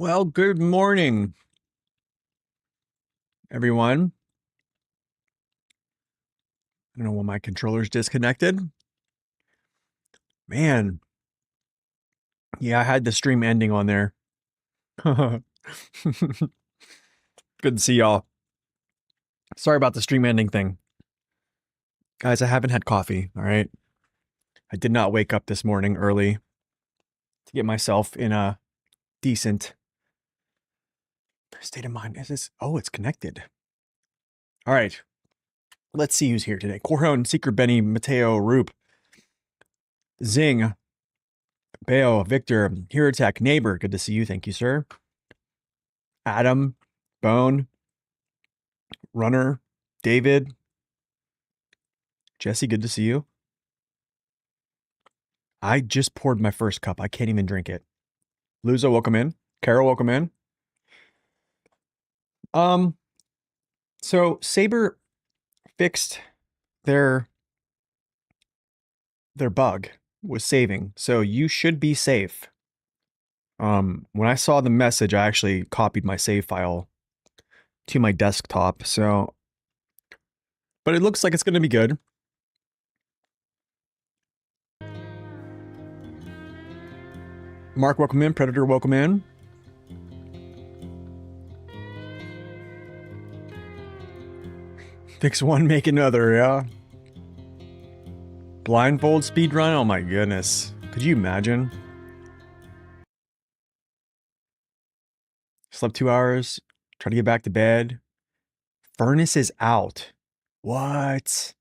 Well, good morning, everyone. I don't know why my controller's disconnected. Man. Yeah, I had the stream ending on there. Good to see y'all. Sorry about the stream ending thing. Guys, I haven't had coffee, all right? I did not wake up this morning early to get myself in a decent state of mind. Is this? Oh, it's connected. All right. Let's see who's here today. Corhone, Secret Benny, Mateo, Roop, Zing, Bale, Victor, Hirotech, Neighbor. Good to see you. Thank you, sir. Adam, Bone, Runner, David, Jesse, good to see you. I just poured my first cup. I can't even drink it. Luzo, welcome in. Carol, welcome in. So Saber fixed their bug with saving, so you should be safe. When I saw the message, I actually copied my save file to my desktop, so but it looks like it's going to be good. Mark, welcome in. Predator, welcome in. Fix one, make another, yeah. Blindfold speedrun? Oh my goodness. Could you imagine? Slept 2 hours, try to get back to bed. Furnace is out. What?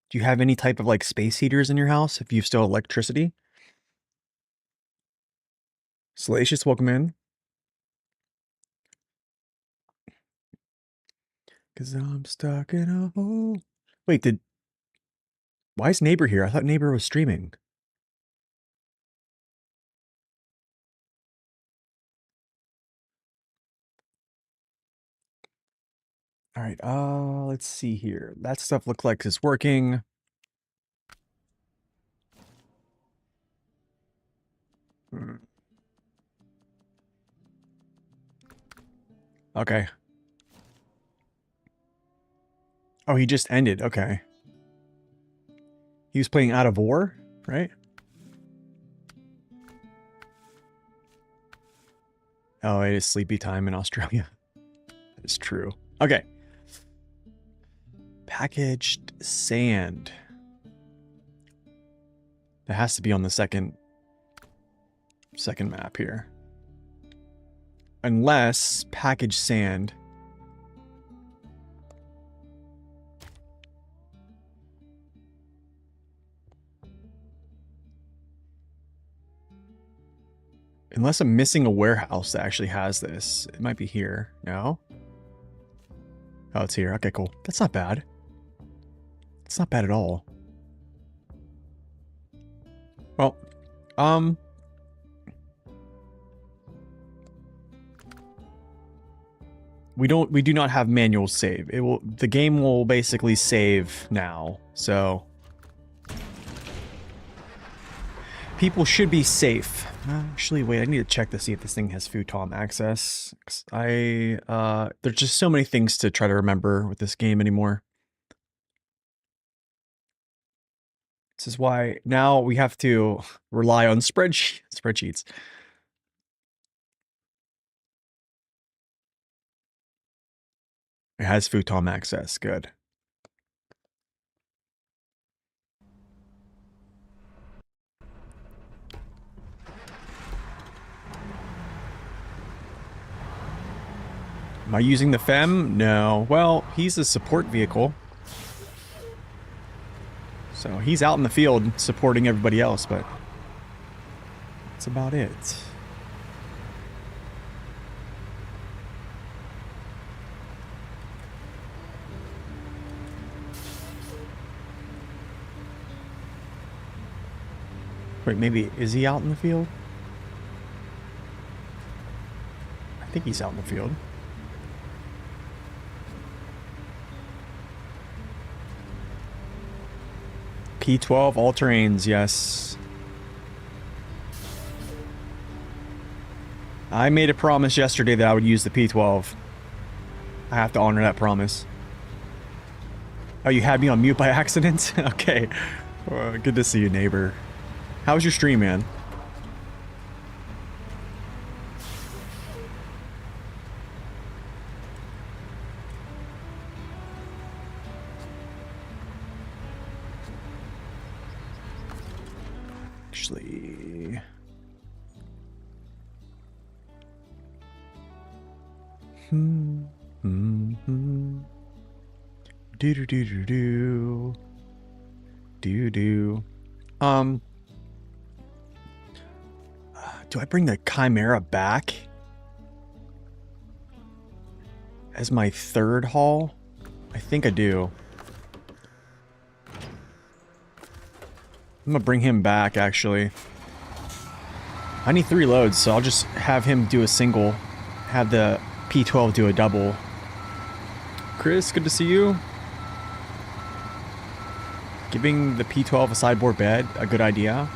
Do you have any type of like space heaters in your house if you still have electricity? Salacious, welcome in. Cause I'm stuck in a hole. Wait, why is Neighbor here? I thought Neighbor was streaming. All right, let's see here. That stuff looks like it's working. Okay. Oh, he just ended. Okay. He was playing Out of War, right? Oh, it is sleepy time in Australia. That is true. Okay. Packaged sand. That has to be on the second map here. Unless packaged sand. Unless I'm missing a warehouse that actually has this. It might be here. No? Oh, it's here. Okay, cool. That's not bad. It's not bad at all. Well, we do not have manual save. The game will basically save now. So people should be safe. Actually, wait, I need to check to see if this thing has futon access. There's just so many things to try to remember with this game anymore. This is why now we have to rely on spreadsheets. It has futon access, good. Am I using the FEM? No. Well, he's a support vehicle. So he's out in the field supporting everybody else, but that's about it. Wait, maybe, is he out in the field? I think he's out in the field. P12, all terrains, yes. I made a promise yesterday that I would use the P12. I have to honor that promise. Oh, you had me on mute by accident? Okay. Good to see you, neighbor. How was your stream, man? Actually... Do-do-do-do-do. Do-do. Do I bring the Chimera back as my third haul? I think I do. I'm gonna bring him back, actually. I need 3 loads, so I'll just have him do a single. Have the P12 do a double. Chris, good to see you. Giving the P12 a sideboard bed, a good idea.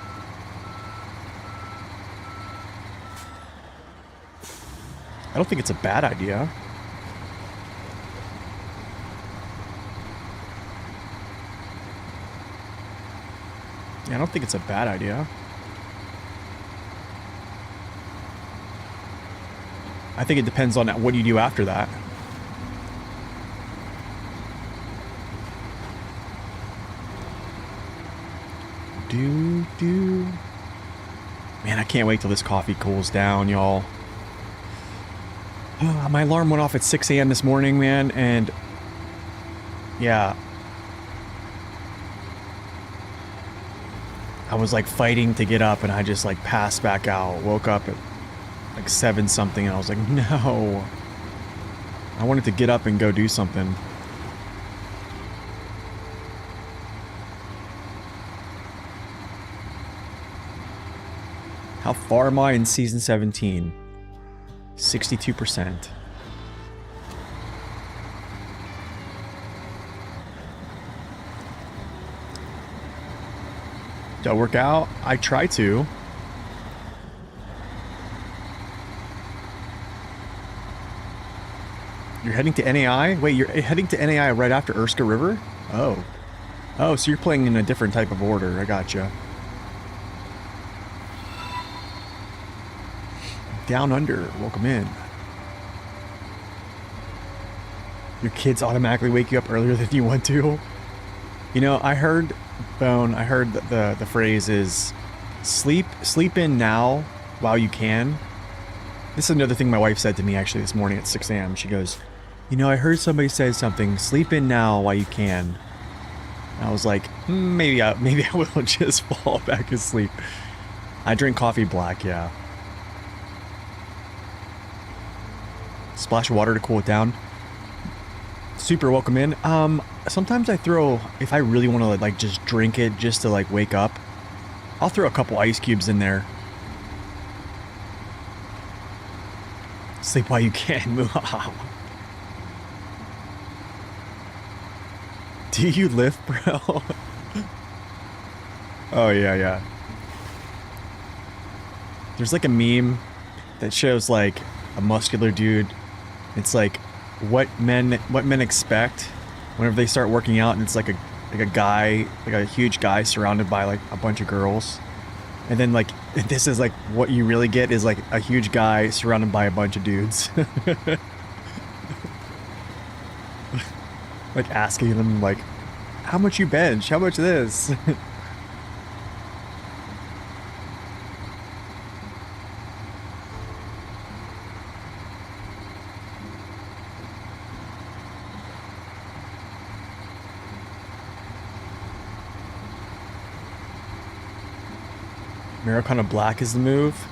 I don't think it's a bad idea. Yeah, I don't think it's a bad idea. I think it depends on what you do after that. Man, I can't wait till this coffee cools down, y'all. My alarm went off at 6 a.m. this morning, man, and yeah. I was like fighting to get up and I just like passed back out. Woke up at like 7 something and I was like, no. I wanted to get up and go do something. How far am I in season 17? 62%. Do I work out? I try to. You're heading to NAI? Wait, you're heading to NAI right after Erska River? Oh. Oh, so you're playing in a different type of order. I gotcha. Down Under, welcome in. Your kids automatically wake you up earlier than you want to? You know, I heard, Bone, I heard that the phrase is sleep in now while you can. This is another thing my wife said to me actually this morning at 6 a.m. She goes, you know, I heard somebody say something, sleep in now while you can. And I was like, maybe I will just fall back asleep. I drink coffee black, yeah. Splash of water to cool it down. Super welcome in. Sometimes I throw, if I really want to like just drink it just to like wake up, I'll throw a couple ice cubes in there. Sleep while you can. Do you lift, bro? Oh yeah. There's like a meme that shows like a muscular dude. It's like what men expect whenever they start working out, and it's like a guy, like a huge guy surrounded by like a bunch of girls. And then like this is like what you really get is like a huge guy surrounded by a bunch of dudes. Like asking them like, how much you bench? How much this? Americana Black is the move.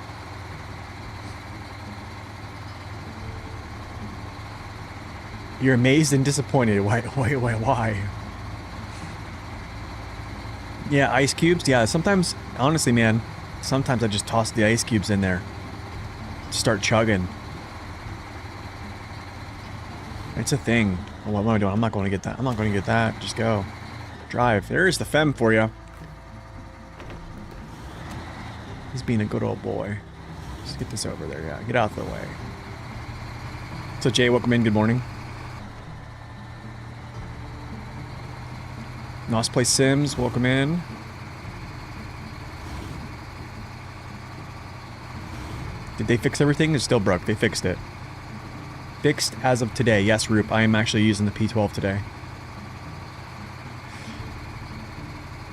You're amazed and disappointed. Why? Yeah, ice cubes. Yeah, sometimes, honestly, man, sometimes I just toss the ice cubes in there. Start chugging. It's a thing. Oh, what am I doing? I'm not going to get that. I'm not going to get that. Just go. Drive. There's the femme for you. He's being a good old boy. Just get this over there. Yeah, get out of the way. So Jay, welcome in. Good morning. Nos Play Sims, welcome in. Did they fix everything? It's still broke. They fixed it. Fixed as of today. Yes, Roop, I am actually using the P12 today.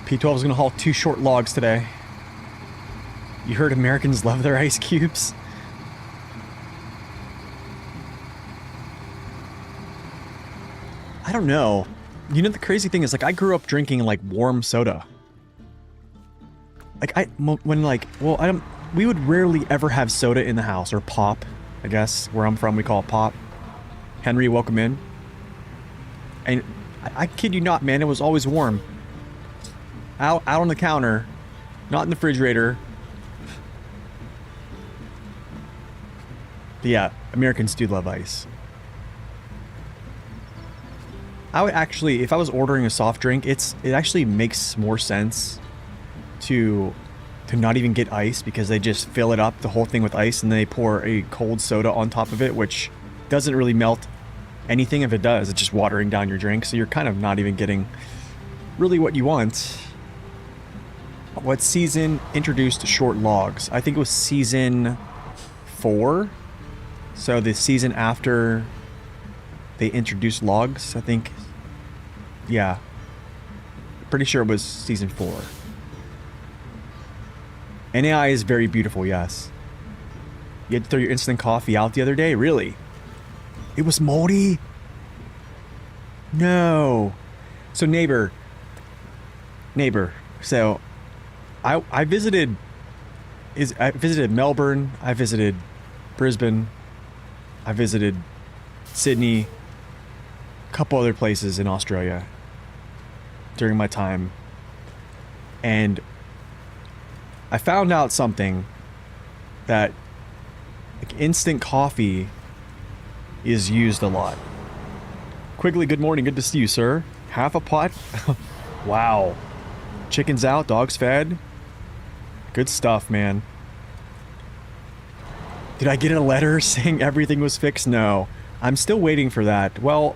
P12 is going to haul 2 short logs today. You heard Americans love their ice cubes? I don't know. You know, the crazy thing is, like, I grew up drinking, like, warm soda. Like, we would rarely ever have soda in the house, or pop, I guess. Where I'm from, we call it pop. Henry, welcome in. And I kid you not, man, it was always warm. Out on the counter, not in the refrigerator. But yeah, Americans do love ice. I would actually, if I was ordering a soft drink, it actually makes more sense to not even get ice, because they just fill it up, the whole thing, with ice, and then they pour a cold soda on top of it, which doesn't really melt anything. If it does, it's just watering down your drink, so you're kind of not even getting really what you want. What season introduced short logs? I think it was season 4. So the season after they introduced logs, I think. Yeah. Pretty sure it was season 4. NAI is very beautiful, yes. You had to throw your instant coffee out the other day? Really? It was moldy? No. So neighbor. So I visited Melbourne, I visited Brisbane, I visited Sydney, a couple other places in Australia during my time, and I found out something, that like, instant coffee is used a lot. Quigley, good morning, good to see you, sir. Half a pot? Wow. Chickens out, dogs fed. Good stuff, man. Did I get a letter saying everything was fixed? No. I'm still waiting for that. Well,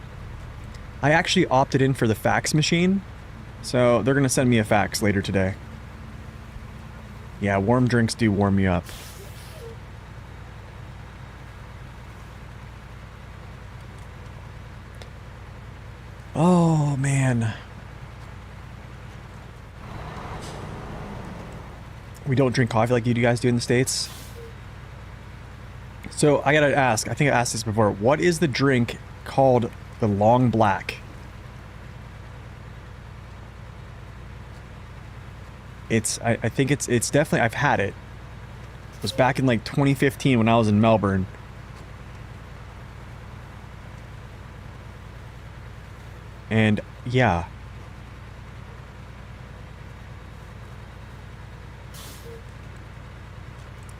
I actually opted in for the fax machine, so they're going to send me a fax later today. Yeah, warm drinks do warm me up. Oh, man. We don't drink coffee like you guys do in the States. So I gotta ask, I think I asked this before, what is the drink called the long black? I think it's definitely, I've had it. It was back in like 2015 when I was in Melbourne. And yeah.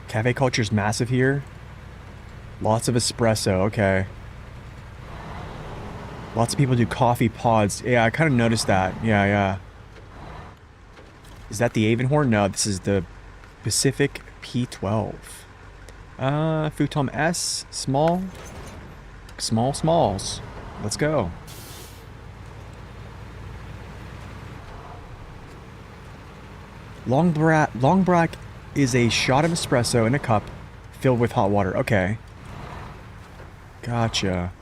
Cafe culture's massive here. Lots of espresso, okay. Lots of people do coffee pods. Yeah, I kind of noticed that. Yeah. Is that the Avonhorn? No, this is the Pacific P12. Futon S, small. Smalls. Let's go. Long black is a shot of espresso in a cup filled with hot water. Okay. Gotcha.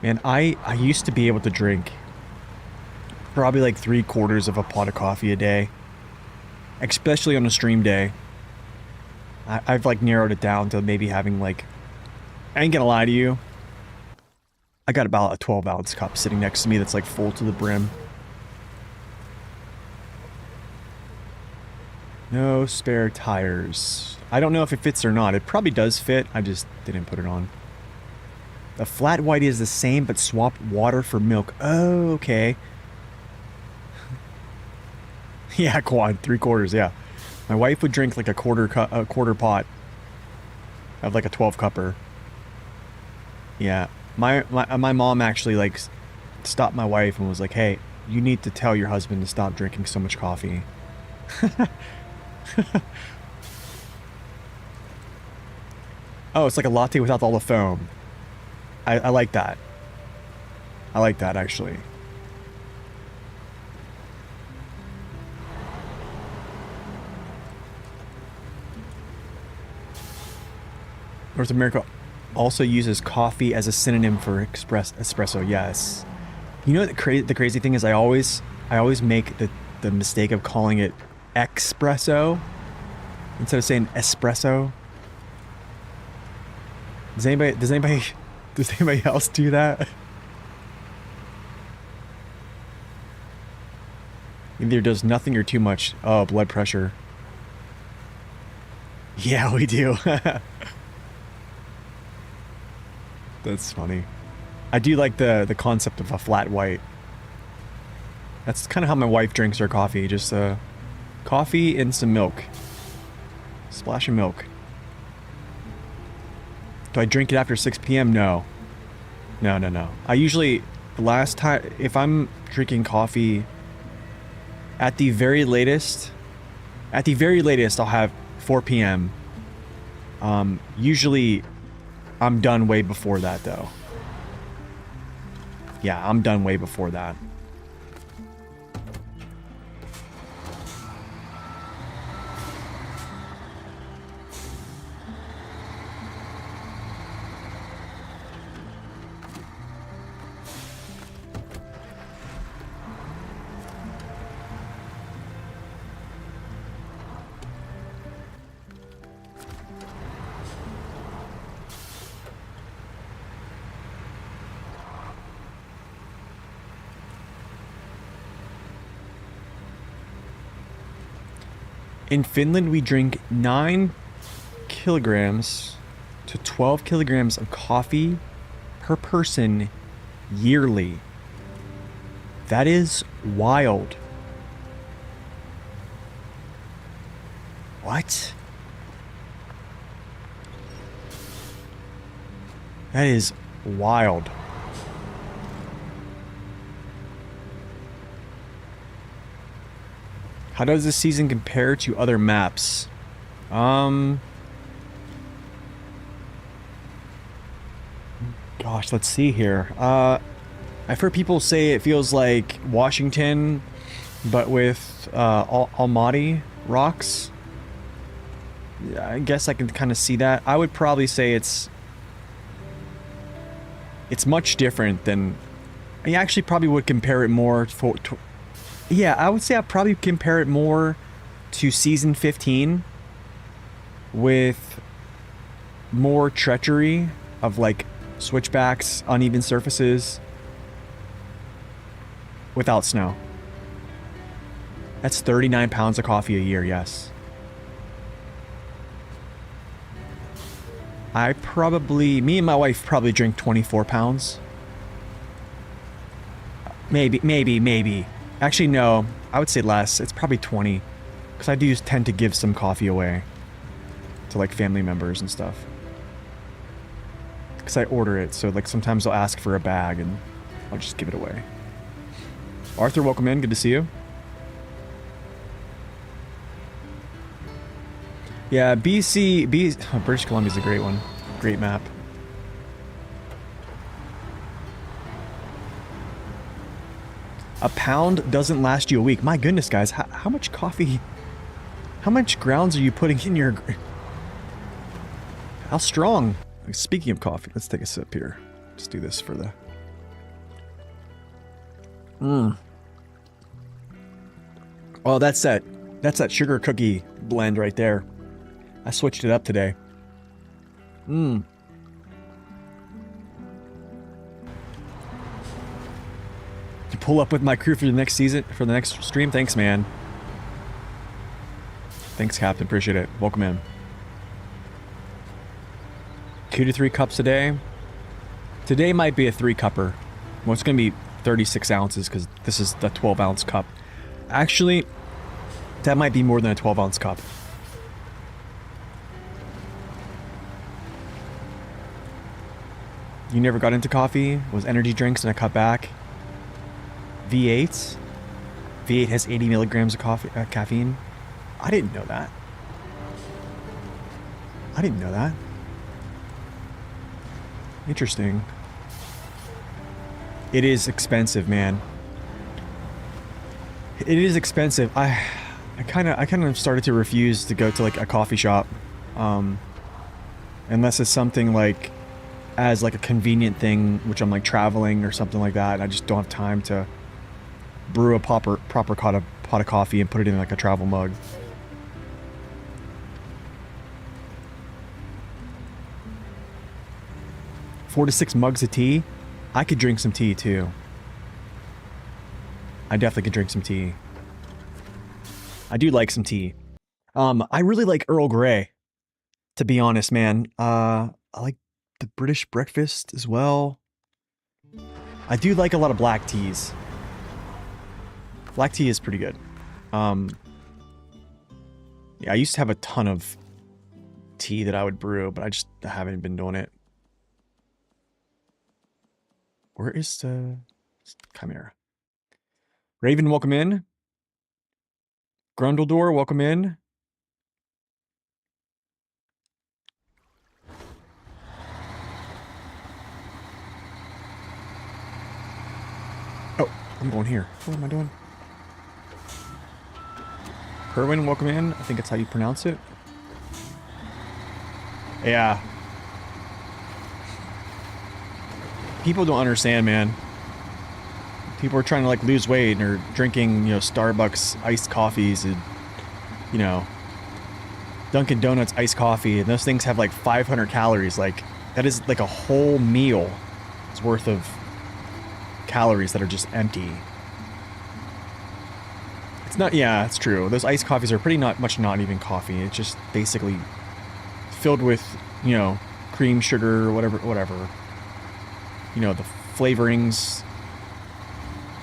Man, I used to be able to drink probably like 3/4 of a pot of coffee a day. Especially on a stream day. I've like narrowed it down to maybe having like, I ain't gonna lie to you, I got about a 12-ounce cup sitting next to me that's like full to the brim. No spare tires. I don't know if it fits or not. It probably does fit. I just didn't put it on. The flat white is the same, but swap water for milk. Oh, okay. Yeah, quad, 3/4, yeah. My wife would drink like a quarter pot of like a 12-cupper. Yeah, my mom actually likes, stopped my wife and was like, hey, you need to tell your husband to stop drinking so much coffee. Oh, it's like a latte without all the foam. I like that. I like that, actually. North America also uses coffee as a synonym for espresso. Yes. You know what the crazy thing is? I always make the mistake of calling it espresso instead of saying espresso. Does anybody else do that? Either does nothing or too much. Oh, blood pressure. Yeah, we do. That's funny. I do like the concept of a flat white. That's kind of how my wife drinks her coffee. Just coffee and some milk. Splash of milk. Do I drink it after 6 p.m.? No. No. I usually, last time, if I'm drinking coffee, at the very latest, I'll have 4 p.m. Usually, I'm done way before that, though. Yeah, I'm done way before that. In Finland, we drink 9 kilograms to 12 kilograms of coffee per person yearly. That is wild. What? That is wild. How does this season compare to other maps? Gosh, let's see here. I've heard people say it feels like Washington, but with Almaty rocks. I guess I can kind of see that. I would probably say it's much different than... I actually probably would compare it more to yeah, I would say I'd probably compare it more to Season 15 with more treachery of, like, switchbacks, uneven surfaces, without snow. That's 39 pounds of coffee a year, yes. Me and my wife probably drink 24 pounds. Maybe. Actually, no. I would say less. It's probably 20. Because I do tend to give some coffee away to, like, family members and stuff. Because I order it, so, like, sometimes they'll ask for a bag, and I'll just give it away. Arthur, welcome in. Good to see you. Yeah, British Columbia's a great one. Great map. A pound doesn't last you a week. My goodness, guys. How much coffee... How much grounds are you putting in your... How strong? Speaking of coffee, let's take a sip here. Let's do this for the... Oh, that's that sugar cookie blend right there. I switched it up today. To pull up with my crew for the next season, for the next stream. Thanks, man. Thanks, Captain. Appreciate it. Welcome in. 2 to 3 cups a day. Today might be a 3-cupper. Well, it's going to be 36 ounces because this is the 12-ounce cup. Actually, that might be more than a 12-ounce cup. You never got into coffee? Was energy drinks and I cut back? V8. V8 has 80 milligrams of caffeine. I didn't know that. I didn't know that. Interesting. It is expensive, man. It is expensive. I kind of started to refuse to go to like a coffee shop, unless it's something like as like a convenient thing, which I'm like traveling or something like that. And I just don't have time to brew a proper pot of coffee and put it in like a travel mug. Four to 6 mugs of tea. I could drink some tea too. I definitely could drink some tea. I do like some tea. I really like Earl Grey, to be honest, man. I like the British breakfast as well. I do like a lot of black teas. Black tea is pretty good. Yeah, I used to have a ton of tea that I would brew, but I haven't been doing it. Where is the Chimera? Raven, welcome in. Grundledor, welcome in. Oh, I'm going here. What am I doing? Kerwin, welcome in. I think that's how you pronounce it. Yeah. People don't understand, man. People are trying to like lose weight and are drinking, you know, Starbucks iced coffees and, you know, Dunkin' Donuts iced coffee, and those things have like 500 calories. Like, that is like a whole meal's worth of calories that are just empty. It's not, yeah, it's true. Those iced coffees are pretty not even coffee. It's just basically filled with, you know, cream, sugar, whatever. You know, the flavorings.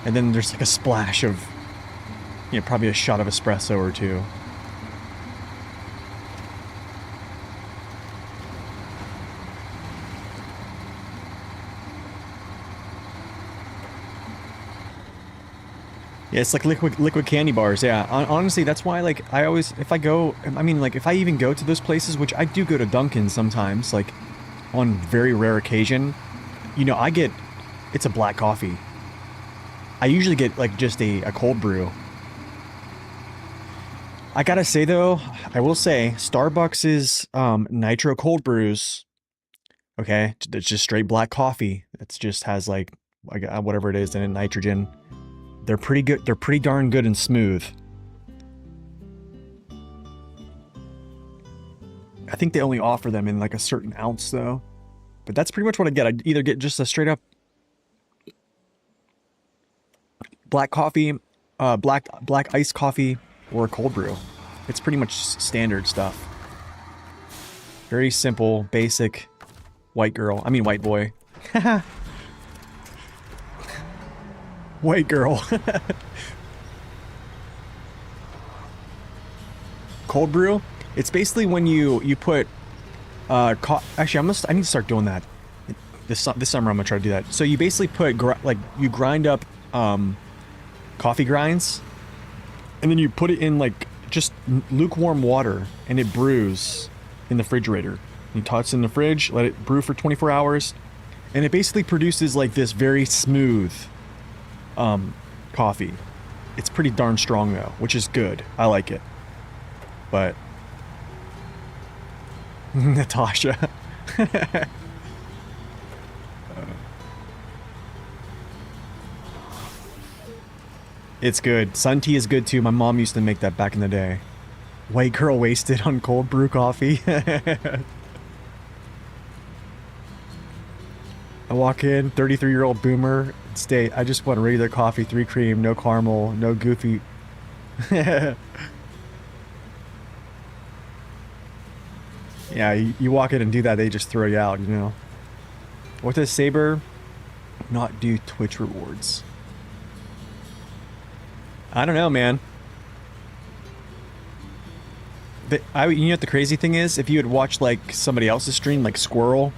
And then there's like a splash of, you know, probably a shot of espresso or two. Yeah, it's like liquid candy bars. Yeah, honestly, that's why, like, I always, if I go, I mean, like, if I even go to those places, which I do go to Dunkin' sometimes, like, on very rare occasion, you know, it's a black coffee. I usually get, like, just a cold brew. I gotta say, though, I will say, Starbucks' nitro cold brews, okay, it's just straight black coffee. It just has, like whatever it is in it, nitrogen. They're pretty good. They're pretty darn good and smooth. I think they only offer them in like a certain ounce though. But that's pretty much what I get. I either get just a straight up black coffee, black iced coffee, or a cold brew. It's pretty much standard stuff. Very simple, basic, white boy. White girl. Cold brew? It's basically when you put actually I need to start doing that. This summer I'm gonna try to do that. So you basically put you grind up coffee grinds, and then you put it in like just lukewarm water, and it brews in the refrigerator. You toss it in the fridge, let it brew for 24 hours, and it basically produces like this very smooth coffee. It's pretty darn strong though, which is good. I like it. But Natasha. It's good. Sun tea is good too. My mom used to make that back in the day. White girl wasted on cold brew coffee. I walk in, 33-year-old boomer, state, I just want regular coffee, 3 cream, no caramel, no goofy. Yeah, you walk in and do that, they just throw you out, you know. What does Saber not do Twitch rewards? I don't know, man. You know what the crazy thing is? If you had watched like somebody else's stream, like Squirrel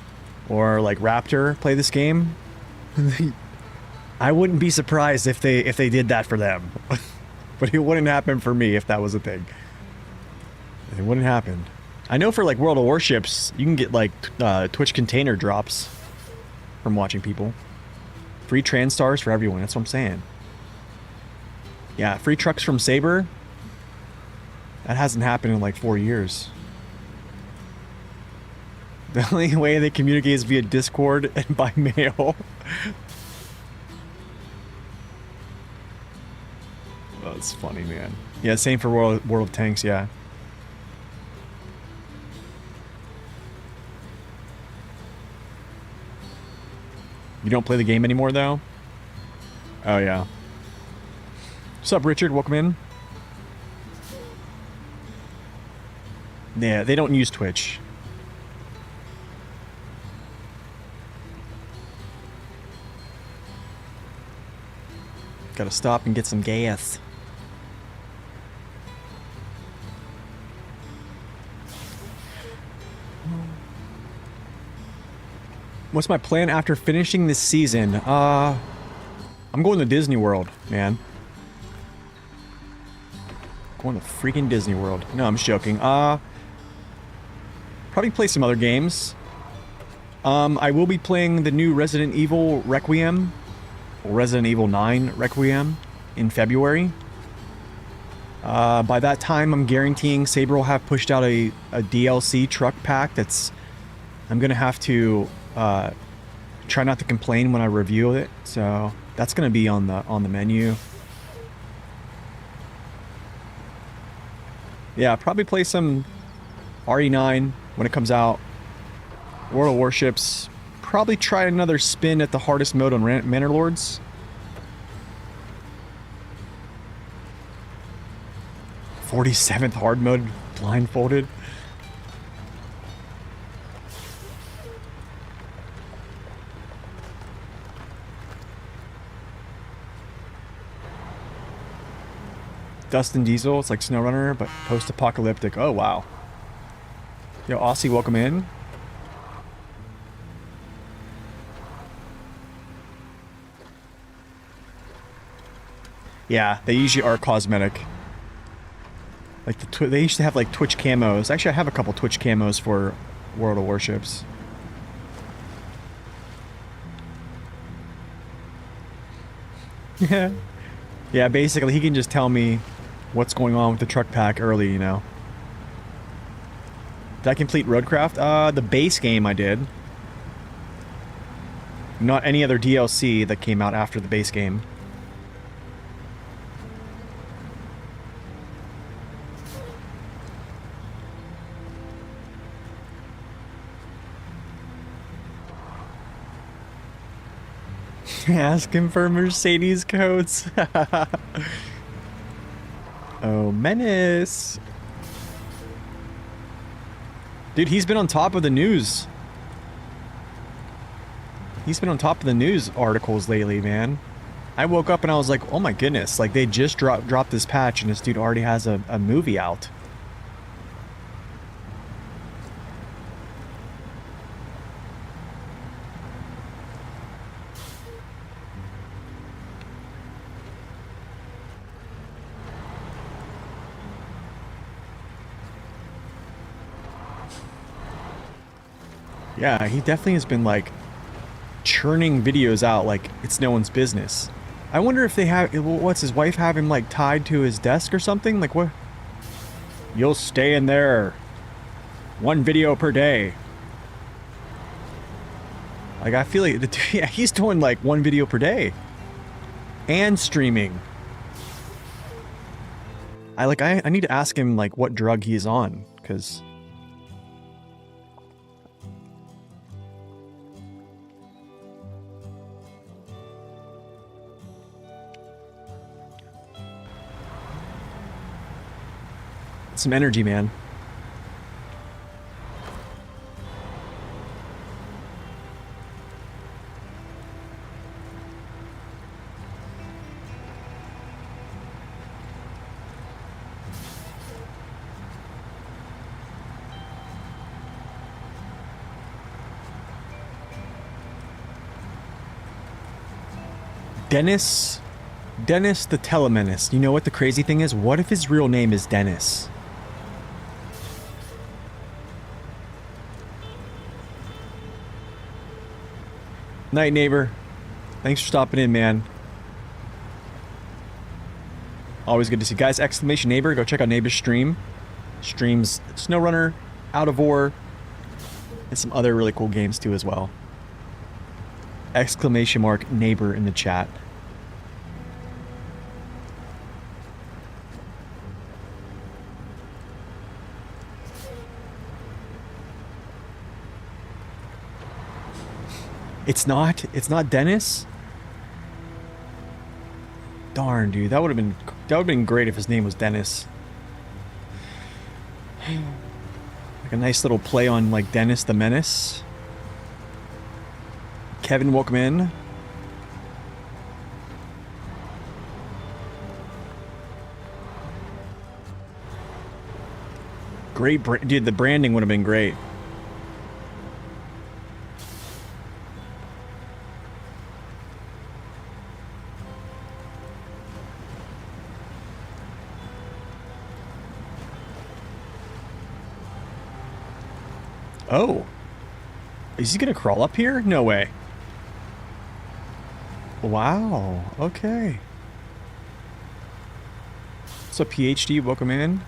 or like Raptor play this game, I wouldn't be surprised if they did that for them. But it wouldn't happen for me if that was a thing. It wouldn't happen. I know for like World of Warships, you can get like Twitch container drops from watching people. Free trans stars for everyone, that's what I'm saying. Yeah, free trucks from Saber. That hasn't happened in like 4 years. The only way they communicate is via Discord and by mail. That's funny, man. Yeah, same for World of Tanks, yeah. You don't play the game anymore, though? Oh, yeah. What's up, Richard? Welcome in. Yeah, they don't use Twitch. Gotta stop and get some gas. What's my plan after finishing this season? I'm going to Disney World, man. Going to freaking Disney World. No, I'm just joking. Probably play some other games. I will be playing the new Resident Evil Requiem, or Resident Evil 9 Requiem, in February. By that time, I'm guaranteeing Saber will have pushed out a DLC truck pack that's... I'm gonna have to try not to complain when I review it, so that's gonna be on the menu. Yeah, probably play some RE9 when it comes out. World of Warships. Probably try another spin at the hardest mode on Manor Lords. '47th hard mode blindfolded. Dustin Diesel, it's like SnowRunner, but post-apocalyptic. Oh, wow. Yo, Aussie, welcome in. Yeah, they usually are cosmetic. Like, they used to have, like, Twitch camos. Actually, I have a couple Twitch camos for World of Warships. Yeah. Yeah, basically, he can just tell me what's going on with the truck pack early, you know. Did I complete Roadcraft? The base game I did. Not any other DLC that came out after the base game. Ask him for Mercedes codes. Oh, Menace. Dude, he's been on top of the news. He's been on top of the news articles lately, man. I woke up and I was like, oh my goodness, like they just dropped this patch and this dude already has a movie out. Yeah, he definitely has been, like, churning videos out like it's no one's business. I wonder if they have... What's his wife have him, like, tied to his desk or something? Like, what? You'll stay in there. 1 video per day. Like, I feel like... Yeah, he's doing, like, 1 video per day. And streaming. I need to ask him, like, what drug he's on, because... Some energy, man. Dennis the Telemenace. You know what the crazy thing is? What if his real name is Dennis? Night, neighbor. Thanks for stopping in, man. Always good to see. Guys, exclamation neighbor. Go check out neighbor's stream. Streams SnowRunner, Out of War, and some other really cool games too as well. Exclamation mark neighbor in the chat. It's not Dennis? Darn, dude, that would have been great if his name was Dennis. Like a nice little play on like Dennis the Menace. Kevin, welcome in. Great, dude, the branding would have been great. Oh. Is he gonna crawl up here? No way. Wow. Okay. So PhD, welcome in.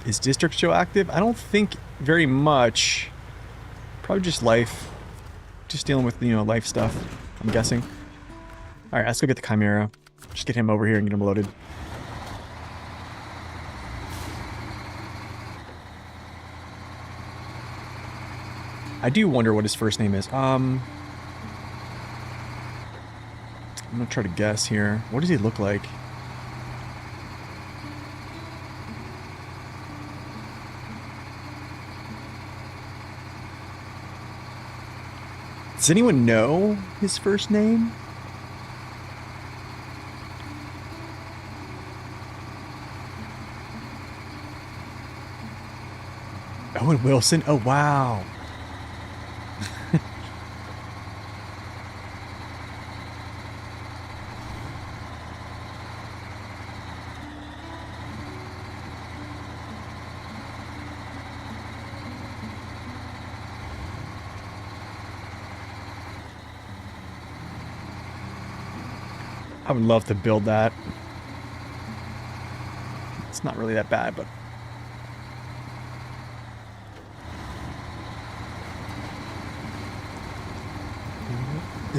Is District still active? I don't think very much. Probably just life. Just dealing with, you know, life stuff, I'm guessing. Alright, let's go get the Chimera. Just get him over here and get him loaded. I do wonder what his first name is. I'm gonna try to guess here. What does he look like? Does anyone know his first name? Owen Wilson? Oh, wow. I would love to build that. It's not really that bad, but...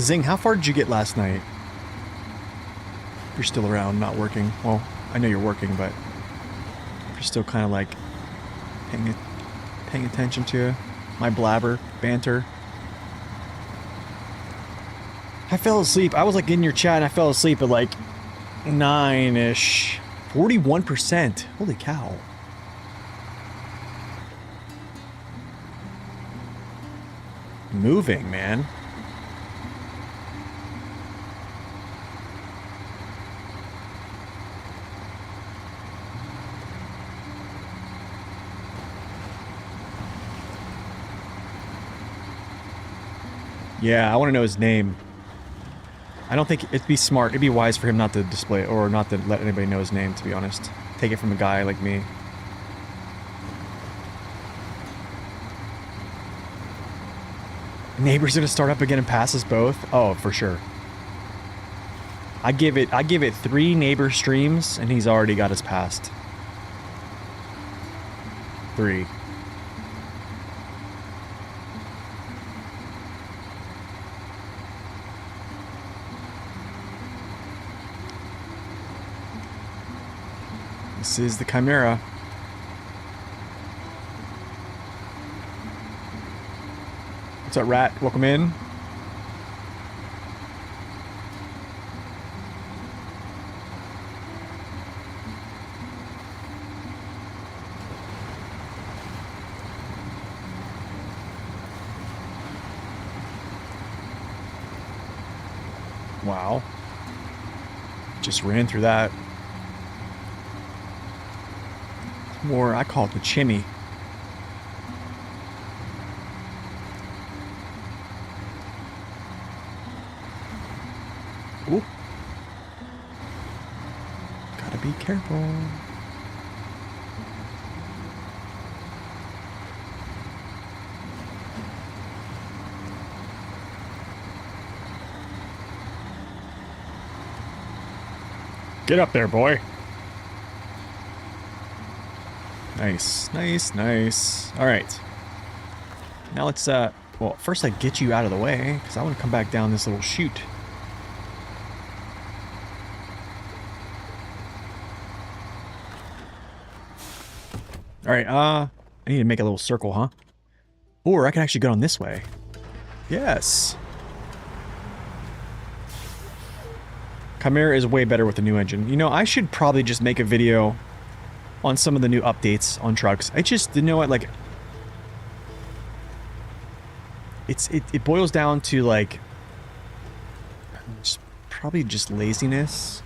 Zing, how far did you get last night? If you're still around, not working. Well, I know you're working, but... if you're still kind of like... paying attention to my blabber, banter... I fell asleep. I was like in your chat and I fell asleep at like 9-ish. 41%. Holy cow. Moving, man. Yeah, I want to know his name. I don't think it'd be smart, it'd be wise for him not to display it, or not to let anybody know his name, to be honest. Take it from a guy like me. Neighbor's gonna start up again and pass us both? Oh, for sure. I give it 3 neighbor streams, and he's already got us passed. 3. This is the Chimera. What's up, Rat? Welcome in. Wow. Just ran through that. More, I call it the chimney. Ooh. be careful. Get up there, boy. Nice, nice, nice. All right. Now let's, well, first I get you out of the way, because I want to come back down this little chute. All right, I need to make a little circle, huh? Or I can actually go down this way. Yes. Chimera is way better with the new engine. You know, I should probably just make a video on some of the new updates on trucks. I just, you know what, like... It boils down to, like... probably just laziness.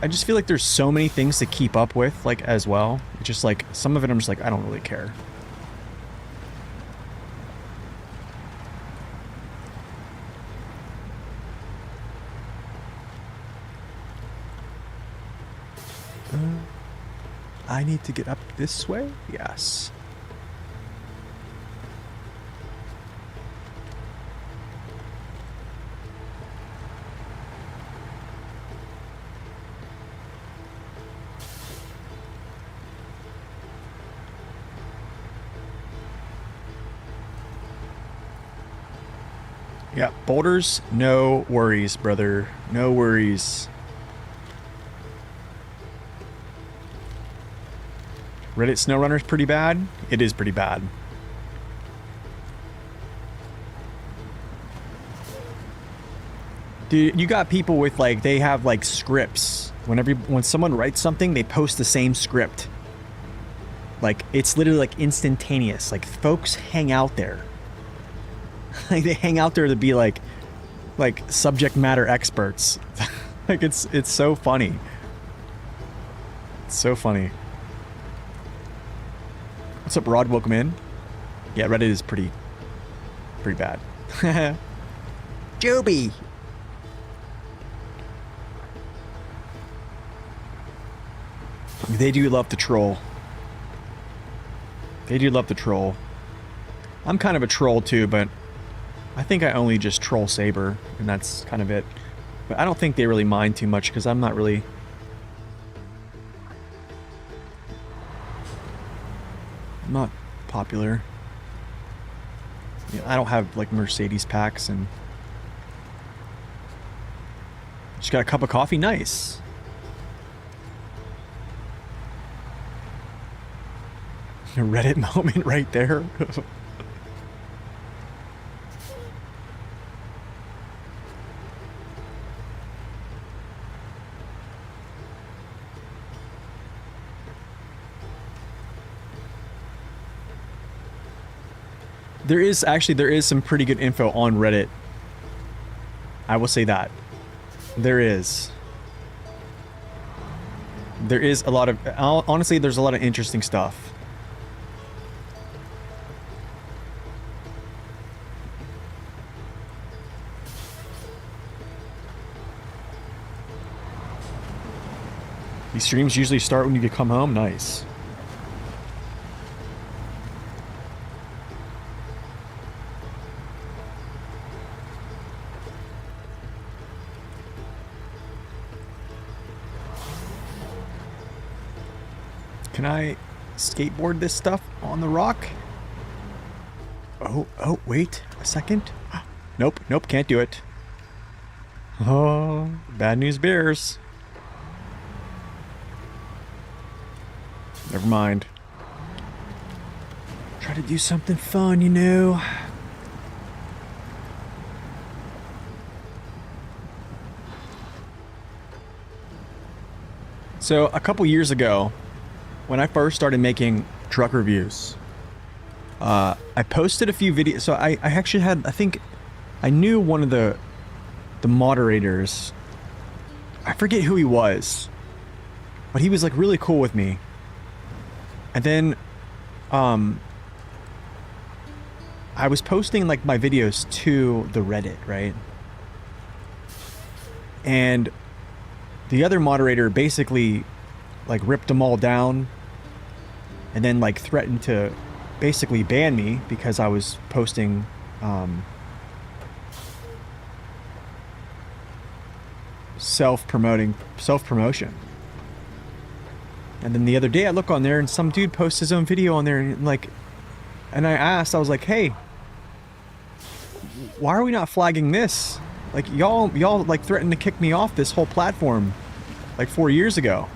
I just feel like there's so many things to keep up with, like, as well. It's just, like, some of it I'm just like, I don't really care. I need to get up this way? Yes. Yeah, boulders, no worries, brother. No worries. Reddit SnowRunner's pretty bad? It is pretty bad. Dude, you got people with, like, they have, like, scripts. When someone writes something, they post the same script. Like, it's literally, like, instantaneous. Like, folks hang out there. Like, they hang out there to be, like subject matter experts. Like, it's so funny. It's so funny. What's up, Rod? Welcome in. Yeah, Reddit is pretty bad. Joby! They do love to troll. They do love to troll. I'm kind of a troll too, but I think I only just troll Saber, and that's kind of it. But I don't think they really mind too much, because I'm not really... I'm not popular. You know, I don't have, like, Mercedes packs, and... Just got a cup of coffee? Nice. A Reddit moment right there. There is some pretty good info on Reddit. I will say that. There is. There is a lot of... Honestly, there's a lot of interesting stuff. These streams usually start when you come home. Nice. Can I skateboard this stuff on the rock? Oh, wait a second. Nope, can't do it. Oh, bad news bears. Never mind. Try to do something fun, you know. So, a couple years ago, when I first started making truck reviews, I posted a few videos. So I actually had, I think, I knew one of the moderators. I forget who he was, but he was, like, really cool with me. And then, I was posting, like, my videos to the Reddit, right? And the other moderator basically like ripped them all down and then like threatened to basically ban me because I was posting self-promotion. And then the other day I look on there and some dude posts his own video on there and like, and I asked, I was like, hey, why are we not flagging this? Like y'all like threatened to kick me off this whole platform like 4 years ago.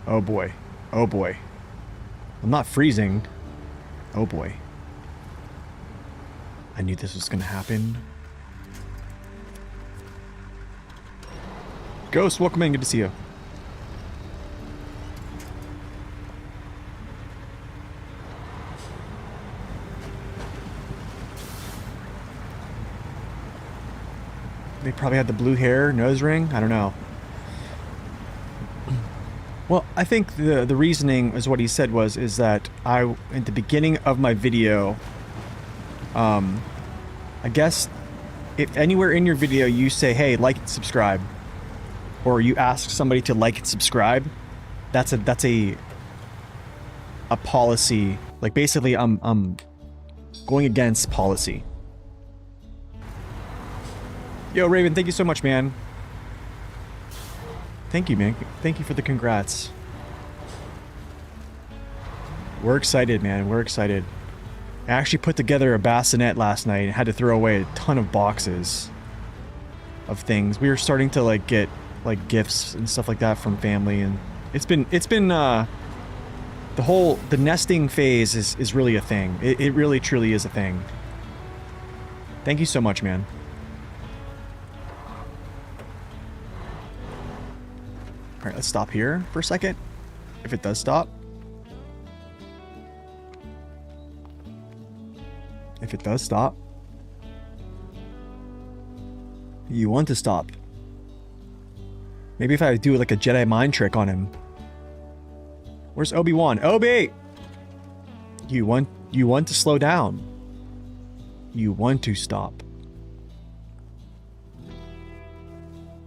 Oh boy. Oh boy. I'm not freezing. Oh boy. I knew this was gonna happen. Ghost, welcome in. Good to see you. They probably had the blue hair, nose ring. I don't know. Well, I think the reasoning is what he said is that at the beginning of my video, I guess if anywhere in your video you say, hey, like and subscribe, or you ask somebody to like and subscribe, that's a policy. Like basically I'm going against policy. Yo, Raven, thank you so much, man. Thank you, man. Thank you for the congrats. We're excited, man. We're excited. I actually put together a bassinet last night and had to throw away a ton of boxes of things. We were starting to like get like gifts and stuff like that from family, and it's been the nesting phase is really a thing. It really truly is a thing. Thank you so much, man. Alright, let's stop here for a second. If it does stop. If it does stop. You want to stop. Maybe if I do like a Jedi mind trick on him. Where's Obi-Wan? Obi! You want to slow down. You want to stop.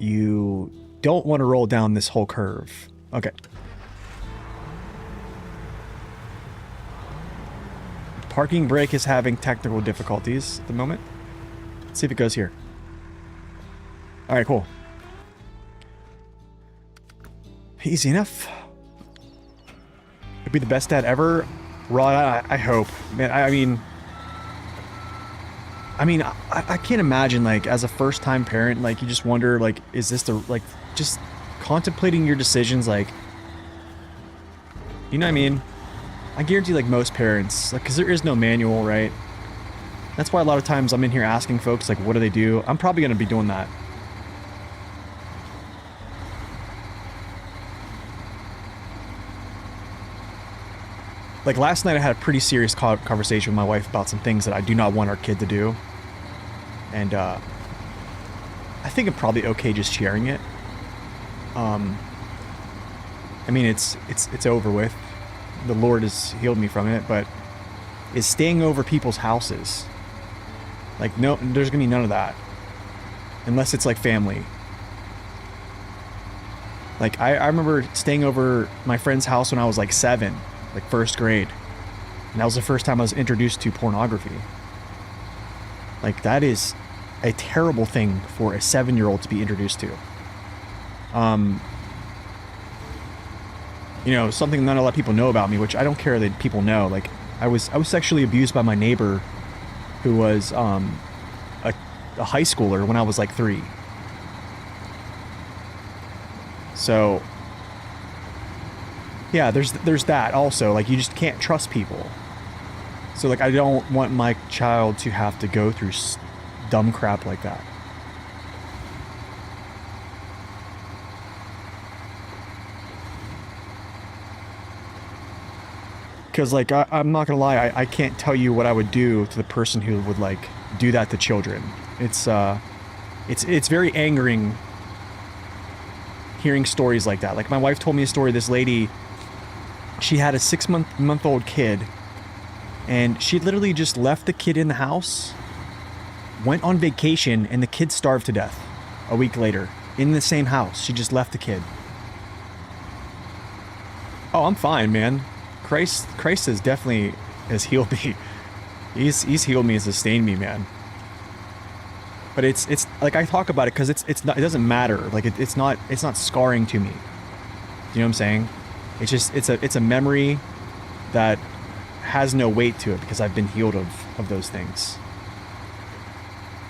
You don't want to roll down this whole curve. Okay. Parking brake is having technical difficulties at the moment. Let's see if it goes here. Alright, cool. Easy enough. It'd be the best dad ever. Rod, I hope. Man, I mean, I can't imagine, like, as a first-time parent, like, you just wonder, like, is this the, like, just contemplating your decisions, like, you know what I mean? I guarantee, like, most parents, like, because there is no manual, right? That's why a lot of times I'm in here asking folks, like, what do they do? I'm probably going to be doing that. Like, last night I had a pretty serious conversation with my wife about some things that I do not want our kid to do. And, I think I'm probably okay just sharing it. I mean, it's over with. The Lord has healed me from it, but is staying over people's houses. Like, no, there's gonna be none of that. Unless it's, like, family. Like, I remember staying over my friend's house when I was, like, 7. Like, first grade. And that was the first time I was introduced to pornography. Like, that is a terrible thing for a 7-year-old to be introduced to. You know, something not a lot of people know about me, which I don't care that people know. Like, I was sexually abused by my neighbor, who was a high schooler when I was like 3. So, yeah, there's that also. Like, you just can't trust people. So, like, I don't want my child to have to go through dumb crap like that. Because, like, I'm not gonna lie, I can't tell you what I would do to the person who would, like, do that to children. It's very angering hearing stories like that. Like my wife told me a story, this lady, she had a 6-month-old kid, and she literally just left the kid in the house, went on vacation, and the kid starved to death a week later in the same house. She just left the kid. Oh, I'm fine, man. Christ has definitely has healed me. He's healed me and sustained me, man. But it's like I talk about it because it's not, it doesn't matter. Like it's not scarring to me. You know what I'm saying? It's just it's a memory that has no weight to it because I've been healed of those things.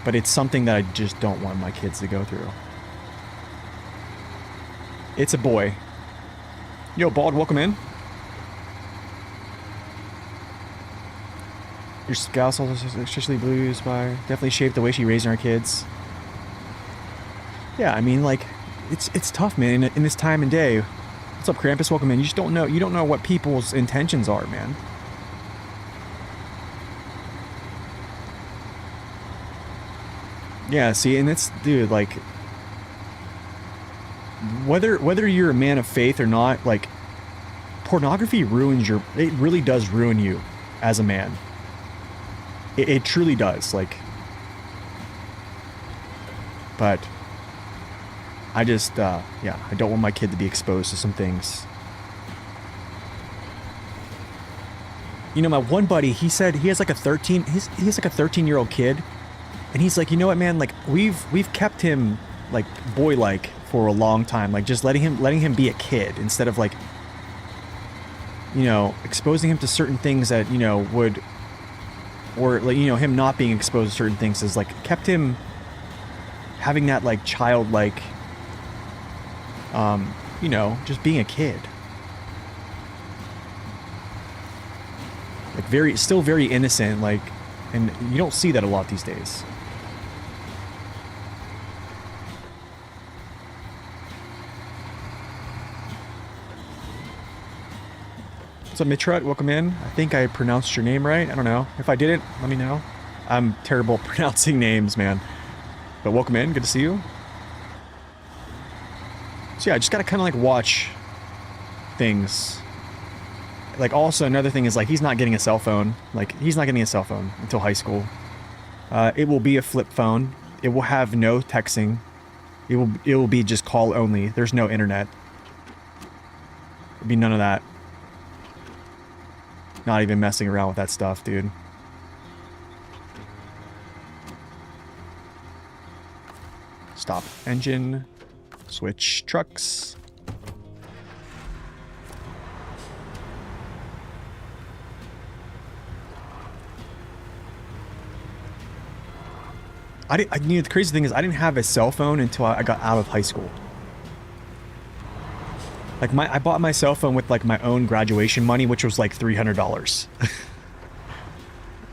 But it's something that I just don't want my kids to go through. It's a boy. Yo, Bald, welcome in. Your spouse also especially blues by definitely shaped the way she raised our kids. Yeah, I mean, like, it's tough, man. In this time and day. What's up, Krampus? Welcome in. You just don't know. You don't know what people's intentions are, man. Yeah, see, and it's, dude, like, whether you're a man of faith or not, like, pornography ruins it really does ruin you as a man. It truly does, like, but I just, yeah, I don't want my kid to be exposed to some things. You know, my one buddy, he said he has like a 13-year-old kid, and he's like, you know what, man, like, we've kept him, like, boy-like for a long time, like, just letting him be a kid instead of, like, you know, exposing him to certain things that, you know, would, or, like, you know, him not being exposed to certain things is, like, kept him having that, like, childlike, you know, just being a kid. Like, still very innocent, like, and you don't see that a lot these days. What's up, Mitrat? Welcome in. I think I pronounced your name right. I don't know. If I didn't, let me know. I'm terrible at pronouncing names, man. But welcome in. Good to see you. So yeah, I just gotta kind of like watch things. Like, also another thing is, like, he's not getting a cell phone. Like, he's not getting a cell phone until high school. It will be a flip phone. It will have no texting. It will be just call only. There's no internet. There'll be none of that. Not even messing around with that stuff, dude. Stop engine. Switch trucks. You know, the crazy thing is I didn't have a cell phone until I got out of high school. Like, I bought my cell phone with, like, my own graduation money, which was like $300.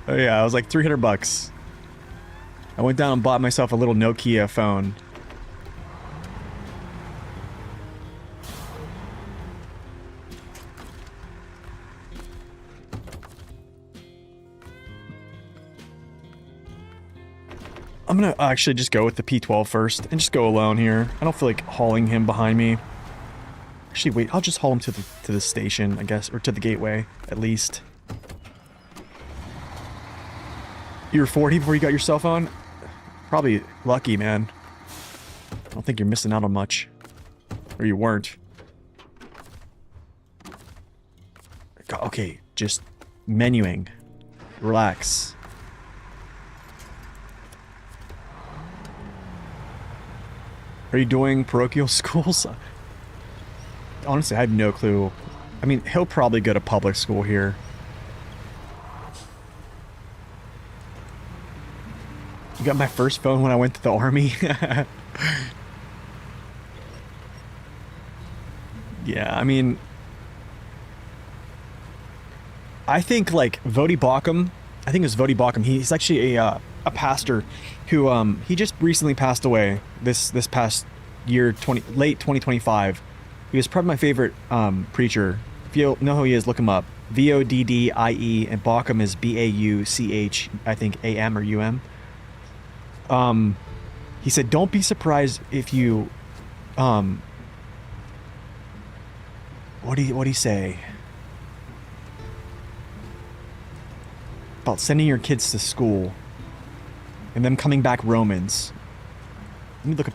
Oh yeah, it was like $300. I went down and bought myself a little Nokia phone. I'm gonna actually just go with the P12 first and just go alone here. I don't feel like hauling him behind me. Actually, wait, I'll just haul him to the station, I guess, or to the gateway, at least. You were 40 before you got your cell phone? Probably lucky, man. I don't think you're missing out on much. Or you weren't. Okay, just menuing. Relax. Are you doing parochial schools? Honestly, I have no clue. I mean, he'll probably go to public school here. You got my first phone when I went to the army? Yeah, I mean, I think, like, Vodi Bakum, I think it was Vodi Bakum, he's actually a pastor who, he just recently passed away this past year, late 2025. He was probably my favorite preacher. If you know who he is, look him up. Voddie, and Baucham is Bauch, I think AM or UM. He said, don't be surprised if you What do you say? About sending your kids to school and them coming back Romans. Let me look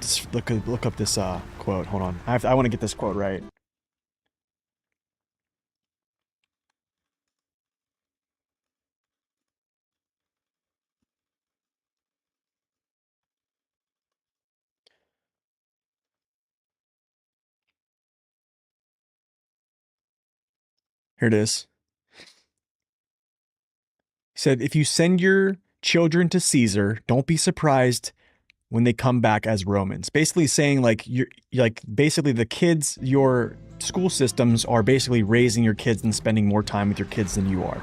up this quote. Hold on. I want to get this quote right. Here it is. He said, if you send your children to Caesar, don't be surprised when they come back as Romans. Basically saying like you're like basically the kids, your school systems are basically raising your kids and spending more time with your kids than you are.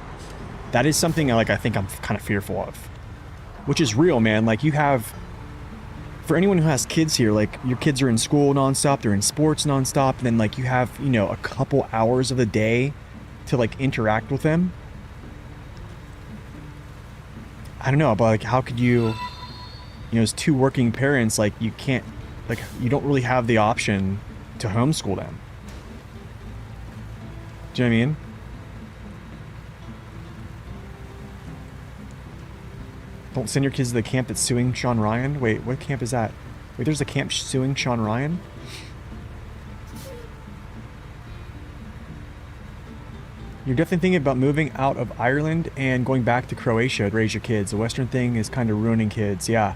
That is something like I think I'm kind of fearful of. Which is real, man. Like you have, for anyone who has kids here, like your kids are in school nonstop, they're in sports nonstop, and then like you have, you know, a couple hours of the day to like interact with them. I don't know, but like how could you know, as two working parents, like you can't, like you don't really have the option to homeschool them. Do you know what I mean? Don't send your kids to the camp that's suing Sean Ryan. Wait, what camp is that? Wait, there's a camp suing Sean Ryan? You're definitely thinking about moving out of Ireland and going back to Croatia to raise your kids. The Western thing is kind of ruining kids. Yeah.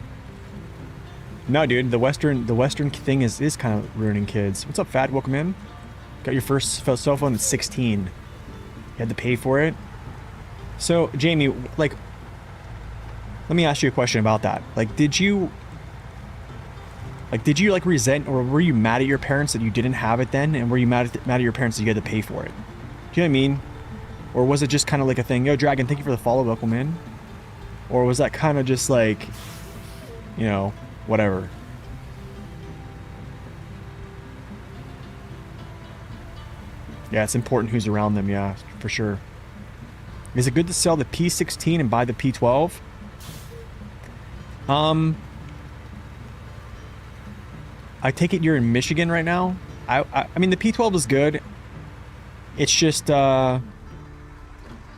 No, dude, the Western thing is kind of ruining kids. What's up, Fat? Welcome in. Got your first cell phone at 16. You had to pay for it. So, Jamie, like, let me ask you a question about that. Like, did you like resent, or were you mad at your parents that you didn't have it then? And were you mad at your parents that you had to pay for it? Do you know what I mean? Or was it just kind of like a thing? Yo, Dragon, thank you for the follow. Welcome in. Or was that kind of just like, you know, whatever? Yeah, it's important who's around them. Yeah, for sure. Is it good to sell the P16 and buy the P12? I take it you're in Michigan right now. I mean, the P12 is good. It's just,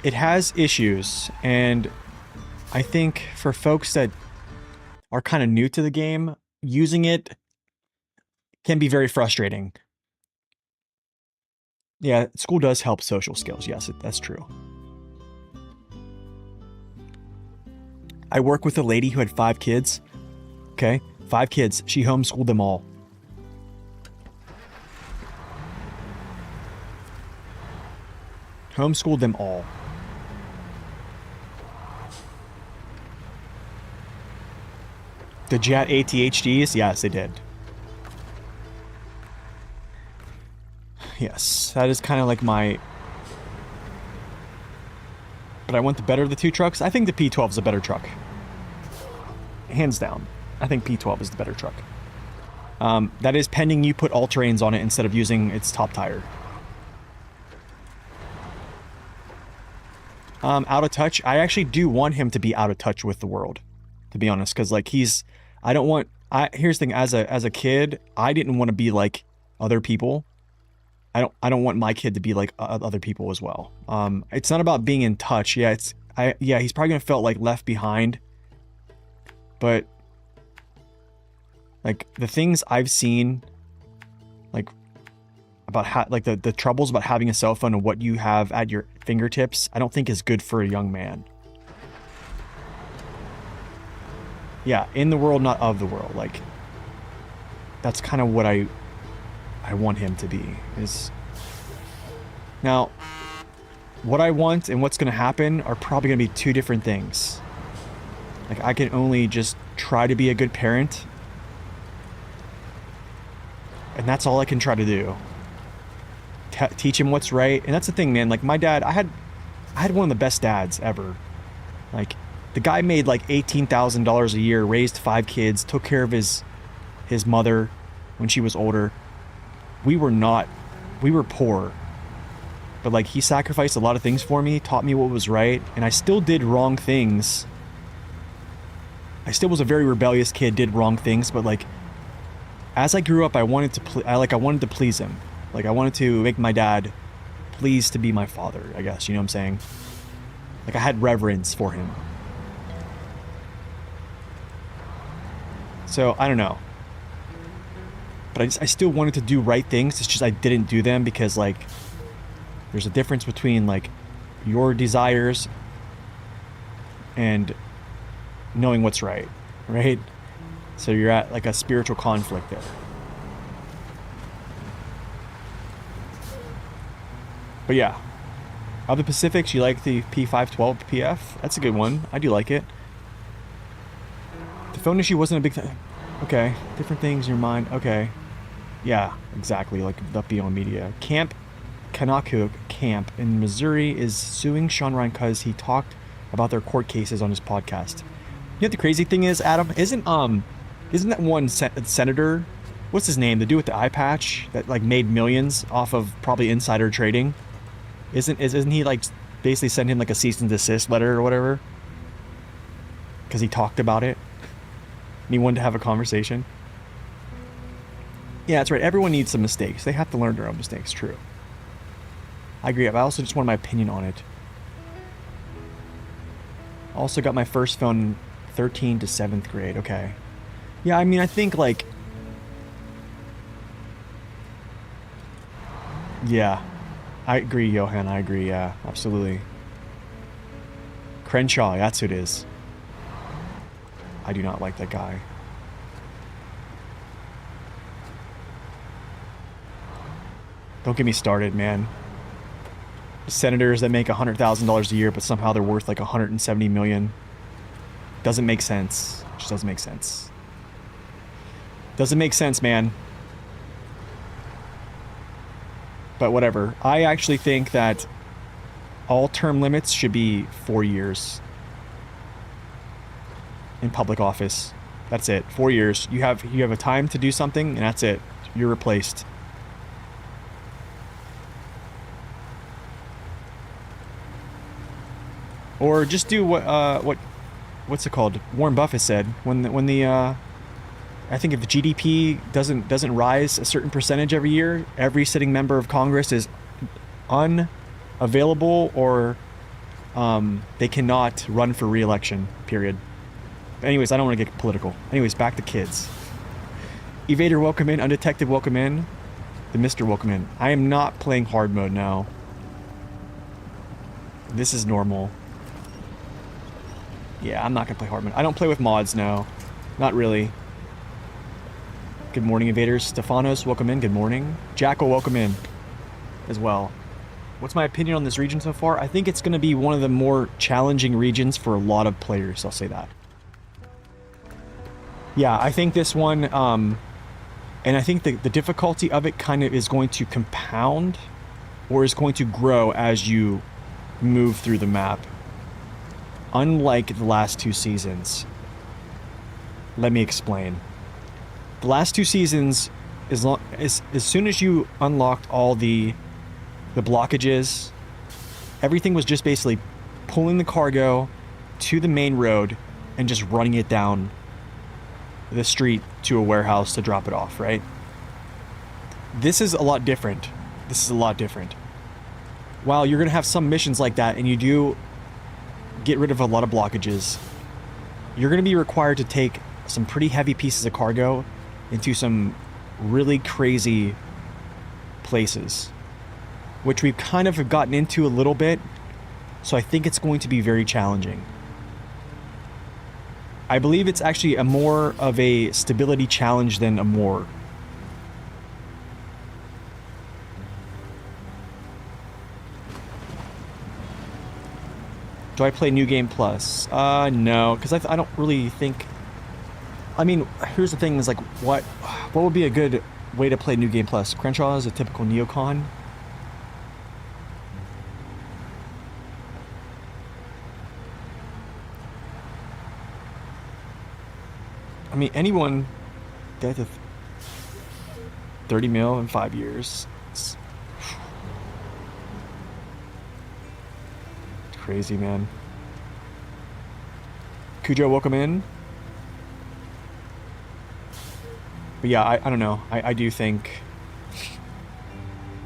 it has issues, and I think for folks that are kind of new to the game, using it can be very frustrating. Yeah, school does help social skills. Yes, that's true. I work with a lady who had 5 kids. Okay, 5 kids. She homeschooled them all. Homeschooled them all. Did you have ADHDs? Yes, they did. Yes, that is kind of like my... But I want the better of the two trucks. I think the P12 is a better truck. Hands down. I think P12 is the better truck. That is pending you put all-terrains on it instead of using its top tire. Out of touch. I actually do want him to be out of touch with the world, to be honest, because like here's the thing, as a kid, I didn't want to be like other people. I don't want my kid to be like other people as well. It's not about being in touch. Yeah, he's probably gonna feel like left behind. But like the things I've seen, like about the troubles about having a cell phone and what you have at your fingertips, I don't think is good for a young man. Yeah, in the world, not of the world. Like, that's kind of what I want him to be. Is now, what I want and what's going to happen are probably going to be 2 different things. Like, I can only just try to be a good parent, and that's all I can try to do. Teach him what's right. And that's the thing, man. Like, my dad, I had one of the best dads ever. Like, the guy made like $18,000 a year, raised 5 kids, took care of his mother when she was older. We were poor, but like he sacrificed a lot of things for me, taught me what was right, and I still did wrong things. I still was a very rebellious kid, did wrong things, but like as I grew up, I wanted to please him. Like, I wanted to make my dad pleased to be my father, I guess. You know what I'm saying? Like, I had reverence for him. So, I don't know. But I still wanted to do right things. It's just I didn't do them because, like, there's a difference between, like, your desires and knowing what's right, right? So you're at, like, a spiritual conflict there. But yeah. Of the Pacifics, you like the P512 PF? That's a good one. I do like it. The phone issue wasn't a big thing. Okay. Different things in your mind. Okay. Yeah, exactly. Like the Beyond Media. Camp Kanakuk Camp in Missouri is suing Sean Ryan because he talked about their court cases on his podcast. You know what the crazy thing is, Adam? Isn't that one senator, what's his name? The dude with the eye patch that like made millions off of probably insider trading? Isn't he like basically send him like a cease and desist letter or whatever? Because he talked about it and he wanted to have a conversation. Yeah, that's right. Everyone needs some mistakes. They have to learn their own mistakes. True. I agree. I also just want my opinion on it. Also got my first phone 13 to 7th grade. Okay. Yeah, I mean, I think like... Yeah. I agree, Johan. I agree. Yeah, absolutely. Crenshaw. That's who it is. I do not like that guy. Don't get me started, man. Senators that make $100,000 a year, but somehow they're worth like 170 million. Doesn't make sense. Just doesn't make sense. Doesn't make sense, man. But whatever. I actually think that all term limits should be 4 years in public office. That's it. 4 years. You have a time to do something, and that's it. You're replaced. Or just do what's it called? Warren Buffett said when the I think if the GDP doesn't rise a certain percentage every year, every sitting member of Congress is unavailable or they cannot run for re-election. Period. Anyways, I don't want to get political. Anyways, back to kids. Evader, welcome in. Undetected, welcome in. The Mister, welcome in. I am not playing hard mode now. This is normal. Yeah, I'm not going to play hard mode. I don't play with mods now. Not really. Good morning, Invaders. Stefanos, welcome in. Good morning. Jackal, welcome in as well. What's my opinion on this region so far? I think it's going to be one of the more challenging regions for a lot of players. I'll say that. Yeah, I think this one, and I think the difficulty of it kind of is going to compound or is going to grow as you move through the map. Unlike the last 2 seasons. Let me explain. The last 2 seasons, as soon as you unlocked all the blockages, everything was just basically pulling the cargo to the main road and just running it down the street to a warehouse to drop it off, right? This is a lot different. This is a lot different. While you're going to have some missions like that, and you do get rid of a lot of blockages, you're going to be required to take some pretty heavy pieces of cargo into some really crazy places, which we've kind of gotten into a little bit, so I think it's going to be very challenging. I believe it's actually a more of a stability challenge than a more. Do I play New Game Plus? No, because I don't really think... I mean, here's the thing, is like, what would be a good way to play New Game Plus? Crenshaw is a typical neocon. I mean, anyone dead to 30 mil in 5 years. It's crazy, man. Cujo, welcome in. But yeah, I don't know. I do think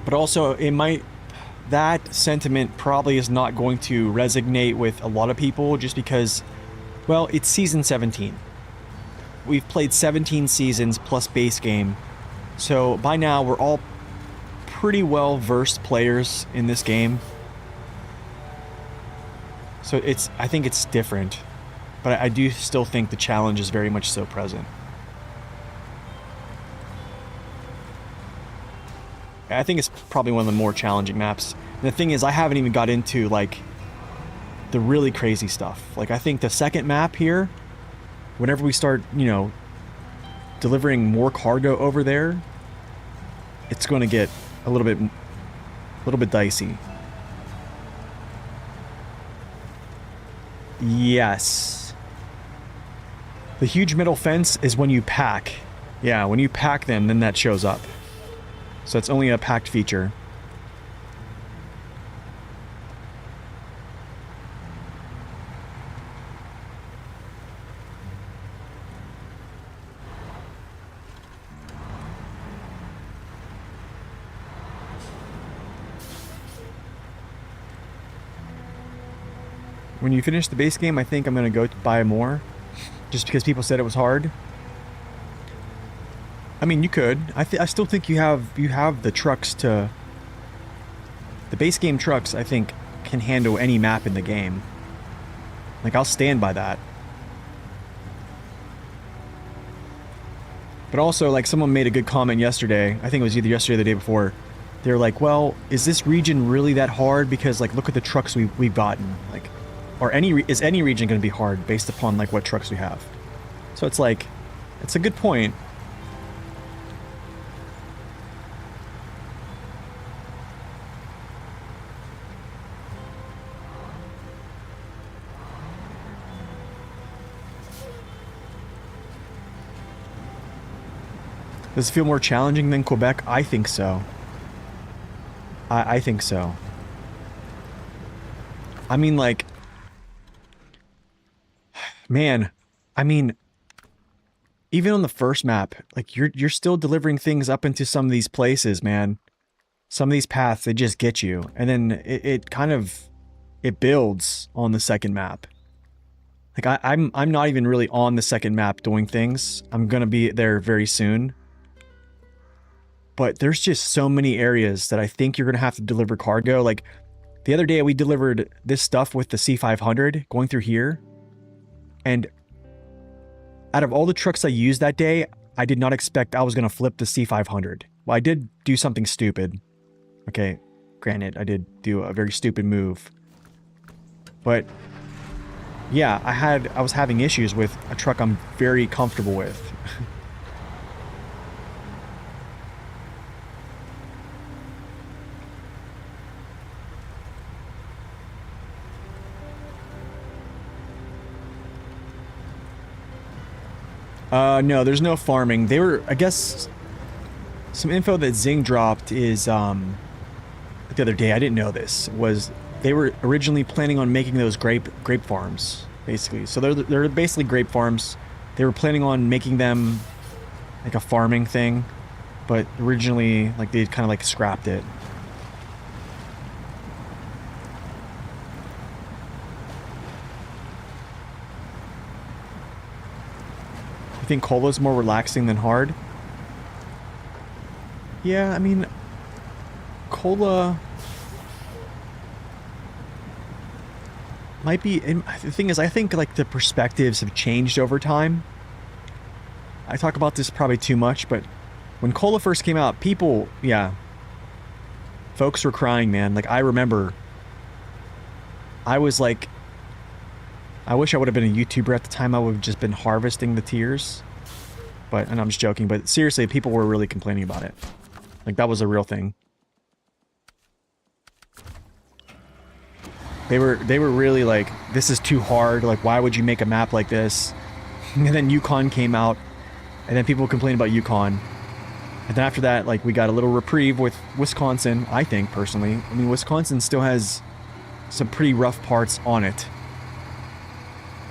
But also, that sentiment probably is not going to resonate with a lot of people just because, well, it's season 17. We've played 17 seasons plus base game. So by now, we're all pretty well versed players in this game. So I think it's different. But I do still think the challenge is very much so present. I think it's probably one of the more challenging maps. And the thing is, I haven't even got into, like, the really crazy stuff. Like, I think the second map here, whenever we start, you know, delivering more cargo over there, it's going to get a little bit dicey. Yes. The huge metal fence is when you pack. Yeah, when you pack them, then that shows up. So it's only a packed feature. When you finish the base game, I think I'm going to go buy more. Just because people said it was hard. I mean, you could. I still think you have the trucks to... The base game trucks, I think, can handle any map in the game. Like, I'll stand by that. But also, like, someone made a good comment yesterday. I think it was either yesterday or the day before. They're like, well, is this region really that hard? Because, like, look at the trucks we've gotten. Like, or is any region going to be hard based upon, like, what trucks we have? So it's like, it's a good point. Does it feel more challenging than Quebec? I think so. I think so. I mean, like... Man, I mean... Even on the first map, like, you're still delivering things up into some of these places, man. Some of these paths, they just get you. And then it kind of... It builds on the second map. Like, I'm not even really on the second map doing things. I'm gonna be there very soon. But there's just so many areas that I think you're going to have to deliver cargo. Like, the other day we delivered this stuff with the C500 going through here. And out of all the trucks I used that day, I did not expect I was going to flip the C500. Well, I did do something stupid. Okay, granted, I did do a very stupid move. But, yeah, I was having issues with a truck I'm very comfortable with. No, there's no farming. They were, I guess, some info that Zing dropped is, the other day, I didn't know this, was they were originally planning on making those grape farms, basically. So they're basically grape farms. They were planning on making them like a farming thing, but originally, like, they kind of like scrapped it. You think Cola's more relaxing than hard? Yeah, I mean, Cola might be... The thing is, I think, like, the perspectives have changed over time. I talk about this probably too much, but when Cola first came out, people... Yeah. Folks were crying, man. Like, I remember... I was like... I wish I would have been a YouTuber at the time. I would have just been harvesting the tears. But, and I'm just joking, but seriously, people were really complaining about it. Like, that was a real thing. They were really like, this is too hard. Like, why would you make a map like this? And then Yukon came out, and then people complained about Yukon. And then after that, like, we got a little reprieve with Wisconsin, I think, personally. I mean, Wisconsin still has some pretty rough parts on it.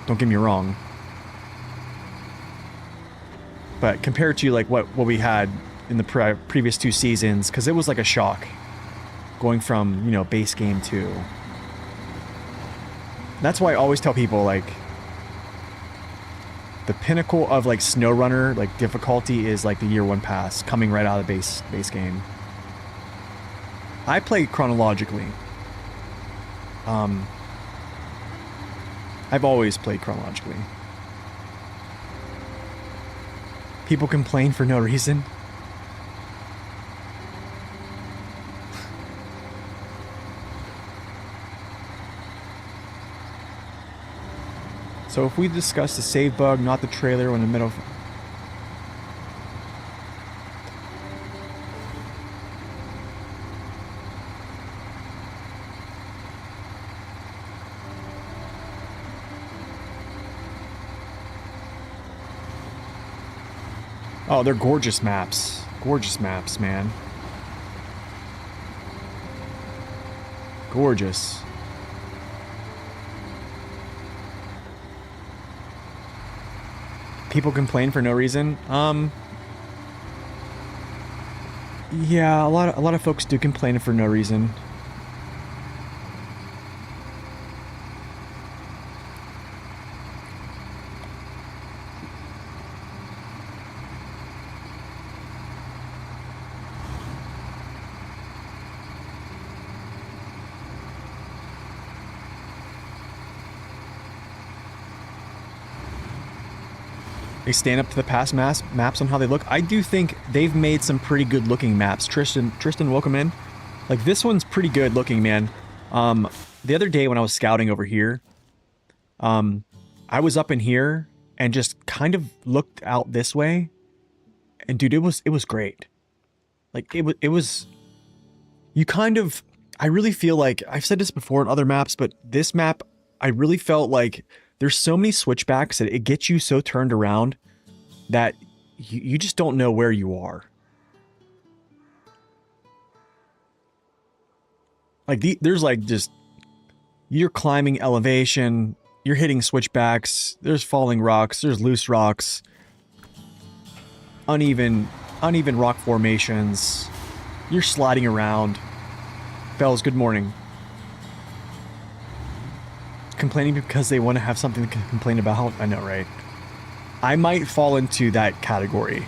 Don't get me wrong. But compared to, like, what we had in the previous two seasons, because it was like a shock. going from, you know, base game to. That's why I always tell people, like, the pinnacle of, like, SnowRunner, like, difficulty is, like, the year 1 pass coming right out of the base game. I play chronologically. I've always played chronologically. People complain for no reason. So if we discuss the save bug, not the trailer, when in the middle of... Oh, they're gorgeous maps. Gorgeous maps, man. Gorgeous. People complain for no reason. Yeah, a lot of folks do complain for no reason. They stand up to the past maps on how they look. I do think they've made some pretty good looking maps. Tristan, welcome in. Like, this one's pretty good looking, man. The other day when I was scouting over here, I was up in here and just kind of looked out this way, and dude, it was great. Like, it was. You kind of. I really feel like I've said this before in other maps, but this map, I really felt like there's so many switchbacks that it gets you so turned around that you just don't know where you are. Like, there's like just, you're climbing elevation, you're hitting switchbacks, there's falling rocks, there's loose rocks, uneven rock formations, you're sliding around. Bells, good morning. Complaining because they want to have something to complain about? I know, right? I might fall into that category.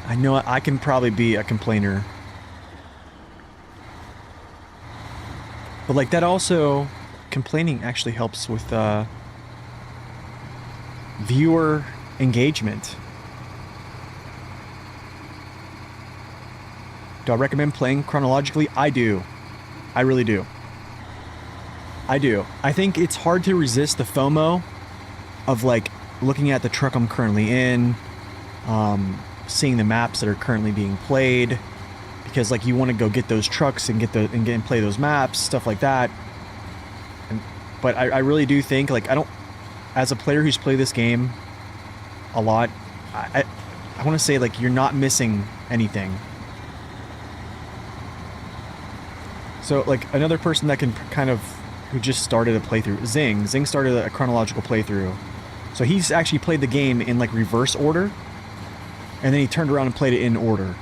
I know I can probably be a complainer. But like, that also, complaining actually helps with viewer engagement. Do I recommend playing chronologically? I do. I really do. I do. I think it's hard to resist the FOMO of, like, looking at the truck I'm currently in, seeing the maps that are currently being played, because, like, you want to go get those trucks and and play those maps, stuff like that. But I really do think, like, as a player who's played this game a lot, I want to say, like, you're not missing anything. So, like, another person that can kind of, who just started a playthrough, Zing started a chronological playthrough. So he's actually played the game in, like, reverse order, and then he turned around and played it in order,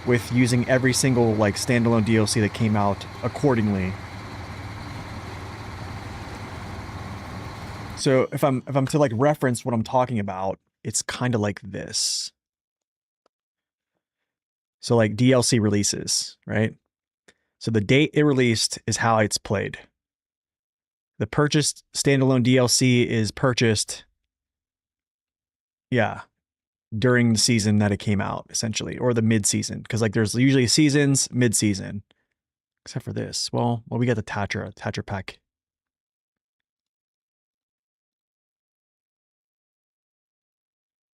with using every single, like, standalone DLC that came out accordingly. So if I'm to, like, reference what I'm talking about, it's kind of like this. So, like, DLC releases, right? So the date it released is how it's played. The purchased standalone DLC is purchased, yeah, during the season that it came out, essentially, or the mid-season, because, like, there's usually seasons, mid-season, except for this. Well, we got the Tatra pack.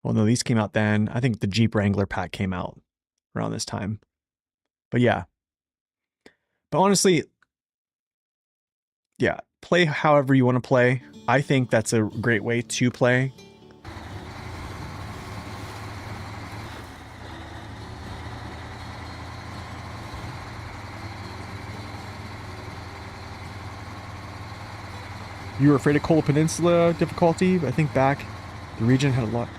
Well, no, these came out then. I think the Jeep Wrangler pack came out around this time. But yeah. But honestly, yeah, play however you want to play. I think that's a great way to play. You were afraid of Kola Peninsula difficulty? I think back, the region had a lot.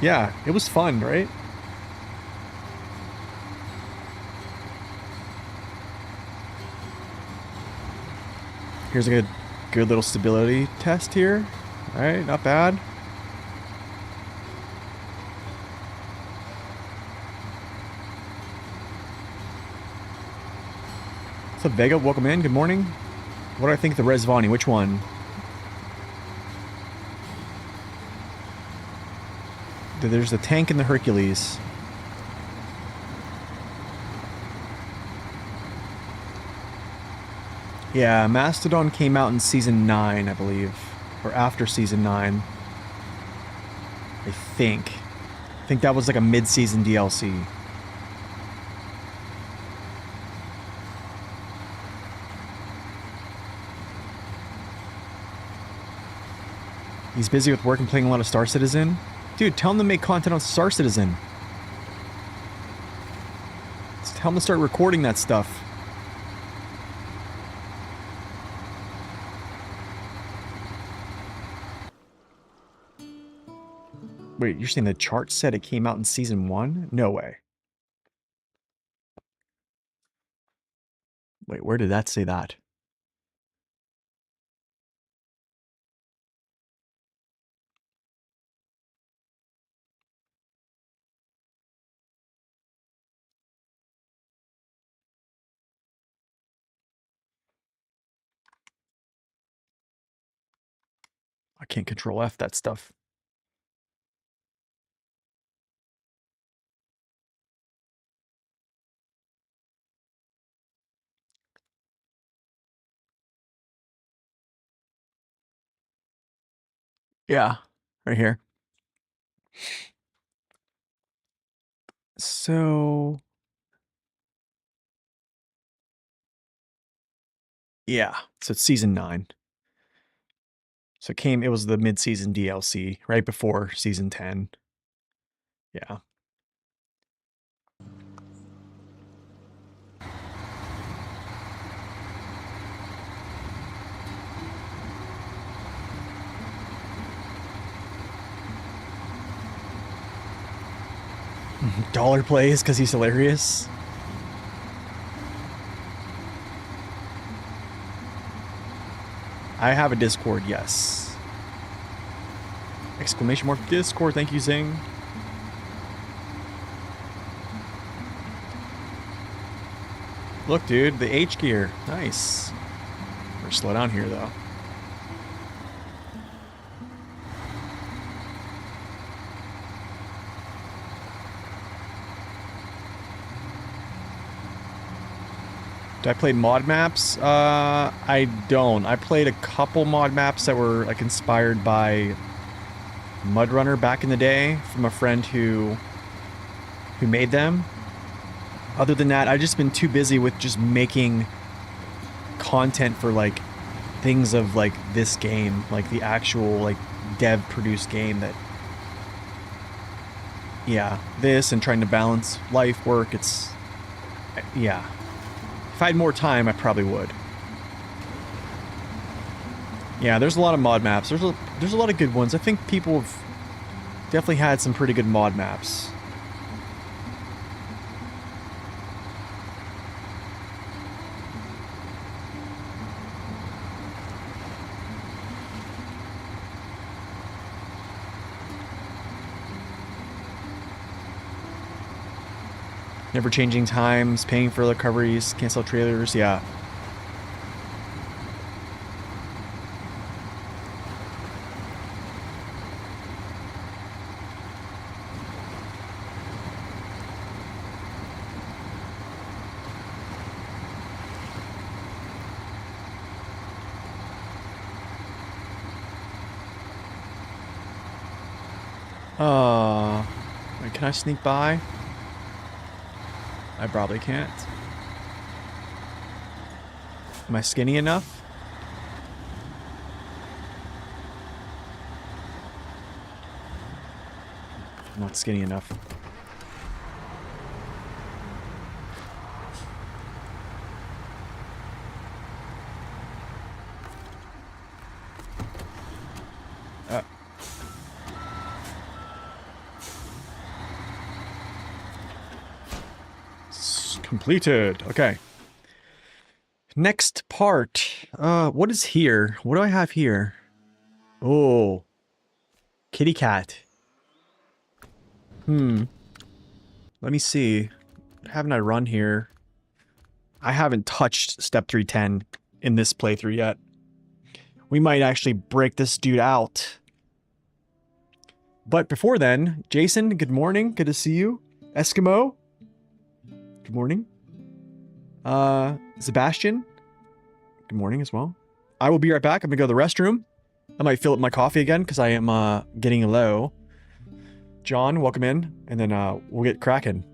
Yeah, it was fun, right? Here's a good little stability test here. All right, not bad. What's up, Vega? Welcome in. Good morning. What do I think of the Resvani? Which one? There's the tank and the Hercules. Yeah, Mastodon came out in Season 9, I believe. Or after Season 9. I think. I think that was like a mid-season DLC. He's busy with work and playing a lot of Star Citizen. Dude, tell him to make content on Star Citizen. Just tell him to start recording that stuff. Wait, you're saying the chart said it came out in Season 1? No way. Wait, where did that say that? I can't control F that stuff. Yeah, right here. So... yeah, so it's Season 9. So it was the mid-season DLC, right before Season 10. Yeah. Dollar plays because he's hilarious. I have a Discord, yes. Exclamation mark Discord, thank you, Zing. Look, dude, the H gear. Nice. We're slow down here, though. Do I play mod maps? I don't. I played a couple mod maps that were like inspired by Mudrunner back in the day from a friend who made them. Other than that, I've just been too busy with just making content for like things of like this game, like the actual like dev produced game that, yeah, this and trying to balance life, work. It's, yeah. If I had more time, I probably would. Yeah, there's a lot of mod maps. There's a lot of good ones. I think people have definitely had some pretty good mod maps. Never changing times, paying for recoveries, cancel trailers, yeah. Wait, can I sneak by? I probably can't. Am I skinny enough? I'm not skinny enough. Completed. Okay. Next part. What is here? What do I have here? Oh. Kitty cat. Let me see. What haven't I run here? I haven't touched step 310 in this playthrough yet. We might actually break this dude out. But before then, Jason, good morning. Good to see you. Eskimo, good morning. Sebastian, good morning as well. I will be right back. I'm gonna go to the restroom. I might fill up my coffee again because I am getting low. John, welcome in, and then we'll get cracking.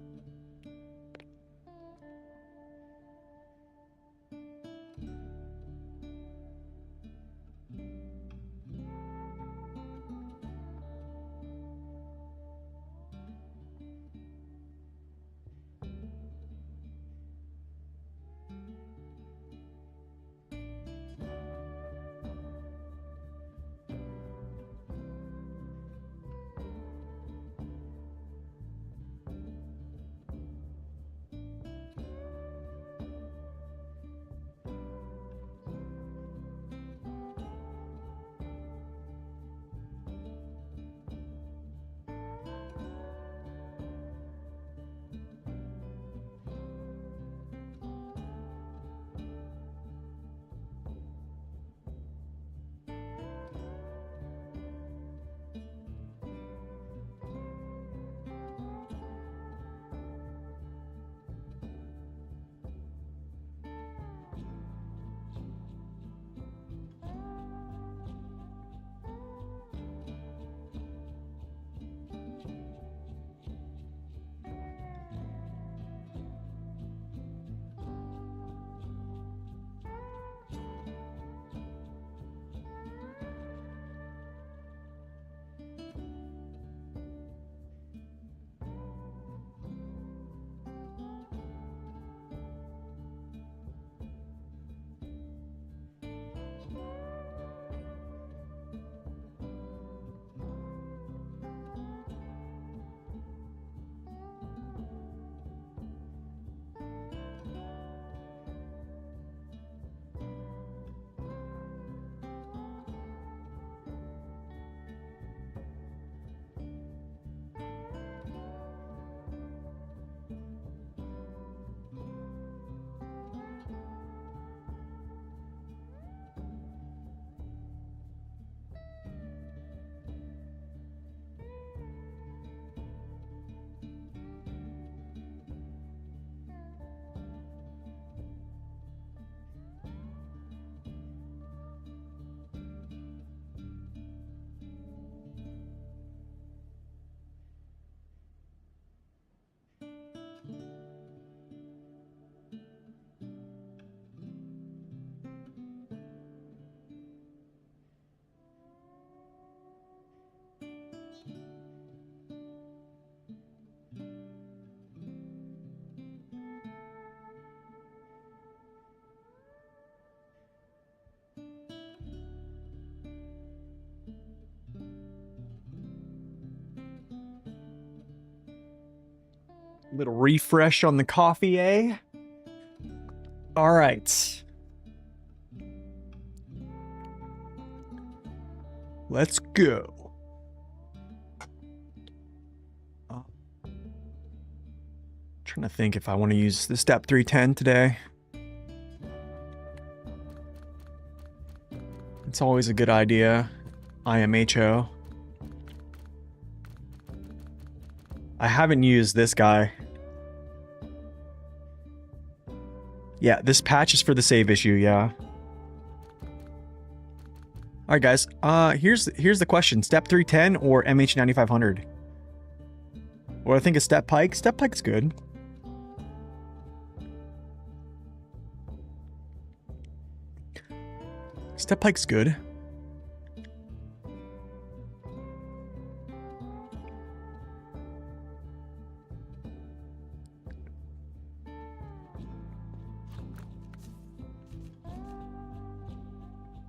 Little refresh on the coffee, eh? All right. Let's go. Trying to think if I want to use the step 310 today. It's always a good idea. IMHO. I haven't used this guy. Yeah, this patch is for the save issue, yeah. Alright guys, here's the question. Step 310 or MH9500? Or I think a Step Pike. Step Pike's good. Step Pike's good.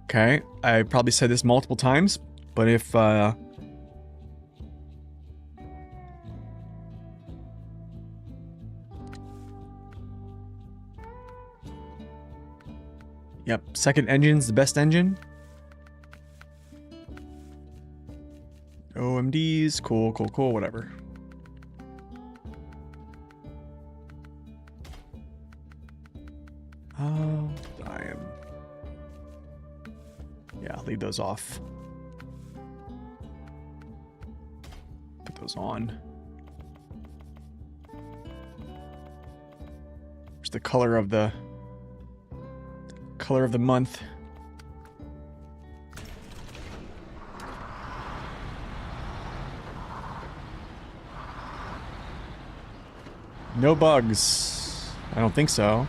Okay, I probably said this multiple times, but if Yep, second engine's the best engine. OMDs, cool, cool, cool, whatever. I am... Yeah, leave those off. Put those on. There's the color of the month. No bugs. I don't think so.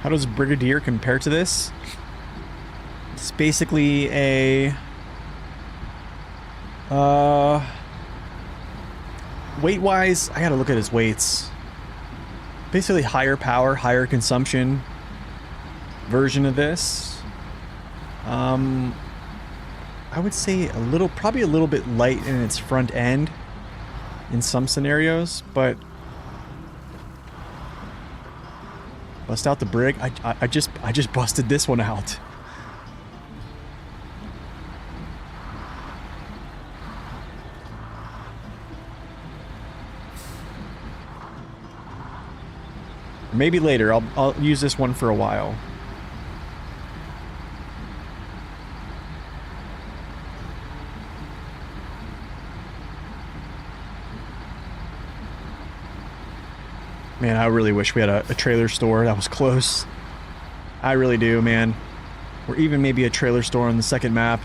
How does Brigadier compare to this? It's basically a... weight-wise, I gotta look at his weights. Basically higher power, higher consumption version of this. I would say probably a little bit light in its front end in some scenarios, but... Bust out the brig. I just busted this one out. Maybe later. I'll use this one for a while. Man, I really wish we had a trailer store that was close. I really do, man. Or even maybe a trailer store on the second map.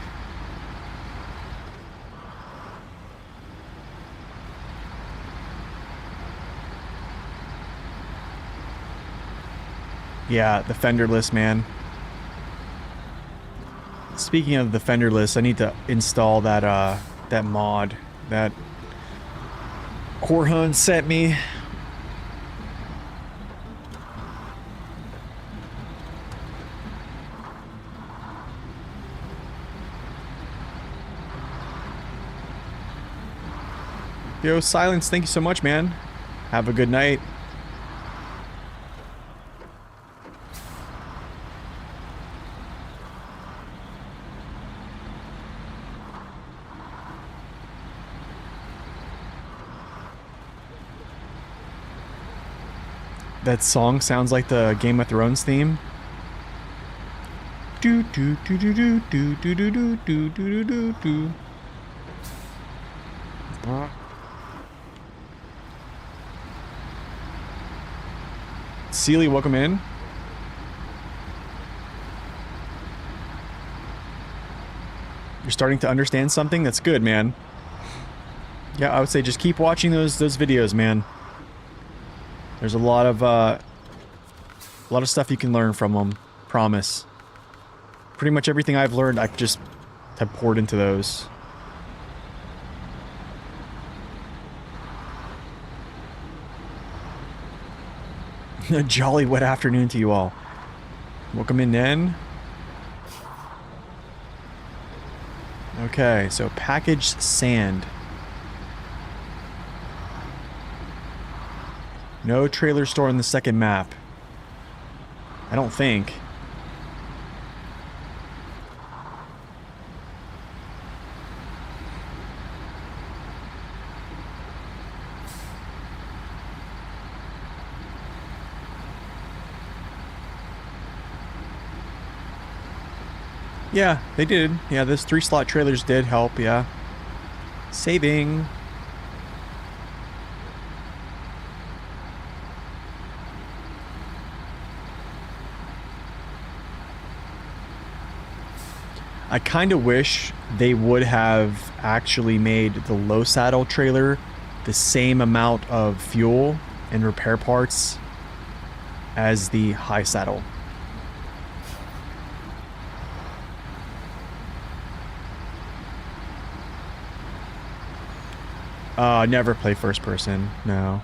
Yeah, the fenderless, man. Speaking of the fenderless, I need to install that that mod that Corhun sent me. Yo, Silence, thank you so much, man. Have a good night. That song sounds like the Game of Thrones theme. Do do do do do do do do do do do do. Sealy, welcome in. You're starting to understand something? That's good, man. Yeah, I would say just keep watching those videos, man. There's a lot of stuff you can learn from them. Promise. Pretty much everything I've learned, I've just have poured into those. A jolly wet afternoon to you all. Welcome in, Nen. Okay, so packaged sand. No trailer store in the second map. I don't think. Yeah, they did. Yeah, those 3-slot trailers did help, yeah. Saving. I kind of wish they would have actually made the low saddle trailer the same amount of fuel and repair parts as the high saddle. Never play first person, no.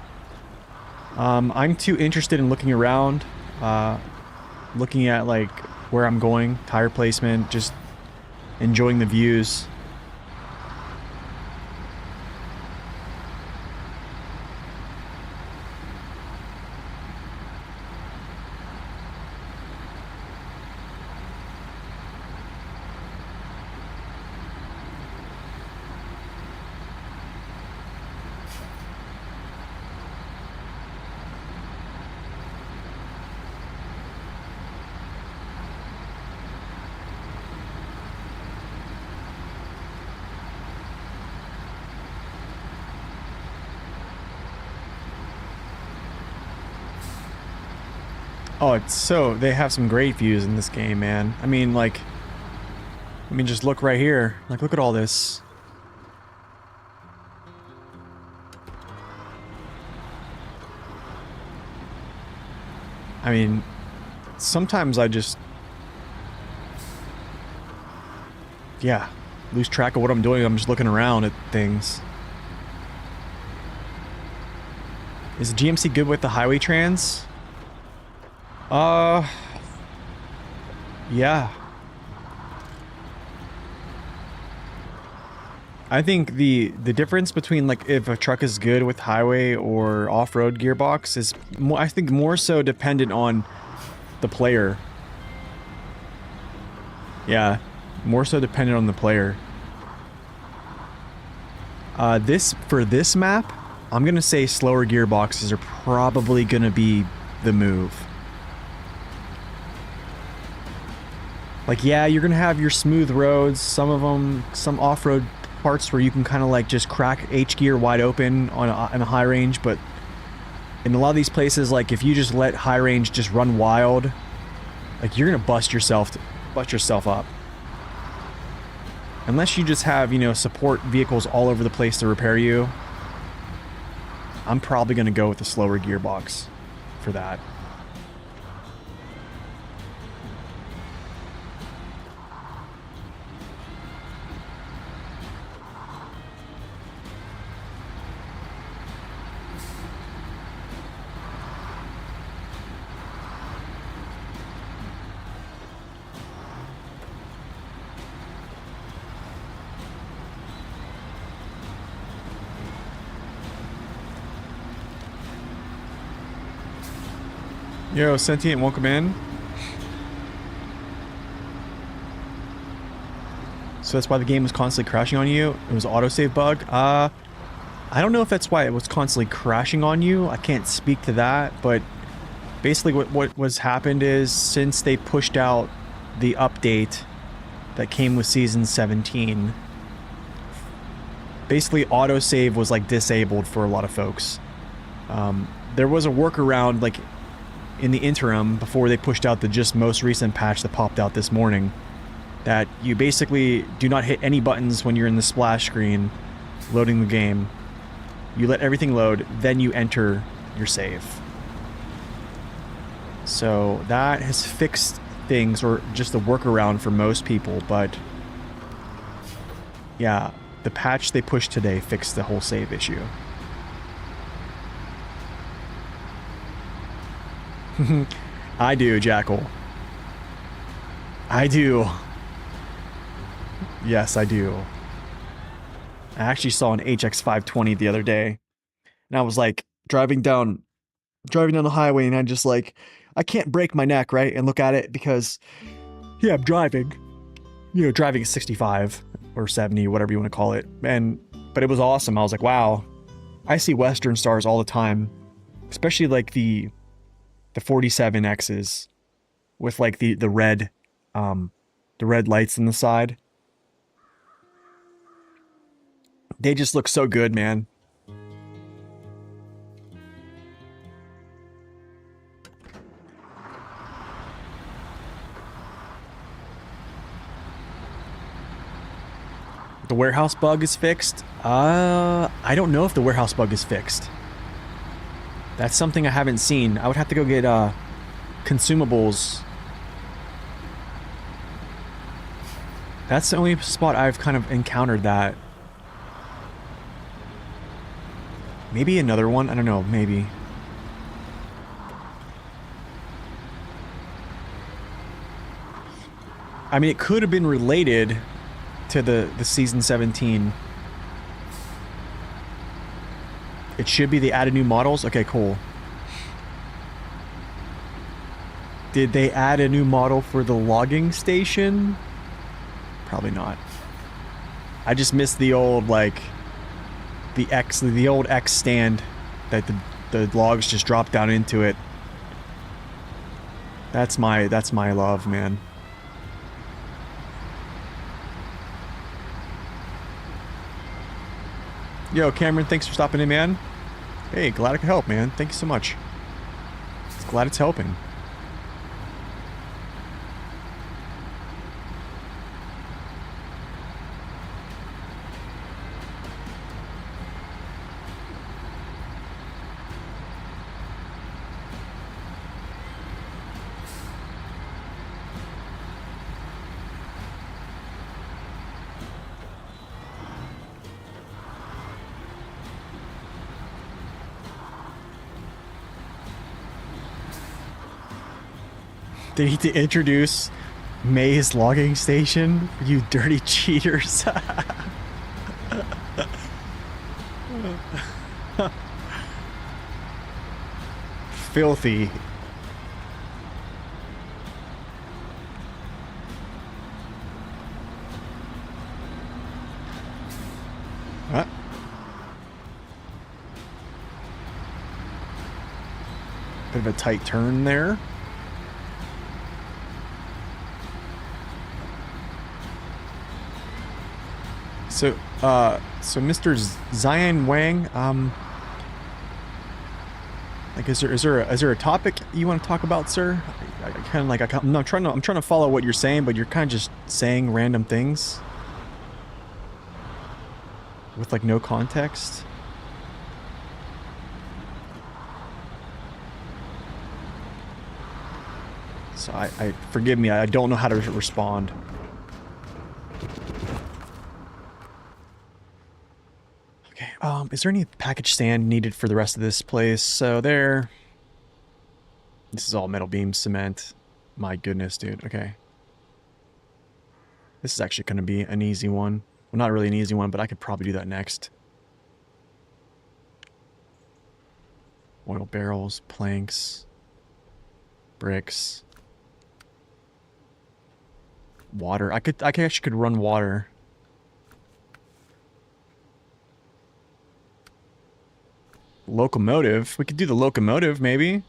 I'm too interested in looking around, looking at like where I'm going, tire placement, just enjoying the views. Oh, it's so, they have some great views in this game, man. I mean, like, just look right here. Like, look at all this. I mean, sometimes I just, yeah, lose track of what I'm doing. I'm just looking around at things. Is GMC good with the highway trans? Yeah. I think the difference between like if a truck is good with highway or off-road gearbox is more, I think more so dependent on the player. Yeah, more so dependent on the player. For this map, I'm gonna say slower gearboxes are probably gonna be the move. Like, yeah, you're gonna have your smooth roads, some of them, some off-road parts where you can kind of like just crack H gear wide open on a high range, but in a lot of these places, like if you just let high range just run wild, like you're gonna bust yourself up. Unless you just have, you know, support vehicles all over the place to repair you, I'm probably gonna go with the slower gearbox for that. Yo, Sentient, welcome in. So that's why the game was constantly crashing on you? It was an autosave bug? I don't know if that's why it was constantly crashing on you. I can't speak to that, but basically what was happened is since they pushed out the update that came with Season 17, basically autosave was like disabled for a lot of folks. There was a workaround like in the interim before they pushed out the just most recent patch that popped out this morning, that you basically do not hit any buttons when you're in the splash screen loading the game. You let everything load, then you enter your save. So that has fixed things, or just a workaround for most people, but yeah, the patch they pushed today fixed the whole save issue. I do, Jackal. I do. Yes, I do. I actually saw an HX520 the other day, and I was like driving down the highway, and I just like, I can't break my neck, right? And look at it because, yeah, I'm driving. You know, driving at 65 or 70, whatever you want to call it. But it was awesome. I was like, wow, I see Western Stars all the time, especially like the 47Xs with like the red lights on the side. They just look so good, man. The warehouse bug is fixed? I don't know if the warehouse bug is fixed. That's something I haven't seen. I would have to go get, consumables. That's the only spot I've kind of encountered that. Maybe another one? I don't know, maybe. I mean, it could have been related to the Season 17. It should be they added new models? Okay, cool. Did they add a new model for the logging station? Probably not. I just missed the old, like, the old X stand that the logs just drop down into it. That's my love, man. Yo, Cameron, thanks for stopping in, man. Hey, glad I could help, man. Thank you so much. Glad it's helping. They need to introduce May's logging station, you dirty cheaters. Filthy. What? Bit of a tight turn there. So Mr. Zion Wang, like, is there a topic you want to talk about, sir? I kind of like, I'm trying to follow what you're saying, but you're kind of just saying random things with, like, no context. So I forgive me, I don't know how to respond. Is there any package sand needed for the rest of this place? So there. This is all metal beam cement. My goodness, dude. Okay. This is actually going to be an easy one. Well, not really an easy one, but I could probably do that next. Oil barrels, planks, bricks, water. I actually could run water. Locomotive. We could do the locomotive, maybe.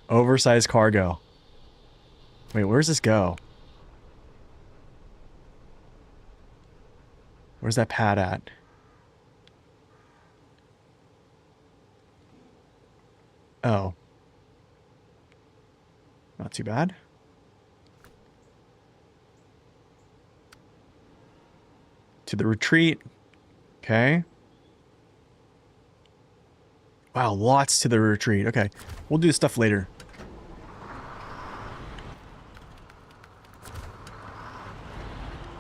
Oversized cargo. Wait, where's this go? Where's that pad at? Oh. Not too bad. To the retreat. Okay. Wow, lots to the retreat. Okay, we'll do stuff later.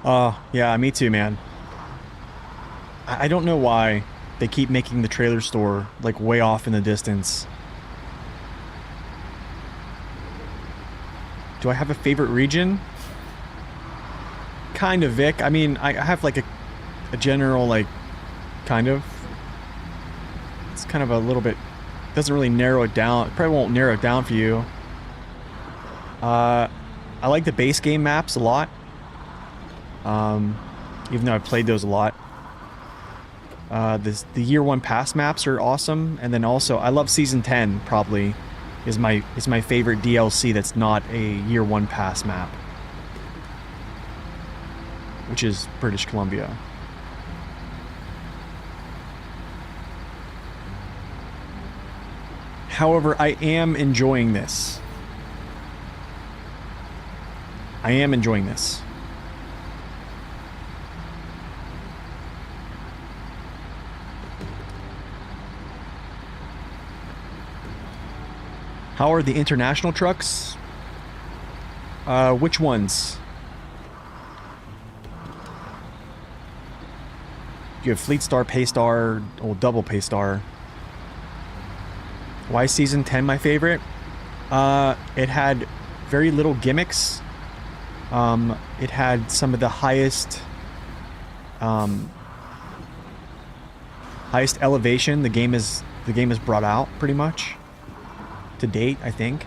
Yeah, me too, man. I don't know why they keep making the trailer store, like, way off in the distance. Do I have a favorite region? Kind of, Vic. I mean, I have, like, a general, like, kind of. It's kind of a little bit, doesn't really narrow it down. It probably won't narrow it down for you. I like the base game maps a lot. Even though I've played those a lot. The year 1 pass maps are awesome, and then also I love season 10 probably is my favorite DLC that's not a year 1 pass map, which is British Columbia. However, I am enjoying this. I am enjoying this. How are the international trucks? Which ones? You have Fleet Star, Paystar, or double Paystar. Why Season 10 my favorite? It had very little gimmicks. It had some of the highest elevation the game has brought out, pretty much. To date, I think.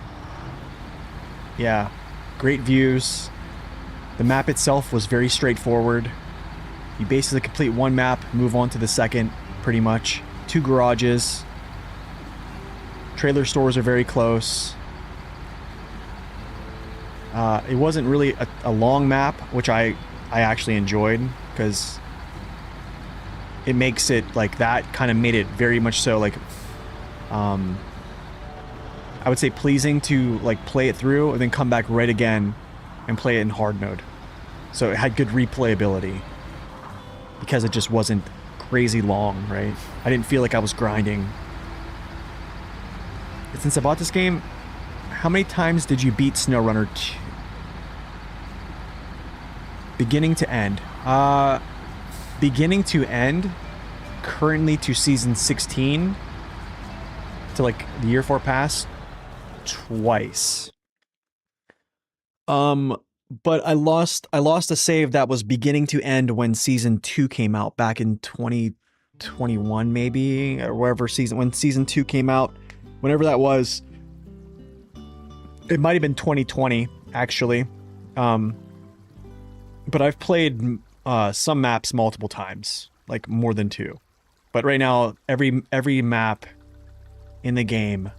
Yeah. Great views. The map itself was very straightforward. You basically complete one map, move on to the second, pretty much. 2 garages. Trailer stores are very close. It wasn't really a long map, which I actually enjoyed, because it makes it, like, that kind of made it very much so, like, I would say pleasing to, like, play it through and then come back right again and play it in hard mode. So it had good replayability because it just wasn't crazy long, right? I didn't feel like I was grinding. Since I bought this game, how many times did you beat SnowRunner 2? Beginning to end. Beginning to end, currently to Season 16, to, like, the Year 4 Pass, twice. But I lost a save that was beginning to end when Season 2 came out back in 2021, maybe, or wherever when Season 2 came out, whenever that was. It might have been 2020, actually. But I've played some maps multiple times, like more than 2. But right now, every map in the game.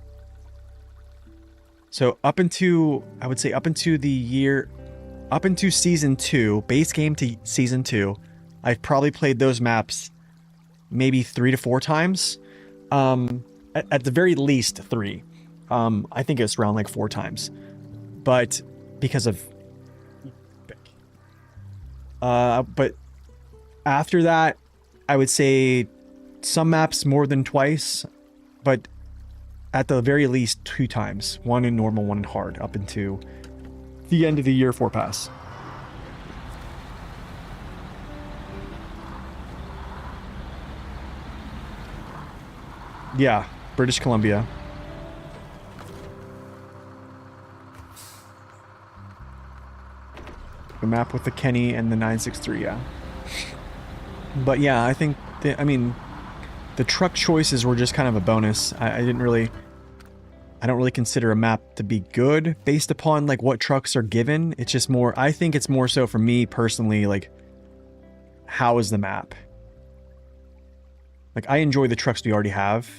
So up into Season 2, base game to Season 2, I've probably played those maps maybe 3 to 4 times. At the very least 3. I think it's around like 4 times. But because of... but after that, I would say some maps more than twice, but at the very least 2 times. 1 in normal, 1 in hard, up into the end of the Year 4 Pass. Yeah, British Columbia. The map with the Kenny and the 963, yeah. But yeah, I think, the truck choices were just kind of a bonus. I don't really consider a map to be good based upon, like, what trucks are given. It's just more, I think it's more so for me personally, like, how is the map? Like, I enjoy the trucks we already have.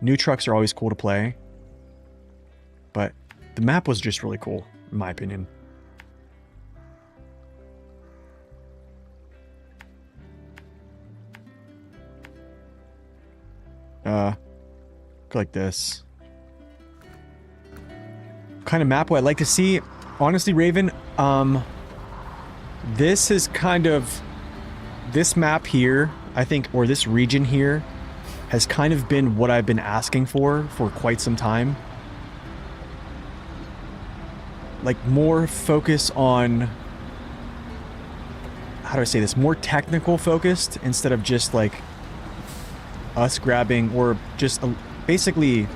New trucks are always cool to play. But the map was just really cool, in my opinion. Like this. What kind of map would I like to see? Honestly, Raven, this is kind of... This map here, I think, or this region here, has kind of been what I've been asking for quite some time. Like, more focus on... How do I say this? More technical focused, instead of just, like, us grabbing, or just basically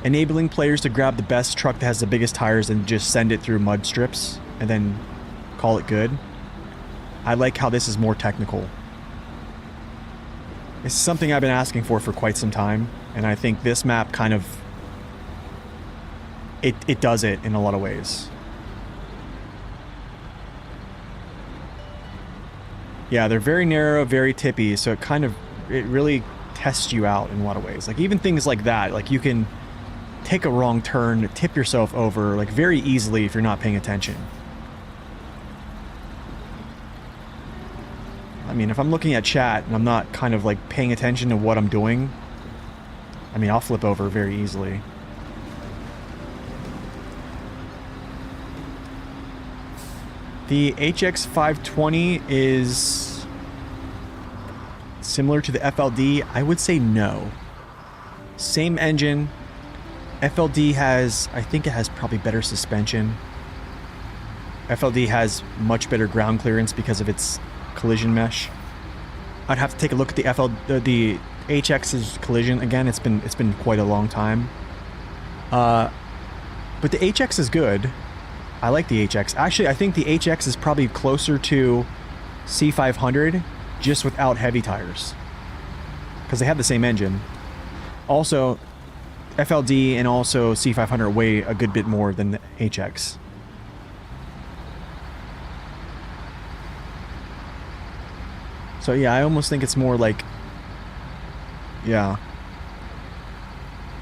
enabling players to grab the best truck that has the biggest tires and just send it through mud strips and then call it good. I like how this is more technical. It's something I've been asking for quite some time, and I think this map kind of... It does it in a lot of ways. Yeah, they're very narrow, very tippy, so it really tests you out in a lot of ways. Like, even things like that, like, you can take a wrong turn, tip yourself over, like, very easily if you're not paying attention. I mean, if I'm looking at chat and I'm not kind of, like, paying attention to what I'm doing, I mean, I'll flip over very easily. The HX520 is similar to the FLD. I would say no. Same engine. FLD has, I think it has probably better suspension. FLD has much better ground clearance because of its collision mesh. I'd have to take a look at the HX's collision again. It's been quite a long time. But the HX is good. I like the HX. Actually, I think the HX is probably closer to C500 just without heavy tires, because they have the same engine. Also, FLD and also C500 weigh a good bit more than the HX. So yeah, I almost think it's more like, yeah,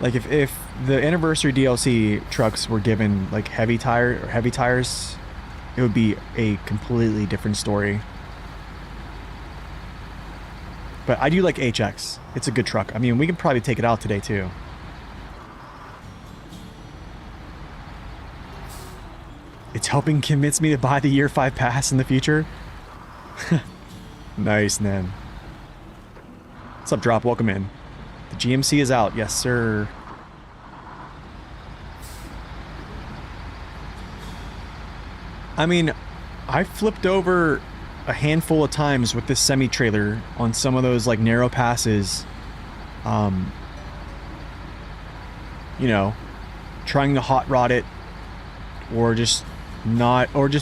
like if the anniversary DLC trucks were given like heavy tires, it would be a completely different story. But I do like HX. It's a good truck. I mean, we can probably take it out today too. It's helping convince me to buy the Year 5 pass in the future. Nice, man. What's up, Drop? Welcome in. The GMC is out. Yes, sir. I mean, I flipped over a handful of times with this semi-trailer on some of those like narrow passes. You know, trying to hot rod it, or just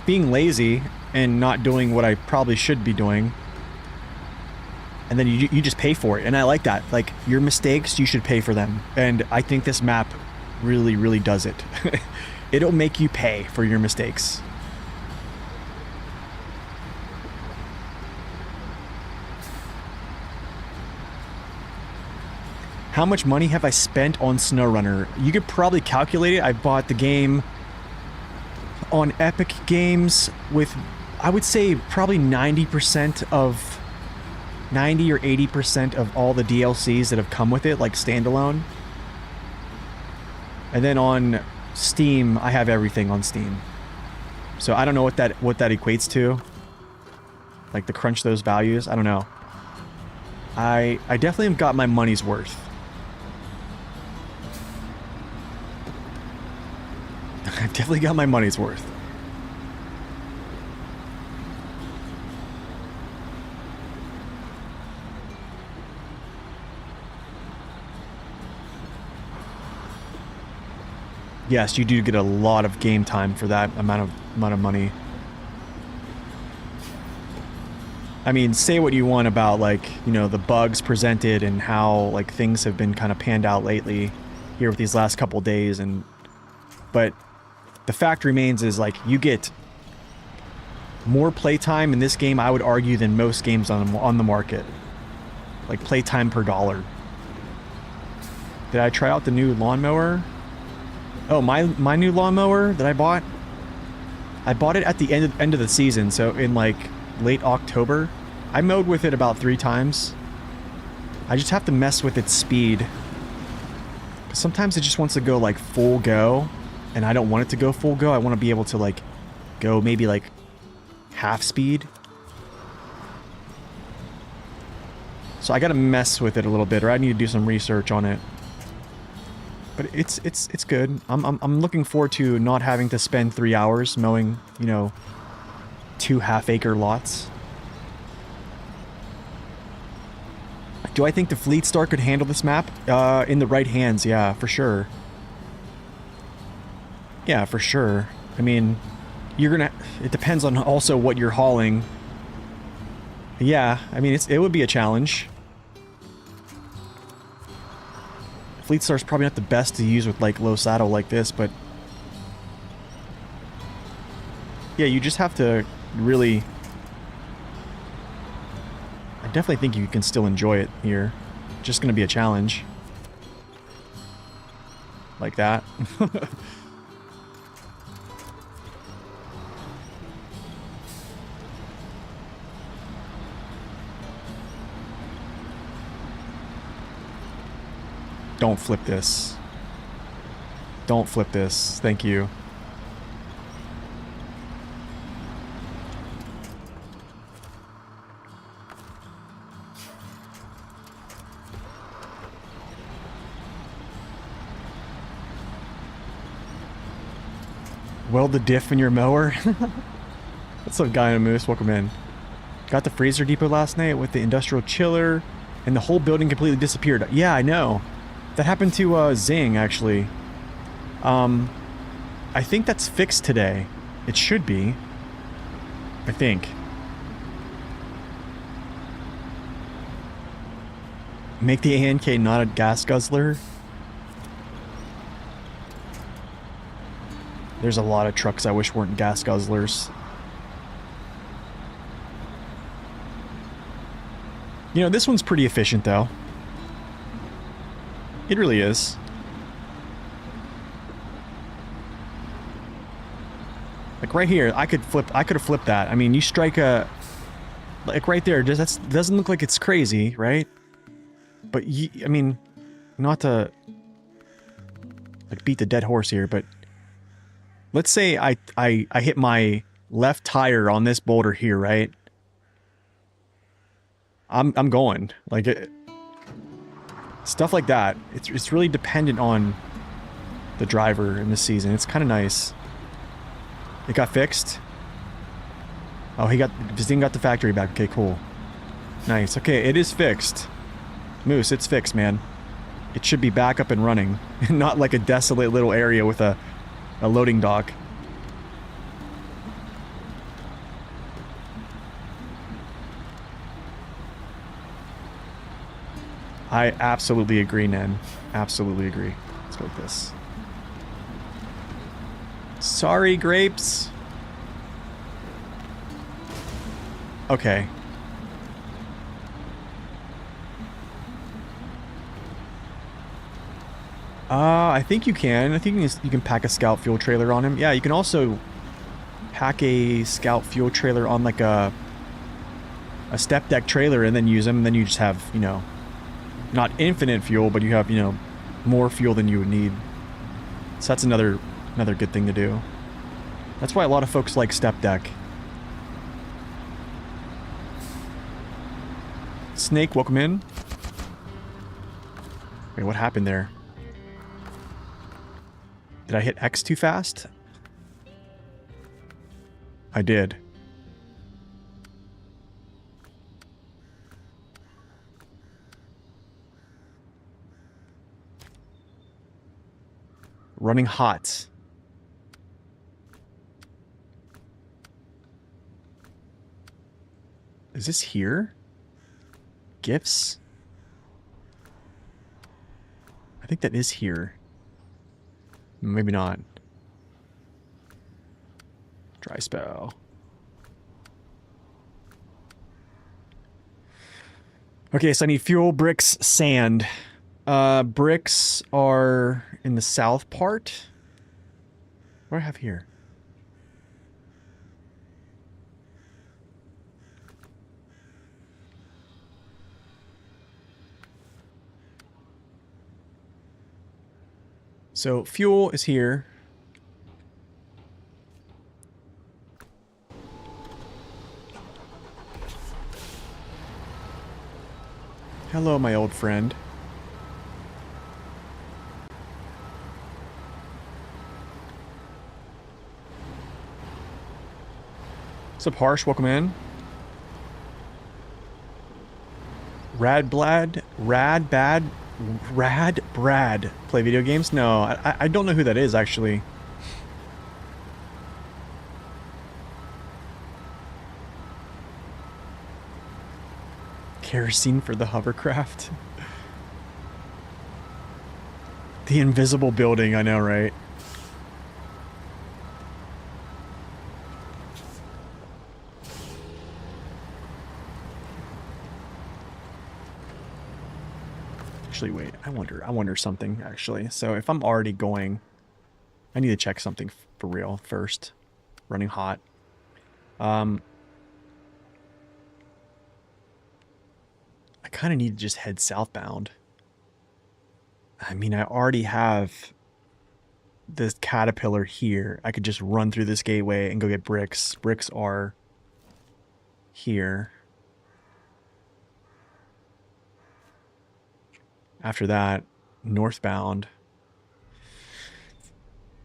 being lazy and not doing what I probably should be doing. And then you just pay for it. And I like that. Like, your mistakes, you should pay for them. And I think this map really, really does it. It'll make you pay for your mistakes. How much money have I spent on SnowRunner? You could probably calculate it. I bought the game on Epic Games with, I would say, probably 90 or 80% of all the DLCs that have come with it, like standalone. And then on Steam, I have everything on Steam. So I don't know what that equates to. Like, to crunch those values, I don't know. I definitely have got my money's worth. I've definitely got my money's worth. Yes, you do get a lot of game time for that amount of money. I mean, say what you want about, like, you know, the bugs presented and how, like, things have been kind of panned out lately here with these last couple days, but the fact remains is, like, you get more playtime in this game, I would argue, than most games on the market. Like, playtime per dollar. Did I try out the new lawnmower? Oh, my new lawnmower that I bought it at the end of the season, so in, like, late October. I mowed with it about 3 times. I just have to mess with its speed. Sometimes it just wants to go, like, full go, and I don't want it to go full go. I want to be able to, like, go maybe, like, half speed. So I gotta mess with it a little bit, or I need to do some research on it. But it's good. I'm looking forward to not having to spend 3 hours mowing, you know, 2 half-acre lots. Do I think the Fleet Star could handle this map? In the right hands, yeah, for sure. Yeah, for sure. I mean, it depends on also what you're hauling. Yeah, I mean, it would be a challenge. Fleet Star's probably not the best to use with, like, low saddle like this, but yeah, you just have to really... I definitely think you can still enjoy it here. Just gonna be a challenge. Like that. Don't flip this. Don't flip this. Thank you. Weld the diff in your mower. What's up, Guy and Moose? Welcome in. Got the freezer depot last night with the industrial chiller, and the whole building completely disappeared. Yeah, I know. That happened to Zing, actually. I think that's fixed today. It should be. I think. Make the ANK not a gas guzzler. There's a lot of trucks I wish weren't gas guzzlers. You know, this one's pretty efficient, though. It really is. Like right here, I could have flipped that. I mean, you strike a... Like right there, that doesn't look like it's crazy, right? But, I mean, not to... like, beat the dead horse here, but... Let's say I hit my left tire on this boulder here, right? I'm going. Like, stuff like that. It's really dependent on the driver in this season. It's kind of nice. It got fixed. Oh, Zing got the factory back. Okay, cool. Nice. Okay, it is fixed. Moose, it's fixed, man. It should be back up and running. Not like a desolate little area with a loading dock. I absolutely agree, Nen. Absolutely agree. Let's go with this. Sorry, grapes. Okay. I think you can. I think you can pack a scout fuel trailer on him. Yeah, you can also pack a scout fuel trailer on like a step deck trailer and then use them. And then you just have, you know, not infinite fuel, but you have, you know, more fuel than you would need. So that's another good thing to do. That's why a lot of folks like step deck. Snake, welcome in. Wait, what happened there? Did I hit X too fast? I did. Running hot. Is this here? Gifts? I think that is here. Maybe not. Dry spell. Okay, so I need fuel, bricks, sand. Bricks are in the south part. What do I have here? So fuel is here. Hello, my old friend. What's up, Harsh? Welcome in. Rad Brad play video games? No, I don't know who that is, actually. Kerosene for the hovercraft. The invisible building, I know, right? Actually, wait, I wonder something, actually. So if I'm already going, I need to check something for real first. Running hot. I kind of need to just head southbound. I mean, I already have this caterpillar here. I could just run through this gateway and go get bricks. Bricks are here. After that, northbound.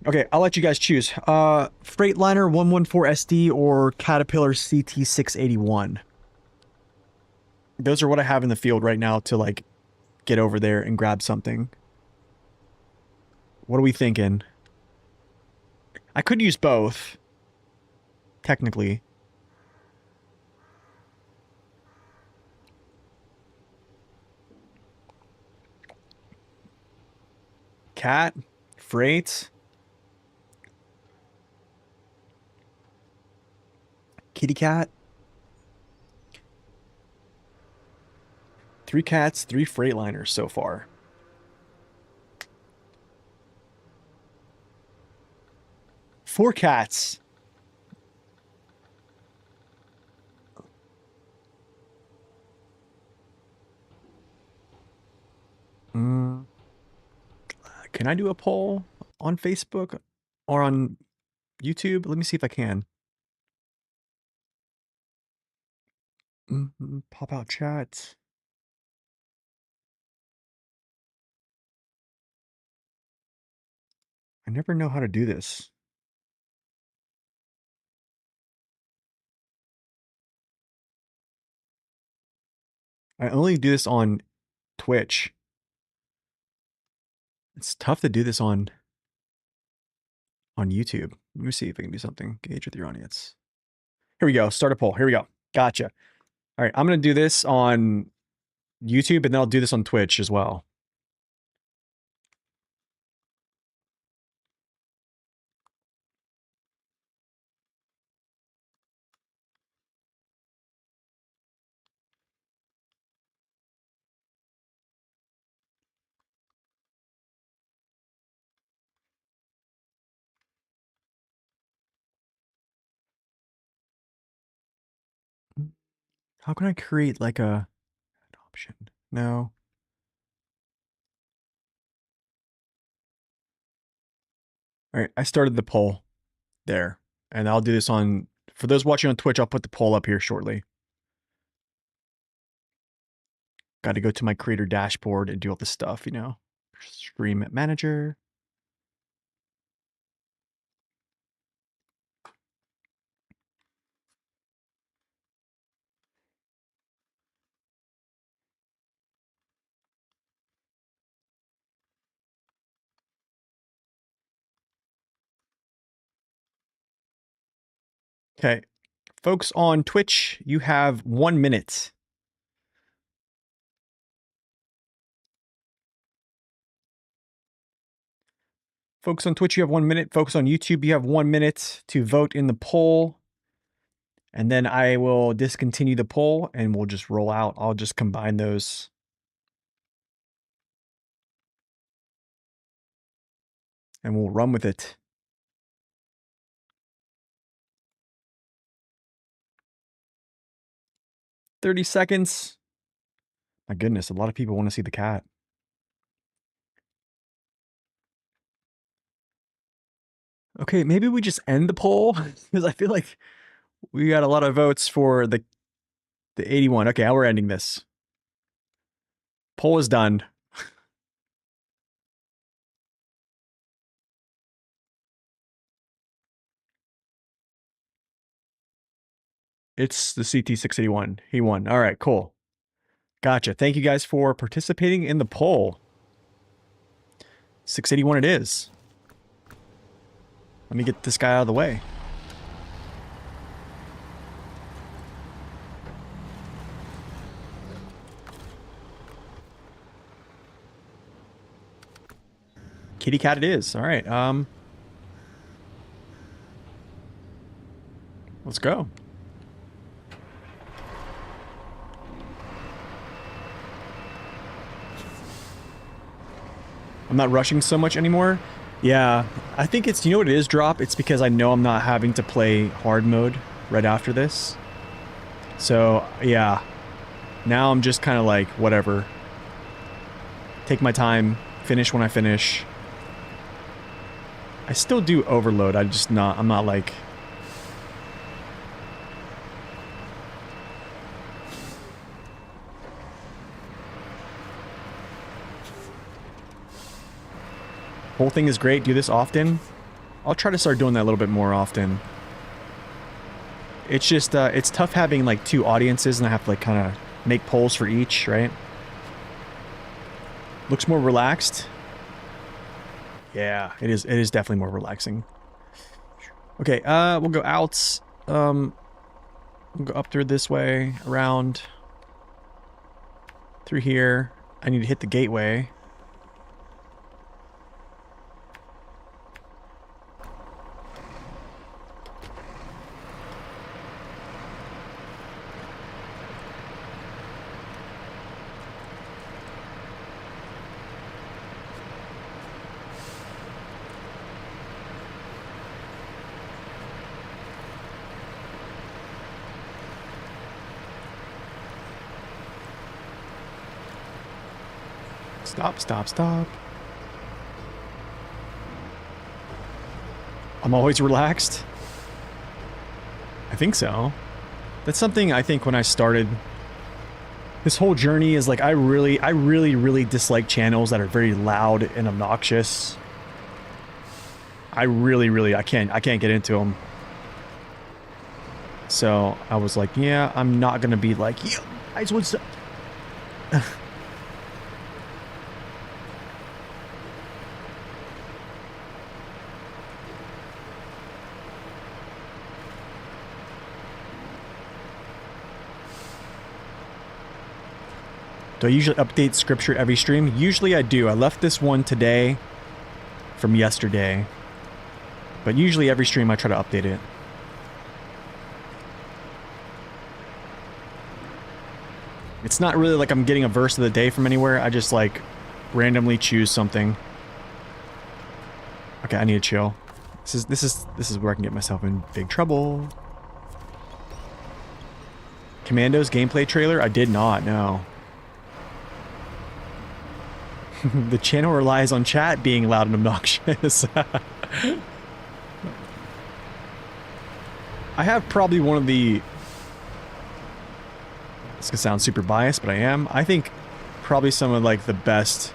Okay, I'll let you guys choose. Freightliner 114 SD or Caterpillar CT 681. Those are what I have in the field right now to like get over there and grab something. What are we thinking? I could use both, technically. Cat, freight, kitty cat. 3 cats, 3 Freightliners so far. Four cats. Mm, can I do a poll on Facebook or on YouTube? Let me see if I can. Pop out chat. I never know how to do this. I only do this on Twitch. It's tough to do this on YouTube. Let me see if I can do something. Engage with your audience. Here we go. Start a poll. Here we go. Gotcha. All right. I'm going to do this on YouTube and then I'll do this on Twitch as well. How can I create like an option? No. All right. I started the poll there and I'll do this on, for those watching on Twitch, I'll put the poll up here shortly. Got to go to my creator dashboard and do all this stuff, you know, stream manager. Okay. Folks on Twitch, you have 1 minute. Folks on Twitch, you have 1 minute. Folks on YouTube, you have 1 minute to vote in the poll. And then I will discontinue the poll and we'll just roll out. I'll just combine those. And we'll run with it. "30 seconds. My goodness, a lot of people want to see the cat. Okay, maybe we just end the poll because I feel like we got a lot of votes for the 81. Okay, now we're ending this. Poll is done. It's the CT681. He won. All right, cool. Gotcha. Thank you guys for participating in the poll. 681 it is. Let me get this guy out of the way. Kitty cat it is. All right. Let's go. I'm not rushing so much anymore. Yeah, I think it's, you know what it is, Drop? It's because I know I'm not having to play hard mode right after this. So, yeah. Now I'm just kind of like, whatever. Take my time, finish when I finish. I still do overload, I'm not like... Whole thing is great, do this often. I'll try to start doing that a little bit more often. It's just, it's tough having like 2 audiences and I have to like kind of make polls for each, right? Looks more relaxed. Yeah, it is definitely more relaxing. Okay, we'll go out. We'll go up through this way, around, through here. I need to hit the gateway. Stop, stop, stop. I'm always relaxed. I think so. That's something I think when I started this whole journey is like I really dislike channels that are very loud and obnoxious. I can't get into them. So I was like, yeah, I'm not gonna be like, yeah, guys, what's up? Do I usually update scripture every stream? Usually I do. I left this one today from yesterday. But usually every stream I try to update it. It's not really like I'm getting a verse of the day from anywhere. I just like randomly choose something. Okay, I need to chill. This is where I can get myself in big trouble. Commandos gameplay trailer? I did not, no. The channel relies on chat being loud and obnoxious. I have probably one of the... This could sound super biased, but I am. I think probably some of like the best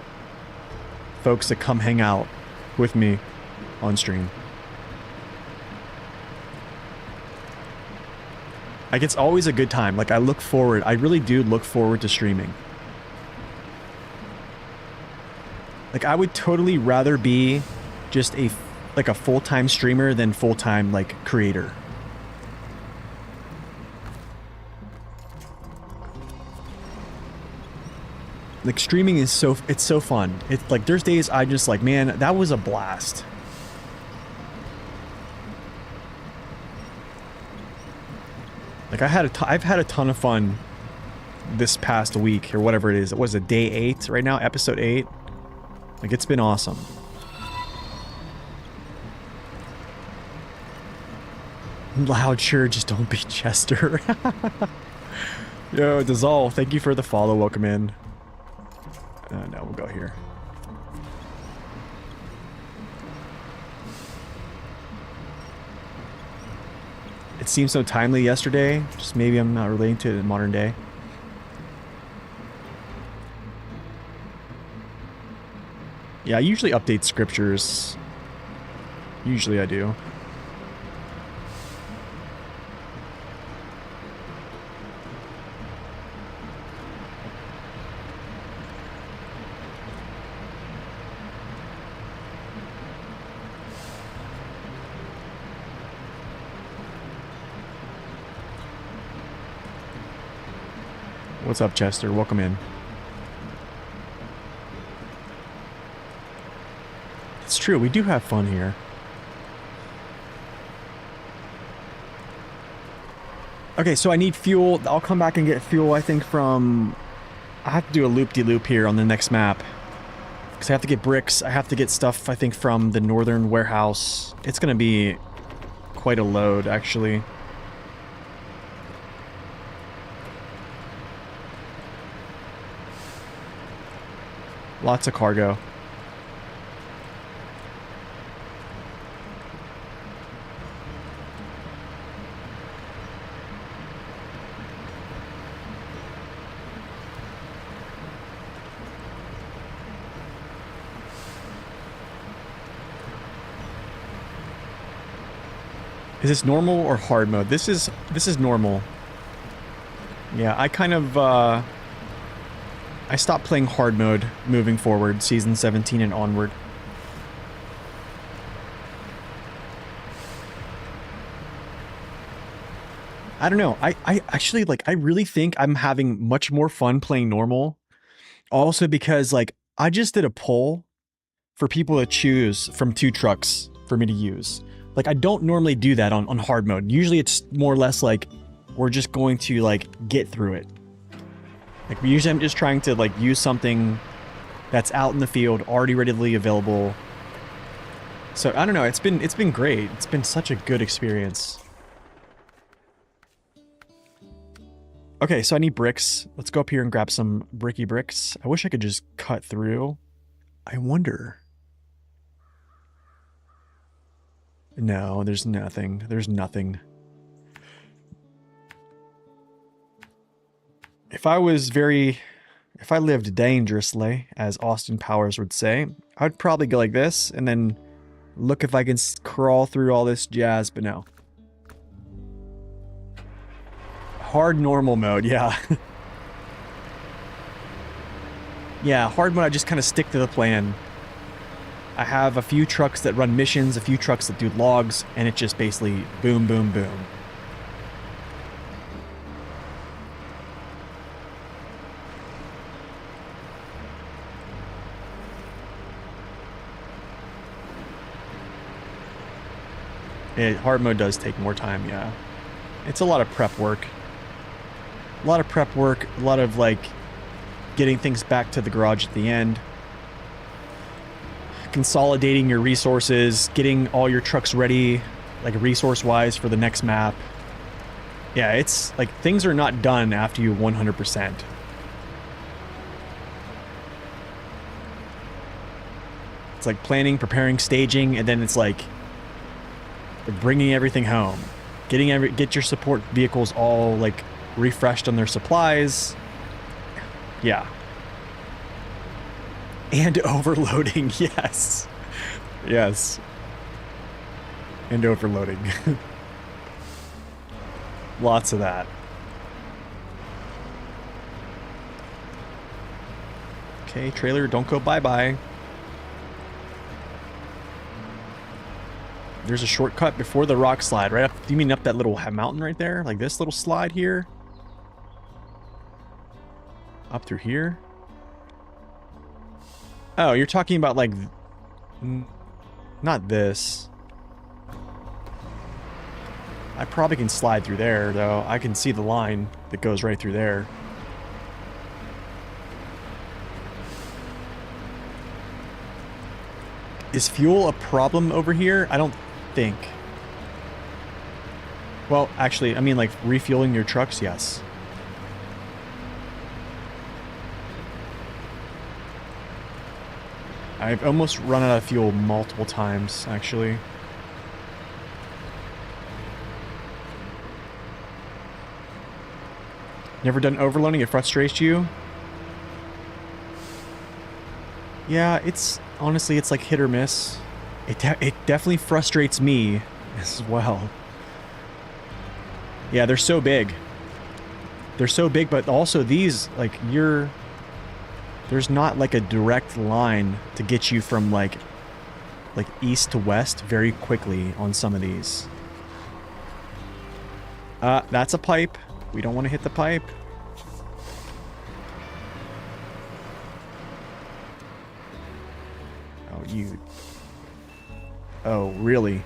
folks that come hang out with me on stream. Like it's always a good time. Like I really do look forward to streaming. Like, I would totally rather be just a full-time streamer than full-time, like, creator. Like, streaming is it's so fun. It's like, there's days I just like, man, that was a blast. Like, I've had a ton of fun this past week, or whatever it is. It was a day 8 right now, episode 8. Like, it's been awesome. Loud, sure, just don't be Chester. Yo, Dissolve, thank you for the follow. Welcome in. No, we'll go here. It seemed so timely yesterday. Just maybe I'm not relating to it in modern day. Yeah, I usually update scriptures. Usually I do. What's up, Chester? Welcome in. It's true, we do have fun here. Okay, so I need fuel. I'll come back and get fuel, I think, from... I have to do a loop-de-loop here on the next map. Because I have to get bricks. I have to get stuff, I think, from the northern warehouse. It's going to be quite a load, actually. Lots of cargo. Is this normal or hard mode? This is normal. Yeah, I kind of, I stopped playing hard mode moving forward, season 17 and onward. I don't know. I actually, like, I really think I'm having much more fun playing normal. Also because, like, I just did a poll for people to choose from 2 trucks for me to use. Like, I don't normally do that on hard mode. Usually it's more or less like, we're just going to, like, get through it. Like, usually I'm just trying to, like, use something that's out in the field, already readily available. So, I don't know, it's been great. It's been such a good experience. Okay, so I need bricks. Let's go up here and grab some bricky bricks. I wish I could just cut through. I wonder. No, there's nothing. There's nothing. If I lived dangerously, as Austin Powers would say, I'd probably go like this, and then look if I can crawl through all this jazz, but no. Hard normal mode, yeah. Yeah, hard mode, I just kind of stick to the plan. I have a few trucks that run missions, a few trucks that do logs, and it just basically boom, boom, boom. Hard mode does take more time, yeah. It's a lot of prep work. A lot of prep work, a lot of, like, getting things back to the garage at the end. Consolidating your resources, getting all your trucks ready, like, resource-wise for the next map. Yeah, it's, like, things are not done after you 100%. It's like planning, preparing, staging, and then it's like bringing everything home. Get your support vehicles all, like, refreshed on their supplies. Yeah. And overloading, yes. Yes. And overloading. Lots of that. Okay, trailer, don't go bye-bye. There's a shortcut before the rock slide, right up. Do you mean up that little mountain right there? Like this little slide here? Up through here? Oh, you're talking about, like, not this. I probably can slide through there, though. I can see the line that goes right through there. Is fuel a problem over here? I don't think. Well, actually, I mean, like, refueling your trucks, yes. I've almost run out of fuel multiple times, actually. Never done overloading? It frustrates you? Yeah, it's... honestly, it's like hit or miss. It definitely frustrates me as well. Yeah, they're so big. They're so big, but also these, like, there's not, like, a direct line to get you from, like east to west very quickly on some of these. That's a pipe. We don't want to hit the pipe. Oh, you... Oh, really?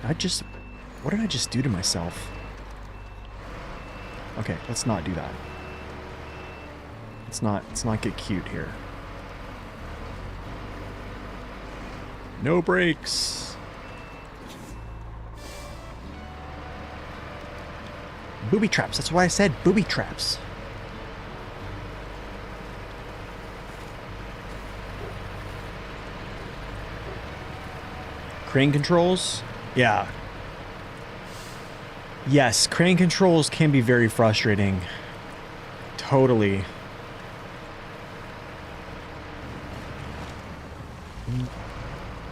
What did I just do to myself? Okay, let's not do that. Let's not get cute here. No brakes. Booby traps, that's why I said booby traps. Crane controls? Yeah. Yes, crane controls can be very frustrating. Totally.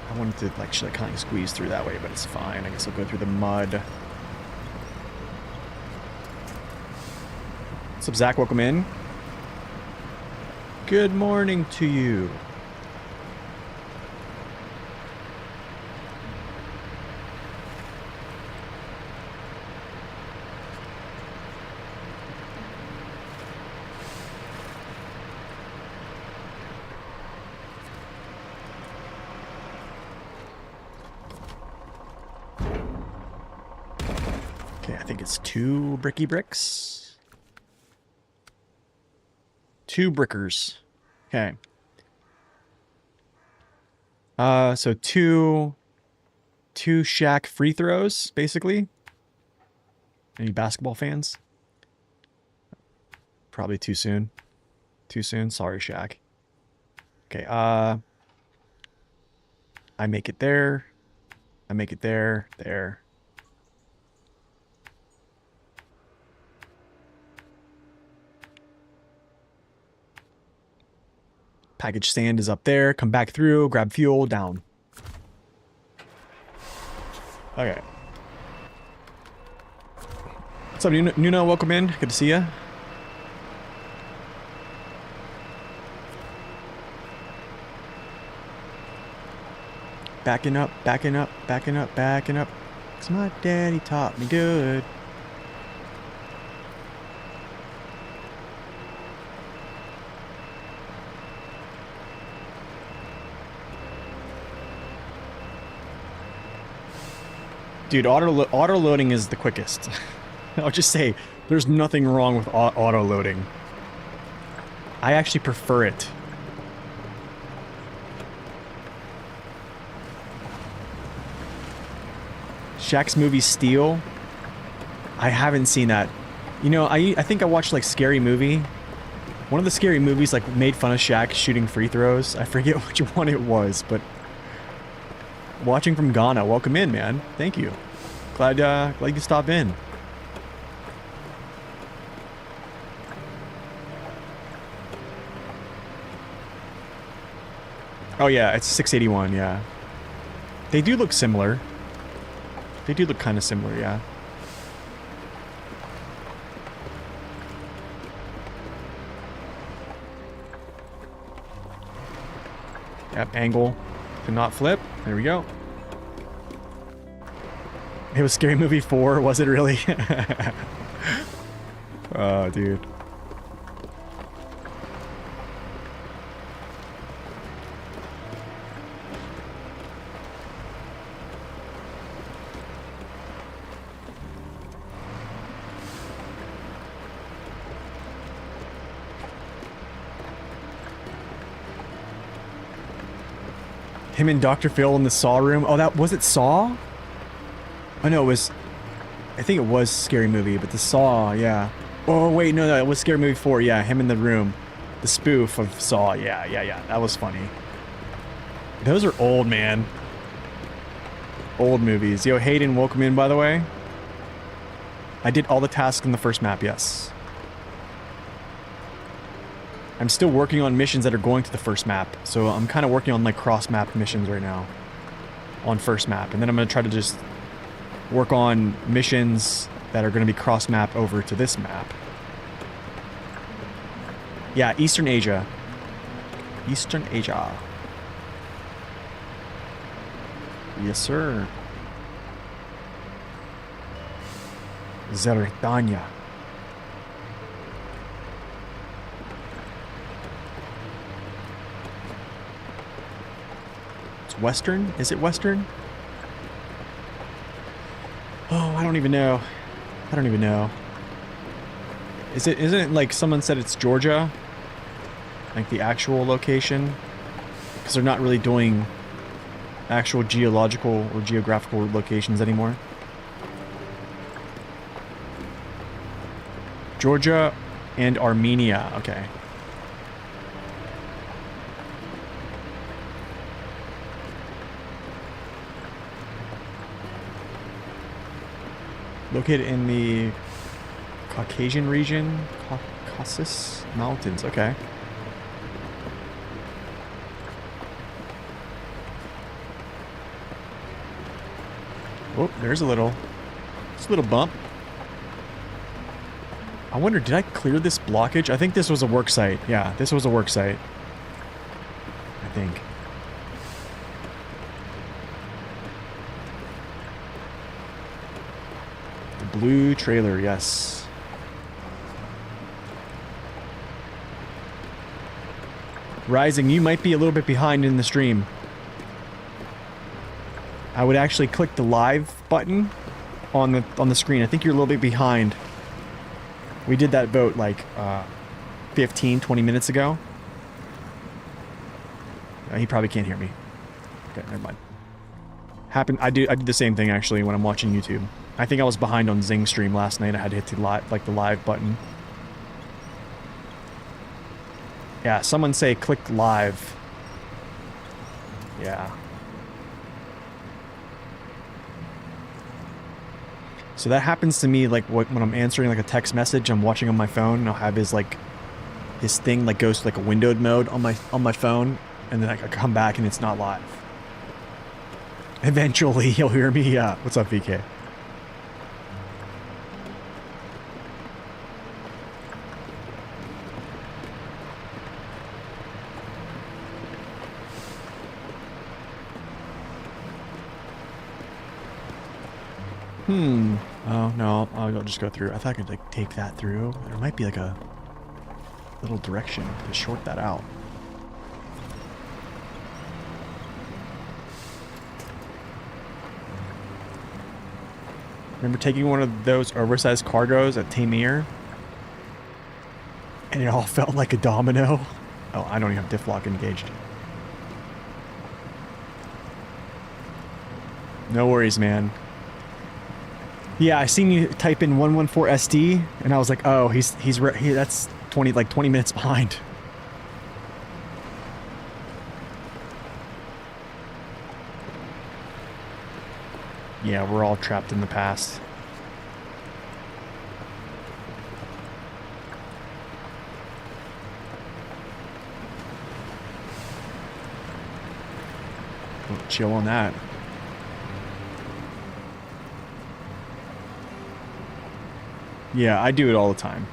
I wanted to, like, should I kind of squeeze through that way, but it's fine. I guess I'll go through the mud. What's up, Zach? Welcome in. Good morning to you. Okay, I think it's 2 bricky bricks. 2 brickers. Okay. So two Shaq free throws, basically. Any basketball fans? Probably too soon. Too soon. Sorry, Shaq. Okay, I make it there. I make it there. There. Package sand is up there. Come back through. Grab fuel. Down. Okay. What's up, Nuno? Welcome in. Good to see you. Backing up, backing up, backing up, backing up. 'Cause my daddy taught me good. Dude, auto loading is the quickest. I'll just say, there's nothing wrong with auto loading. I actually prefer it. Shaq's movie Steel. I haven't seen that. You know, I think I watched like Scary Movie. One of the Scary Movies like made fun of Shaq shooting free throws. I forget which one it was, but watching from Ghana. Welcome in, man. Thank you. Glad you could stop in. Oh yeah, it's 681, yeah. They do look similar. They do look kind of similar, yeah. Yep, angle to not flip. There we go. It was Scary Movie 4, was it really? Oh, dude. Him and Dr. Phil in the Saw room. Oh, that was it Saw? Oh no, it was, I think it was Scary Movie, but the Saw, yeah. Oh wait, no, it was Scary Movie 4, yeah, him in the room. The spoof of Saw, yeah, that was funny. Those are old, man. Old movies. Yo, Hayden, welcome in, by the way. I did all the tasks in the first map, yes. I'm still working on missions that are going to the first map, so I'm kind of working on like cross-map missions right now. On first map, and then I'm going to try to just work on missions that are going to be cross-map over to this map. Yeah, Eastern Asia. Eastern Asia. Yes, sir. Zeritania. It's Western? Is it Western? Oh, I don't even know. I don't even know. Isn't it like someone said it's Georgia? Like the actual location? Because they're not really doing actual geological or geographical locations anymore. Georgia and Armenia. Okay. Located in the Caucasian region, Caucasus Mountains. Okay. . Oh, there's a little bump. I wonder, did I clear this blockage? I think this was a work site. Yeah, this was a work site. I think. The blue trailer, yes. Rising, you might be a little bit behind in the stream. I would actually click the live button on the screen. I think you're a little bit behind. We did that vote like 15, 20 minutes ago. He probably can't hear me. Okay, never mind. I do the same thing actually when I'm watching YouTube. I think I was behind on Zing stream last night. I had to hit the live button. Yeah, someone say click live. Yeah. So that happens to me like when I'm answering like a text message I'm watching on my phone, and I'll have his thing like goes to like a windowed mode on my phone, and then I come back and it's not live. Eventually he'll hear me. Yeah. What's up, VK? Oh, no, I'll just go through. I thought I could, like, take that through. There might be, like, a little direction to short that out. Remember taking one of those oversized cargos at Tamir? And it all felt like a domino? Oh, I don't even have diff lock engaged. No worries, man. Yeah, I seen you type in 114 SD, and I was like, oh, that's 20 minutes behind. Yeah, we're all trapped in the past. We'll chill on that. Yeah, I do it all the time.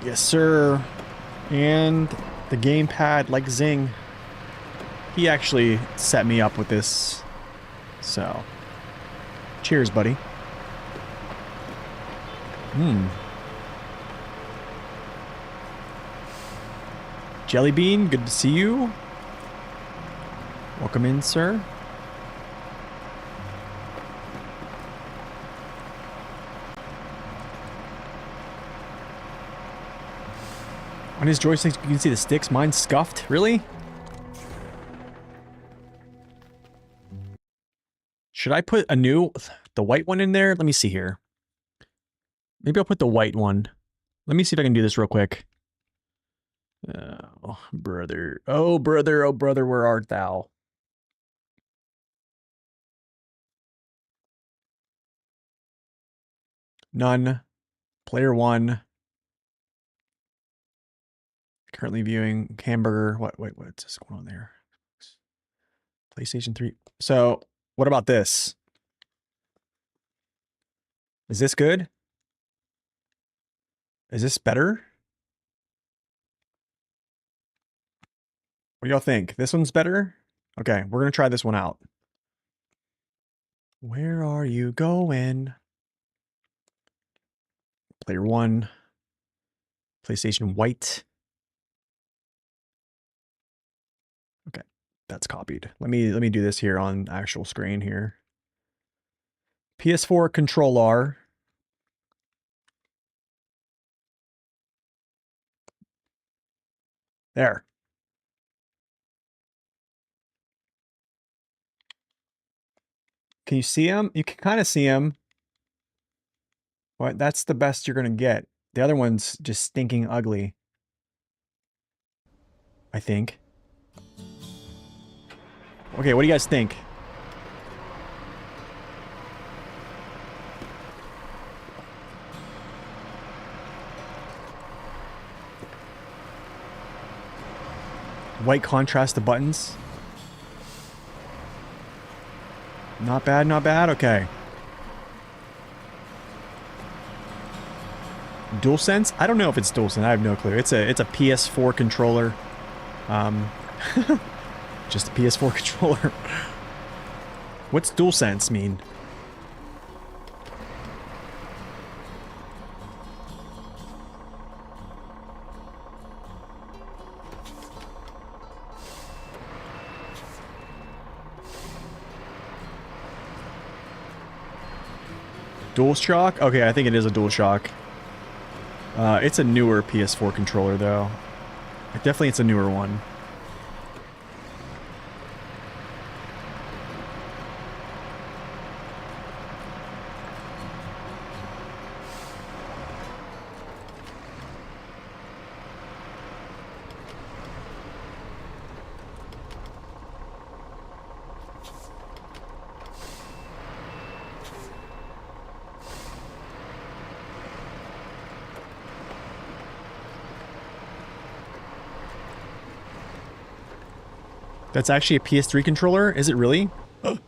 Yes, sir. And the gamepad, like Zing, he actually set me up with this. So, cheers, buddy. Jellybean, good to see you. Welcome in, sir. On his joysticks, you can see the sticks. Mine's scuffed. Really? Should I put the white one in there? Let me see here. Maybe I'll put the white one. Let me see if I can do this real quick. Oh, brother. Oh, brother. Oh, brother. Where art thou? None. Player 1. Currently viewing hamburger. What's this going on there? PlayStation 3. So, what about this? Is this good? Is this better? What do y'all think? This one's better? Okay, we're gonna try this one out. Where are you going? Player 1. PlayStation White. Okay, that's copied. Let me do this here on actual screen here. PS4 controller. There. Can you see him? You can kind of see him. But that's the best you're going to get. The other one's just stinking ugly. I think. Okay, what do you guys think? White contrast to buttons. Not bad, not bad. Okay. DualSense? I don't know if it's DualSense. I have no clue. It's a PS4 controller. Just a PS4 controller. What's DualSense mean? DualShock? Okay, I think it is a DualShock. It's a newer PS4 controller, though. Definitely it's a newer one. That's actually a PS3 controller? Is it really? But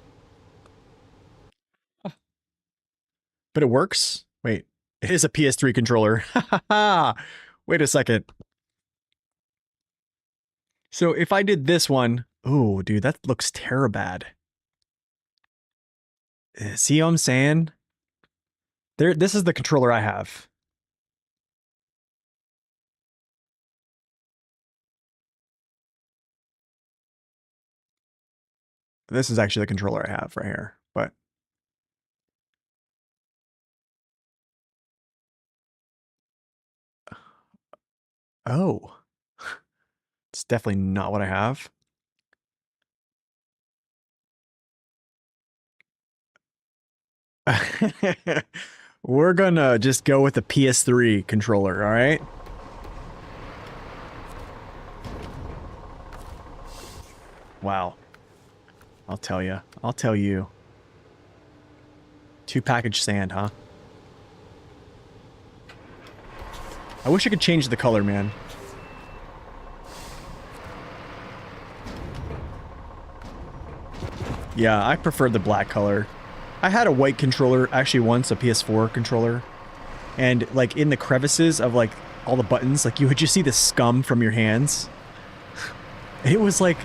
it works? Wait, it is a PS3 controller. Wait a second. So if I did this one... Oh, dude, that looks terrible. See what I'm saying? This is the controller I have. This is actually the controller I have right here, but... Oh. It's definitely not what I have. We're gonna just go with the PS3 controller, alright? Wow. I'll tell you. I'll tell you. 2 package sand, huh? I wish I could change the color, man. Yeah, I prefer the black color. I had a white controller, actually once, a PS4 controller. And, like, in the crevices of, like, all the buttons, like, you would just see the scum from your hands. It was like...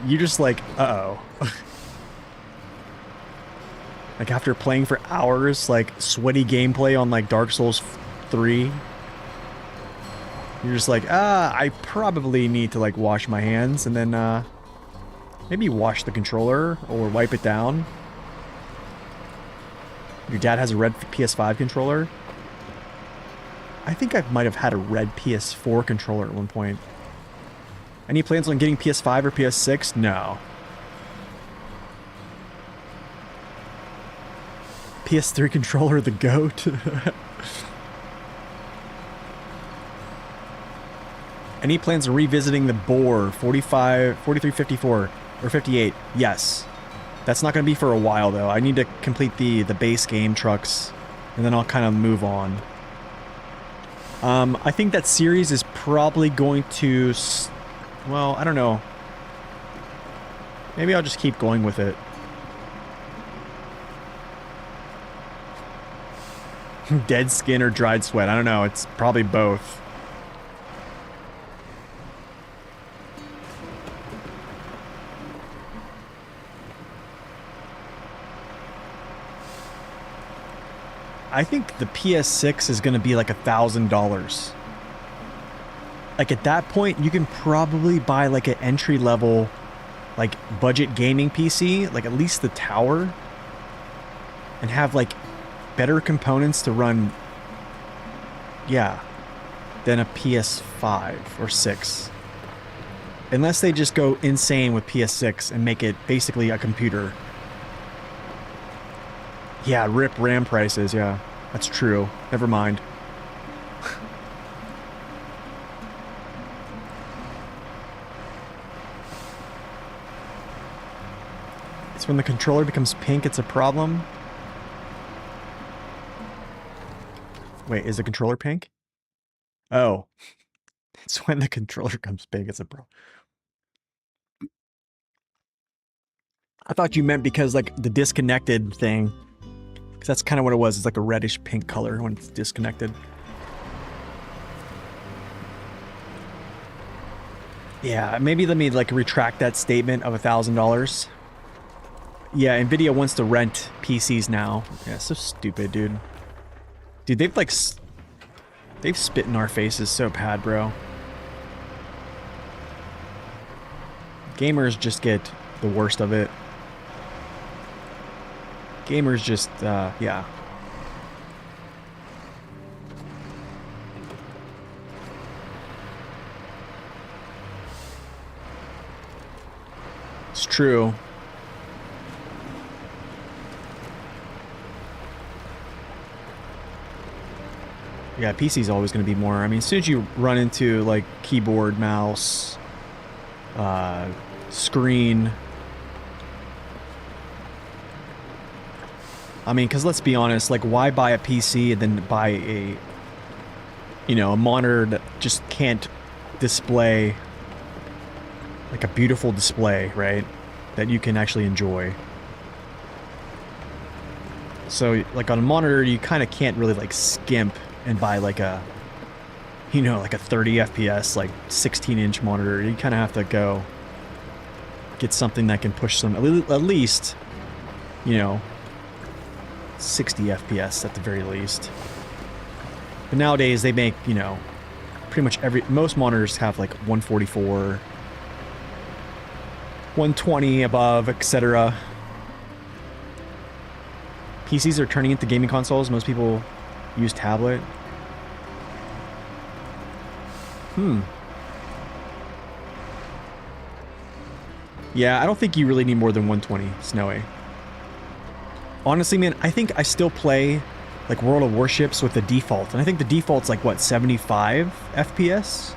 You're just like, uh-oh. Like, after playing for hours, like, sweaty gameplay on, like, Dark Souls 3... You're just like, I probably need to, like, wash my hands, and then, maybe wash the controller, or wipe it down. Your dad has a red PS5 controller? I think I might have had a red PS4 controller at one point. Any plans on getting PS5 or PS6? No. PS3 controller, the GOAT. Any plans on revisiting the Boar 4354 or 58? Yes. That's not going to be for a while, though. I need to complete the base game trucks, and then I'll kind of move on. I think that series is probably going to... Well, I don't know. Maybe I'll just keep going with it. Dead skin or dried sweat? I don't know. It's probably both. I think the PS6 is going to be like $1,000. Like at that point, you can probably buy like an entry level, like budget gaming PC, like at least the tower, and have like better components to run, yeah, than a PS5 or 6. Unless they just go insane with PS6 and make it basically a computer. Yeah, rip RAM prices, yeah. That's true. Never mind. It's when the controller becomes pink, it's a problem. Wait, is the controller pink? Oh. It's when the controller becomes pink, it's a problem. I thought you meant because, like, the disconnected thing. Because that's kind of what it was. It's like a reddish pink color when it's disconnected. Yeah, maybe let me, like, retract that statement of $1,000. Yeah, Nvidia wants to rent PCs now. Yeah, so stupid, dude. Dude, they've, like, they've spit in our faces so bad, bro. Gamers just get the worst of it. Gamers just, yeah. It's true. Yeah, PC's always going to be more. I mean, as soon as you run into, like, keyboard, mouse, screen. I mean, because let's be honest, like, why buy a PC and then buy a, you know, a monitor that just can't display, like, a beautiful display, right? That you can actually enjoy. So, like, on a monitor, you kind of can't really, like, skimp and buy, like, a, you know, like a 30 FPS, like, 16-inch monitor. You kind of have to go get something that can push some, at least, you know, 60 FPS at the very least. But nowadays, they make, you know, pretty much most monitors have, like, 144, 120 above, etc. PCs are turning into gaming consoles. Most people use tablet. Yeah, I don't think you really need more than 120, Snowy. Honestly, man, I think I still play, like, World of Warships with the default. And I think the default's, like, what, 75 FPS?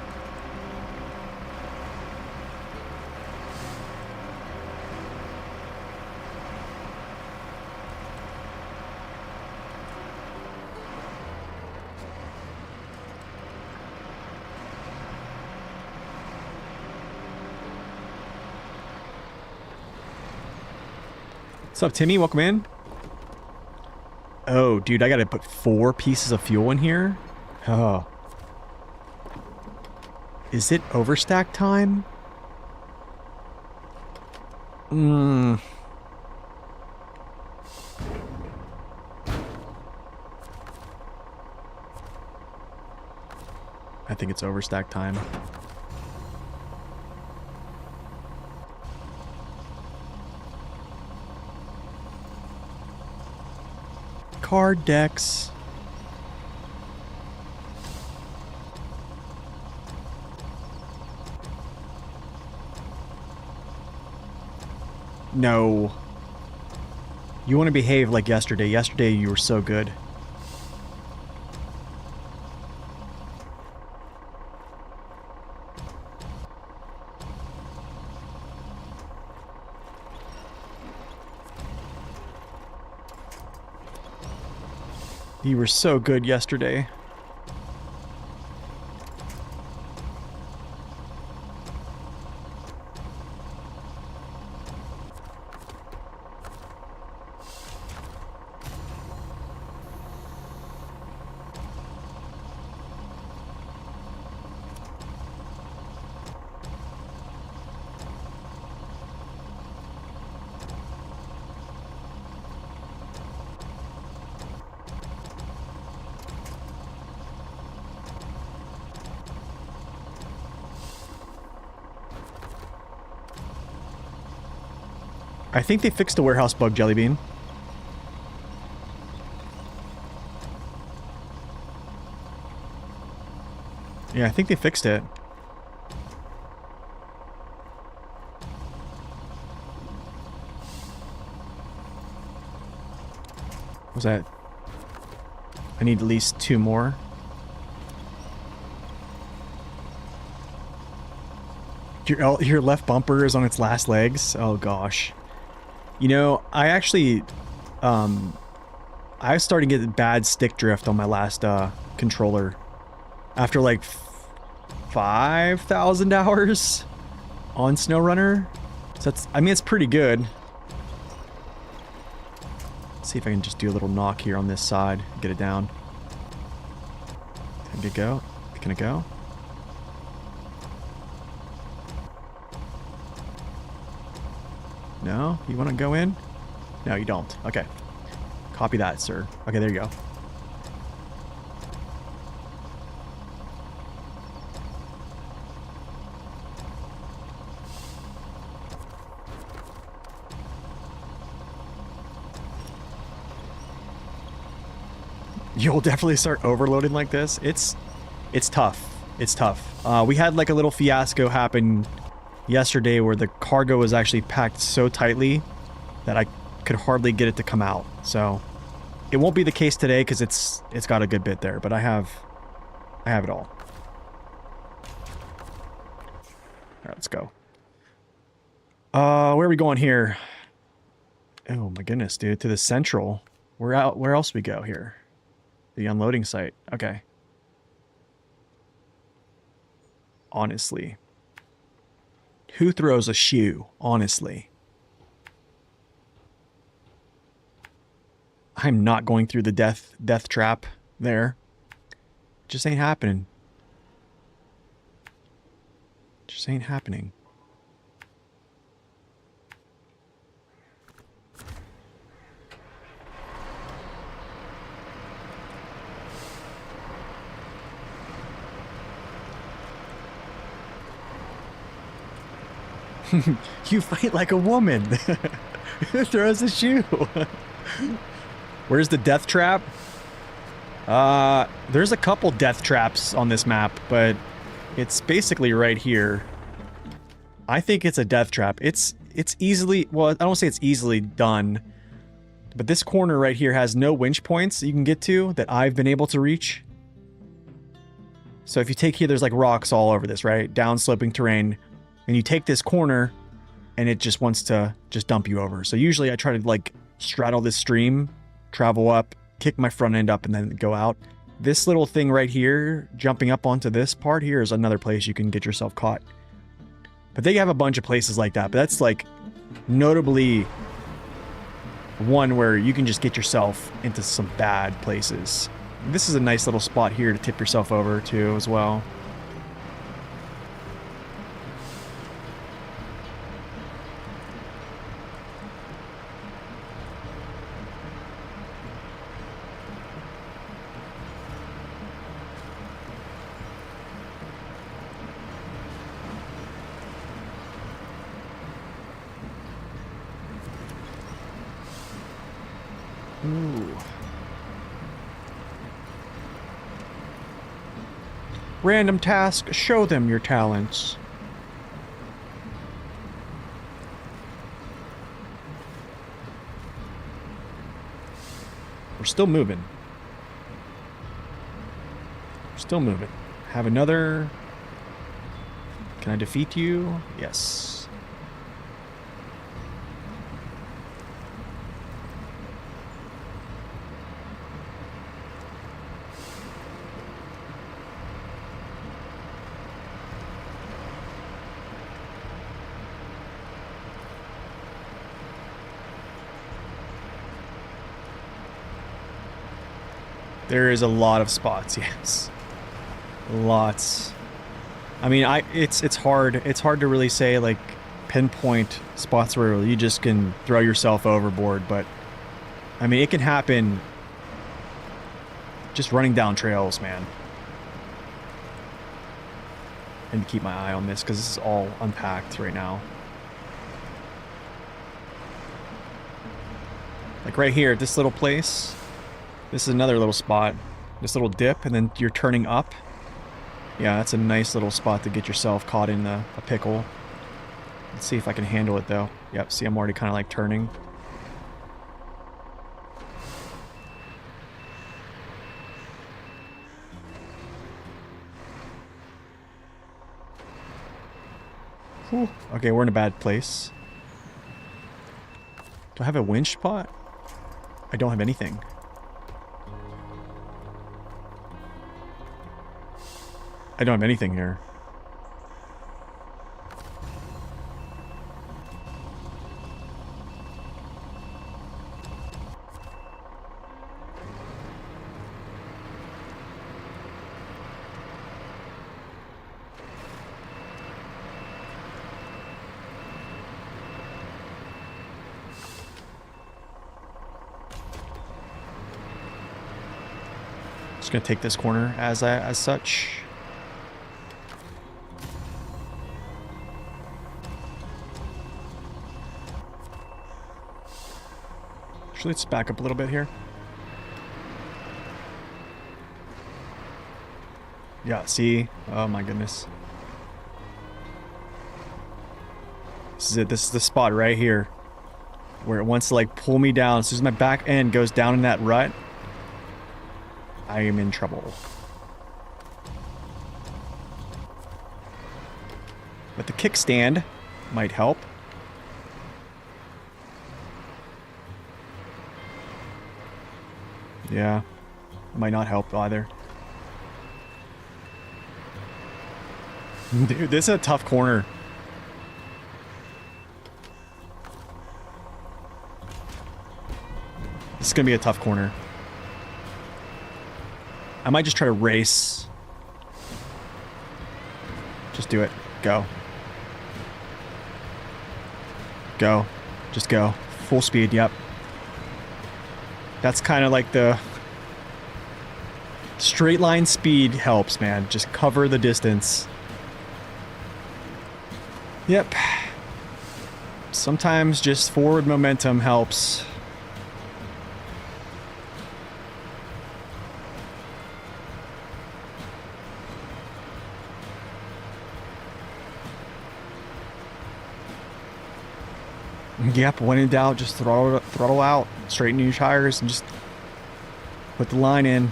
What's up, Timmy? Welcome in. Oh, dude, I gotta put 4 pieces of fuel in here? Oh. Is it overstack time? I think it's overstack time. Card decks. No. You want to behave like yesterday. Yesterday you were so good. You were so good yesterday. I think they fixed the warehouse bug, Jellybean. Yeah, I think they fixed it. Was that? I need at least 2 more. Your left bumper is on its last legs. Oh gosh. You know, I actually, I started getting bad stick drift on my last controller after like 5,000 hours on SnowRunner. So that's, I mean, it's pretty good. Let's see if I can just do a little knock here on this side, get it down. Can it go? Can it go? No? You want to go in? No, you don't. Okay. Copy that, sir. Okay, there you go. You'll definitely start overloading like this. It's tough. It's tough. We had like a little fiasco happen yesterday where the cargo was actually packed so tightly that I could hardly get it to come out. So it won't be the case today because it's got a good bit there, but I have it all. All right, let's go. Where are we going here? Oh my goodness, dude, to the central. Where else we go here? The unloading site. Okay. Honestly. Who throws a shoe? Honestly. I'm not going through the death trap there. Just ain't happening. Just ain't happening. You fight like a woman. Who throws a shoe? Where's the death trap? There's a couple death traps on this map, but it's basically right here. I think it's a death trap. It's easily, well, I don't say it's easily done, but this corner right here has no winch points you can get to that I've been able to reach. So if you take here, there's like rocks all over this, right? Downsloping terrain. And you take this corner and it just wants to just dump you over. So usually I try to like straddle this stream, travel up, kick my front end up, and then go out. This little thing right here, jumping up onto this part here, is another place you can get yourself caught. But they have a bunch of places like that. But that's like notably one where you can just get yourself into some bad places. This is a nice little spot here to tip yourself over to as well. Ooh. Random task, show them your talents. We're still moving. We're still moving. Have another... Can I defeat you? Yes. There is a lot of spots, yes. Lots. I mean, it's hard to really say, like, pinpoint spots where you just can throw yourself overboard, but I mean, it can happen just running down trails, man. And keep my eye on this because this is all unpacked right now. Like right here, this little place. This is another little spot. This little dip, and then you're turning up. Yeah, that's a nice little spot to get yourself caught in a pickle. Let's see if I can handle it, though. Yep, see, I'm already kind of like turning. Whew. Okay, we're in a bad place. Do I have a winch spot? I don't have anything. I don't have anything here. Just gonna take this corner as such. Actually, let's back up a little bit here. Yeah, see? Oh my goodness. This is it. This is the spot right here where it wants to like pull me down. As soon as my back end goes down in that rut, I am in trouble. But the kickstand might help. Yeah, might not help either. Dude, this is a tough corner. This is gonna be a tough corner. I might just try to race. Just do it. Go. Go. Just go. Full speed, yep. That's kind of like the... Straight line speed helps, man. Just cover the distance. Yep. Sometimes just forward momentum helps. Yep, when in doubt, just throttle out, straighten your tires, and just put the line in.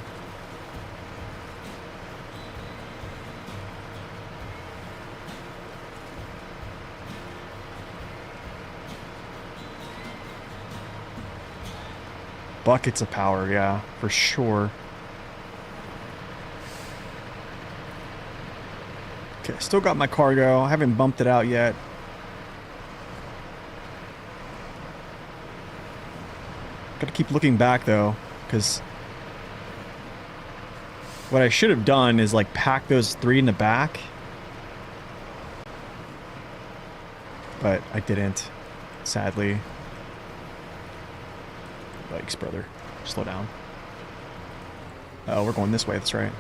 Buckets of power, yeah, for sure. Okay, still got my cargo. I haven't bumped it out yet. Gotta keep looking back though, because what I should have done is like pack those 3 in the back. But I didn't, sadly. Yikes, brother. Slow down. Oh, we're going this way, that's right.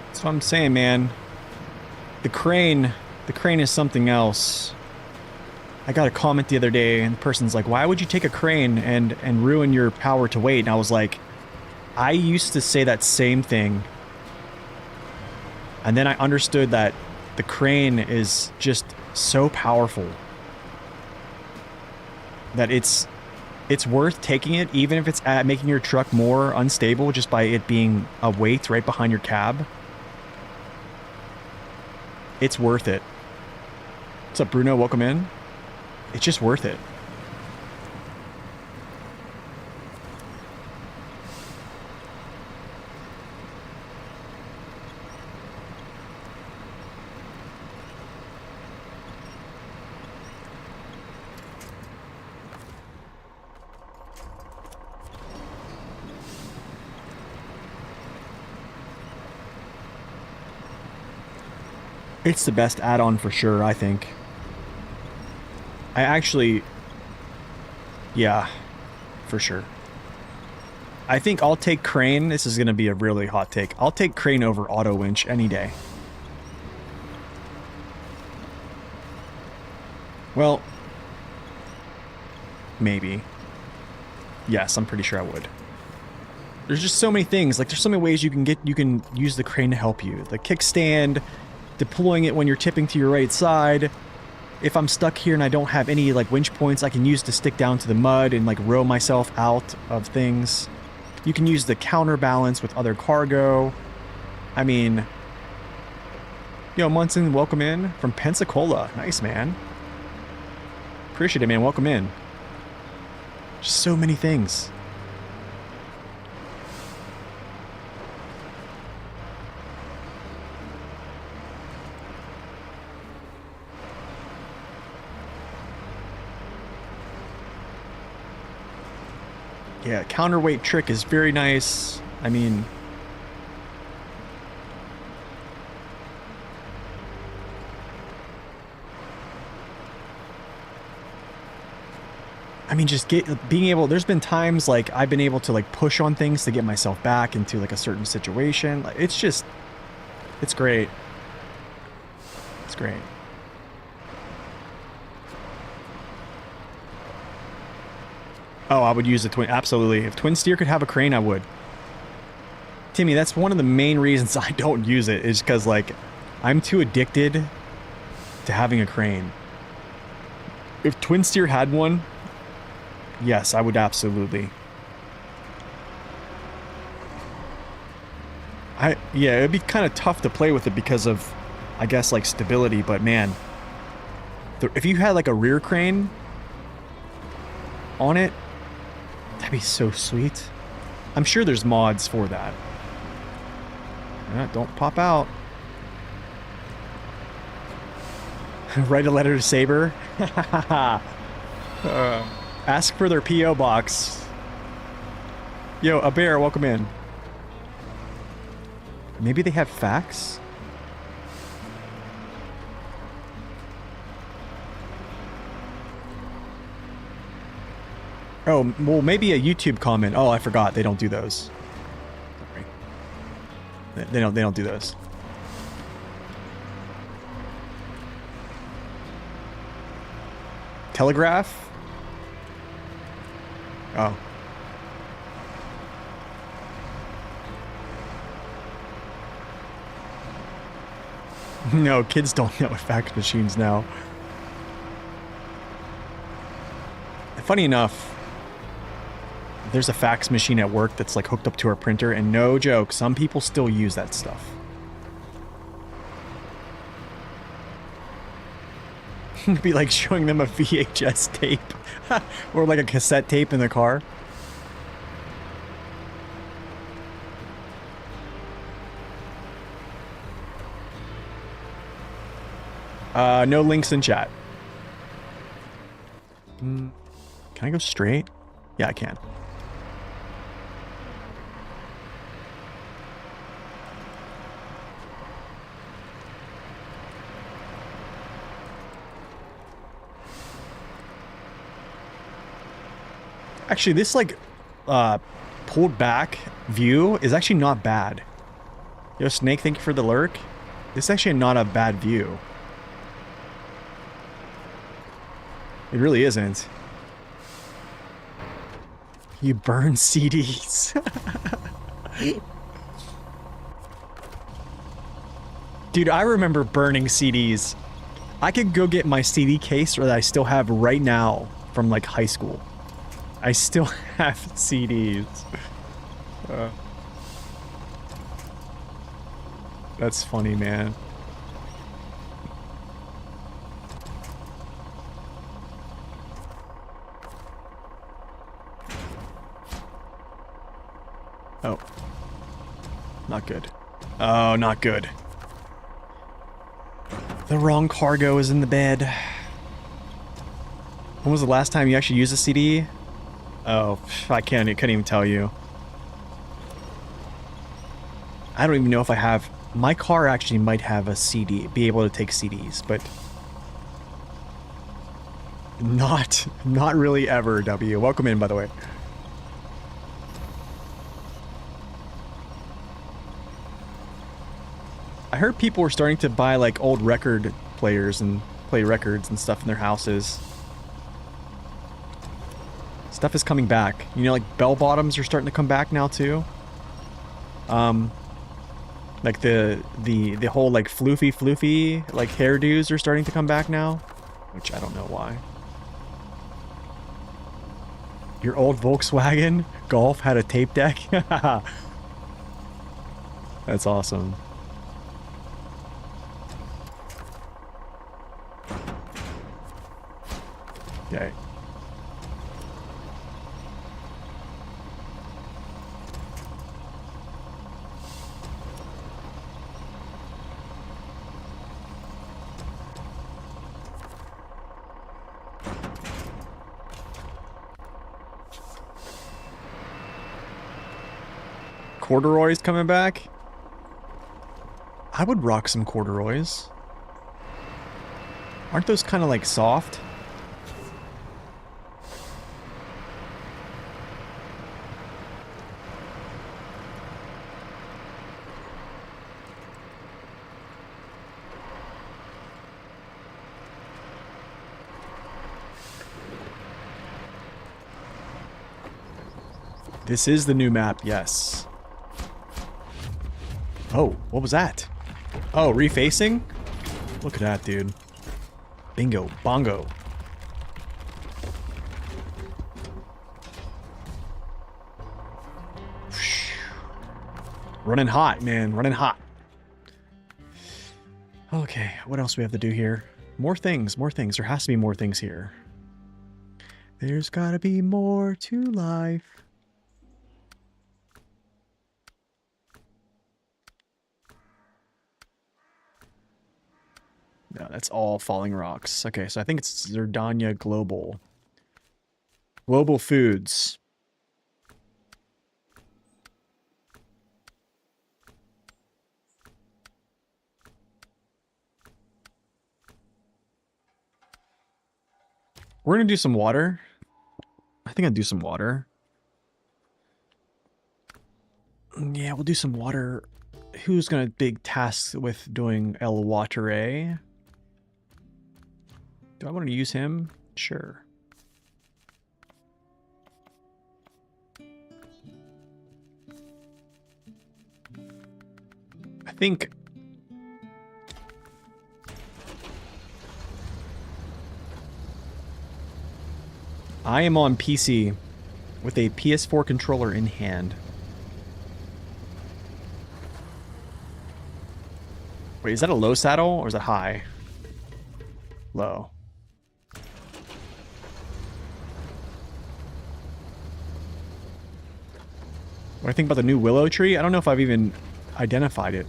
That's what I'm saying, man. The crane is something else. I got a comment the other day, and the person's like, why would you take a crane and ruin your power to weight? And I was like, I used to say that same thing. And then I understood that the crane is just so powerful that it's worth taking it, even if it's making your truck more unstable just by it being a weight right behind your cab. It's worth it. What's up, Bruno? Welcome in. It's just worth it. It's the best add-on for sure, I think. I actually... Yeah, for sure. I think I'll take crane. This is going to be a really hot take. I'll take crane over auto winch any day. Well, Maybe. Yes, I'm pretty sure I would. There's just so many things. Like, there's so many ways you can use the crane to help you. The kickstand, deploying it when you're tipping to your right side. If I'm stuck here and I don't have any, like, winch points, I can use to stick down to the mud and, like, row myself out of things. You can use the counterbalance with other cargo. I mean... Yo, Munson, welcome in from Pensacola. Nice, man. Appreciate it, man. Welcome in. Just so many things. Yeah, counterweight trick is very nice. I mean... just being able... There's been times, like, I've been able to, like, push on things to get myself back into, like, a certain situation. Like, it's just... It's great. It's great. Oh, I would use the twin... Absolutely. If Twin Steer could have a crane, I would. Timmy, that's one of the main reasons I don't use it, is because, like, I'm too addicted to having a crane. If Twin Steer had one... Yes, I would absolutely. Yeah, it'd be kind of tough to play with it because of, I guess, like, stability, but man, if you had, like, a rear crane on it, that'd be so sweet. I'm sure there's mods for that. Yeah, don't pop out. Write a letter to Saber. Ask for their P.O. box. Yo, a bear, welcome in. Maybe they have fax? Oh, well, maybe a YouTube comment. Oh, I forgot. They don't do those. Sorry. They don't do those. Telegraph? Oh. No, kids don't know fax machines now. Funny enough, there's a fax machine at work that's like hooked up to our printer, and no joke, some people still use that stuff. It'd be like showing them a VHS tape or like a cassette tape in the car. No links in chat. Can I go straight? Yeah, I can. Actually, this, like, pulled back view is actually not bad. Yo, Snake, thank you for the lurk. This is actually not a bad view. It really isn't. You burn CDs. Dude, I remember burning CDs. I could go get my CD case that I still have right now from, like, high school. I still have CDs. That's funny, man. Oh. Not good. Oh, not good. The wrong cargo is in the bed. When was the last time you actually used a CD? Oh, I couldn't even tell you. I don't even know if I have... My car actually might have a CD, be able to take CDs, but... Not really ever, W. Welcome in, by the way. I heard people were starting to buy, like, old record players and play records and stuff in their houses. Stuff is coming back. You know, like bell bottoms are starting to come back now too. Like the whole like floofy like hairdos are starting to come back now, which I don't know why. Your old Volkswagen Golf had a tape deck? That's awesome. Okay. Corduroys coming back? I would rock some corduroys. Aren't those kind of like soft? This is the new map, yes. Oh, what was that? Oh, refacing? Look at that, dude. Bingo, bongo. Running hot, man. Running hot. Okay, what else do we have to do here? More things, more things. There has to be more things here. There's gotta be more to life. No, that's all falling rocks. Okay, so I think it's Zerdania Global. Global Foods. We're gonna do some water. I think I'll do some water. Yeah, we'll do some water. Who's gonna big task with doing El Watere? Do I want to use him? Sure. I think I am on PC with a PS4 controller in hand. Wait, is that a low saddle or is that high? Low. What do I think about the new willow tree? I don't know if I've even identified it.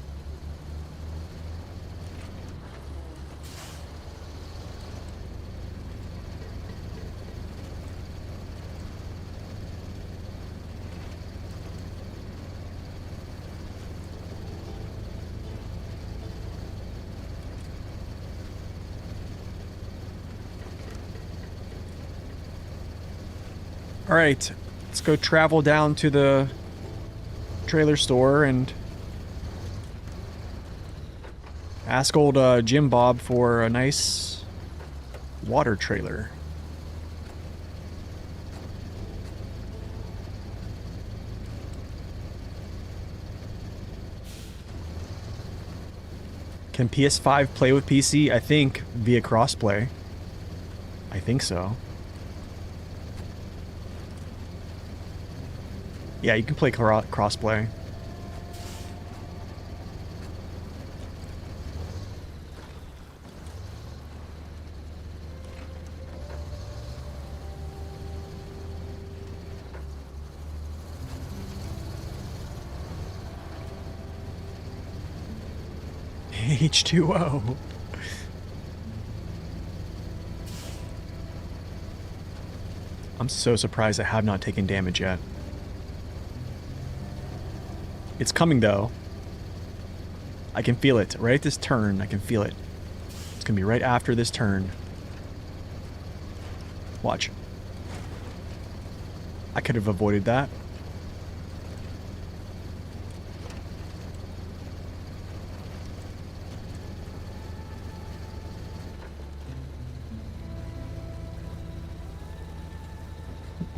All right, let's go travel down to the trailer store and ask old Jim Bob for a nice water trailer. Can PS5 play with PC? I think via crossplay. I think so. Yeah, you can play crossplay. H2O. I'm so surprised I have not taken damage yet. It's coming though. I can feel it. Right at this turn, I can feel it. It's gonna be right after this turn. Watch. I could have avoided that.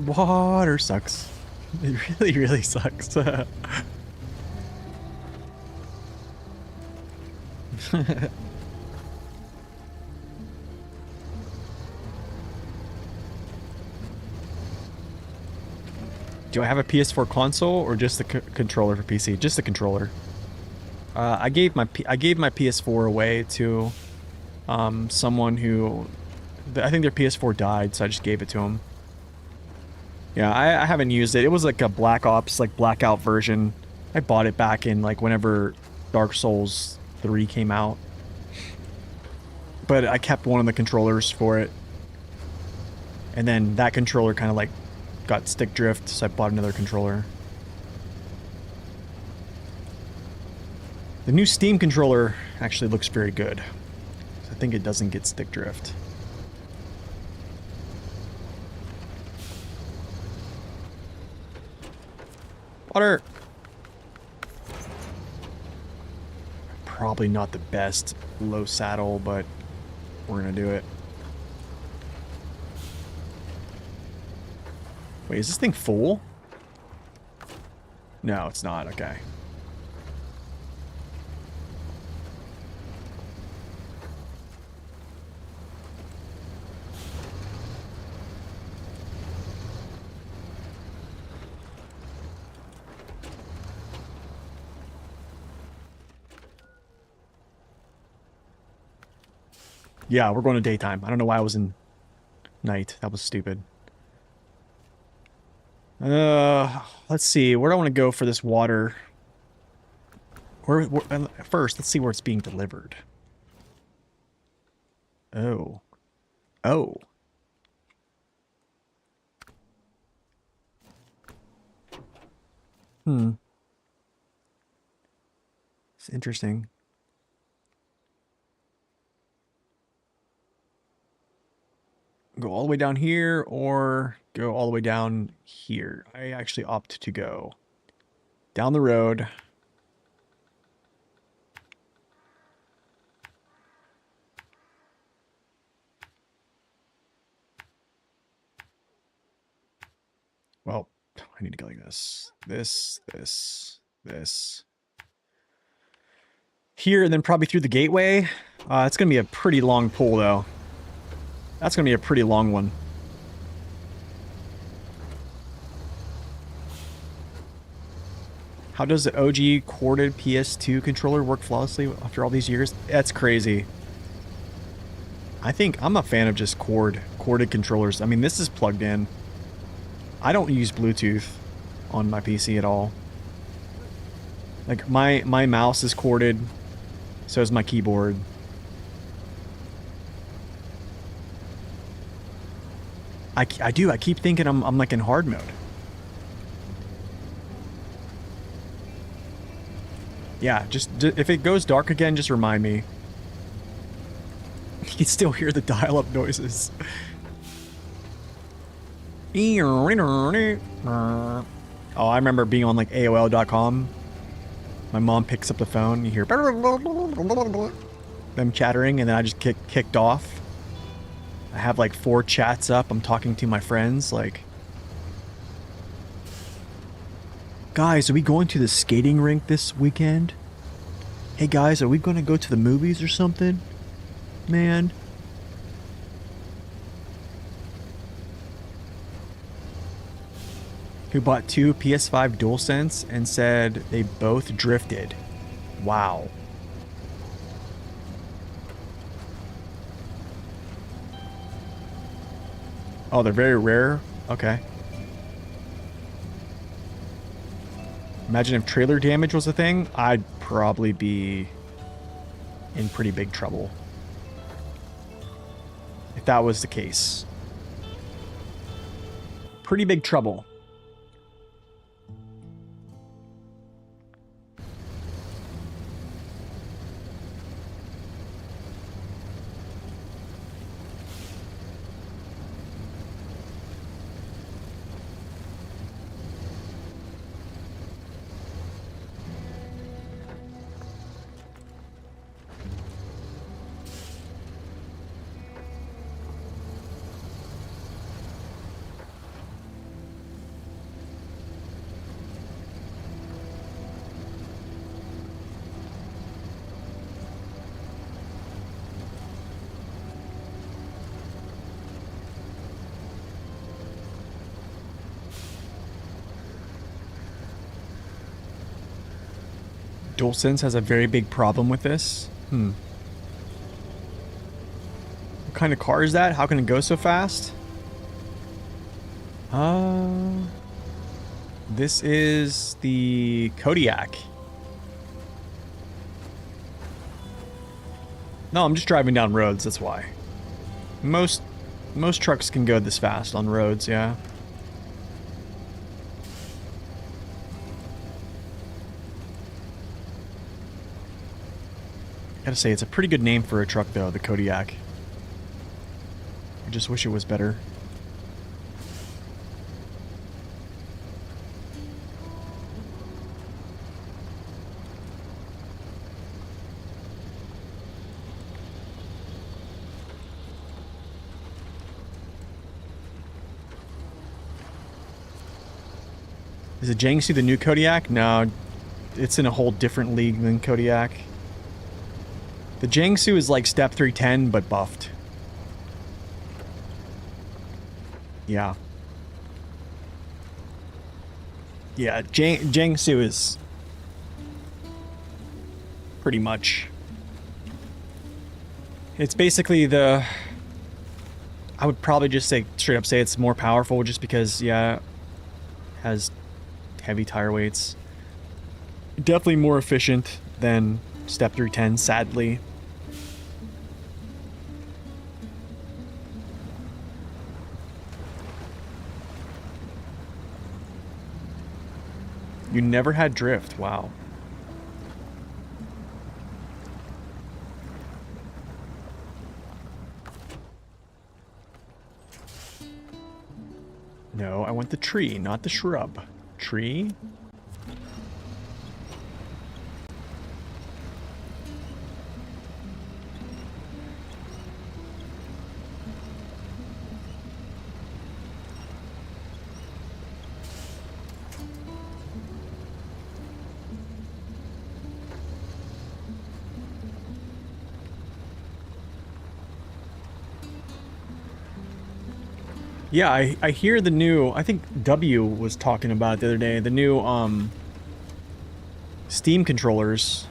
Water sucks. It really, really sucks. Do I have a PS4 console or just the controller for PC? Just the controller. I gave my PS4 away to someone who I think their PS4 died, so I just gave it to him. Yeah, I haven't used it. It was like a Black Ops, like Blackout version. I bought it back in like whenever Dark Souls 3 came out. But I kept one of the controllers for it. And then that controller kind of like got stick drift, so I bought another controller. The new Steam controller actually looks very good. So I think it doesn't get stick drift. Water! Probably not the best low saddle, but we're gonna do it. Wait, is this thing full? No, it's not. Okay. Yeah, we're going to daytime. I don't know why I was in night. That was stupid. Let's see. Where do I want to go for this water? First, let's see where it's being delivered. Oh. Oh. Hmm. It's interesting. Go all the way down here or go all the way down here. I actually opt to go down the road. Well, I need to go like this. This. Here, and then probably through the gateway. It's going to be a pretty long pull, though. That's going to be a pretty long one. How does the OG corded PS2 controller work flawlessly after all these years? That's crazy. I think I'm a fan of just corded controllers. I mean, this is plugged in. I don't use Bluetooth on my PC at all. Like, my mouse is corded, so is my keyboard. I do. I keep thinking I'm like in hard mode. Yeah, just if it goes dark again, just remind me. You can still hear the dial-up noises. Oh, I remember being on like AOL.com. My mom picks up the phone, you hear them chattering, and then I just kicked off. I have like 4 chats up. I'm talking to my friends, like, guys, are we going to the skating rink this weekend? Hey guys, are we going to go to the movies or something? Man. Who bought 2 PS5 DualSense and said they both drifted. Wow. Oh, they're very rare? Okay. Imagine if trailer damage was a thing, I'd probably be in pretty big trouble. If that was the case. Pretty big trouble. DualSense has a very big problem with this. What kind of car is that? How can it go so fast? This is the Kodiak. No, I'm just driving down roads, that's why. Most trucks can go this fast on roads, yeah. Gotta say, it's a pretty good name for a truck, though, the Kodiak. I just wish it was better. Is it Jiangsu the new Kodiak? No, it's in a whole different league than Kodiak. The Jiangsu is like Step 310, but buffed. Yeah. Yeah, Jiangsu is pretty much... It's basically the... I would probably just say, straight up say it's more powerful just because, yeah, it has heavy tire weights. Definitely more efficient than Step 310, sadly. You never had drift, wow. No, I want the tree, not the shrub. Tree? Yeah, I hear the new, I think W was talking about it the other day, the new Steam controllers.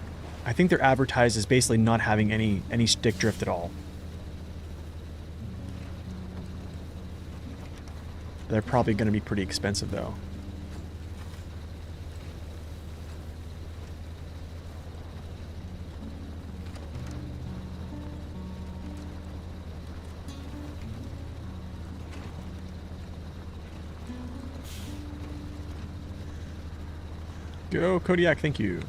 I think they're advertised as basically not having any stick drift at all. They're probably going to be pretty expensive though. Go, Kodiak, thank you.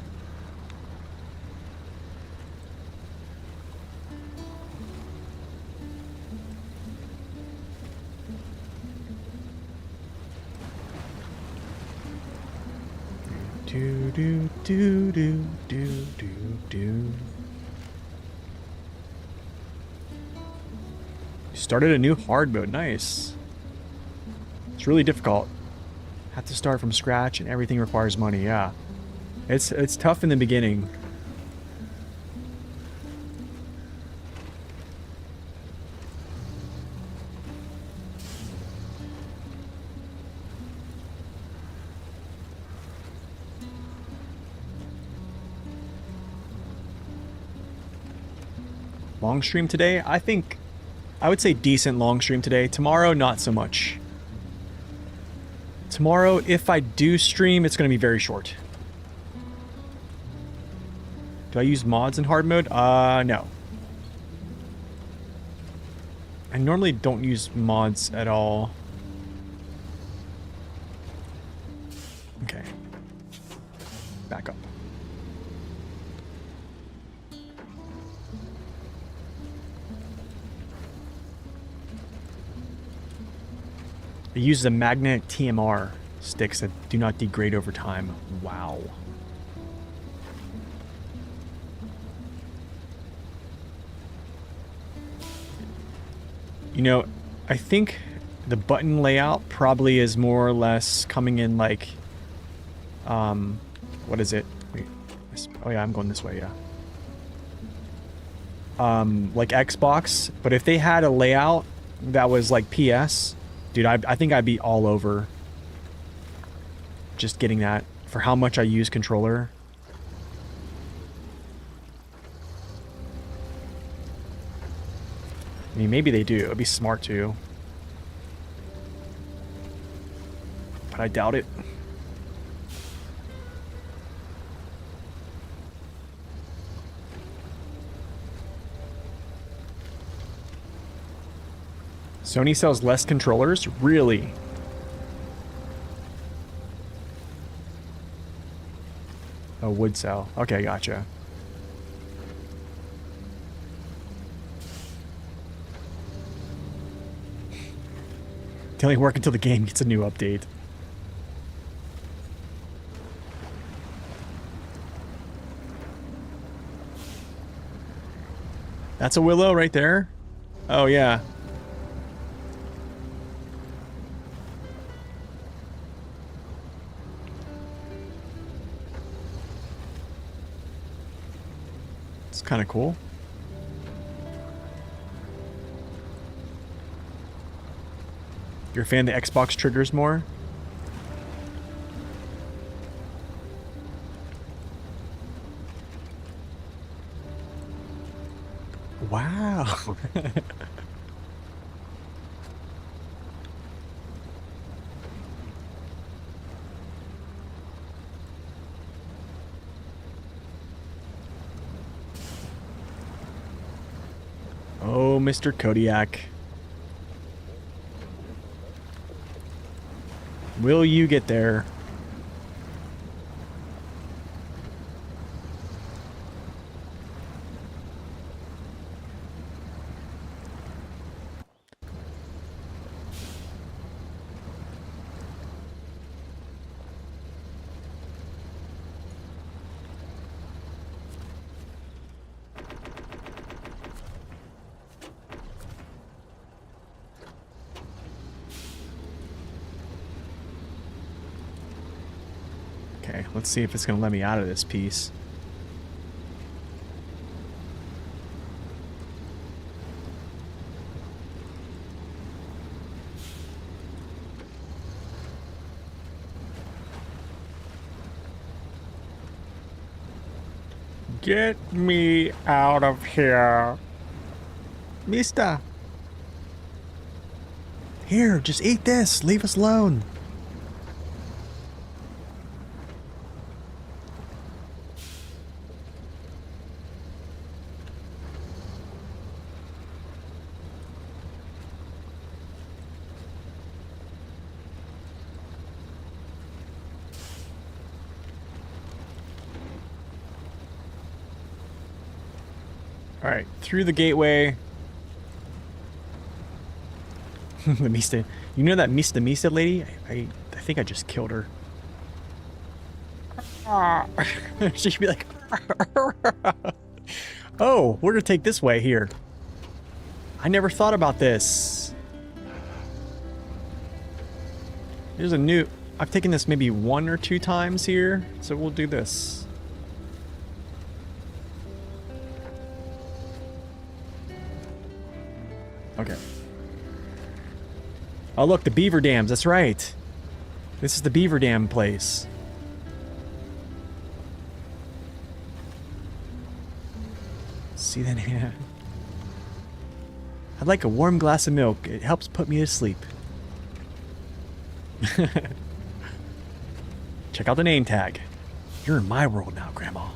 Do do do do do do do. Started a new hard mode, nice. It's really difficult. Have to start from scratch and everything requires money, yeah. It's tough in the beginning. Long stream today? I would say decent long stream today. Tomorrow, not so much. Tomorrow, if I do stream, it's going to be very short. Do I use mods in hard mode? No. I normally don't use mods at all. Okay. Back up. It uses a magnetic TMR sticks that do not degrade over time. Wow. You know, I think the button layout probably is more or less coming in like, what is it? Wait, oh yeah, I'm going this way, yeah. Like Xbox, but if they had a layout that was like PS, dude, I think I'd be all over just getting that for how much I use controller. I mean, maybe they do. It'd be smart to. But I doubt it. Sony sells less controllers? Really? Oh, would sell. Okay, gotcha. They only work until the game gets a new update. That's a willow right there? Oh, yeah. It's kind of cool. You're a fan of the Xbox triggers more? Wow. Oh, Mr. Kodiak. Will you get there? Okay, let's see if it's gonna let me out of this piece. Get me out of here. Mister. Here, just eat this. Leave us alone. All right, through the gateway. The Mista. You know that Mista lady? I think I just killed her. She should be like, oh, we're gonna take this way here. I never thought about this. There's a new... I've taken this maybe 1 or 2 times here, so we'll do this. Okay. Oh, look, the beaver dams. That's right. This is the beaver dam place. See that hand? I'd like a warm glass of milk. It helps put me to sleep. Check out the name tag. You're in my world now, Grandma.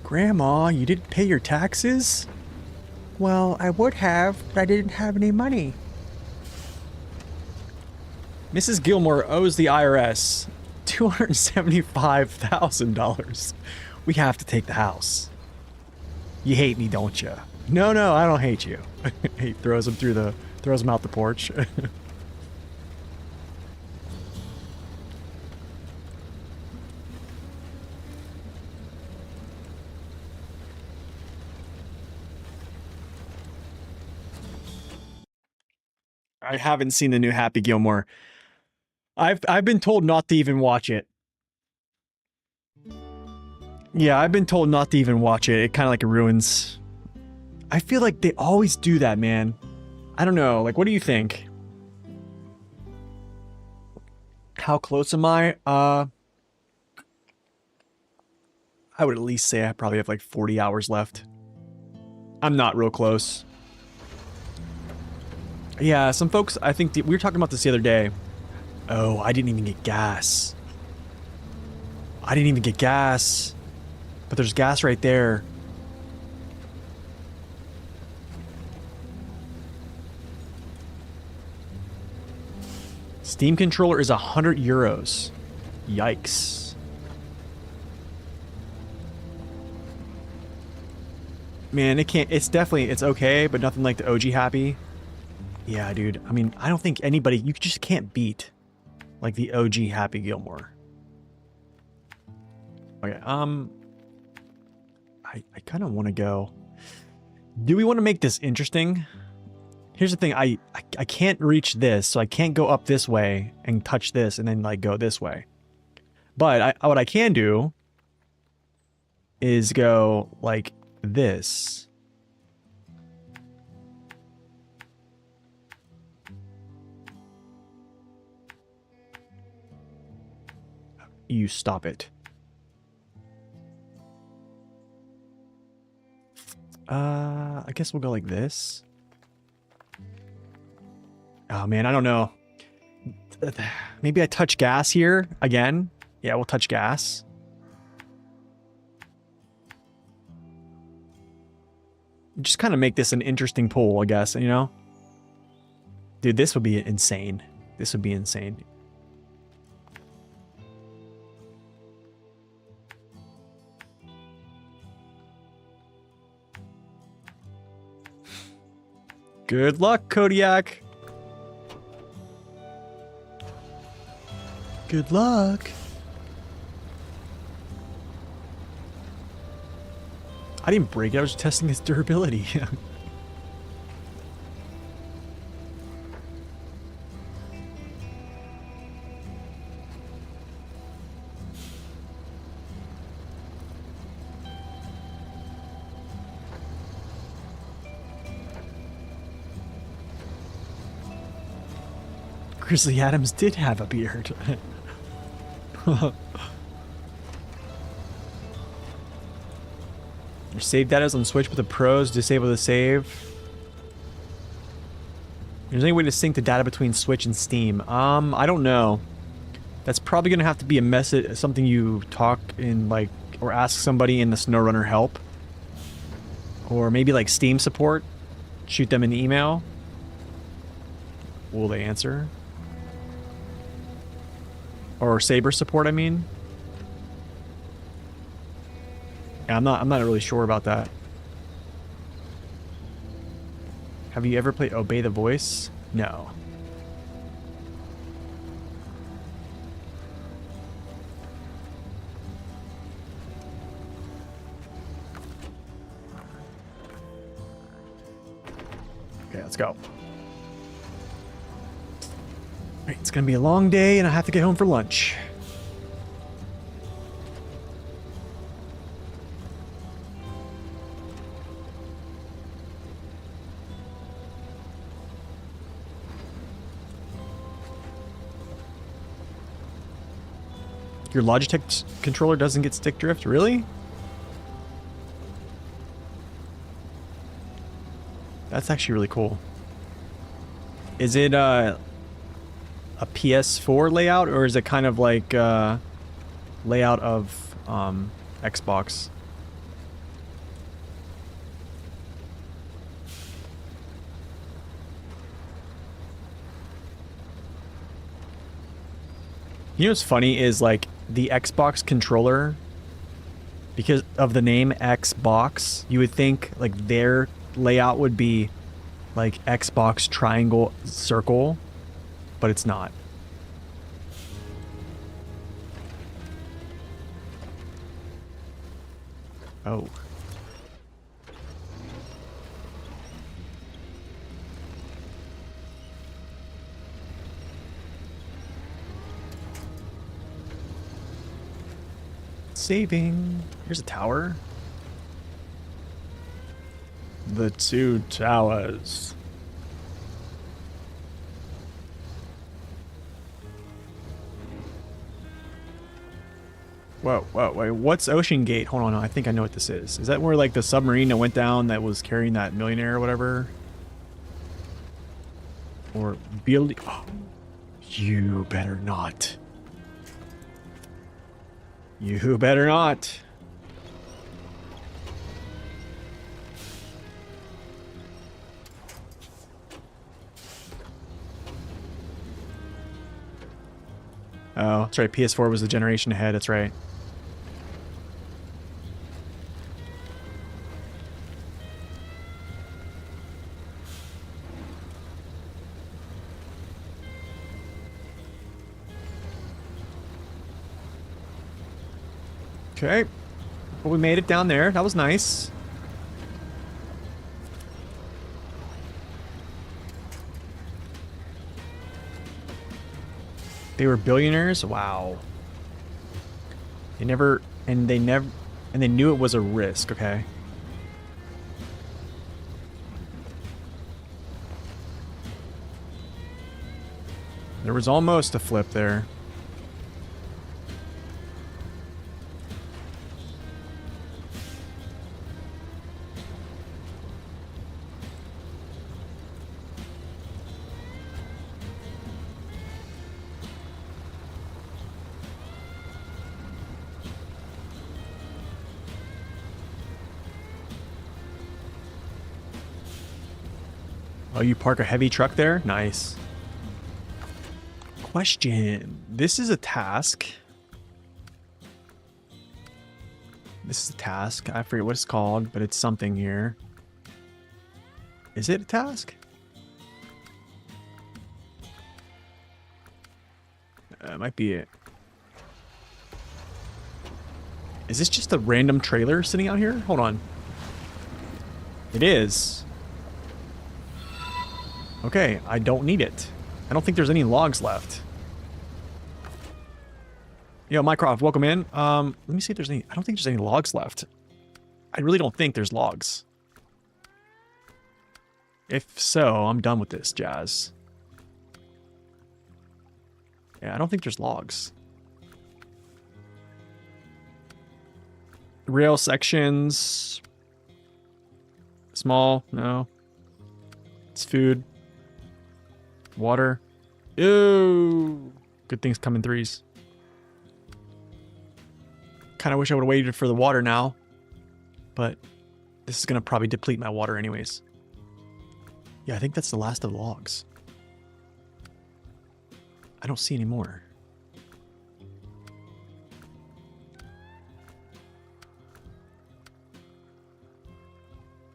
Grandma, you didn't pay your taxes? Well, I would have, but I didn't have any money. Mrs. Gilmore owes the IRS $275,000. We have to take the house. You hate me, don't you? No, no, I don't hate you. He throws him out the porch. I haven't seen the new Happy Gilmore. I've been told not to even watch it. Yeah, I've been told not to even watch it. It kind of like ruins. I feel like they always do that, man. I don't know. Like, what do you think? How close am I? I would at least say I probably have like 40 hours left. I'm not real close. Yeah, some folks, I think we were talking about this the other day. Oh, I didn't even get gas. I didn't even get gas. But there's gas right there. Steam controller is 100 euros. Yikes. Man, it can't, it's definitely, it's okay, but nothing like the OG Happy. Yeah, dude. I mean, I don't think anybody, you just can't beat like the OG Happy Gilmore. Okay, I kind of want to go. Do we want to make this interesting? Here's the thing, I can't reach this, so I can't go up this way and touch this and then like go this way. But what I can do is go like this. You stop it. I guess we'll go like this. Oh man, I don't know. Maybe I touch gas here again. Yeah, we'll touch gas. Just kind of make this an interesting poll, I guess, you know? Dude, this would be insane. This would be insane. Good luck, Kodiak. Good luck. I didn't break it, I was just testing its durability. Grizzly Adams did have a beard. Your save data is on Switch, but the pros disable the save. There's any way to sync the data between Switch and Steam? I don't know. That's probably gonna have to be a message, something you talk in like, or ask somebody in the SnowRunner help. Or maybe like Steam support. Shoot them an email. Will they answer? Or Saber support, I mean. Yeah, I'm not really sure about that. Have you ever played Obey the Voice? No. Okay, let's go. Right, it's gonna be a long day and I have to get home for lunch. Your Logitech controller doesn't get stick drift? Really? That's actually really cool. Is it a PS4 layout, or is it kind of like layout of Xbox? You know what's funny is like the Xbox controller, because of the name Xbox, you would think like their layout would be like Xbox triangle circle, but it's not. Oh. Saving. Here's a tower. The two towers. Whoa, whoa, wait, what's Ocean Gate? Hold on, I think I know what this is. Is that where, like, the submarine that went down that was carrying that millionaire or whatever? Or building... Oh, you better not. You better not. Oh, that's right, PS4 was the generation ahead, that's right. Okay. Well, we made it down there. That was nice. They were billionaires? Wow. They never... And they knew it was a risk, okay? There was almost a flip there. Oh, you park a heavy truck there? Nice. Question. This is a task. This is a task. I forget what it's called, but it's something here. Is it a task? It might be it. Is this just a random trailer sitting out here? Hold on. It is. Okay, I don't need it. I don't think there's any logs left. Yo, Mycroft, welcome in. Let me see if there's any... I don't think there's any logs left. I really don't think there's logs. If so, I'm done with this, Jazz. Yeah, I don't think there's logs. Rail sections. Small, no. It's food. Water. Ew. Good things come in threes. Kind of wish I would have waited for the water now. But this is going to probably deplete my water anyways. Yeah, I think that's the last of the logs. I don't see any more.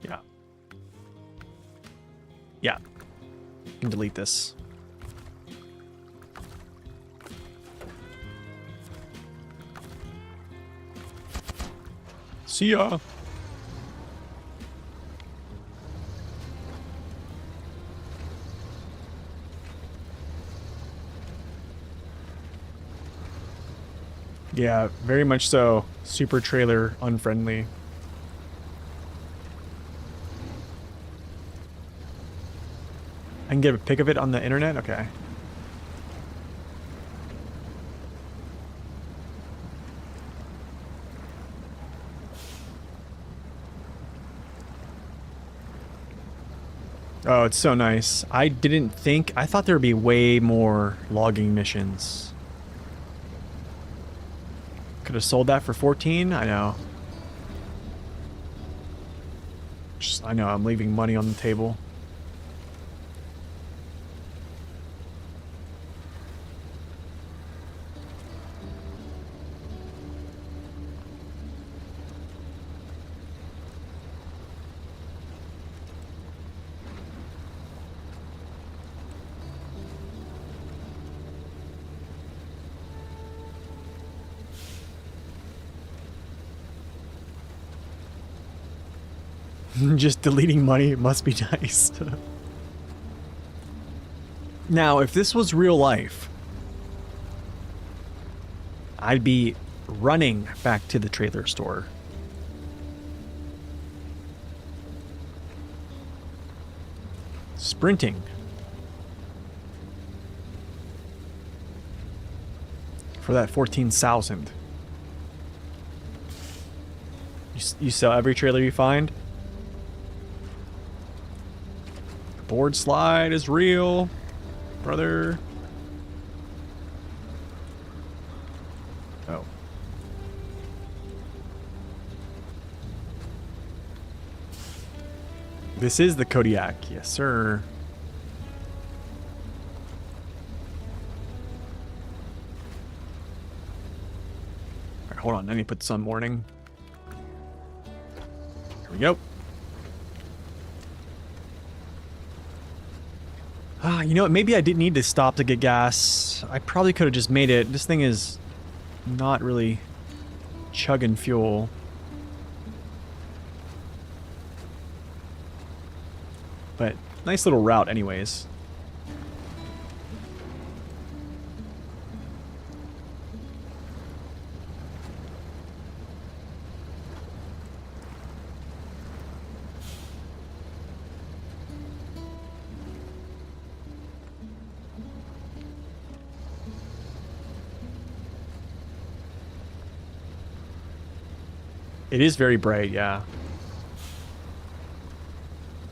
Yeah. Yeah. I can delete this. See ya. Yeah, very much so. Super trailer unfriendly. I can get a pic of it on the internet? Okay. Oh, it's so nice. I thought there would be way more logging missions. Could have sold that for 14? I know. I know, I'm leaving money on the table. Just deleting money must be nice. Now, if this was real life, I'd be running back to the trailer store. Sprinting. For that 14,000. You sell every trailer you find? Board slide is real, brother. Oh. This is the Kodiak. Yes, sir. All right, hold on. I need to put this on morning. Here we go. You know what? Maybe I didn't need to stop to get gas. I probably could have just made it. This thing is not really chugging fuel. But nice little route anyways. It is very bright, yeah.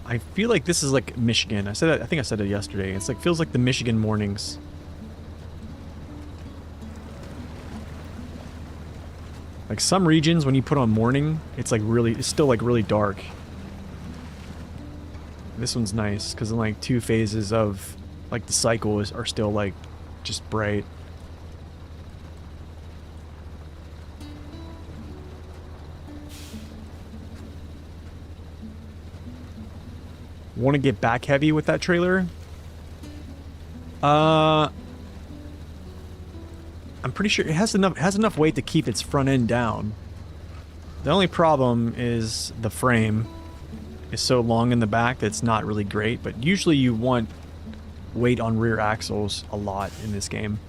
I feel like this is like Michigan. I think I said it yesterday. It's like feels like the Michigan mornings. Like some regions when you put on morning, it's still like really dark. This one's nice because in like 2 phases of like the cycle are still like just bright. Want to get back heavy with that trailer? I'm pretty sure it has enough weight to keep its front end down. The only problem is the frame is so long in the back that it's not really great, but usually you want weight on rear axles a lot in this game.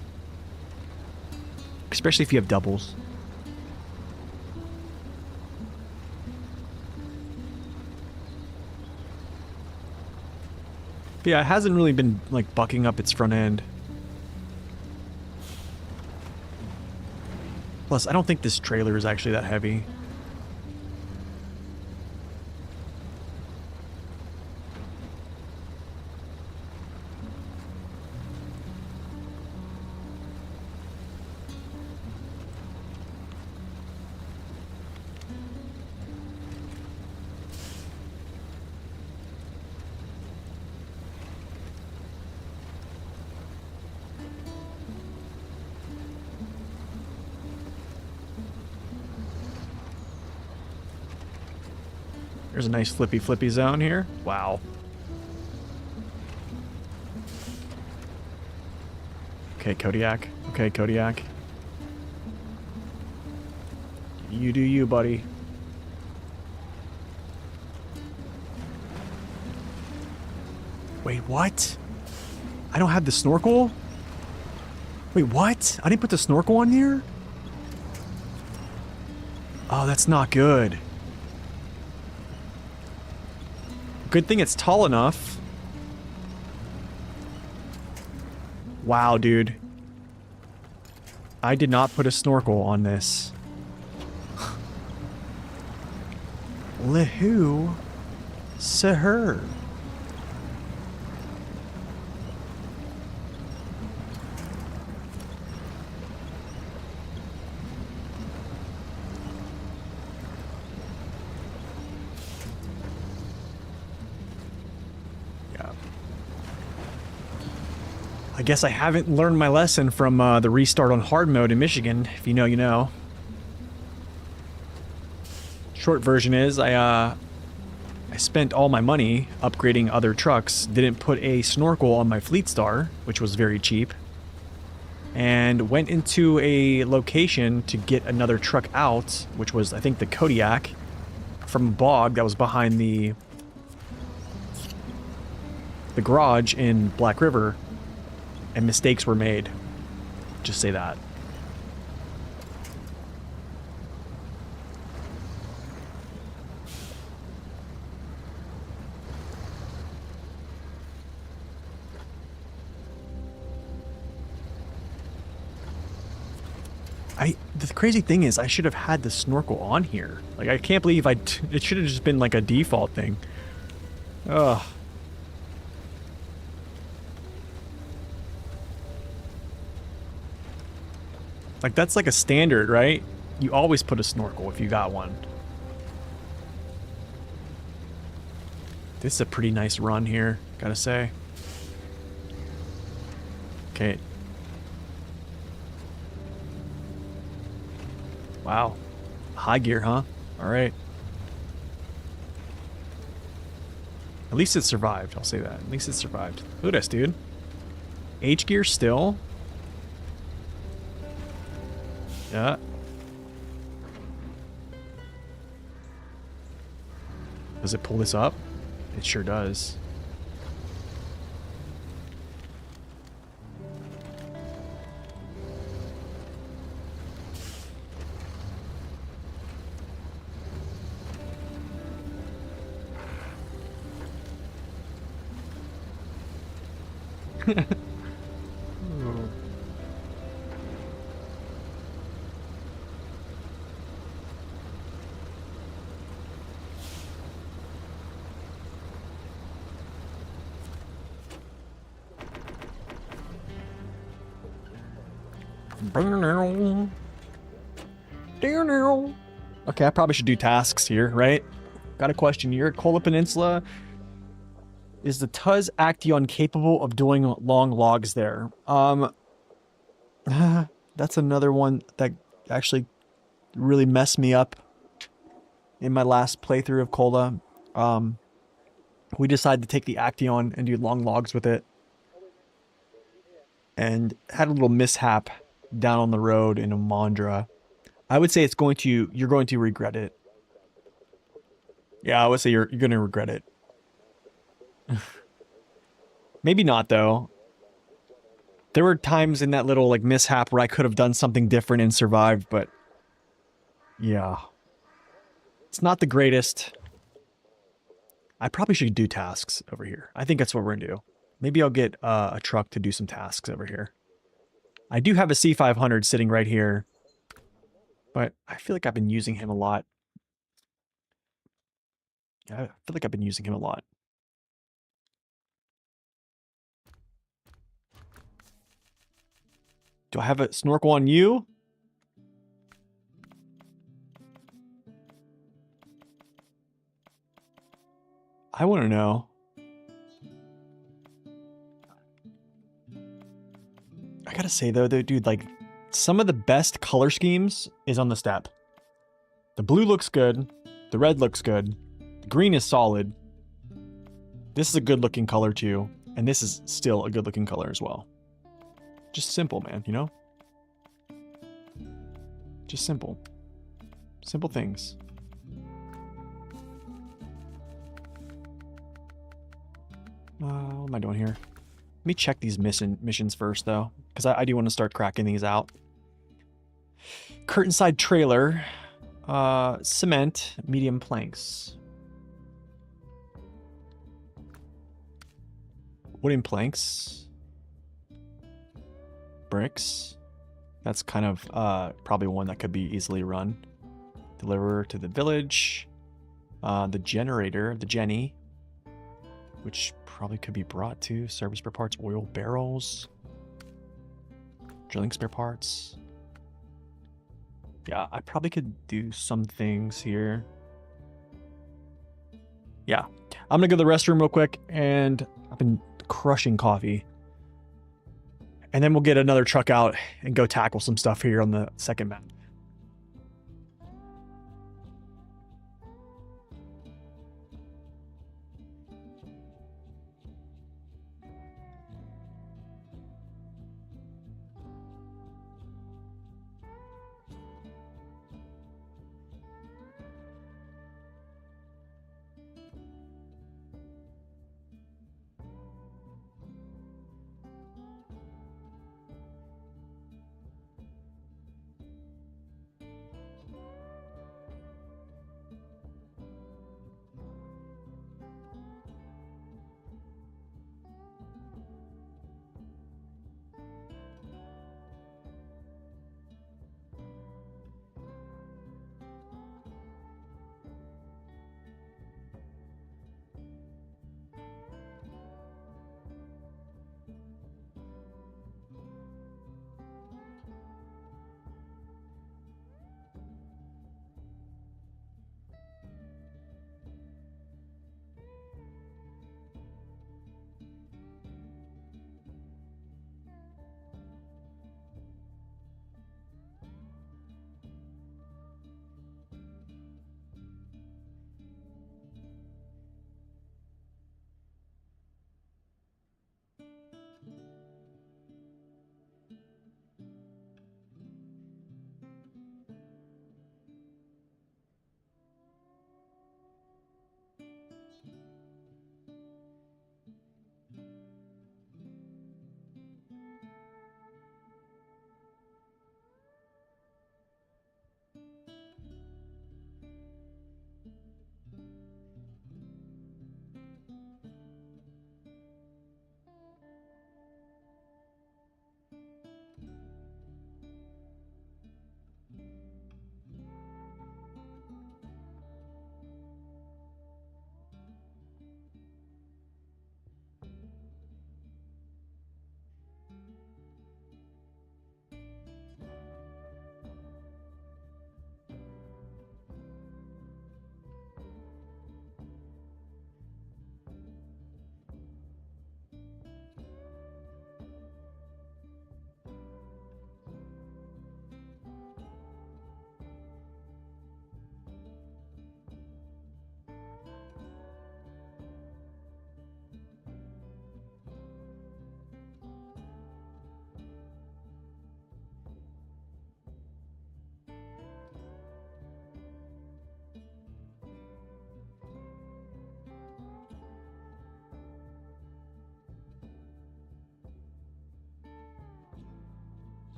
Especially if you have doubles. But yeah, it hasn't really been like bucking up its front end. Plus, I don't think this trailer is actually that heavy. There's a nice flippy zone here. Wow. Okay, Kodiak. Okay, Kodiak. You do you, buddy. Wait, what? I don't have the snorkel? Wait, what? I didn't put the snorkel on here? Oh, that's not good. Good thing it's tall enough. Wow, dude. I did not put a snorkel on this. Lehu Sahur. I guess I haven't learned my lesson from the restart on hard mode in Michigan. If you know, you know. Short version is I spent all my money upgrading other trucks, didn't put a snorkel on my Fleet Star, which was very cheap, and went into a location to get another truck out, which was, I think, the Kodiak, from a bog that was behind the garage in Black River. And mistakes were made. Just say that. The crazy thing is I should have had the snorkel on here. Like, I can't believe it should have just been like a default thing. Ugh. Like, that's like a standard, right? You always put a snorkel if you got one. This is a pretty nice run here, gotta say. Okay. Wow. High gear, huh? Alright. At least it survived, I'll say that. At least it survived. Look at this, dude. H gear still? Yeah. Does it pull this up? It sure does. Okay, I probably should do tasks here, right? Got a question here. Kola Peninsula. Is the Tuz Action capable of doing long logs there? That's another one that actually really messed me up in my last playthrough of Kola. We decided to take the Action and do long logs with it. And had a little mishap down on the road in Amandra. I would say you're going to regret it. Yeah, I would say you're going to regret it. Maybe not, though. There were times in that little, like, mishap where I could have done something different and survived, but... yeah. It's not the greatest. I probably should do tasks over here. I think that's what we're gonna do. Maybe I'll get a truck to do some tasks over here. I do have a C500 sitting right here, but I feel like I've been using him a lot. I feel like I've been using him a lot. Do I have a snorkel on you? I want to know. I gotta say though, dude, like, some of the best color schemes is on the step. The blue looks good. The red looks good. The green is solid. This is a good looking color too. And this is still a good looking color as well. Just simple, man, you know? Just simple. Simple things. What am I doing here? Let me check these missions first, though, because I do want to start cracking these out. Curtainside trailer. Cement. Medium planks. Wooden planks. Bricks. That's kind of probably one that could be easily run. Deliver to the village. The generator, the Jenny, which probably could be brought to. Service spare parts, oil barrels, drilling spare parts. Yeah, I probably could do some things here. Yeah, I'm gonna go to the restroom real quick, and I've been crushing coffee. And then we'll get another truck out and go tackle some stuff here on the second map.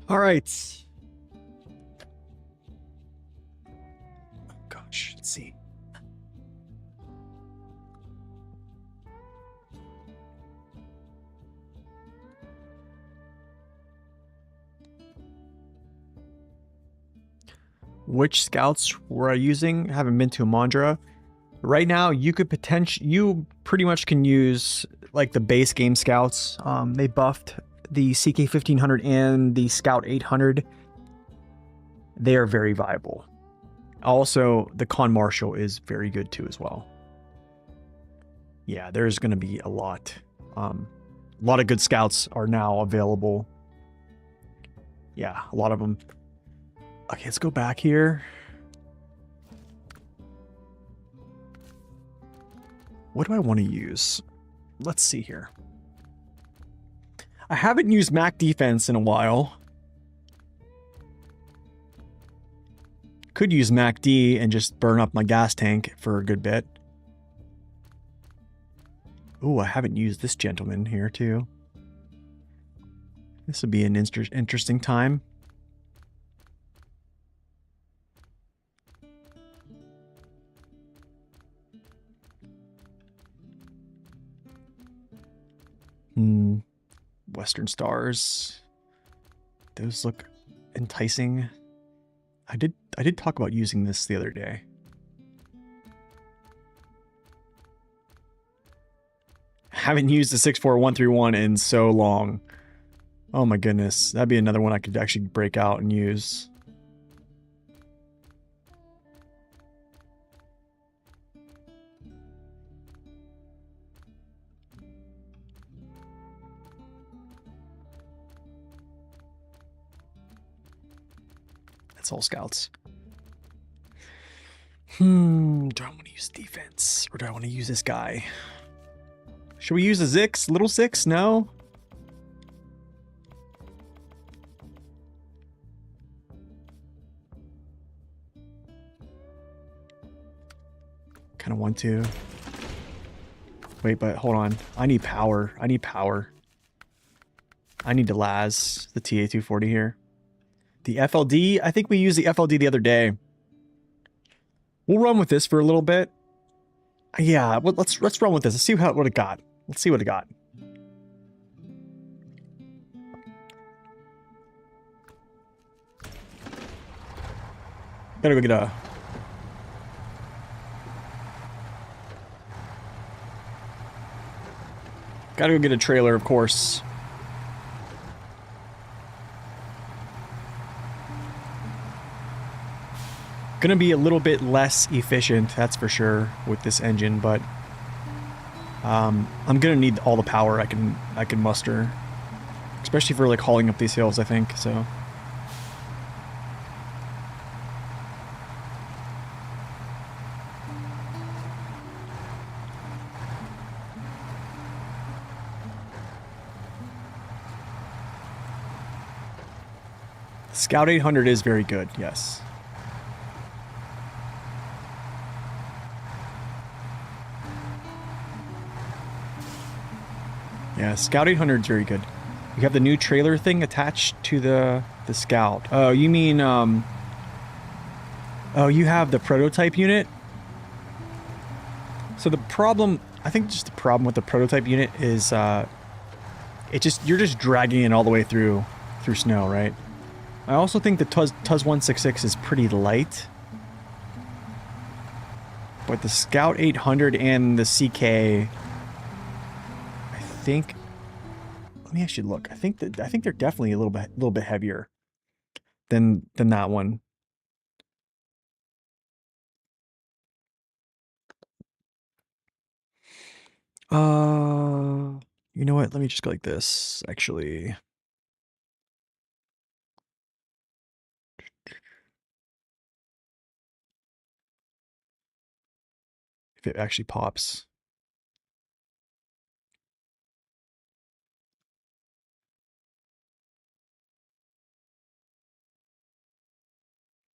All right. Gosh, let's see. Which scouts were I using? Haven't been to Mondra. Right now, you pretty much can use like the base game scouts. They buffed the CK 1500 and the Scout 800. They are very viable. Also, the Con Marshal is very good too as well. Yeah, there's going to be a lot. A lot of good scouts are now available. Yeah, a lot of them. Okay, let's go back here. What do I want to use? Let's see here. I haven't used Mac defense in a while. Could use Mac D and just burn up my gas tank for a good bit. Ooh, I haven't used this gentleman here too. This would be an interesting time. Western Stars. Those look enticing. I did talk about using this the other day. Haven't used the 64131 in so long. Oh my goodness. That'd be another one I could actually break out and use. That's all scouts. Do I want to use defense or do I want to use this guy? Should we use a Zix? Little Zix? No? Kind of want to. Wait, but hold on. I need power. I need power. I need to Laz the TA240 here. The FLD? I think we used the FLD the other day. We'll run with this for a little bit. Yeah, well, let's run with this. Let's see what it got. Let's see what it got. Gotta go get a... Gotta go get a trailer, of course. Gonna be a little bit less efficient, that's for sure, with this engine, but I'm gonna need all the power I can muster, especially for like hauling up these hills, I think. So Scout 800 is very good, yes. Yeah, Scout 800 is very good. You have the new trailer thing attached to the Scout. Oh, you mean, oh, you have the prototype unit? So the problem, I think just the problem with the prototype unit is, you're just dragging it all the way through snow, right? I also think the Tuz 166 is pretty light. But the Scout 800 and the CK, I think, let me actually look. I think they're definitely a little bit heavier than that one. You know what? Let me just go like this, actually. If it actually pops.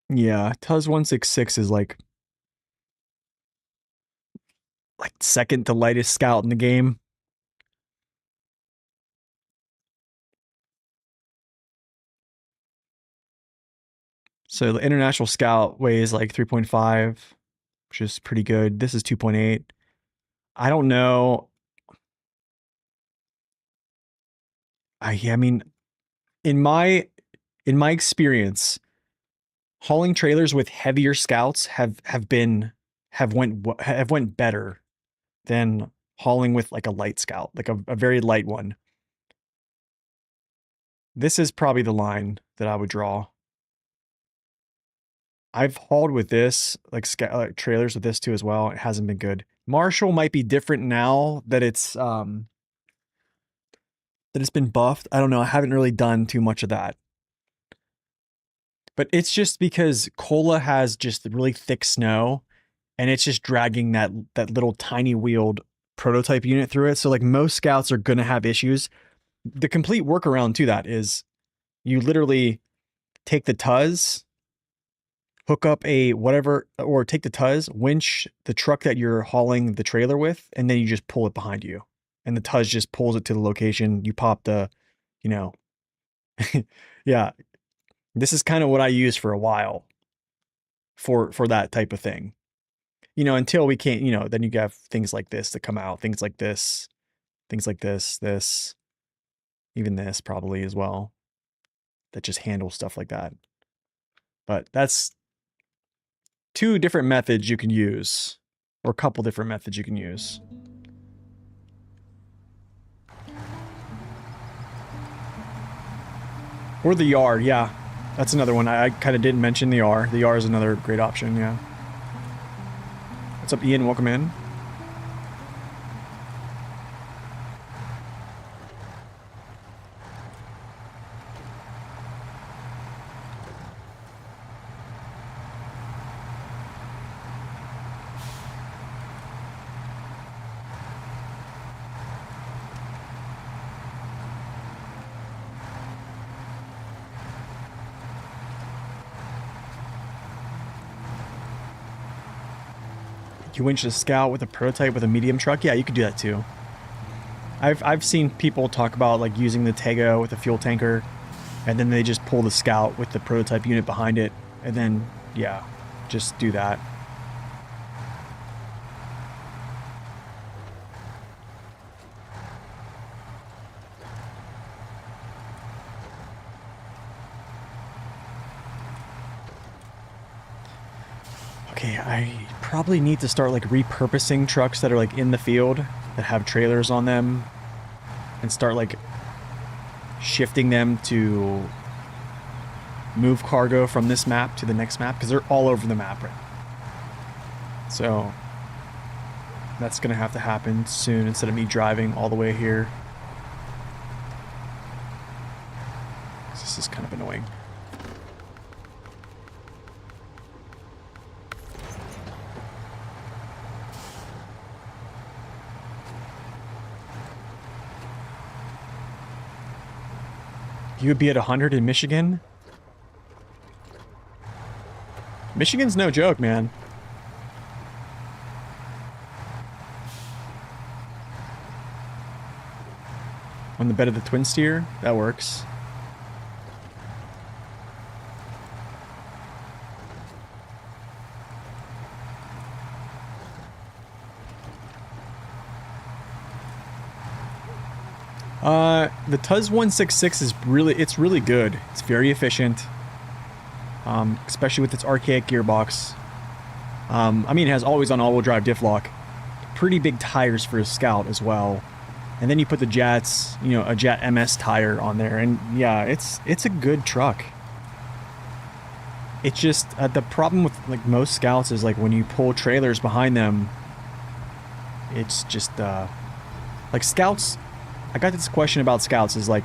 Yeah, Tuz 166 is like second to lightest scout in the game. So the International Scout weighs like 3.5, which is pretty good. This is 2.8. I don't know. I mean, in my experience, hauling trailers with heavier scouts have went better than hauling with like a light scout, like a very light one. This is probably the line that I would draw. I've hauled with this, like trailers with this too as well. It hasn't been good. Marshall might be different now that it's been buffed. I don't know. I haven't really done too much of that. But it's just because Cola has just really thick snow and it's just dragging that little tiny wheeled prototype unit through it. So like most scouts are going to have issues. The complete workaround to that is you literally take the Tuz, hook up a whatever, or take the Tuz, winch the truck that you're hauling the trailer with, and then you just pull it behind you. And the Tuz just pulls it to the location. You pop the, yeah. This is kind of what I used for a while for that type of thing. Until we can't, then you have things like this that come out, things like this, this, even this probably as well, that just handle stuff like that. But that's two different methods you can use, or a couple different methods you can use. Or the yard, yeah. That's another one. I kind of didn't mention the R. The R is another great option, yeah. What's up, Ian? Welcome in. You winch a scout with a prototype with a medium truck? Yeah, you could do that too. I've seen people talk about like using the Tego with a fuel tanker, and then they just pull the scout with the prototype unit behind it, and then yeah, just do that. Okay, I probably need to start like repurposing trucks that are like in the field that have trailers on them, and start like shifting them to move cargo from this map to the next map, because they're all over the map right now. So that's gonna have to happen soon instead of me driving all the way here. This is kind of annoying. You would be at 100 in Michigan? Michigan's no joke, man. On the bed of the twin steer? That works. The Tuz 166 is really good. It's very efficient. Especially with its archaic gearbox. I mean, it has always on all-wheel drive diff lock. Pretty big tires for a Scout as well. And then you put the Jets, a Jet MS tire on there, and yeah, it's a good truck. It's just the problem with like most Scouts is like when you pull trailers behind them, it's just like Scouts. I got this question about Scouts is like,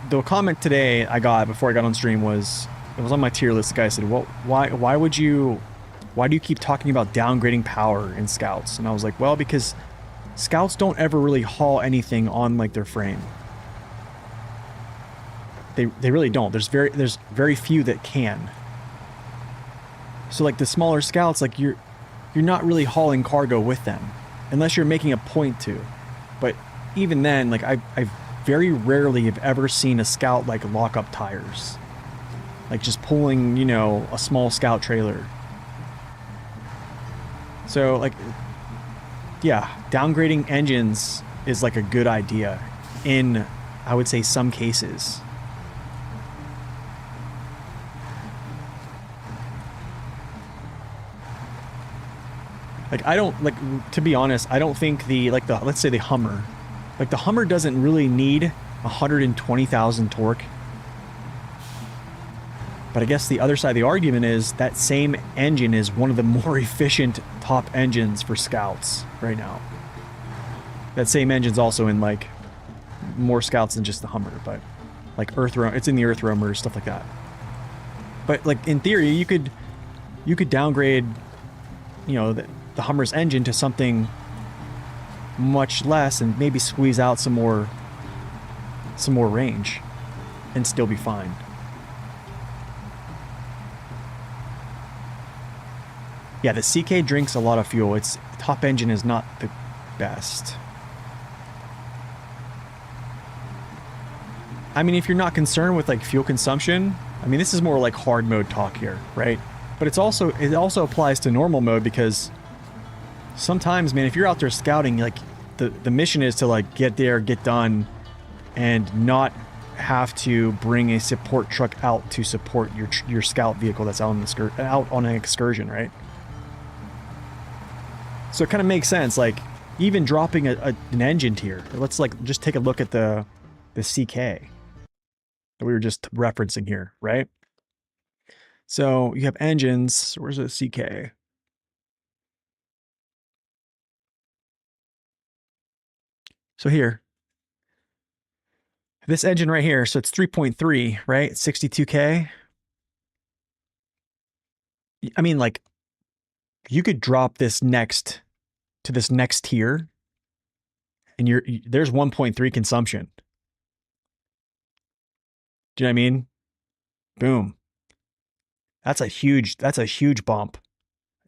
the comment today I got before I got on stream was, it was on my tier list. The guy said, well, why do you keep talking about downgrading power in Scouts? And I was like, well, because Scouts don't ever really haul anything on like their frame. They really don't. There's very few that can. So like the smaller Scouts, like you're not really hauling cargo with them unless you're making a point to. But even then, like I very rarely have ever seen a Scout like lock up tires. Like just pulling, you know, a small scout trailer. So like, yeah, downgrading engines is like a good idea in, I would say, some cases. Like, I don't, like, to be honest, I don't think let's say the Hummer. Like, the Hummer doesn't really need 120,000 torque. But I guess the other side of the argument is that same engine is one of the more efficient top engines for Scouts right now. That same engine's also in, like, more Scouts than just the Hummer, but, like, it's in the Earth Roamer, stuff like that. But, like, in theory, you could downgrade, you know, the Hummer's engine to something much less and maybe squeeze out some more range and still be fine. Yeah, the CK drinks a lot of fuel. Its top engine is not the best. I mean, if you're not concerned with like fuel consumption, I mean, this is more like hard mode talk here, right? But it also applies to normal mode because sometimes, man, if you're out there scouting, like the mission is to like get there, get done, and not have to bring a support truck out to support your scout vehicle that's out on an excursion, right? So it kind of makes sense, like even dropping an engine tier. Let's like just take a look at the CK that we were just referencing here, right? So you have engines. Where's the CK? So here, this engine right here, so it's 3.3, right? 62K. I mean, like, you could drop this to this next tier, and there's 1.3 consumption. Do you know what I mean? Boom. That's a huge bump.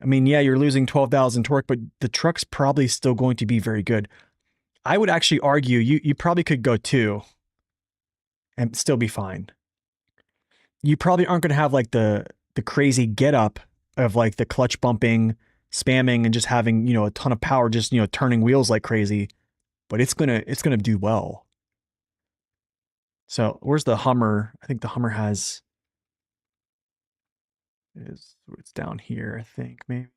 I mean, yeah, you're losing 12,000 torque, but the truck's probably still going to be very good. I would actually argue you probably could go 2 and still be fine. You probably aren't going to have like the crazy get up of like the clutch bumping, spamming, and just having, you know, a ton of power, just, you know, turning wheels like crazy, but it's going to do well. So where's the Hummer? I think the Hummer it's down here, I think, maybe.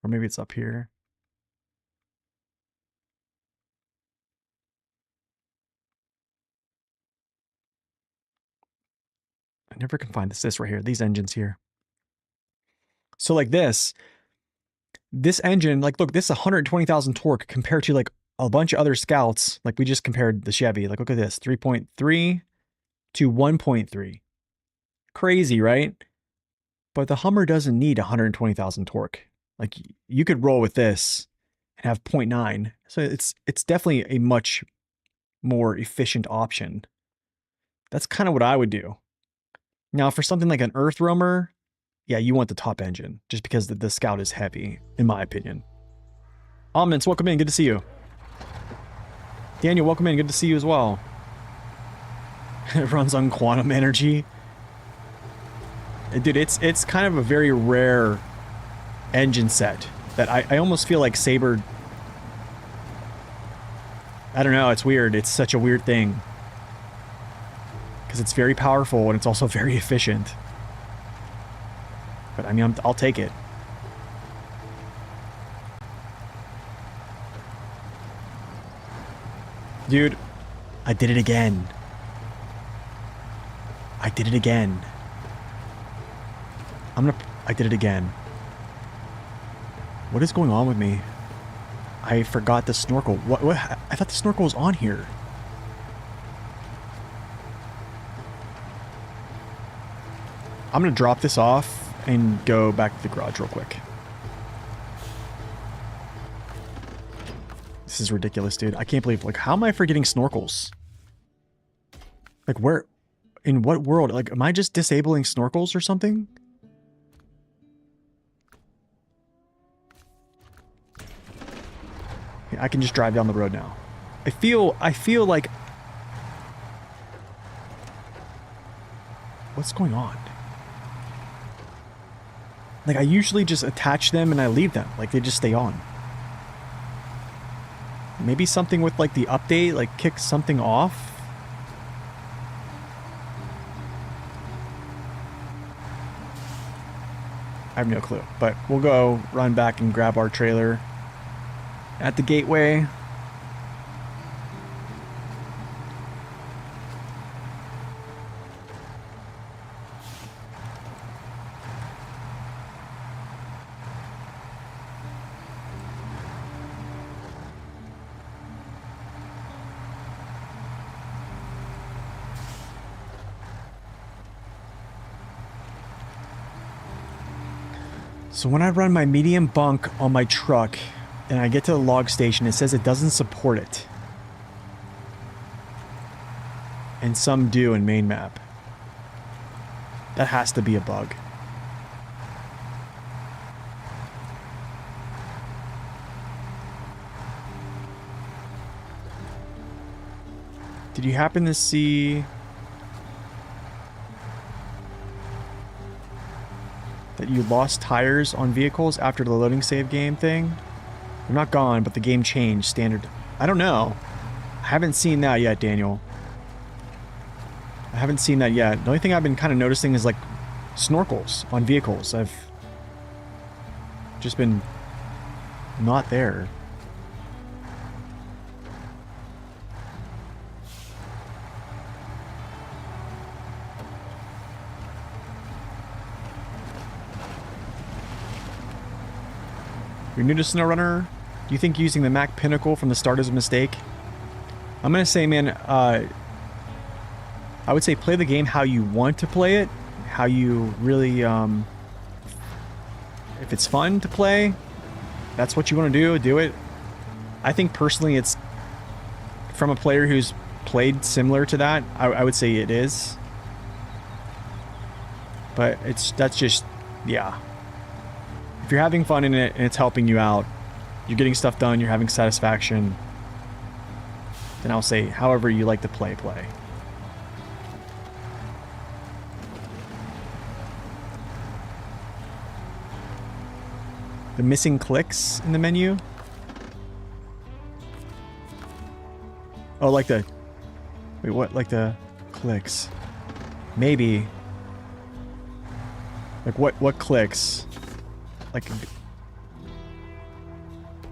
Or maybe it's up here. I never can find this right here. These engines here. So like this engine, like, look, this is 120,000 torque compared to like a bunch of other Scouts. Like we just compared the Chevy. Like, look at this, 3.3 to 1.3. Crazy, right? But the Hummer doesn't need 120,000 torque. Like you could roll with this and have 0.9. So it's definitely a much more efficient option. That's kind of what I would do. Now, for something like an Earth Roamer, yeah, you want the top engine, just because the Scout is heavy, in my opinion. Omnance, welcome in, good to see you. Daniel, welcome in, good to see you as well. It runs on quantum energy. Dude, it's kind of a very rare engine set that I almost feel like Sabre... I don't know, it's weird. It's such a weird thing. Because it's very powerful and it's also very efficient. But I mean, I'll take it. Dude, I did it again. I did it again. I did it again. What is going on with me? I forgot the snorkel. What? I thought the snorkel was on here. I'm gonna drop this off and go back to the garage real quick. This is ridiculous, dude. I can't believe, like, how am I forgetting snorkels? Like, where, in what world? Like, am I just disabling snorkels or something? I can just drive down the road now. I feel like... What's going on? Like, I usually just attach them and I leave them. Like, they just stay on. Maybe something with, like, the update, like, kicks something off? I have no clue. But we'll go run back and grab our trailer at the gateway. So when I run my medium bunk on my truck and I get to the log station, it says it doesn't support it. And some do in main map. That has to be a bug. Did you happen to see that you lost tires on vehicles after the loading save game thing? They're not gone, but the game changed standard. I don't know. I haven't seen that yet, Daniel. I haven't seen that yet. The only thing I've been kind of noticing is like snorkels on vehicles. I've just been not there. You're new to SnowRunner? Do you think using the Mac Pinnacle from the start is a mistake? I'm gonna say, man, I would say play the game how you want to play it, how you really, if it's fun to play, that's what you want to do it. I think personally it's, from a player who's played similar to that, I would say it is. But that's just, yeah. If you're having fun in it and it's helping you out, you're getting stuff done, you're having satisfaction, then I'll say however you like to play. The missing clicks in the menu? Oh, like the... Wait, what? Like the clicks? Maybe. Like what clicks?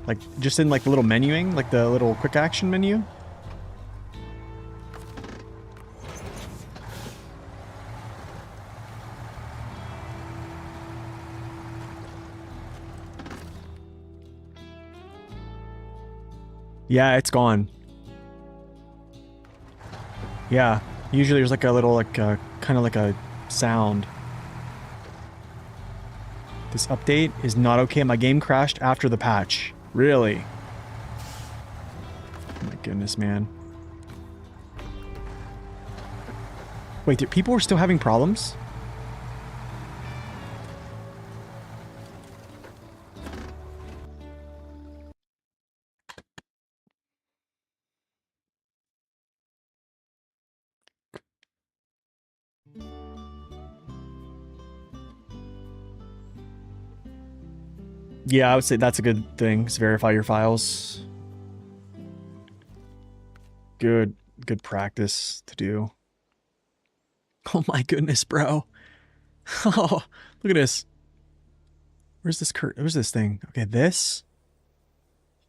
Like just in like the little menuing, like the little quick action menu? Yeah, it's gone. Yeah, usually there's like a little like kind of like a sound. This update is not okay. My game crashed after the patch. Really? Oh my goodness, man. Wait, people are still having problems? Yeah, I would say that's a good thing. Is verify your files. Good practice to do. Oh my goodness, bro. Oh, look at this. Where's this thing? Okay, this.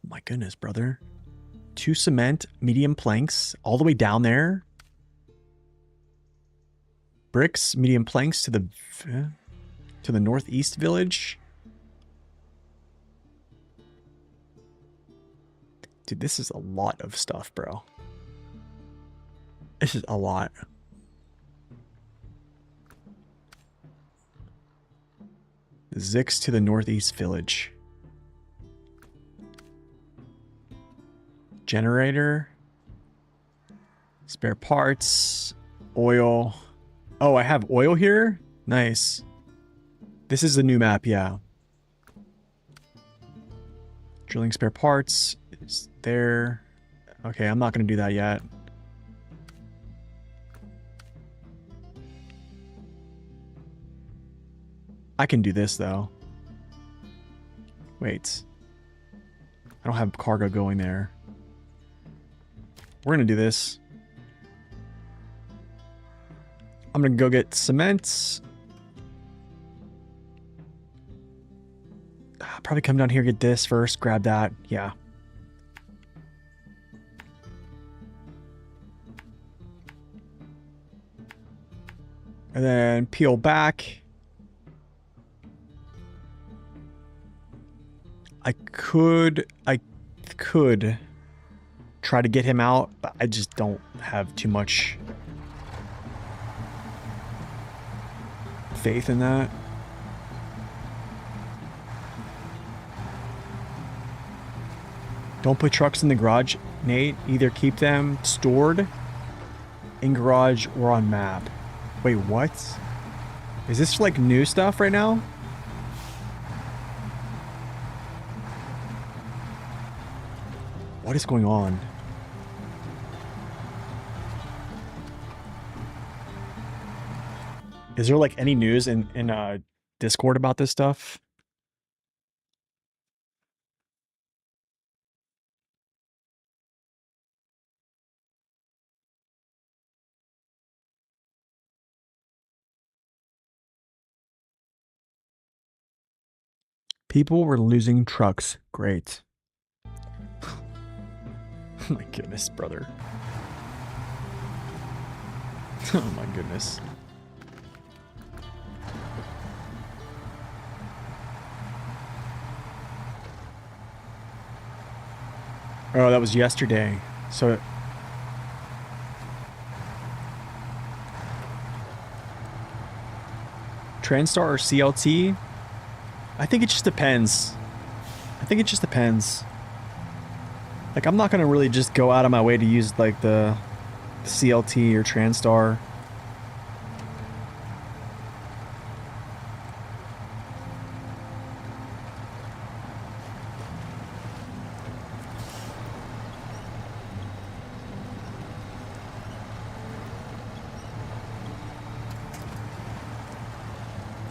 Oh my goodness, brother. 2 cement, medium planks, all the way down there. Bricks, medium planks to the northeast village. Dude, this is a lot of stuff, bro. This is a lot. Zix to the northeast village. Generator. Spare parts. Oil. Oh, I have oil here? Nice. This is the new map, yeah. Drilling spare parts. Is there... Okay, I'm not going to do that yet. I can do this though. Wait. I don't have cargo going there. We're gonna do this. I'm gonna go get cement. Probably come down here, get this first, grab that. Yeah. And then peel back. I could try to get him out, but I just don't have too much faith in that. Don't put trucks in the garage, Nate. Either keep them stored in garage or on map. Wait, what? Is this like new stuff right now? What is going on? Is there like any news in Discord about this stuff? People were losing trucks. Great. Oh my goodness, brother. Oh my goodness. Oh, that was yesterday. So Transstar or CLT? I think it just depends. Like, I'm not gonna really just go out of my way to use like the CLT or Transstar.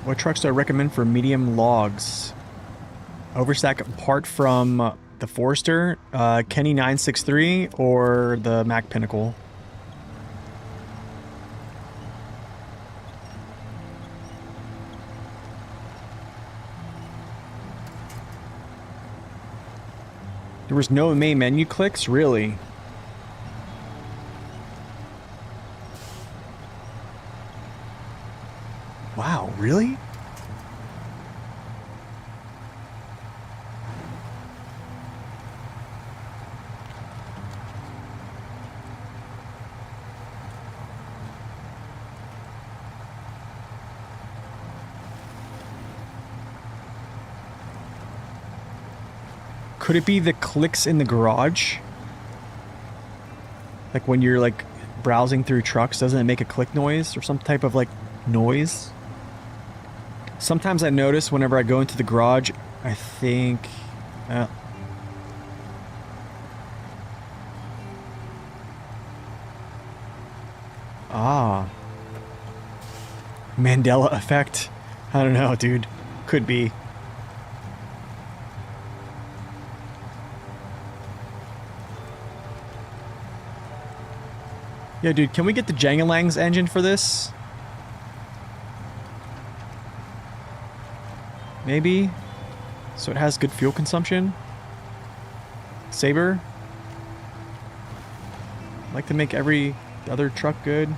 What trucks do I recommend for medium logs? Overstack apart from the Forester, Kenny 963 or the Mac Pinnacle. There was no main menu clicks, really? Wow, really? Could it be the clicks in the garage? Like when you're like browsing through trucks, doesn't it make a click noise or some type of like noise? Sometimes I notice whenever I go into the garage, I think... Mandela effect? I don't know, dude. Could be. Yeah, dude, can we get the Jangalang's engine for this? Maybe? So it has good fuel consumption? Saber? I'd like to make every other truck good.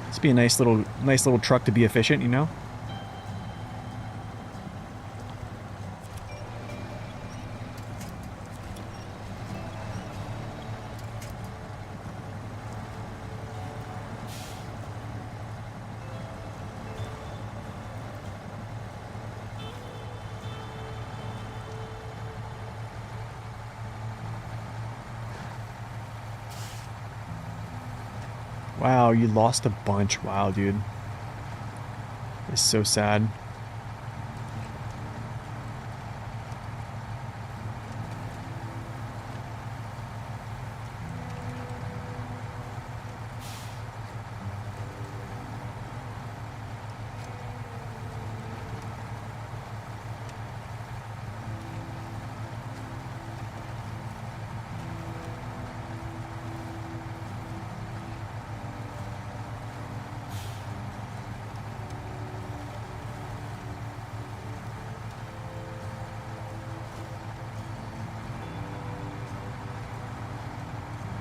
This would be a nice little truck to be efficient, you know? Wow, you lost a bunch. Wow, dude. It's so sad.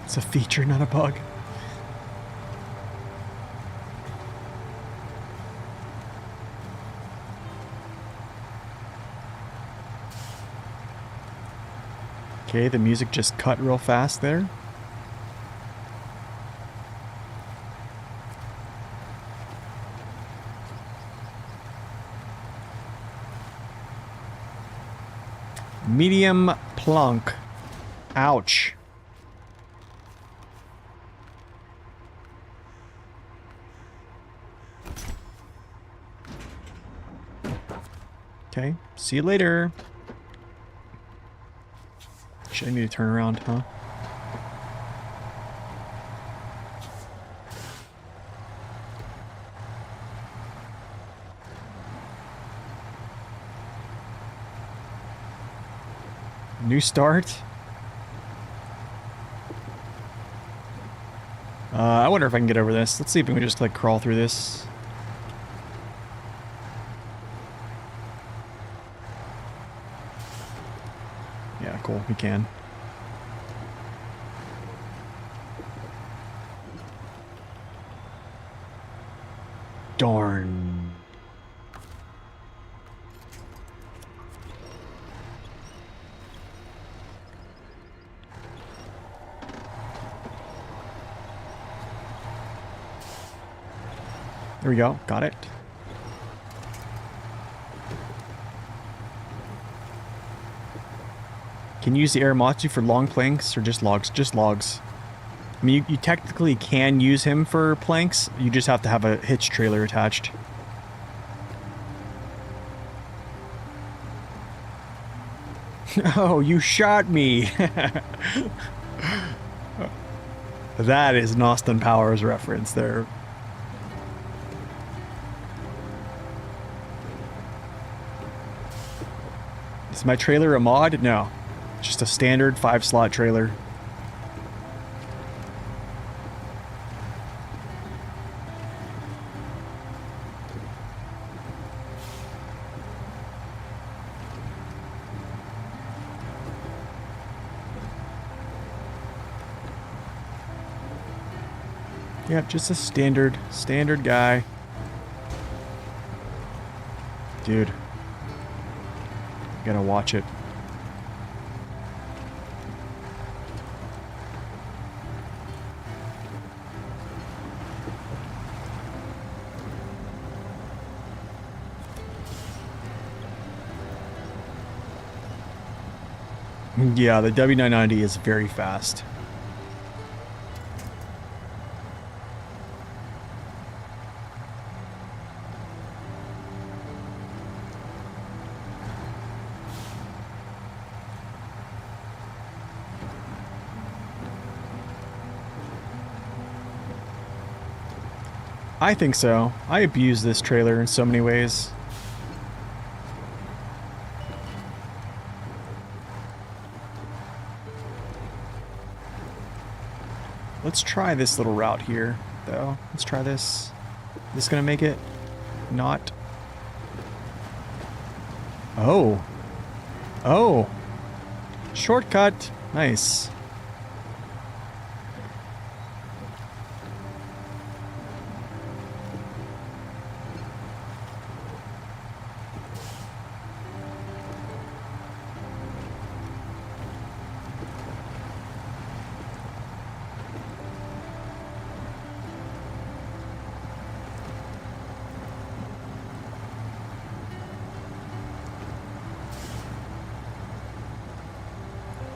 It's a feature, not a bug. Okay, the music just cut real fast there. Medium plunk. Ouch. Okay, see you later. Should I need to turn around, huh? New start? I wonder if I can get over this. Let's see if we can just like crawl through this. Yeah, cool, we can. Darn. There we go, got it. Can you use the Aramatsu for long planks or just logs? Just logs. I mean, you technically can use him for planks, you just have to have a hitch trailer attached. Oh, you shot me! That is an Austin Powers reference there. Is my trailer a mod? No. Just a standard 5-slot trailer. Yep, just a standard guy. Dude. Gotta watch it. Yeah, the W990 is very fast. I think so. I abuse this trailer in so many ways. Let's try this little route here, though. Let's try this. This gonna make it? Not. Oh. Oh. Shortcut. Nice.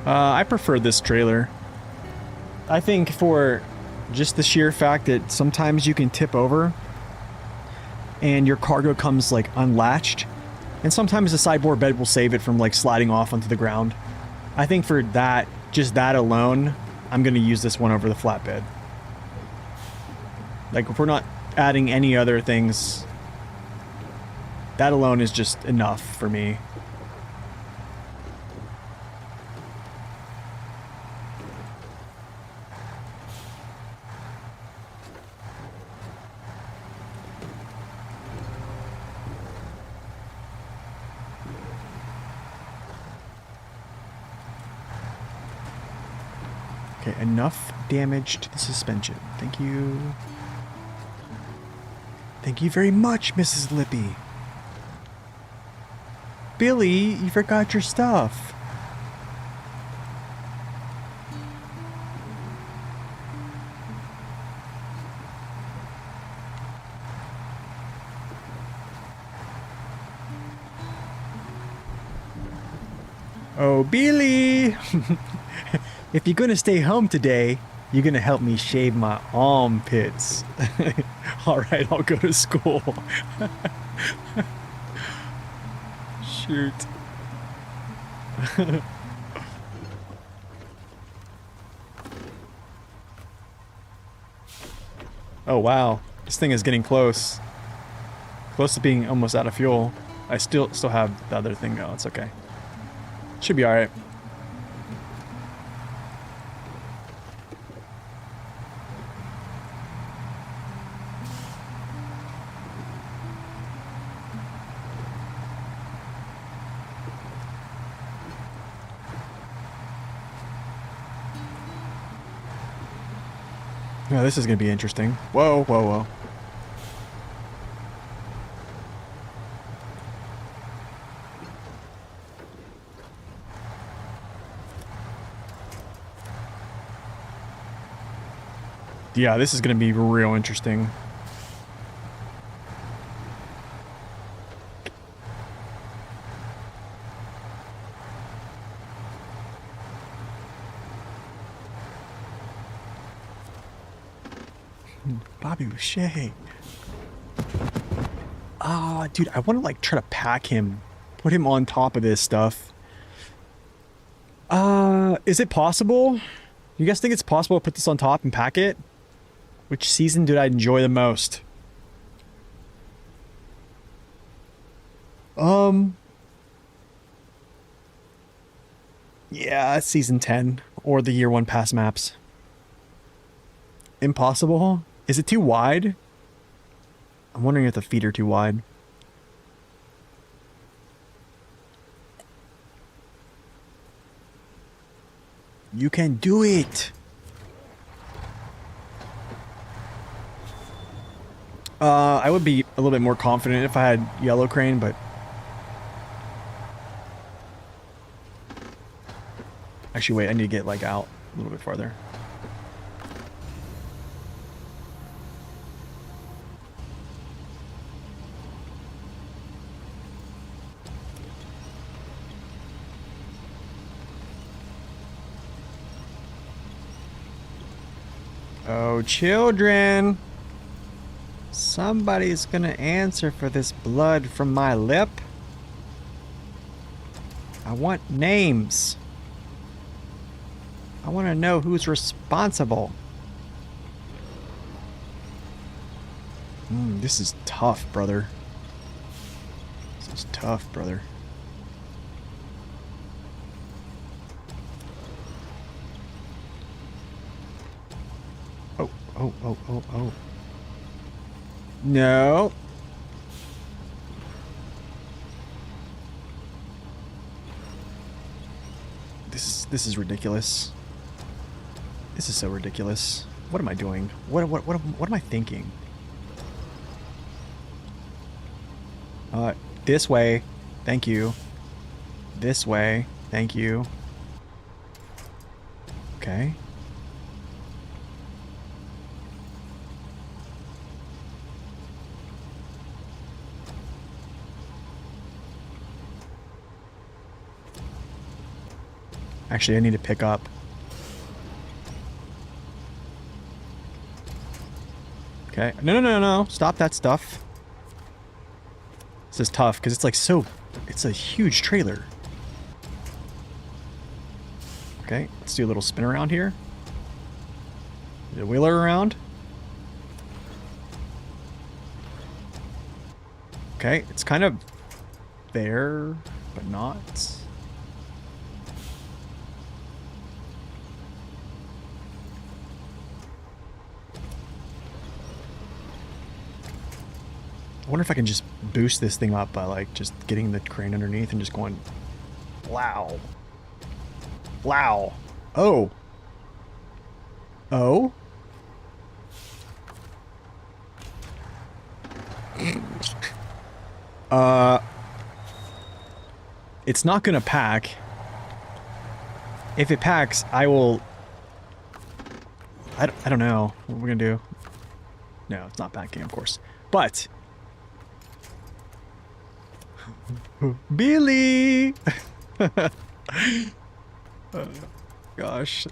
I prefer this trailer. I think for just the sheer fact that sometimes you can tip over and your cargo comes like unlatched, and sometimes the sideboard bed will save it from like sliding off onto the ground. I think for that, just that alone, I'm going to use this one over the flatbed. Like if we're not adding any other things, that alone is just enough for me. Okay, enough damage to the suspension. Thank you. Thank you very much, Mrs. Lippy. Billy, you forgot your stuff. Oh, Billy! If you're gonna stay home today, you're gonna help me shave my armpits. Alright, I'll go to school. Shoot. Oh wow, this thing is getting close. Close to being almost out of fuel. I still have the other thing going. It's okay. Should be alright. Oh, this is gonna be interesting. Whoa, whoa, whoa. Yeah, this is gonna be real interesting. Bobby Boucher. Ah, dude, I want to like try to pack him, put him on top of this stuff. Is it possible? You guys think it's possible to put this on top and pack it? Which season did I enjoy the most? Yeah, season 10 or the year 1 pass maps. Impossible? Is it too wide? I'm wondering if the feet are too wide. You can do it! I would be a little bit more confident if I had yellow crane, but... Actually, wait, I need to get, like, out a little bit farther. Oh, children! Somebody's gonna answer for this blood from my lip. I want names. I want to know who's responsible. This is tough, brother. This is tough, brother. Oh, oh, oh, oh, oh. No. This is ridiculous. This is so ridiculous. What am I doing? What am I thinking? This way. Thank you. This way. Thank you. Okay. Actually, I need to pick up. Okay. No, no, no, no. Stop that stuff. This is tough because it's like so... It's a huge trailer. Okay. Let's do a little spin around here. Do a wheeler around. Okay. It's kind of there, but not. I wonder if I can just boost this thing up by like just getting the crane underneath and just going, wow. Wow. Oh. Oh? It's not gonna pack. If it packs, I will... I don't know what we're gonna do. No, it's not packing, of course. But... Billy! Gosh.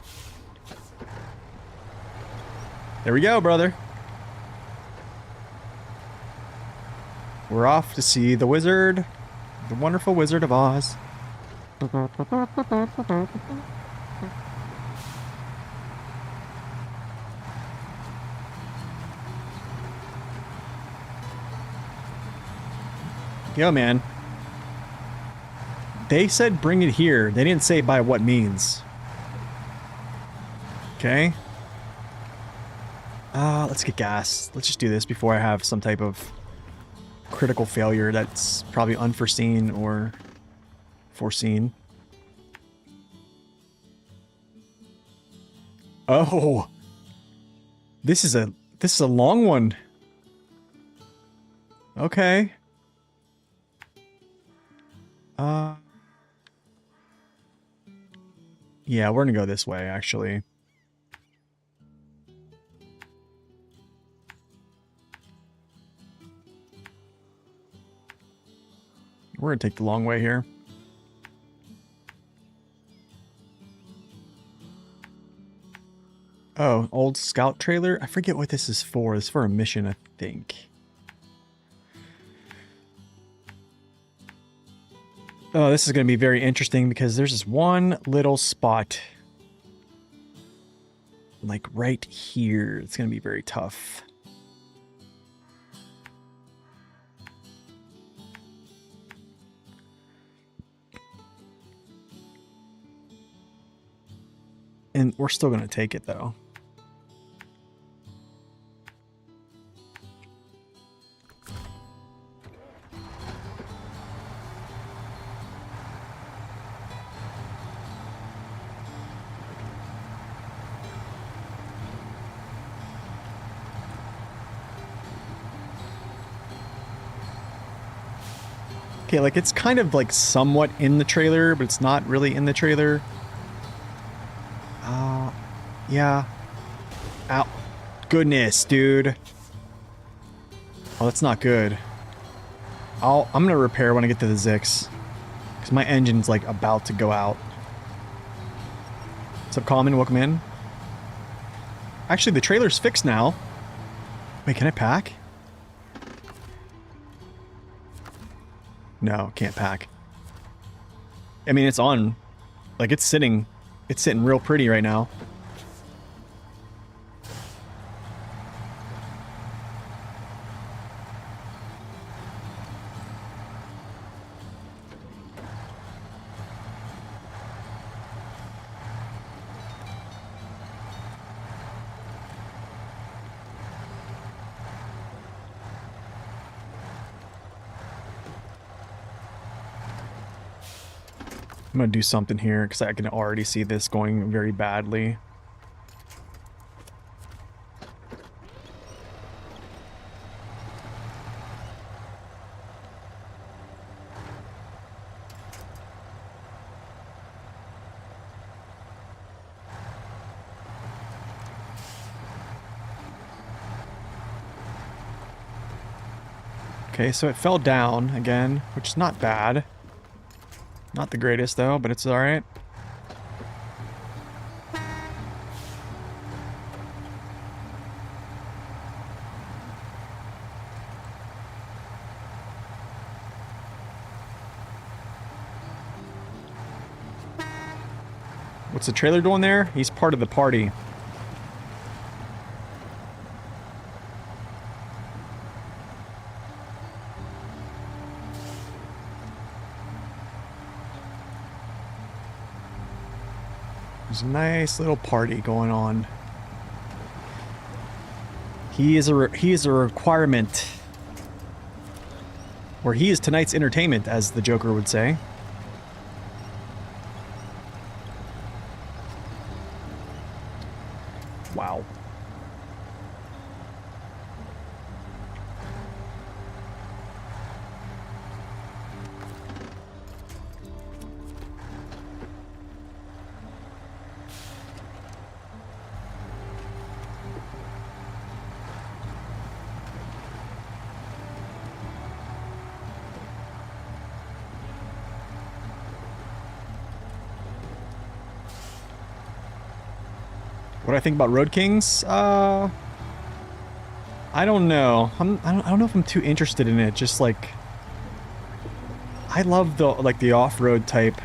There we go, brother. We're off to see the wizard. The wonderful Wizard of Oz. Yo, man. They said bring it here. They didn't say by what means. Okay. Let's get gas. Let's just do this before I have some type of critical failure that's probably unforeseen or foreseen. Oh. This is a long one. Okay. Yeah, we're gonna go this way, actually. We're gonna take the long way here. Oh, old scout trailer? I forget what this is for. It's for a mission, I think. Oh, this is going to be very interesting because there's this one little spot. Like right here. It's going to be very tough. And we're still going to take it, though. Okay, like it's kind of like somewhat in the trailer, but it's not really in the trailer. Yeah. Ow. Goodness, dude. Oh, that's not good. I'm gonna repair when I get to the Zix. Because my engine's like about to go out. What's up, Common? Welcome in. Actually, the trailer's fixed now. Wait, can I pack? No, can't pack. I mean, it's on. Like, it's sitting real pretty right now. I'm gonna do something here because I can already see this going very badly. Okay, so it fell down again, which is not bad. Not the greatest, though, but it's alright. What's the trailer doing there? He's part of the party. There's a nice little party going on. He is a requirement. Or he is tonight's entertainment, as the Joker would say. Wow. What do I think about Road Kings? I don't know. I don't know if I'm too interested in it. Just like, I love the off-road type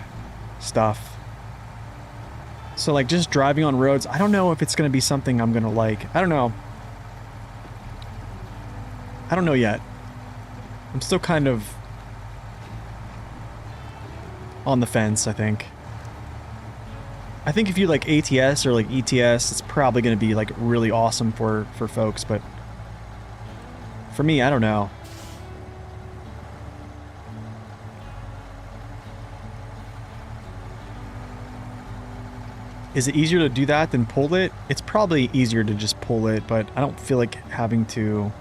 stuff. So like just driving on roads, I don't know if it's going to be something I'm going to like. I don't know. I don't know yet. I'm still kind of on the fence, I think. I think if you like ATS or like ETS, it's probably going to be like really awesome for folks, but for me, I don't know. Is it easier to do that than pull it? It's probably easier to just pull it, but I don't feel like having to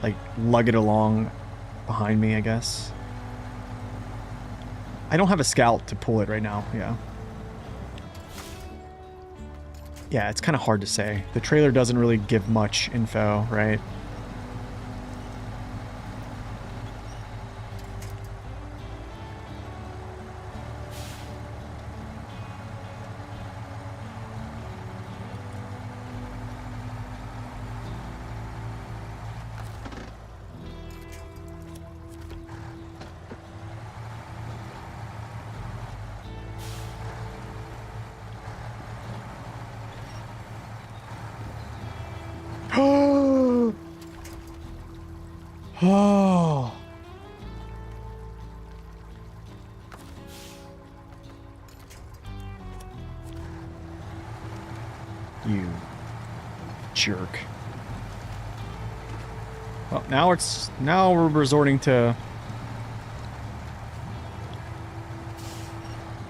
like lug it along behind me, I guess. I don't have a Scout to pull it right now, yeah. Yeah, it's kind of hard to say. The trailer doesn't really give much info, right? Oh. You jerk. Well, now we're resorting to...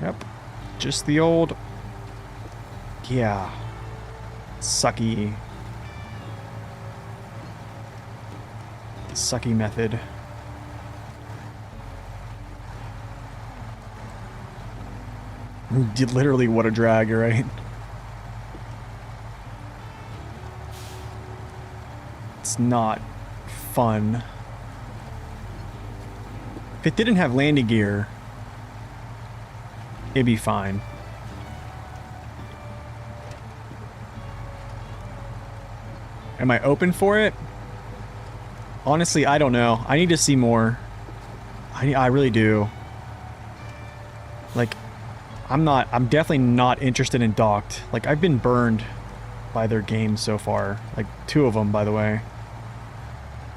Yep. Just the old... Yeah. Sucky method. Literally, what a drag, right? It's not fun. If it didn't have landing gear, it'd be fine. Am I open for it? Honestly, I don't know. I need to see more. I really do. Like, I'm definitely not interested in docked. Like, I've been burned by their games so far. Like, 2 of them, by the way.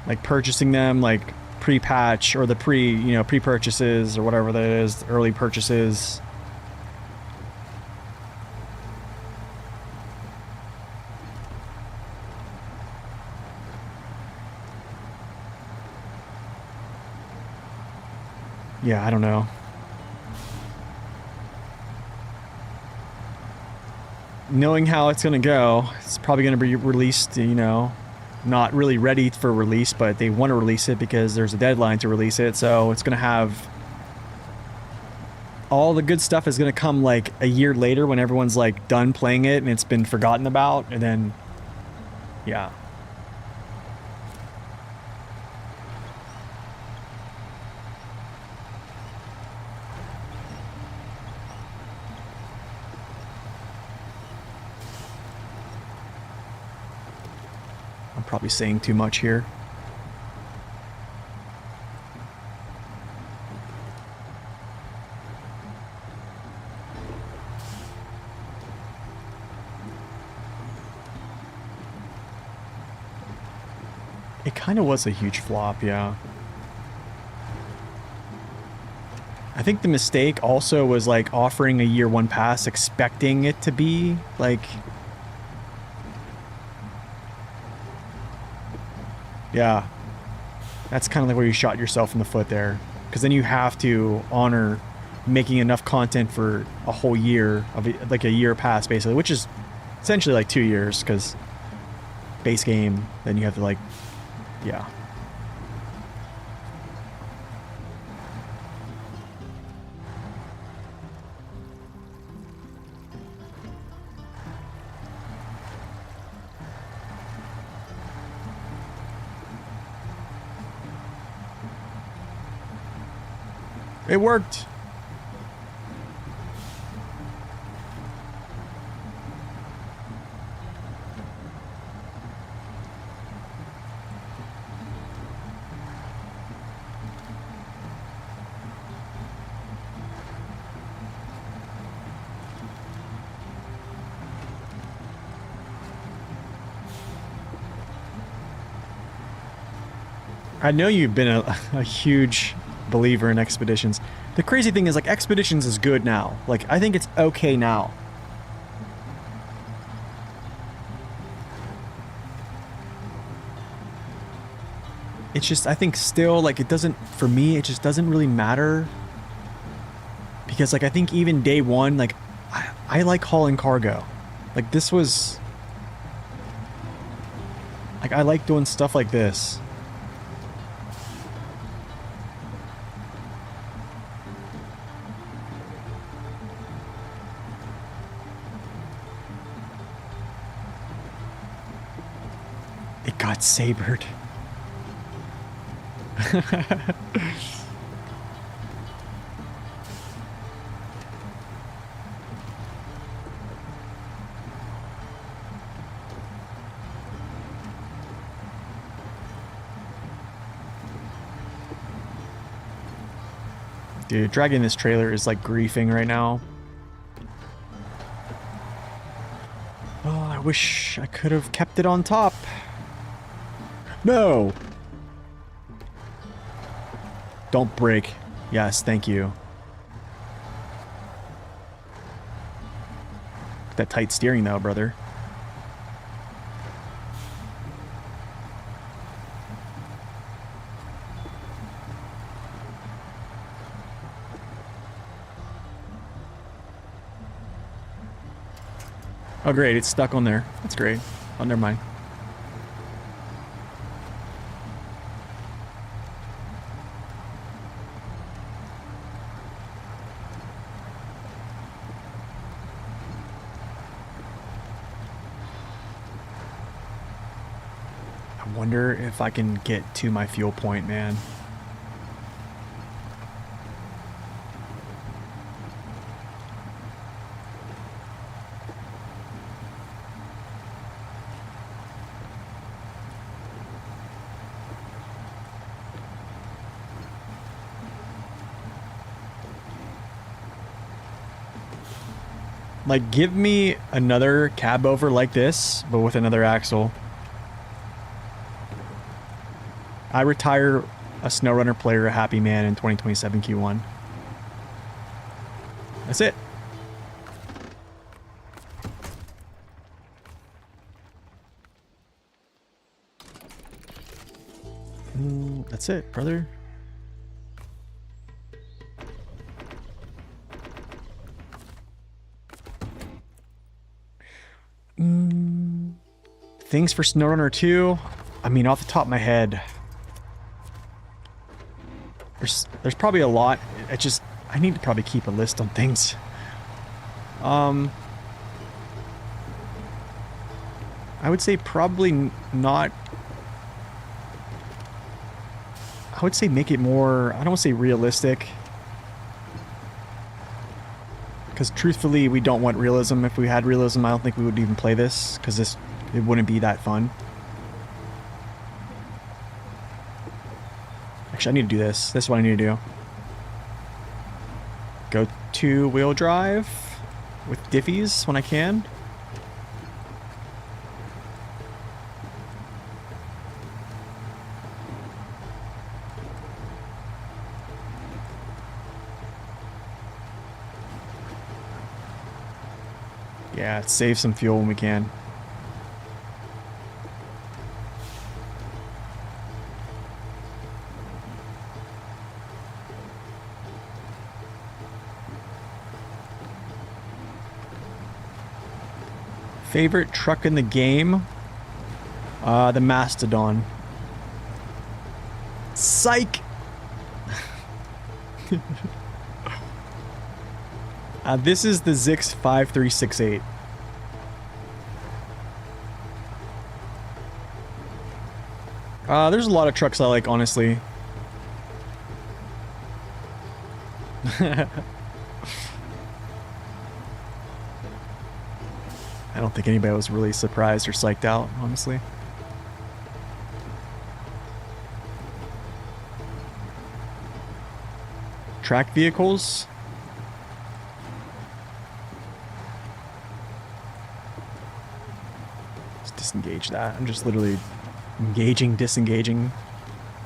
Like, purchasing them, like, pre-patch, or the pre-purchases, or whatever that is, early purchases. Yeah, I don't know. Knowing how it's going to go, it's probably going to be released, you know, not really ready for release, but they want to release it because there's a deadline to release it, so it's going to have... All the good stuff is going to come, like, a year later when everyone's, like, done playing it and it's been forgotten about, and then... Yeah. Probably saying too much here. It kind of was a huge flop, yeah. I think the mistake also was like offering a year 1 pass, expecting it to be like... Yeah, that's kind of like where you shot yourself in the foot there, because then you have to honor making enough content for a whole year of like a year pass basically, which is Essentially like 2 years, because base game, then you have to like, yeah. It worked. I know you've been a huge believer in expeditions. The crazy thing is, like, expeditions is good now. Like, I think it's okay now. It's just, I think still, like, it doesn't, for me, it just doesn't really matter. Because, like, I think even day one, like, I like hauling cargo. Like, this was... Like, I like doing stuff like this. It got sabered. Dude, dragging this trailer is like griefing right now. Oh, I wish I could have kept it on top. No! Don't break. Yes, thank you. That tight steering though, brother. Oh great, it's stuck on there. That's great. Oh, never mind. I wonder if I can get to my fuel point, man. Like, give me another cab over like this, but with another axle. I retire a SnowRunner player a happy man in 2027 Q1. That's it. That's it, brother. Things for SnowRunner 2. I mean, off the top of my head, there's probably a lot. I need to probably keep a list on things. I would say probably not. I would say make it more, I don't want to say realistic. Because truthfully, we don't want realism. If we had realism, I don't think we would even play this. Because it wouldn't be that fun. Actually, I need to do this. This is what I need to do. Go two-wheel drive with diffies when I can. Yeah, save some fuel when we can. Favorite truck in the game? The Mastodon. Psych! This is the Zix 5368. There's a lot of trucks I like, honestly. I don't think anybody was really surprised or psyched out, honestly. Track vehicles. Let's disengage that. I'm just literally engaging, disengaging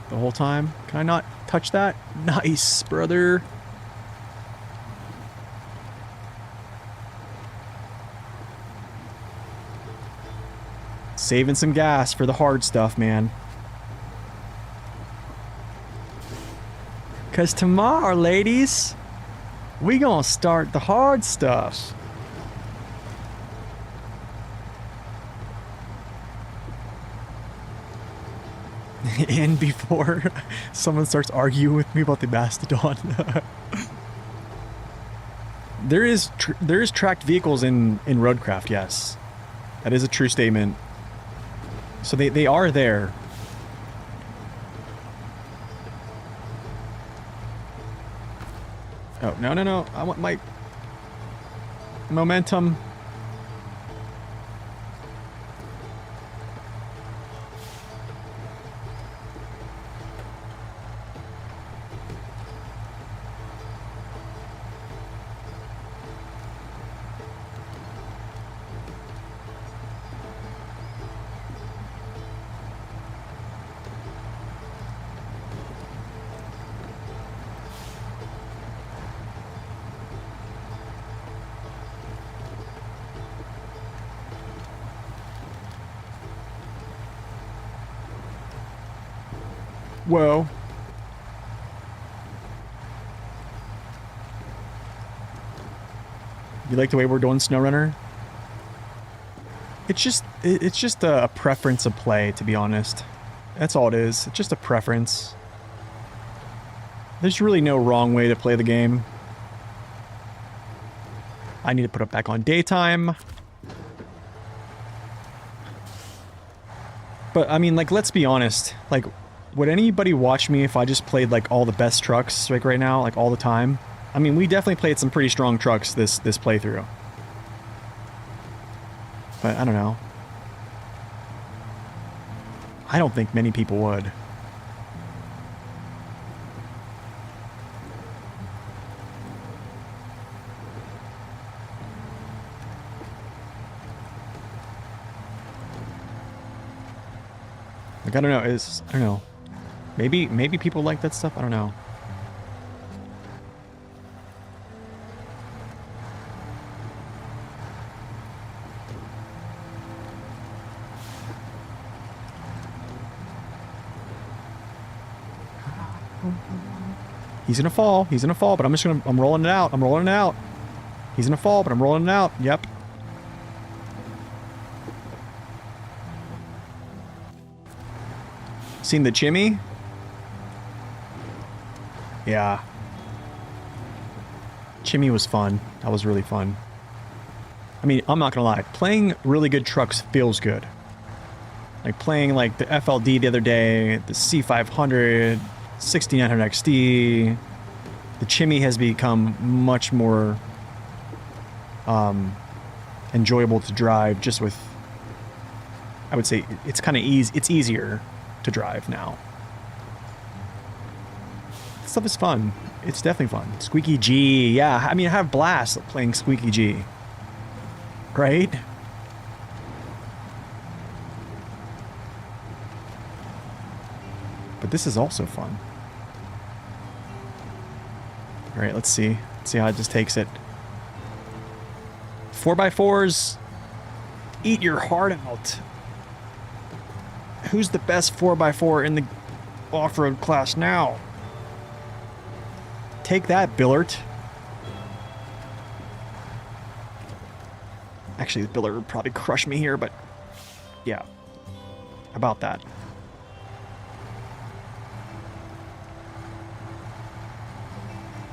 the whole time. Can I not touch that? Nice, brother. Saving some gas for the hard stuff, man. Cause tomorrow, ladies, we gonna start the hard stuff. And before someone starts arguing with me about the Mastodon. there is tracked vehicles in Roadcraft, yes. That is a true statement. So they are there. Oh, no. I want my momentum. Whoa. You like the way we're doing SnowRunner? It's just a preference of play, to be honest. That's all it is. It's just a preference. There's really no wrong way to play the game. I need to put it back on daytime. But, I mean, like, let's be honest. Like, would anybody watch me if I just played, like, all the best trucks, like, right now? Like, all the time? I mean, we definitely played some pretty strong trucks this playthrough. But, I don't know. I don't think many people would. Like, I don't know, I don't know. Maybe people like that stuff, I don't know. He's gonna fall, but I'm rolling it out, He's gonna fall, but I'm rolling it out, yep. Seen the Chimmy? Yeah. Chimmy was fun. That was really fun. I mean, I'm not gonna lie. Playing really good trucks feels good. Like playing like the FLD the other day, the C500, 6900 XD. The Chimmy has become much more enjoyable to drive just with, I would say it's kind of it's easier to drive now. This stuff is fun. It's definitely fun. Squeaky G, yeah. I mean, I have blast playing Squeaky G. Right? But this is also fun. Alright, let's see. Let's see how it just takes it. 4x4s, eat your heart out. Who's the best 4x4 in the off-road class now? Take that, Billert. Actually, the builder would probably crush me here, but yeah. About that.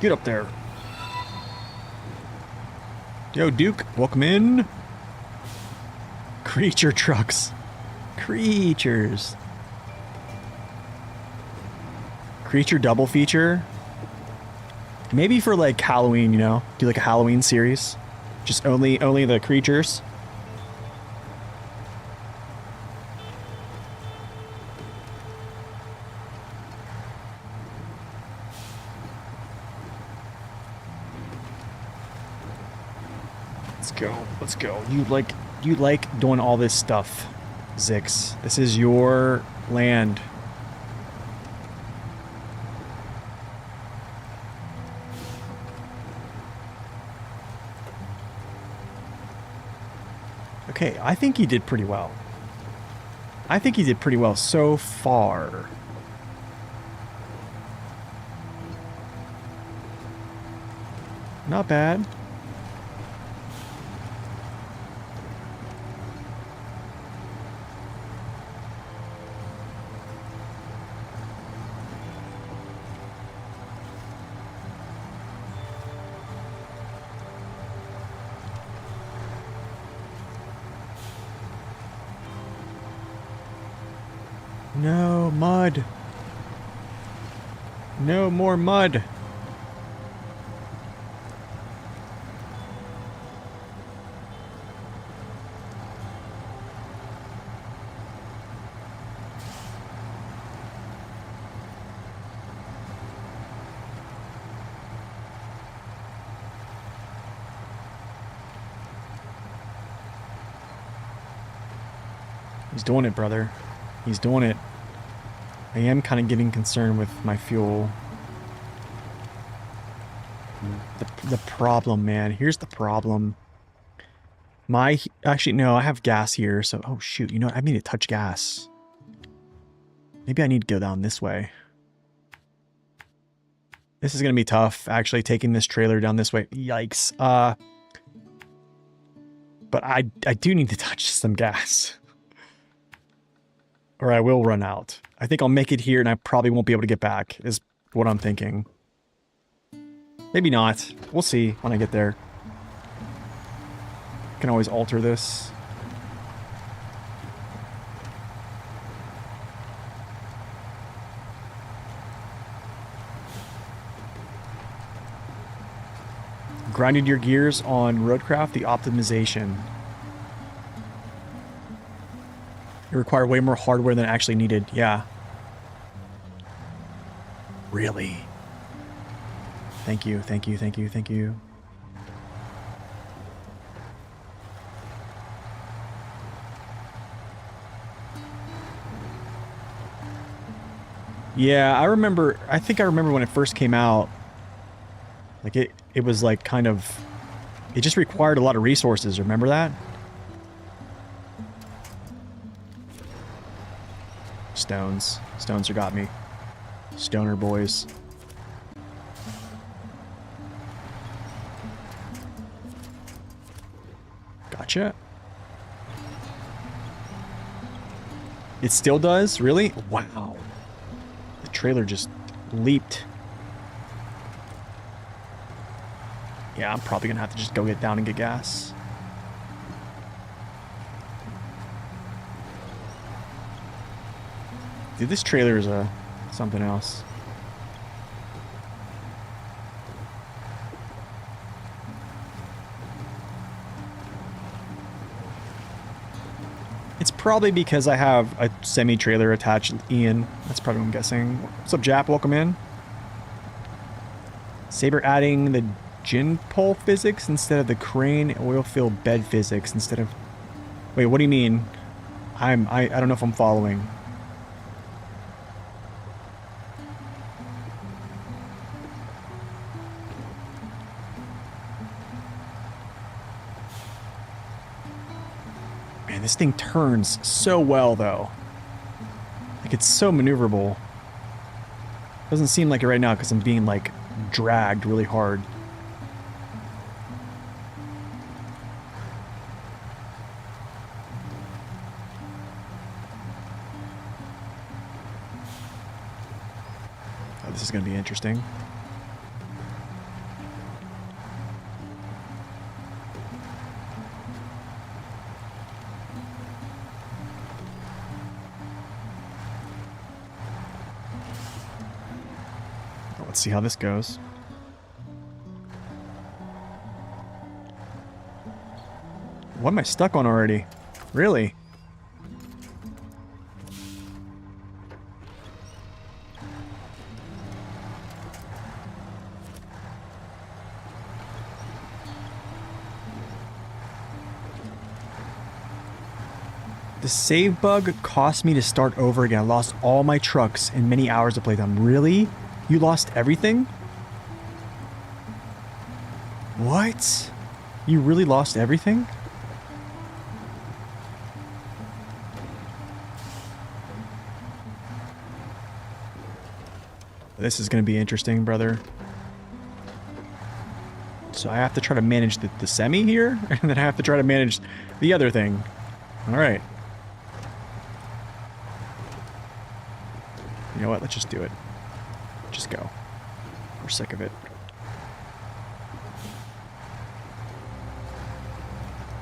Get up there. Yo, Duke, welcome in. Creature trucks. Creatures. Creature double feature. Maybe for like Halloween, you know? Do like a Halloween series. Just only the creatures. Let's go. Let's go. You like doing all this stuff, Zix. This is your land. Okay, I think he did pretty well. I think he did pretty well so far. Not bad. No mud. No more mud. He's doing it, brother. He's doing it. I am kind of getting concerned with my fuel. The problem, man. Here's the problem. Actually, no, I have gas here, so... Oh, shoot. You know what? I need to touch gas. Maybe I need to go down this way. This is going to be tough, actually, taking this trailer down this way. Yikes. But I do need to touch some gas. Or I will run out. I think I'll make it here and I probably won't be able to get back, is what I'm thinking. Maybe not. We'll see when I get there. Can always alter this. Grinded your gears on Roadcraft, the optimization. It required way more hardware than actually needed. Yeah. Really? Thank you, thank you, thank you, thank you. Yeah, I think I remember when it first came out. Like it was like kind of... It just required a lot of resources, remember that? Stones. Stones are got me. Stoner boys. Gotcha. It still does? Really? Wow. The trailer just leaped. Yeah, I'm probably gonna have to just go get down and get gas. Dude, this trailer is something else. It's probably because I have a semi-trailer attached, Ian. That's probably what I'm guessing. What's up, Jap? Welcome in. Saber adding the gin pole physics instead of the crane oil field bed physics instead of... Wait, what do you mean? I don't know if I'm following. Man, this thing turns so well, though. Like, it's so maneuverable. Doesn't seem like it right now because I'm being, like, dragged really hard. Oh, this is going to be interesting. Well, let's see how this goes. What am I stuck on already? Really? The save bug cost me to start over again. I lost all my trucks and many hours of playtime. Really? You lost everything? What? You really lost everything? This is going to be interesting, brother. So I have to try to manage the semi here, and then I have to try to manage the other thing. All right. You know what? Let's just do it. Just go. We're sick of it.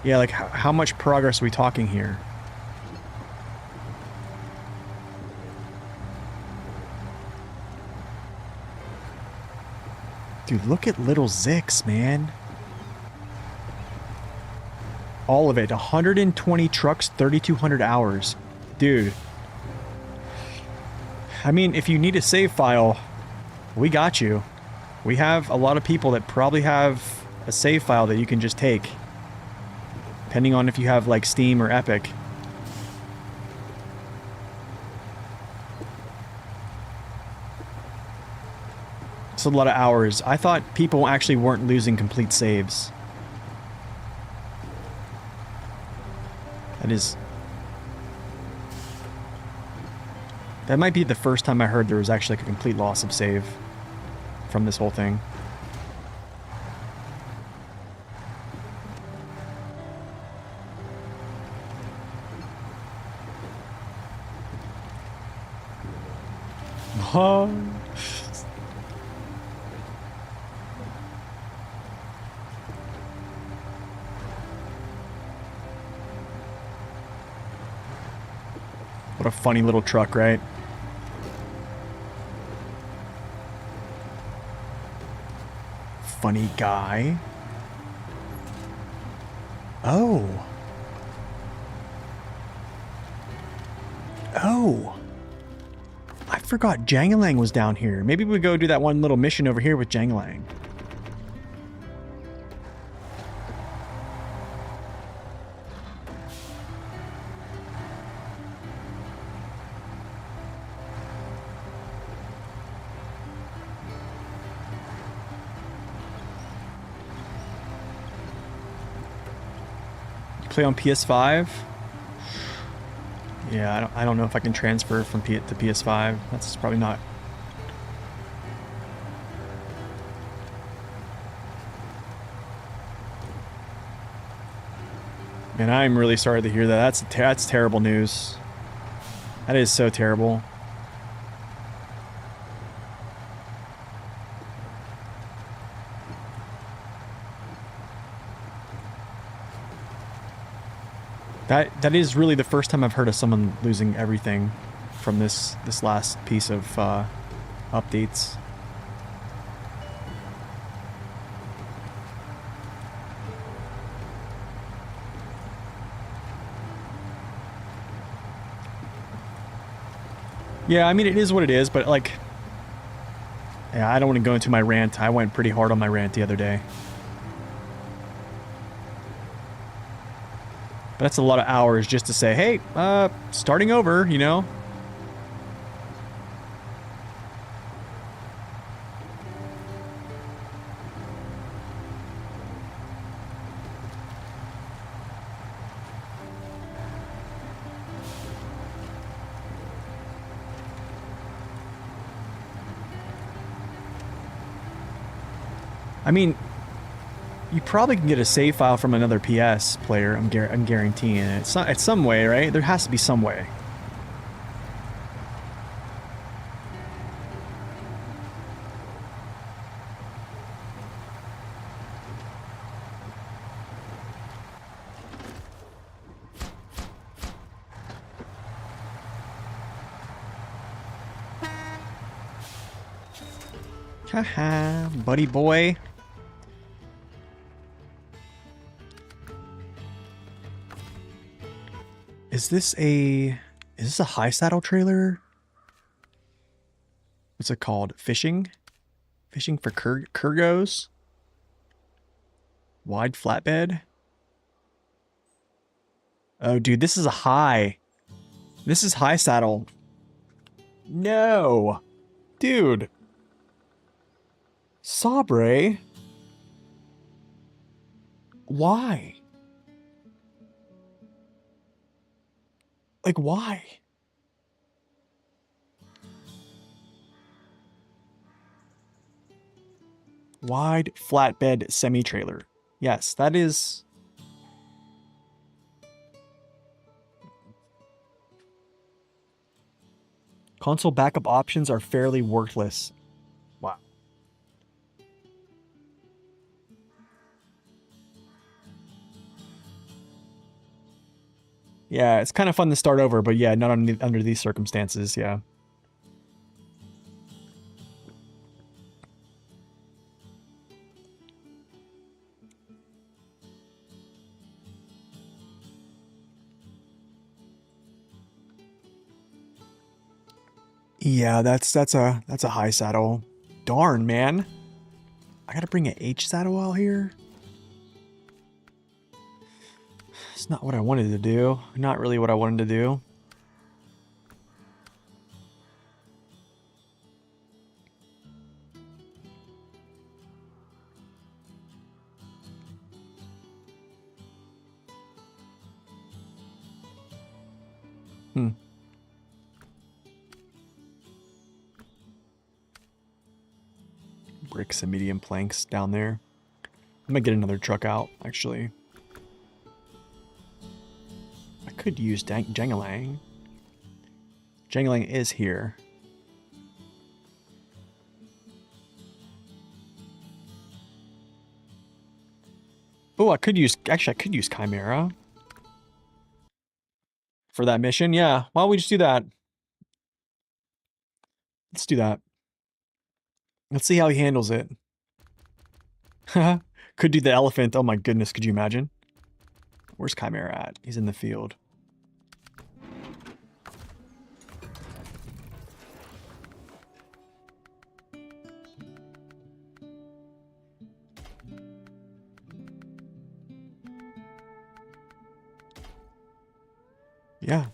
Yeah, like how much progress are we talking here? Dude, look at little Zix, man. All of it. 120 trucks, 3,200 hours. Dude. I mean, if you need a save file, we got you. We have a lot of people that probably have a save file that you can just take. Depending on if you have, like, Steam or Epic. It's a lot of hours. I thought people actually weren't losing complete saves. That might be the first time I heard there was actually like a complete loss of save from this whole thing. Oh. What a funny little truck, right? Funny guy. Oh. Oh. I forgot Jangalang was down here. Maybe we go do that one little mission over here with Jangalang. Play on PS5? Yeah, I don't know if I can transfer from to PS5. That's probably not. Man, I'm really sorry to hear that. That's terrible news. That is so terrible. That is really the first time I've heard of someone losing everything from this last piece of updates. Yeah, I mean, it is what it is, but like, yeah, I don't want to go into my rant. I went pretty hard on my rant the other day. But that's a lot of hours just to say, hey, starting over, you know? I mean, you probably can get a save file from another PS player. I'm guaranteeing it. It's some way, right? There has to be some way. Haha, buddy boy. Is this a high saddle trailer? What's it called? Fishing? Fishing for Kurgos? Wide flatbed? Oh, dude, this is a high. This is high saddle. No. Dude. Sabre? Why? Like, why? Wide flatbed semi-trailer. Yes, that is... Console backup options are fairly worthless. Wow. Yeah, it's kind of fun to start over, but yeah, not under these circumstances, yeah. Yeah, that's a high saddle. Darn, man. I gotta bring an H saddle out here. It's not what I wanted to do. Not really what I wanted to do. Bricks and medium planks down there. I'm gonna get another truck out, actually. I could use Jangalang. Jangalang is here. Oh, I could use Chimera. For that mission, yeah. Why don't we just do that? Let's do that. Let's see how he handles it. Could do the elephant. Oh my goodness, could you imagine? Where's Chimera at? He's in the field. Yeah.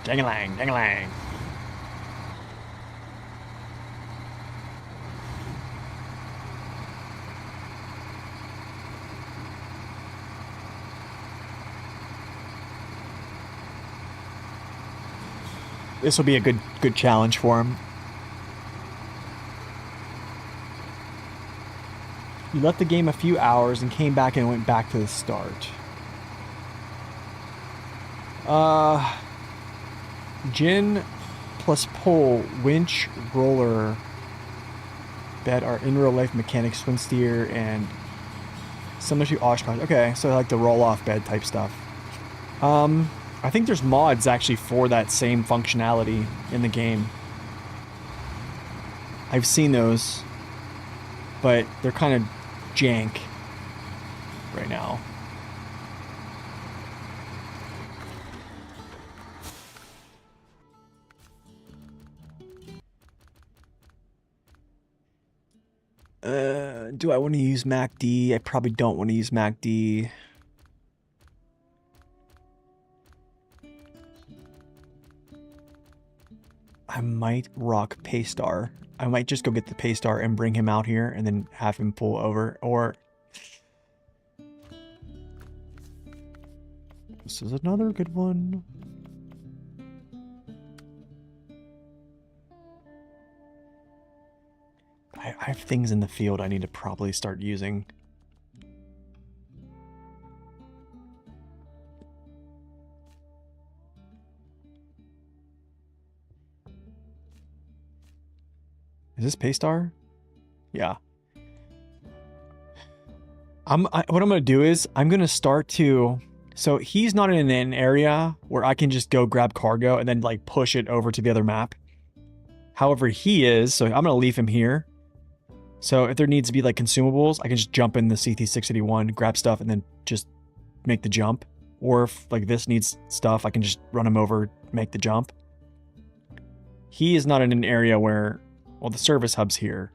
Jangalang, jangalang. This will be a good challenge for him. You left the game a few hours and came back and went back to the start. Gin plus pole, winch, roller bed are in real life mechanics, swing steer, and similar to Oshkosh. Okay, so like the roll off bed type stuff. I think there's mods actually for that same functionality in the game. I've seen those, but they're kind of jank right now. Do I want to use MACD? I probably don't want to use MACD. I might rock Paystar. I might just go get the Paystar and bring him out here and then have him pull over. Or this is another good one. I have things in the field I need to probably start using. Is this Paystar? Yeah. What I'm going to do is I'm going to start to So he's not in an area where I can just go grab cargo and then like push it over to the other map. However, he is, so I'm going to leave him here. So if there needs to be like consumables, I can just jump in the CT-681, grab stuff, and then just make the jump. Or if like this needs stuff, I can just run him over, make the jump. He is not in an area where, well, the service hub's here.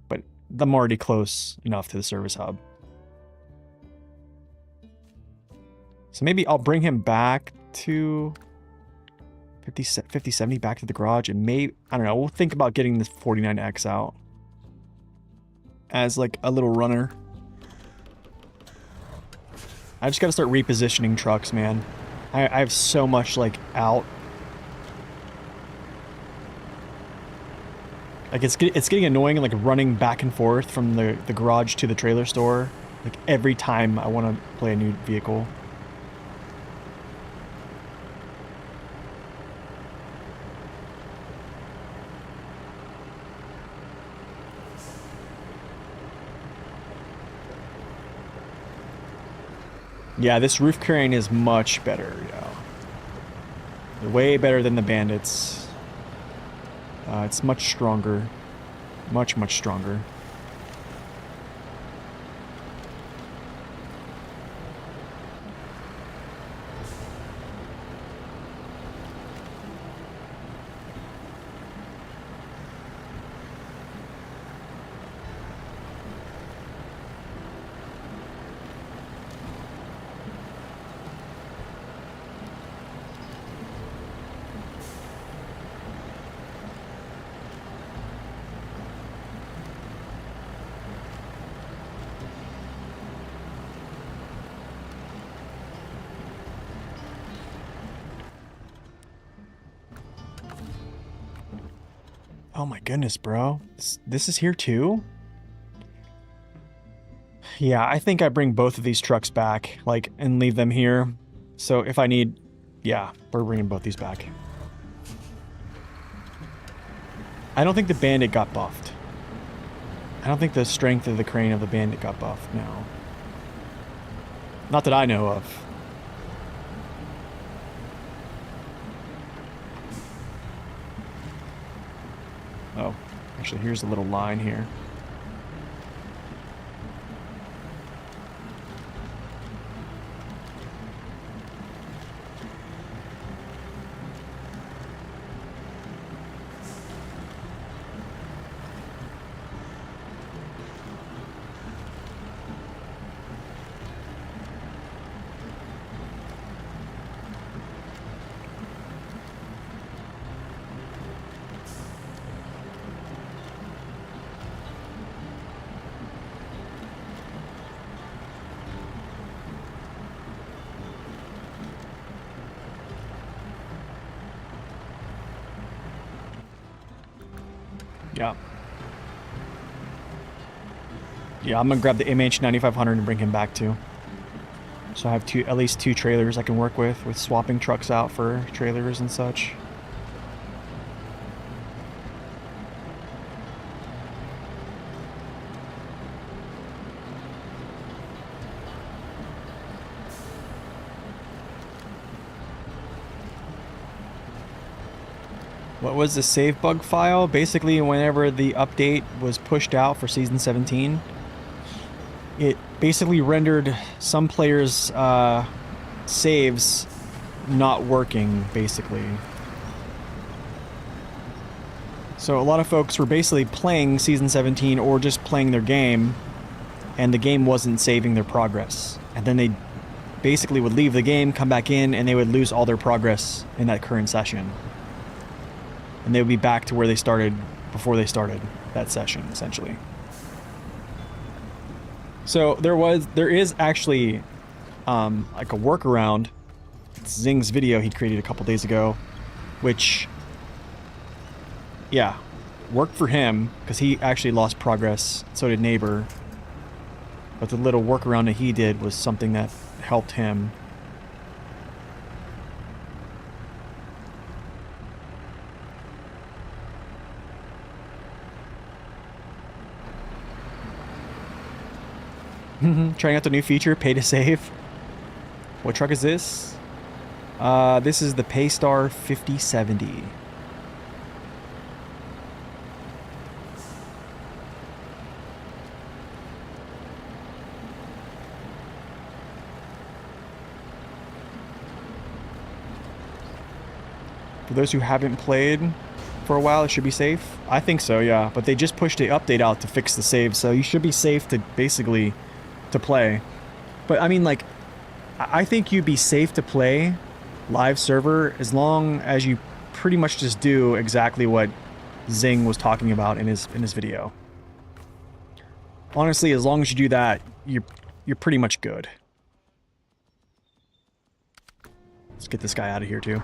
But I'm already close enough to the service hub. So maybe I'll bring him back to 50, 70 back to the garage, and maybe, I don't know, we'll think about getting this 49X out as like a little runner. I just got to start repositioning trucks, man. I have so much like out. Like it's getting annoying, like running back and forth from the garage to the trailer store. Like every time I want to play a new vehicle. Yeah, this roof crane is much better, yeah. Way better than the Bandits. It's much stronger. Much, much stronger. Oh my goodness, bro. This is here too? Yeah, I think I bring both of these trucks back, like, and leave them here. So if I need... Yeah, we're bringing both these back. I don't think the Bandit got buffed. I don't think the strength of the crane of the Bandit got buffed, no. Not that I know of. Oh, actually, here's a little line here. Yeah. Yeah, I'm gonna grab the MH9500 and bring him back too. So I have at least two trailers I can work with swapping trucks out for trailers and such. What was the save bug file? Basically, whenever the update was pushed out for Season 17, it basically rendered some players' saves not working, basically. So a lot of folks were basically playing Season 17 or just playing their game, and the game wasn't saving their progress. And then they basically would leave the game, come back in, and they would lose all their progress in that current session. And they would be back to where they started before they started that session, essentially. So there is actually like a workaround. It's Zing's video he created a couple days ago, which, yeah, worked for him because he actually lost progress. So did Neighbor. But the little workaround that he did was something that helped him. Trying out the new feature, pay to save. What truck is this? This is the Paystar 5070. For those who haven't played for a while, it should be safe. I think so, yeah. But they just pushed the update out to fix the save, so you should be safe to basically to play. But I mean, like, I think you'd be safe to play live server as long as you pretty much just do exactly what Zing was talking about in his video. Honestly, as long as you do that, you're pretty much good. Let's get this guy out of here too.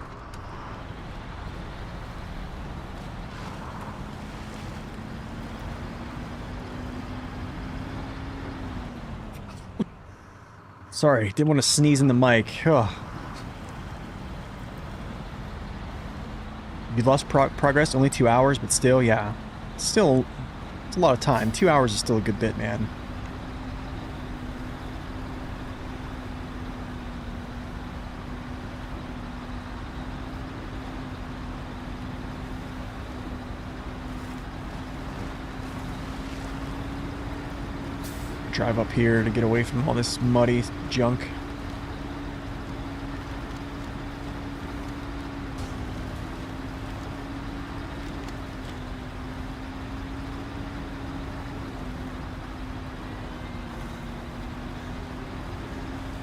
Sorry, didn't want to sneeze in the mic. Ugh. You lost progress, only 2 hours, but still, yeah. Still, it's a lot of time. 2 hours is still a good bit, man. Drive up here to get away from all this muddy junk.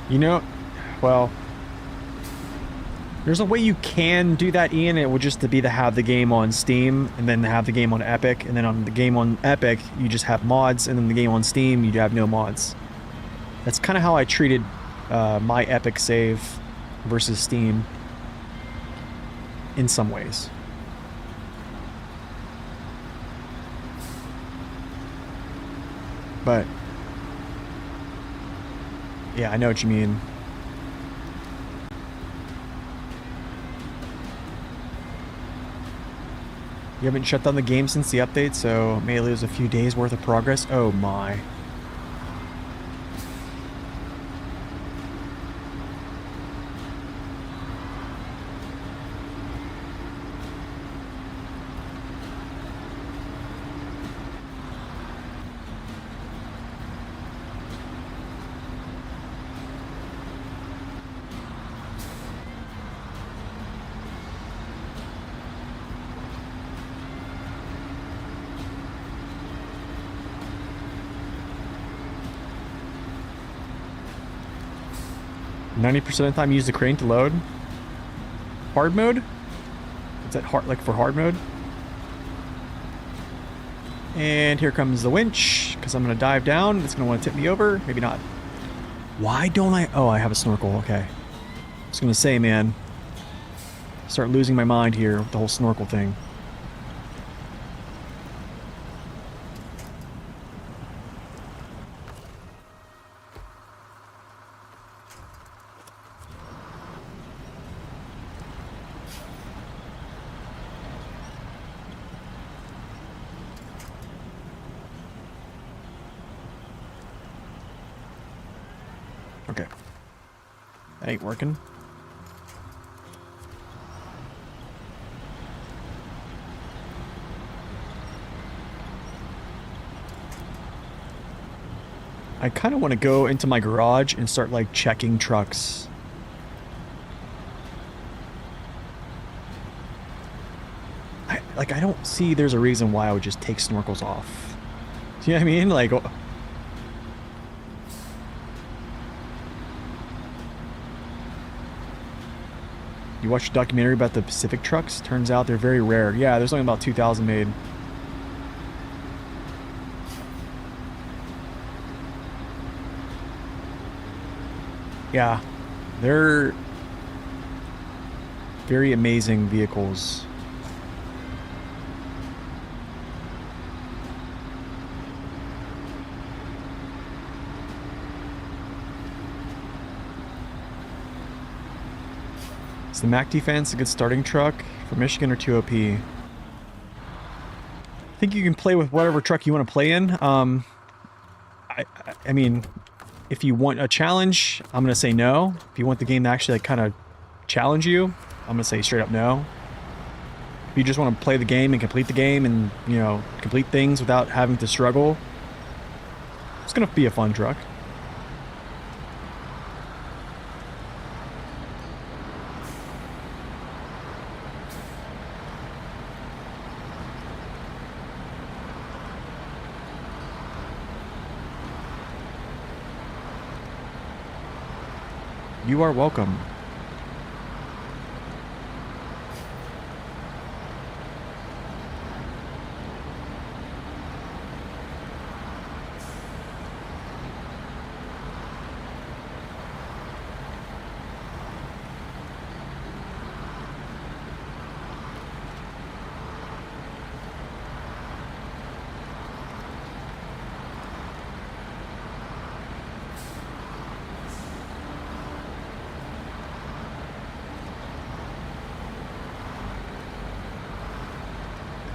You know, well, there's a way you can do that, Ian. It would just to be to have the game on Steam and then have the game on Epic, and then on the game on Epic you just have mods, and then the game on Steam you have no mods. That's kind of how I treated my Epic save versus Steam in some ways. But yeah, I know what you mean. You haven't shut down the game since the update, so may lose a few days worth of progress. Oh my. %90 of the time use the crane to load. Hard mode? Is that hard, like for hard mode? And here comes the winch, because I'm going to dive down. It's going to want to tip me over. Maybe not. Why don't I? Oh, I have a snorkel. Okay. I was going to say, man. Start losing my mind here with the whole snorkel thing. Okay. That ain't working. I kind of want to go into my garage and start like checking trucks. I don't see there's a reason why I would just take snorkels off. Do you know what I mean? Like, you watched a documentary about the Pacific trucks? Turns out they're very rare. Yeah, there's only about 2,000 made. Yeah, they're very amazing vehicles. Is the Mac Defense a good starting truck for Michigan or 2OP? I think you can play with whatever truck you want to play in. I mean, If you want a challenge, I'm going to say no. If you want the game to actually like kind of challenge you, I'm going to say straight up no. If you just want to play the game and complete the game and, you know, complete things without having to struggle, it's going to be a fun truck. You are welcome.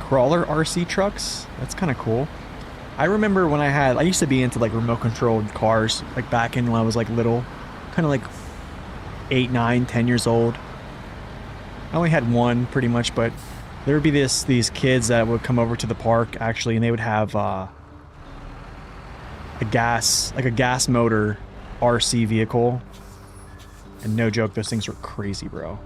Crawler RC trucks? That's kind of cool. I remember when I used to be into like remote controlled cars, like back in when I was like little, kind of like 8, 9, 10 years old. I only had one pretty much, but there would be these kids that would come over to the park actually, and they would have a gas motor RC vehicle. And no joke, those things were crazy, bro.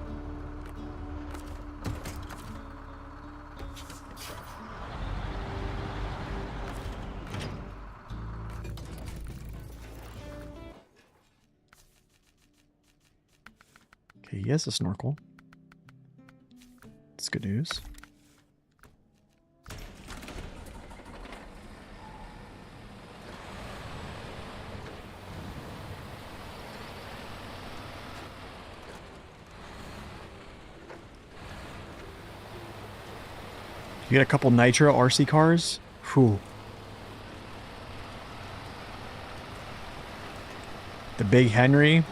Okay, he has a snorkel. That's good news. You get a couple Nitro RC cars? Whew. The Big Henry.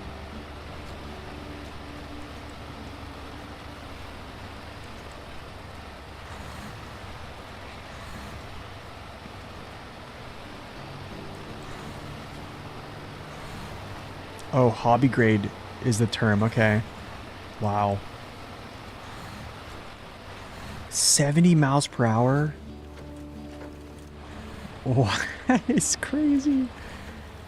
Oh, hobby grade is the term. Okay. Wow. 70 miles per hour? Oh, it's crazy.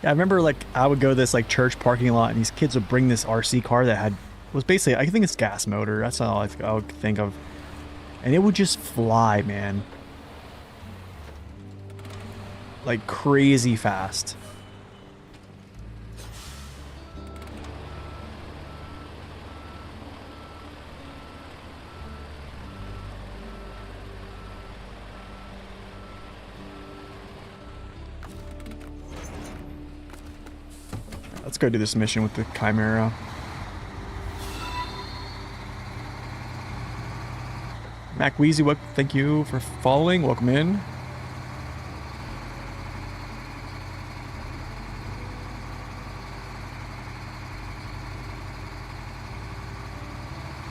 Yeah, I remember like I would go to this like church parking lot and these kids would bring this RC car that was basically, I think it's gas motor. That's all I would think of. And it would just fly, man. Like crazy fast. Let's go do this mission with the Chimera. Mac Weezy, thank you for following. Welcome in.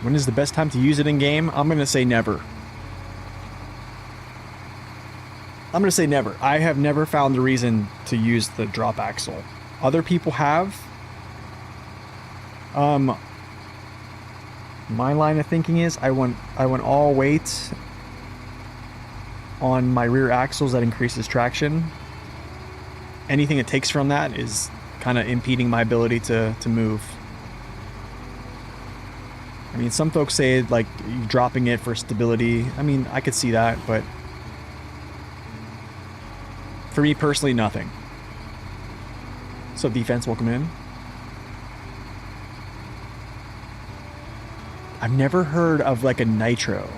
When is the best time to use it in game? I'm going to say never. I'm going to say never. I have never found the reason to use the drop axle. Other people have. My line of thinking is I want all weight on my rear axles. That increases traction. Anything it takes from that is kind of impeding my ability to move. I mean, some folks say like dropping it for stability. I mean, I could see that, but for me personally, nothing. So defense, welcome in. I've never heard of like a nitro.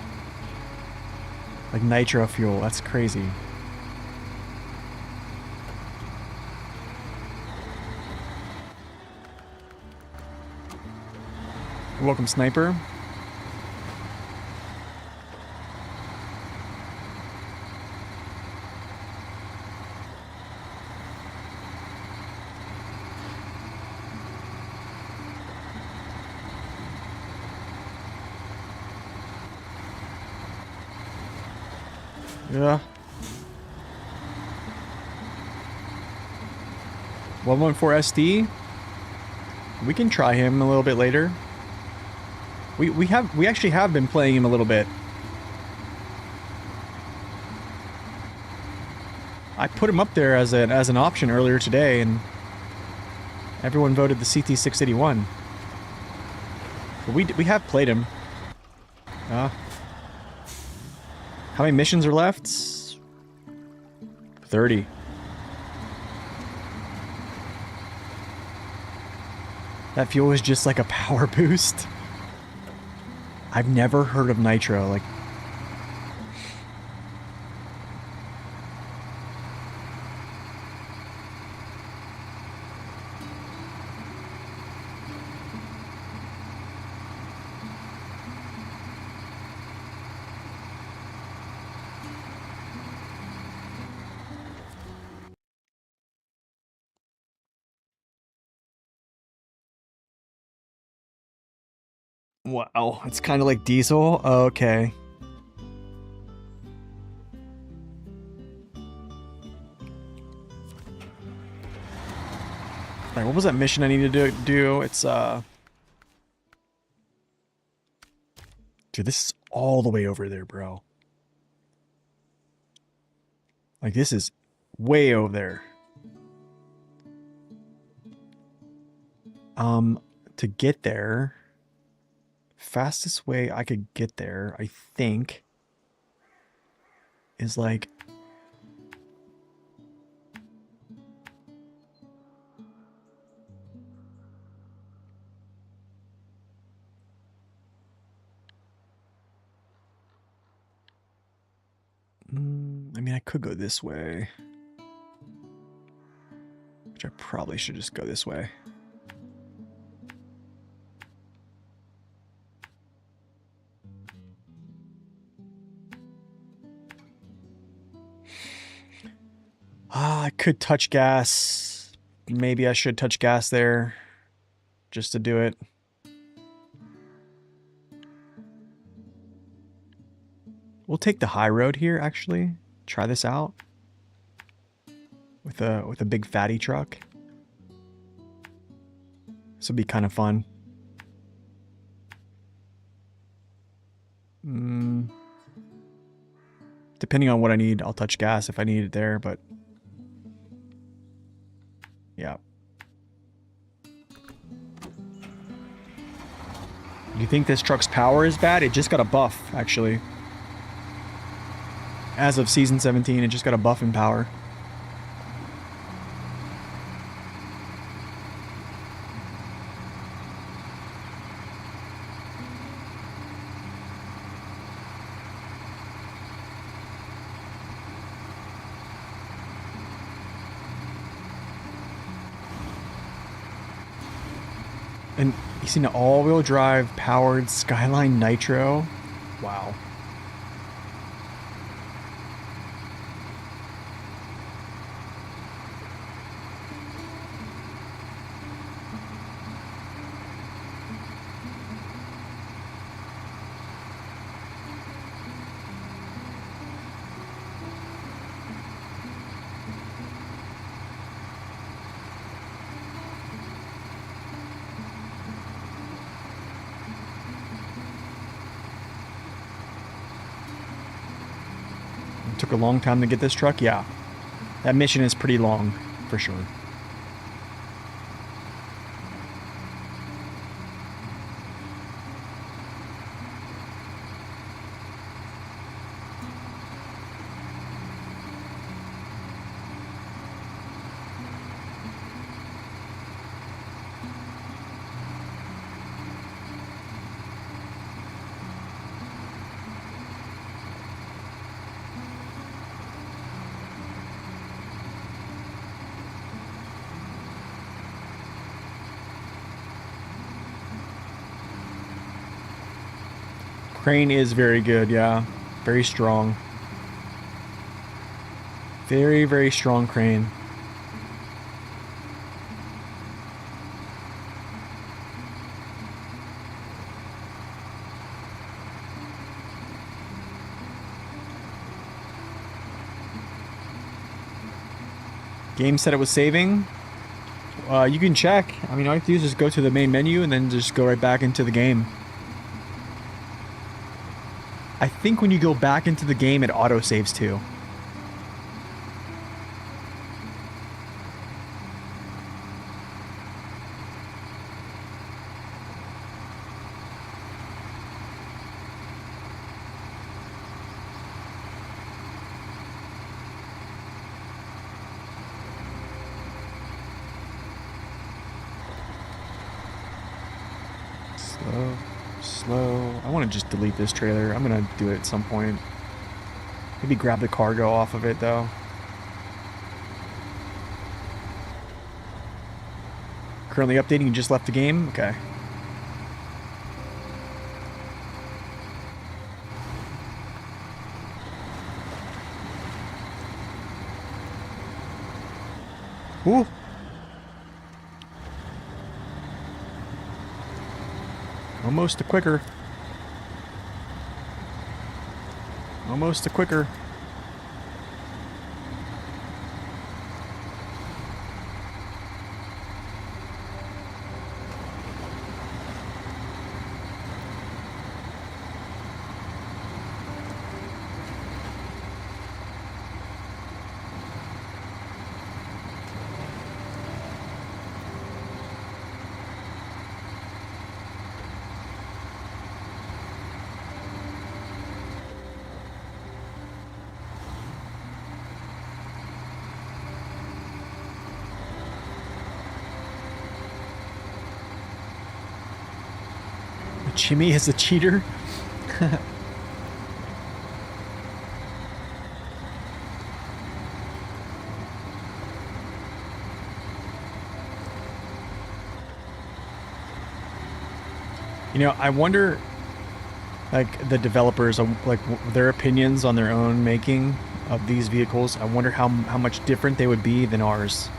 Like nitro fuel, that's crazy. Welcome, Sniper. Yeah. 114 SD. We can try him a little bit later. We actually have been playing him a little bit. I put him up there as an option earlier today, and everyone voted the CT681. But we have played him. How many missions are left? 30. That fuel is just like a power boost. I've never heard of nitro. Like, wow, it's kind of like diesel. Okay. Alright, what was that mission I needed to do? It's, dude, this is all the way over there, bro. Like, this is way over there. To get there, fastest way I could get there, I think, is like... I mean, I could go this way. Which I probably should just go this way. I could touch gas. Maybe I should touch gas there. Just to do it. We'll take the high road here, actually. Try this out. With a big fatty truck. This would be kind of fun. Depending on what I need, I'll touch gas if I need it there, but... yeah. You think this truck's power is bad? It just got a buff, actually. As of Season 17, it just got a buff in power. And you seen an all-wheel drive powered Skyline Nitro? Wow. Took a long time to get this truck? Yeah. That mission is pretty long, for sure. Crane is very good, yeah. Very strong. Very, very strong crane. Game said it was saving. You can check. I mean, all you have to do is just go to the main menu and then just go right back into the game. I think when you go back into the game, it auto-saves too. Slow. I want to just delete this trailer. I'm going to do it at some point. Maybe grab the cargo off of it, though. Currently updating. You just left the game? Okay. Ooh. Almost a quicker. Almost a quicker. Jimmy is a cheater? You know, I wonder, like, the developers, like, their opinions on their own making of these vehicles. I wonder how much different they would be than ours.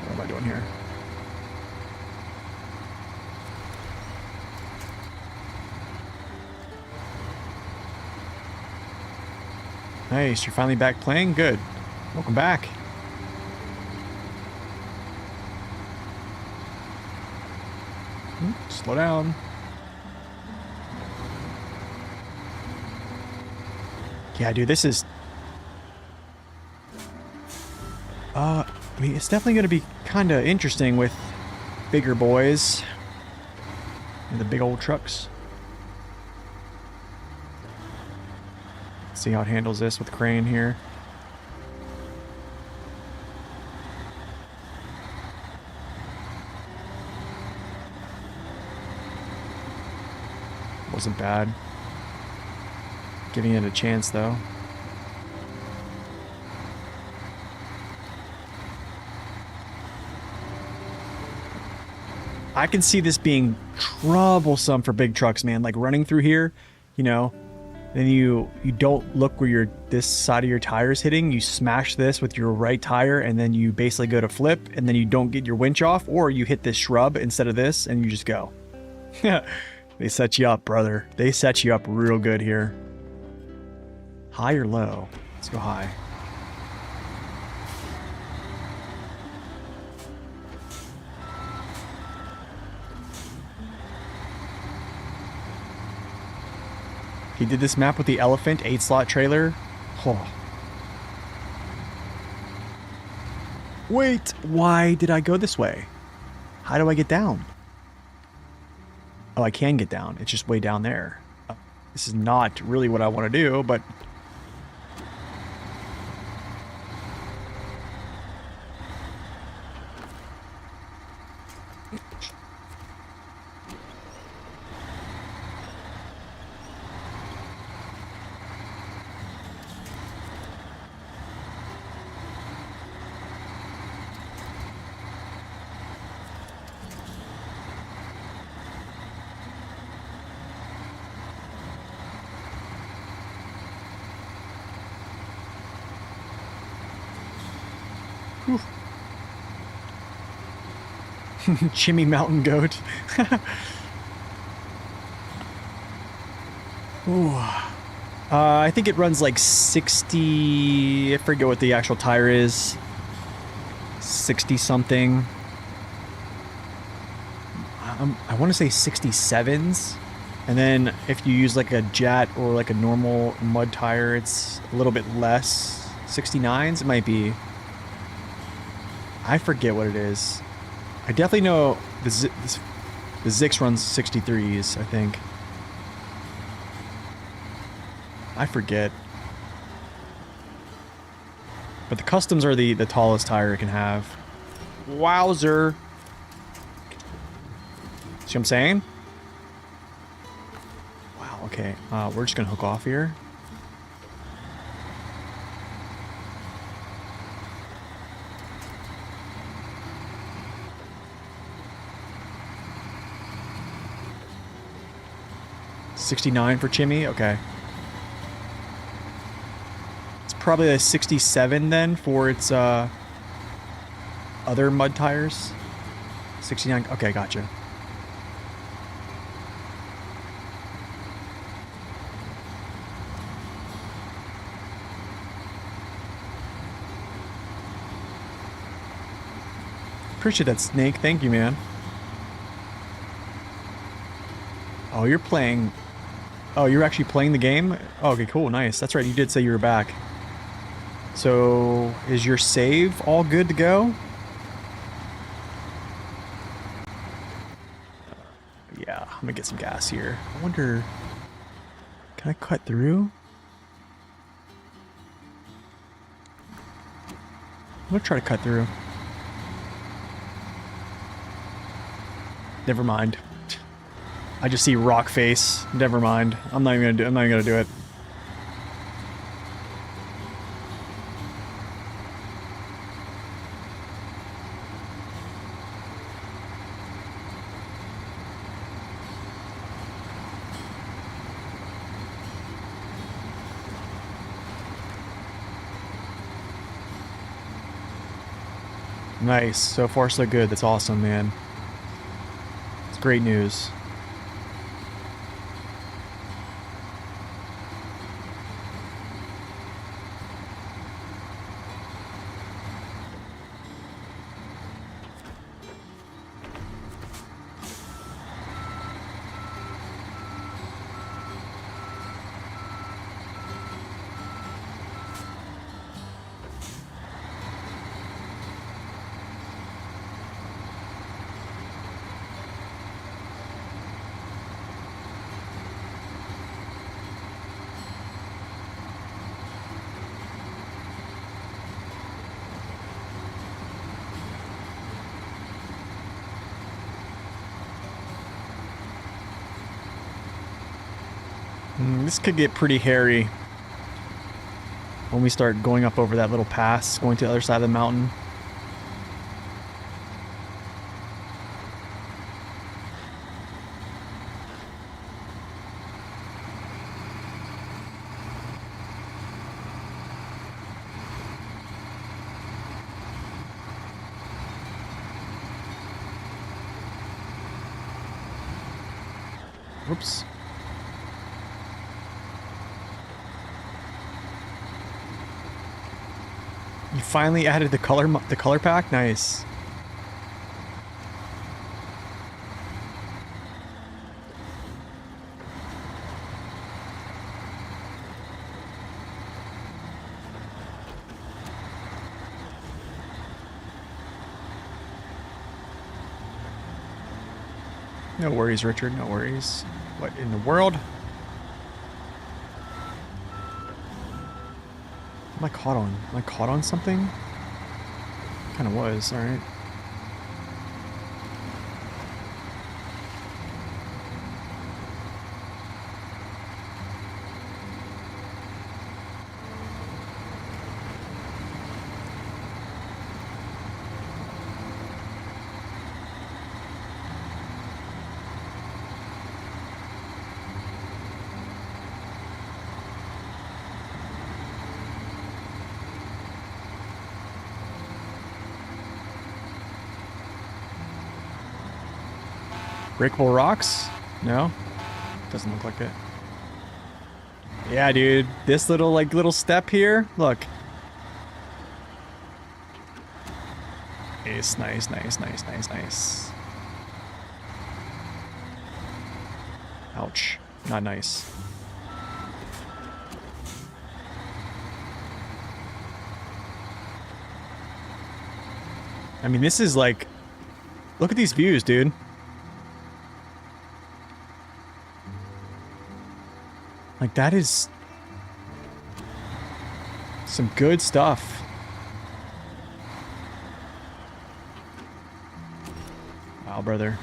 What am I doing here? Nice, you're finally back playing? Good. Welcome back. Slow down. Yeah, dude, this is... I mean, it's definitely going to be kind of interesting with bigger boys and the big old trucks. See how it handles this with crane here. Wasn't bad. Giving it a chance, though. I can see this being troublesome for big trucks, man. Like running through here, you know, then you don't look where this side of your tire is hitting. You smash this with your right tire, and then you basically go to flip, and then you don't get your winch off, or you hit this shrub instead of this, and you just go. They set you up, brother. They set you up real good here. High or low? Let's go high. He did this map with the elephant 8-slot trailer. Oh. Wait, why did I go this way? How do I get down? Oh, I can get down. It's just way down there. This is not really what I want to do, but... Chimmy Mountain Goat. Ooh. I think it runs like 60... I forget what the actual tire is. 60 something. I want to say 67s. And then if you use like a jet or like a normal mud tire, it's a little bit less. 69s it might be. I forget what it is. I definitely know the Zix runs 63s, I think. I forget. But the customs are the tallest tire it can have. Wowzer. See what I'm saying? Wow, okay. We're just gonna hook off here. $69 for Chimmy? Okay. It's probably a 67 then for its other mud tires. 69. Okay, gotcha. Appreciate that, Snake. Thank you, man. Oh, you're playing... Oh, you're actually playing the game? Oh, okay, cool, nice. That's right, you did say you were back. So, is your save all good to go? Yeah, I'm gonna get some gas here. I wonder... Can I cut through? I'm gonna try to cut through. Never mind. I just see rock face. Never mind. I'm not even gonna do it. Nice. So far, so good. That's awesome, man. It's great news. This could get pretty hairy when we start going up over that little pass, going to the other side of the mountain. Whoops. You finally added the color pack? Nice. No worries, Richard. No worries. What in the world? Am I caught on? Am I caught on something? Kind of was, alright. Breakable rocks? No? Doesn't look like it. Yeah, dude. This little step here. Look. Nice, nice, nice, nice, nice, nice. Ouch. Not nice. I mean, this is like... Look at these views, dude. Like, that is... some good stuff. Wow, brother.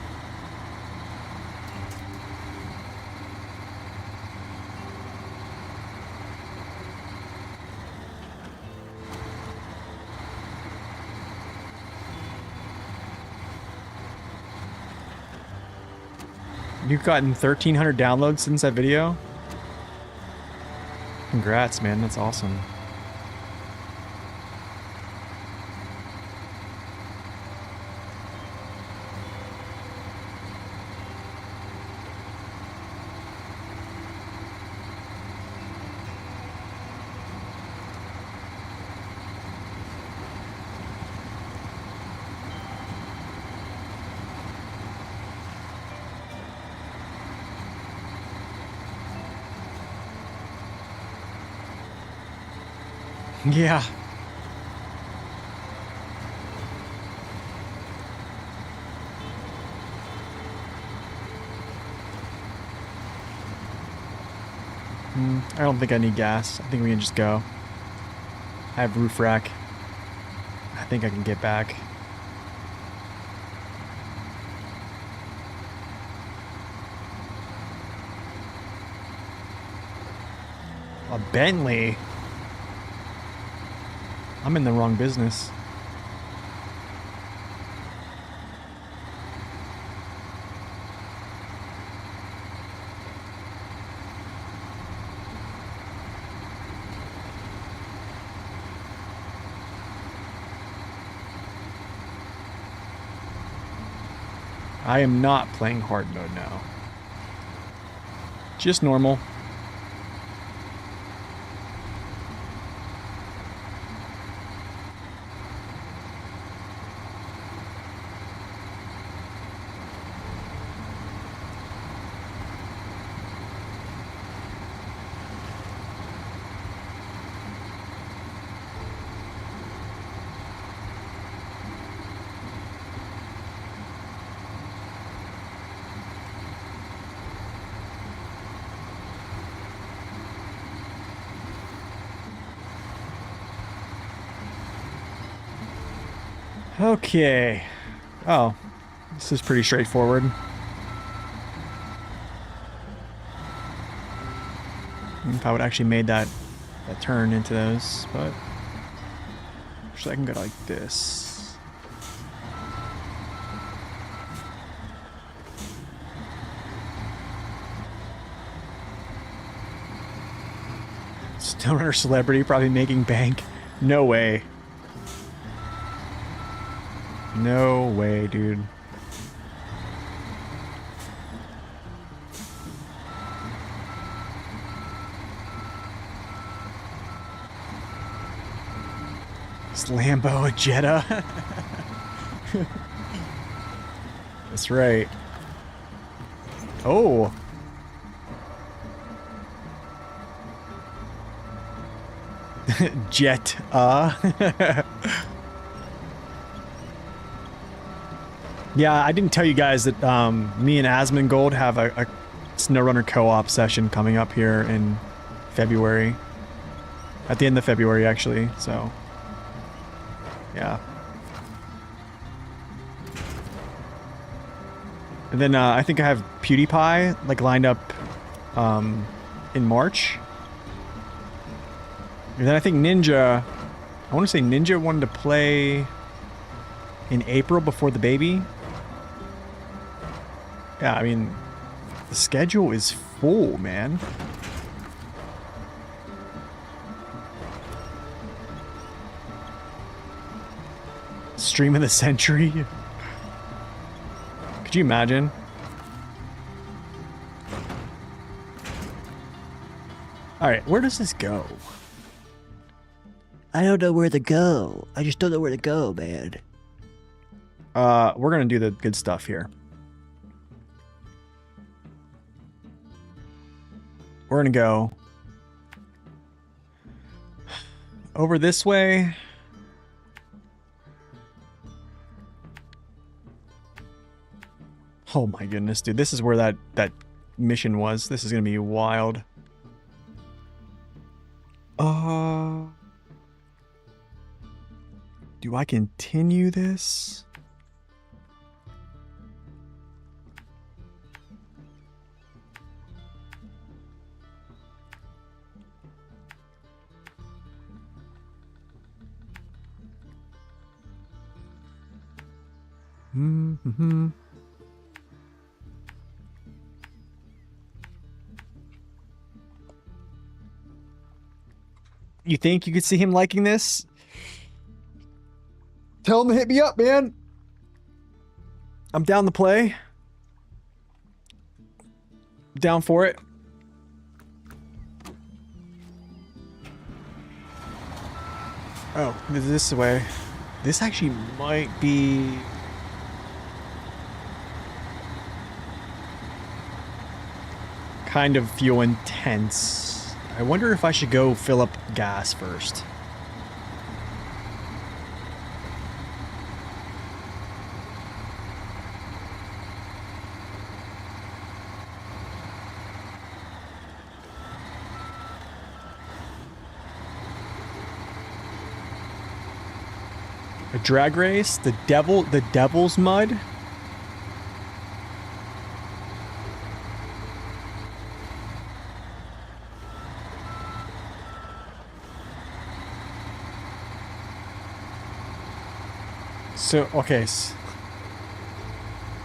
You've gotten 1,300 downloads since that video? Congrats, man. That's awesome. Yeah. I don't think I need gas. I think we can just go. I have roof rack. I think I can get back. A Bentley? I'm in the wrong business. I am not playing hard mode now. Just normal. Okay. Oh, this is pretty straightforward. If I would actually made that turn into those, but actually I can go like this. Stoner celebrity probably making bank. No way. No way, dude. It's Lambo, a Jetta. That's right. Oh. Jet. Yeah, I didn't tell you guys that me and Asmongold have a SnowRunner co-op session coming up here in February. At the end of February, actually, so... yeah. And then I think I have PewDiePie, like, lined up in March. And then I think Ninja... I want to say Ninja wanted to play in April before the baby. Yeah, I mean, the schedule is full, man. Stream of the century? Could you imagine? All right, where does this go? I don't know where to go. I just don't know where to go, man. We're gonna do the good stuff here. We're gonna go over this way. Oh my goodness, dude. This is where that mission was. This is gonna be wild. Do I continue this? Mm-hmm. You think you could see him liking this? Tell him to hit me up, man. I'm down to play. Down for it. Oh, this way. This actually might be... kind of feel intense. I wonder if I should go fill up gas first. A drag race? The devil's mud? So, okay.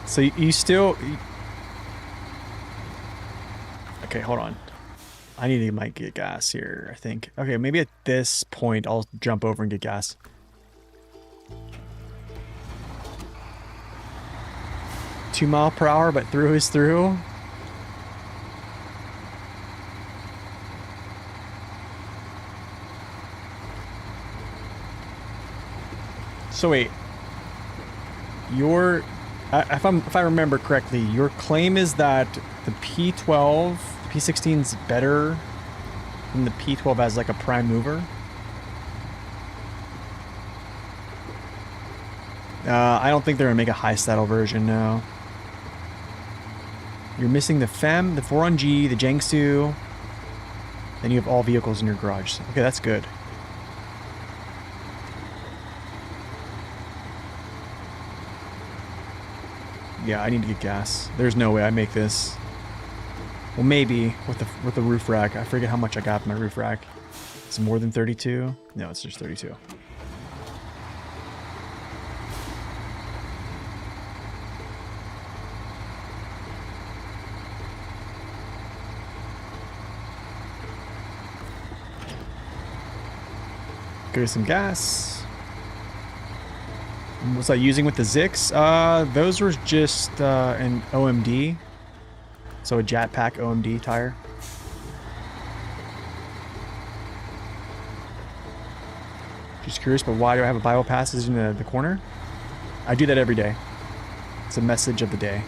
So you still... Okay, hold on. I need to might get gas here, I think. Okay, maybe at this point I'll jump over and get gas. $2 mph, but through is through. So wait, if I remember correctly, your claim is that the P12, the P16 is better than the P12 as like a prime mover. I don't think they're gonna make a high saddle version, no. You're missing the Fem, the 4-on-G, the Jiangsu. Then you have all vehicles in your garage. Okay, that's good. Yeah, I need to get gas. There's no way I make this. Well, maybe with the roof rack. I forget how much I got in my roof rack. It's more than 32? No, it's just 32. Go some gas. What was I using with the Zix? Those were just an OMD. So a Jetpack OMD tire. Just curious, but why do I have a bypass in the corner? I do that every day. It's a message of the day.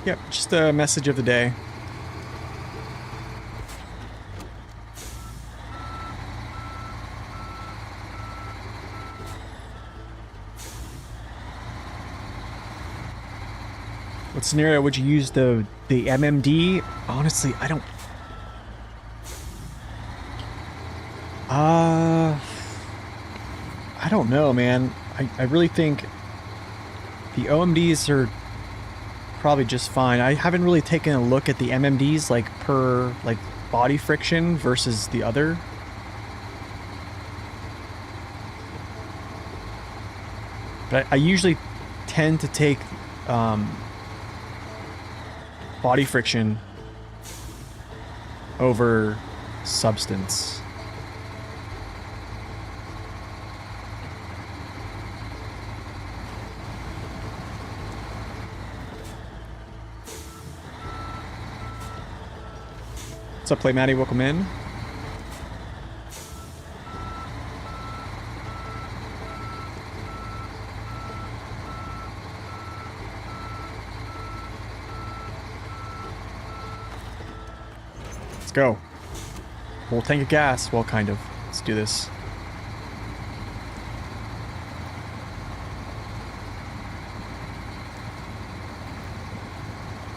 Yep, just a message of the day. What scenario would you use the MMD? Honestly, I don't... I don't know, man. I really think the OMDs are probably just fine. I haven't really taken a look at the MMDs like per like body friction versus the other. But I usually tend to take body friction over substance. What's up, Play Maddie? Welcome in. Let's go. Full tank of gas. Well, kind of. Let's do this.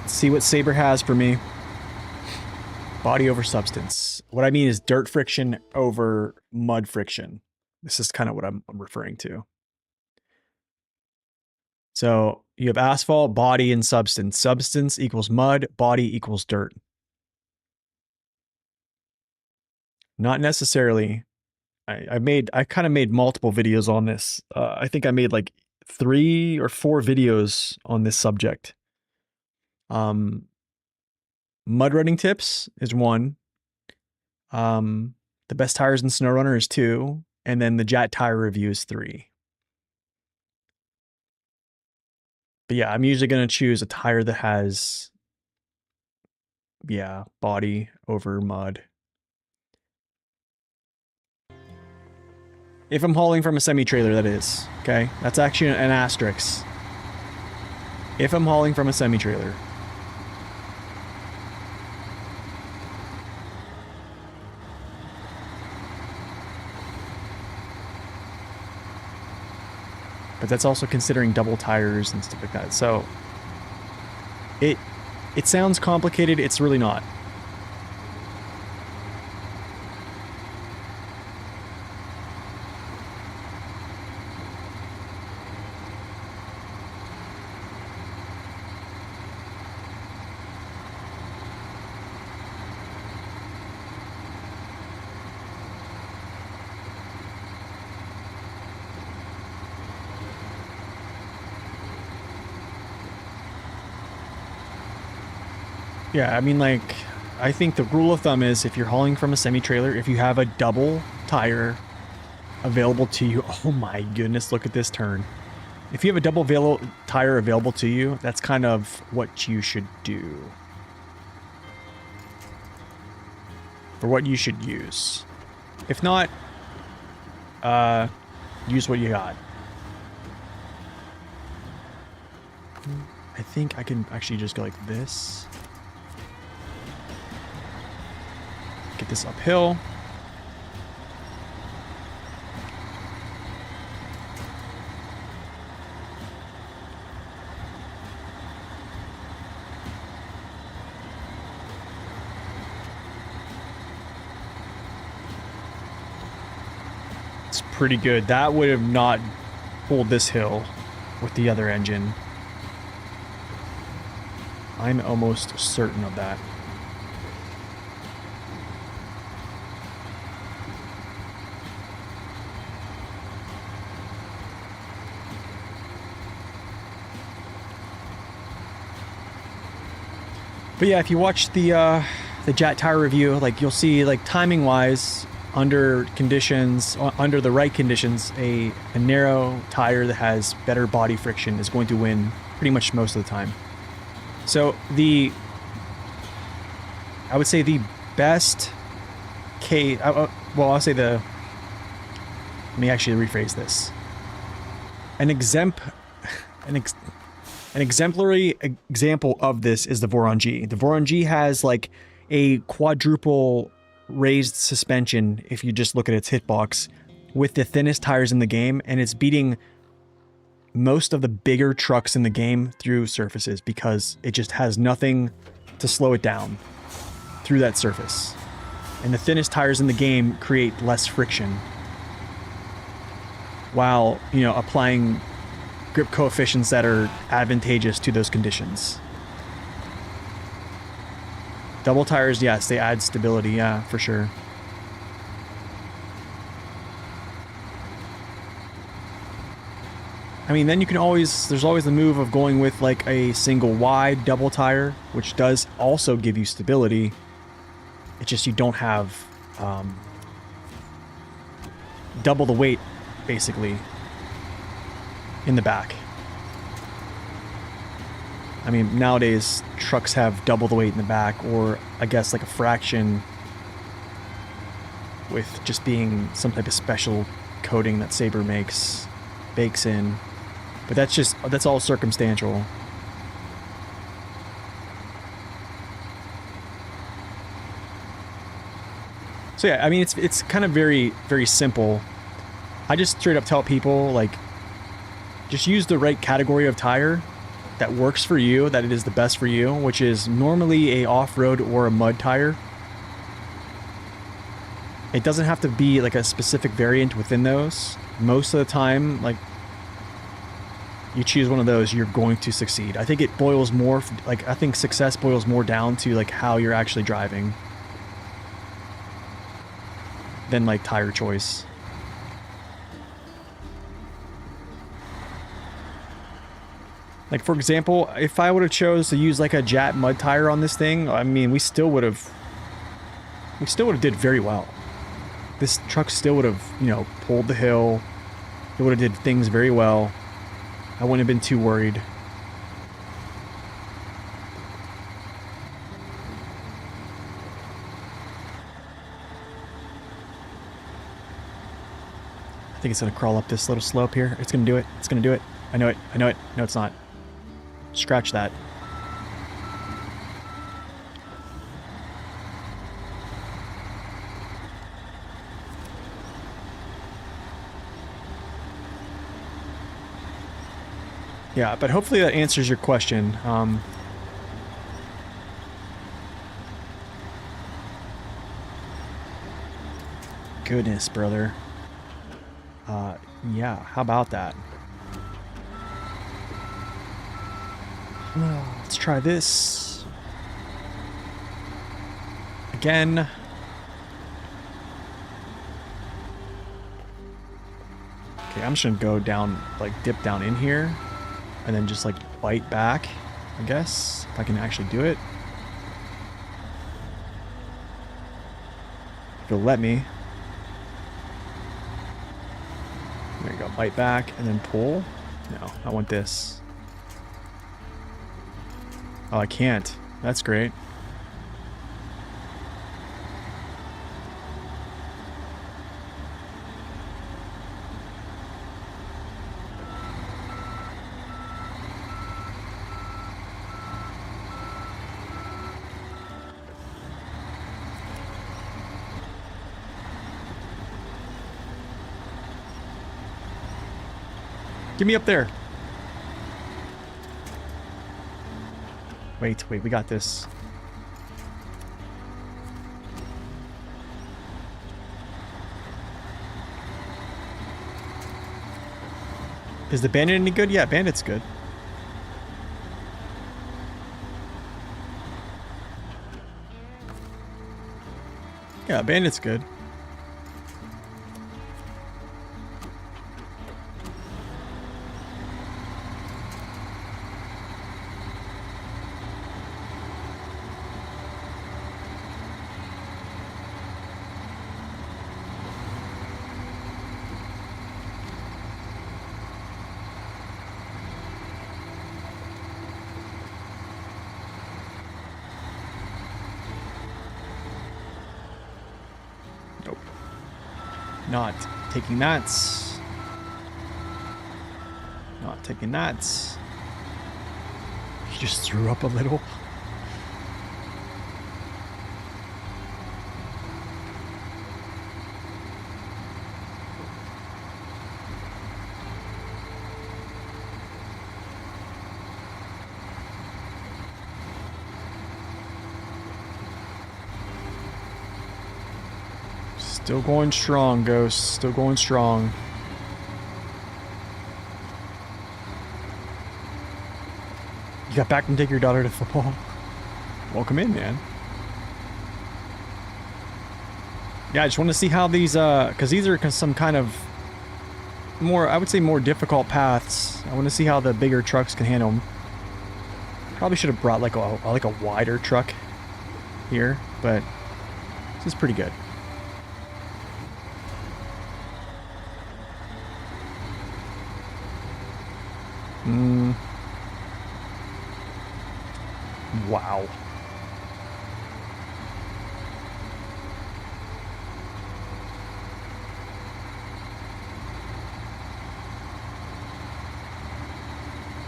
Let's see what Saber has for me. Body over substance. What I mean is dirt friction over mud friction. This is kind of what I'm referring to. So you have asphalt, body, and substance. Substance equals mud, body equals dirt. Not necessarily. I kind of made multiple videos on this. I think I made like 3 or 4 videos on this subject. Mud running tips is 1. The best tires in SnowRunner is 2. And then the Jet tire review is 3. But yeah, I'm usually going to choose a tire that has, yeah, body over mud. If I'm hauling from a semi-trailer, that is. Okay? That's actually an asterisk. If I'm hauling from a semi-trailer. But that's also considering double tires and stuff like that. So it sounds complicated. It's really not. Yeah, I mean, like, I think the rule of thumb is if you're hauling from a semi-trailer, if you have a double tire available to you, oh my goodness, look at this turn. If you have a double tire available to you, that's kind of what you should do. For what you should use. If not, use what you got. I think I can actually just go like this. Get this uphill. It's pretty good. That would have not pulled this hill with the other engine. I'm almost certain of that. But yeah, if you watch the Jet tire review, like you'll see, like timing wise, under conditions, under the right conditions, a narrow tire that has better body friction is going to win pretty much most of the time. So I would say the best case, well, I'll say let me actually rephrase this. An exemplary example of this is the Voron G. The Voron G has like a quadruple raised suspension if you just look at its hitbox with the thinnest tires in the game, and it's beating most of the bigger trucks in the game through surfaces because it just has nothing to slow it down through that surface. And the thinnest tires in the game create less friction while, you know, applying grip coefficients that are advantageous to those conditions. Double tires, yes, they add stability, yeah, for sure. I mean, then you can always, there's always the move of going with like a single wide double tire, which does also give you stability. It's just you don't have double the weight, basically, in the back. I mean, nowadays, trucks have double the weight in the back, or I guess like a fraction, with just being some type of special coating that Sabre bakes in. But that's all circumstantial. So yeah, I mean, it's kind of very, very simple. I just straight up tell people, like, just use the right category of tire that works for you, that it is the best for you, which is normally a off-road or a mud tire. It doesn't have to be like a specific variant within those. Most of the time, like, you choose one of those, you're going to succeed. I think it boils more, like, I think success boils more down to, like, how you're actually driving than, like, tire choice. Like, for example, if I would have chose to use, like, a Jat mud tire on this thing, I mean, we still would have did very well. This truck still would have, you know, pulled the hill. It would have did things very well. I wouldn't have been too worried. I think it's going to crawl up this little slope here. It's going to do it. It's going to do it. I know it. I know it. No, it's not. Scratch that. Yeah, but hopefully that answers your question. Goodness, brother. Yeah, how about that? Let's try this. Again. Okay, I'm just gonna go down, like, dip down in here. And then just, like, bite back, I guess, if I can actually do it. If it'll let me. There you go, bite back, and then pull. No, I want this. Oh, I can't. That's great. Get me up there. Wait, we got this. Is the bandit any good? Yeah, bandit's good. Yeah, bandit's good. Not taking that. Not taking that. He just threw up a little. Still going strong, Ghost. Still going strong. You got back and take your daughter to football. Welcome in, man. Yeah, I just want to see how these, because these are some kind of more, I would say more difficult paths. I want to see how the bigger trucks can handle them. Probably should have brought like a wider truck here, but this is pretty good. Wow.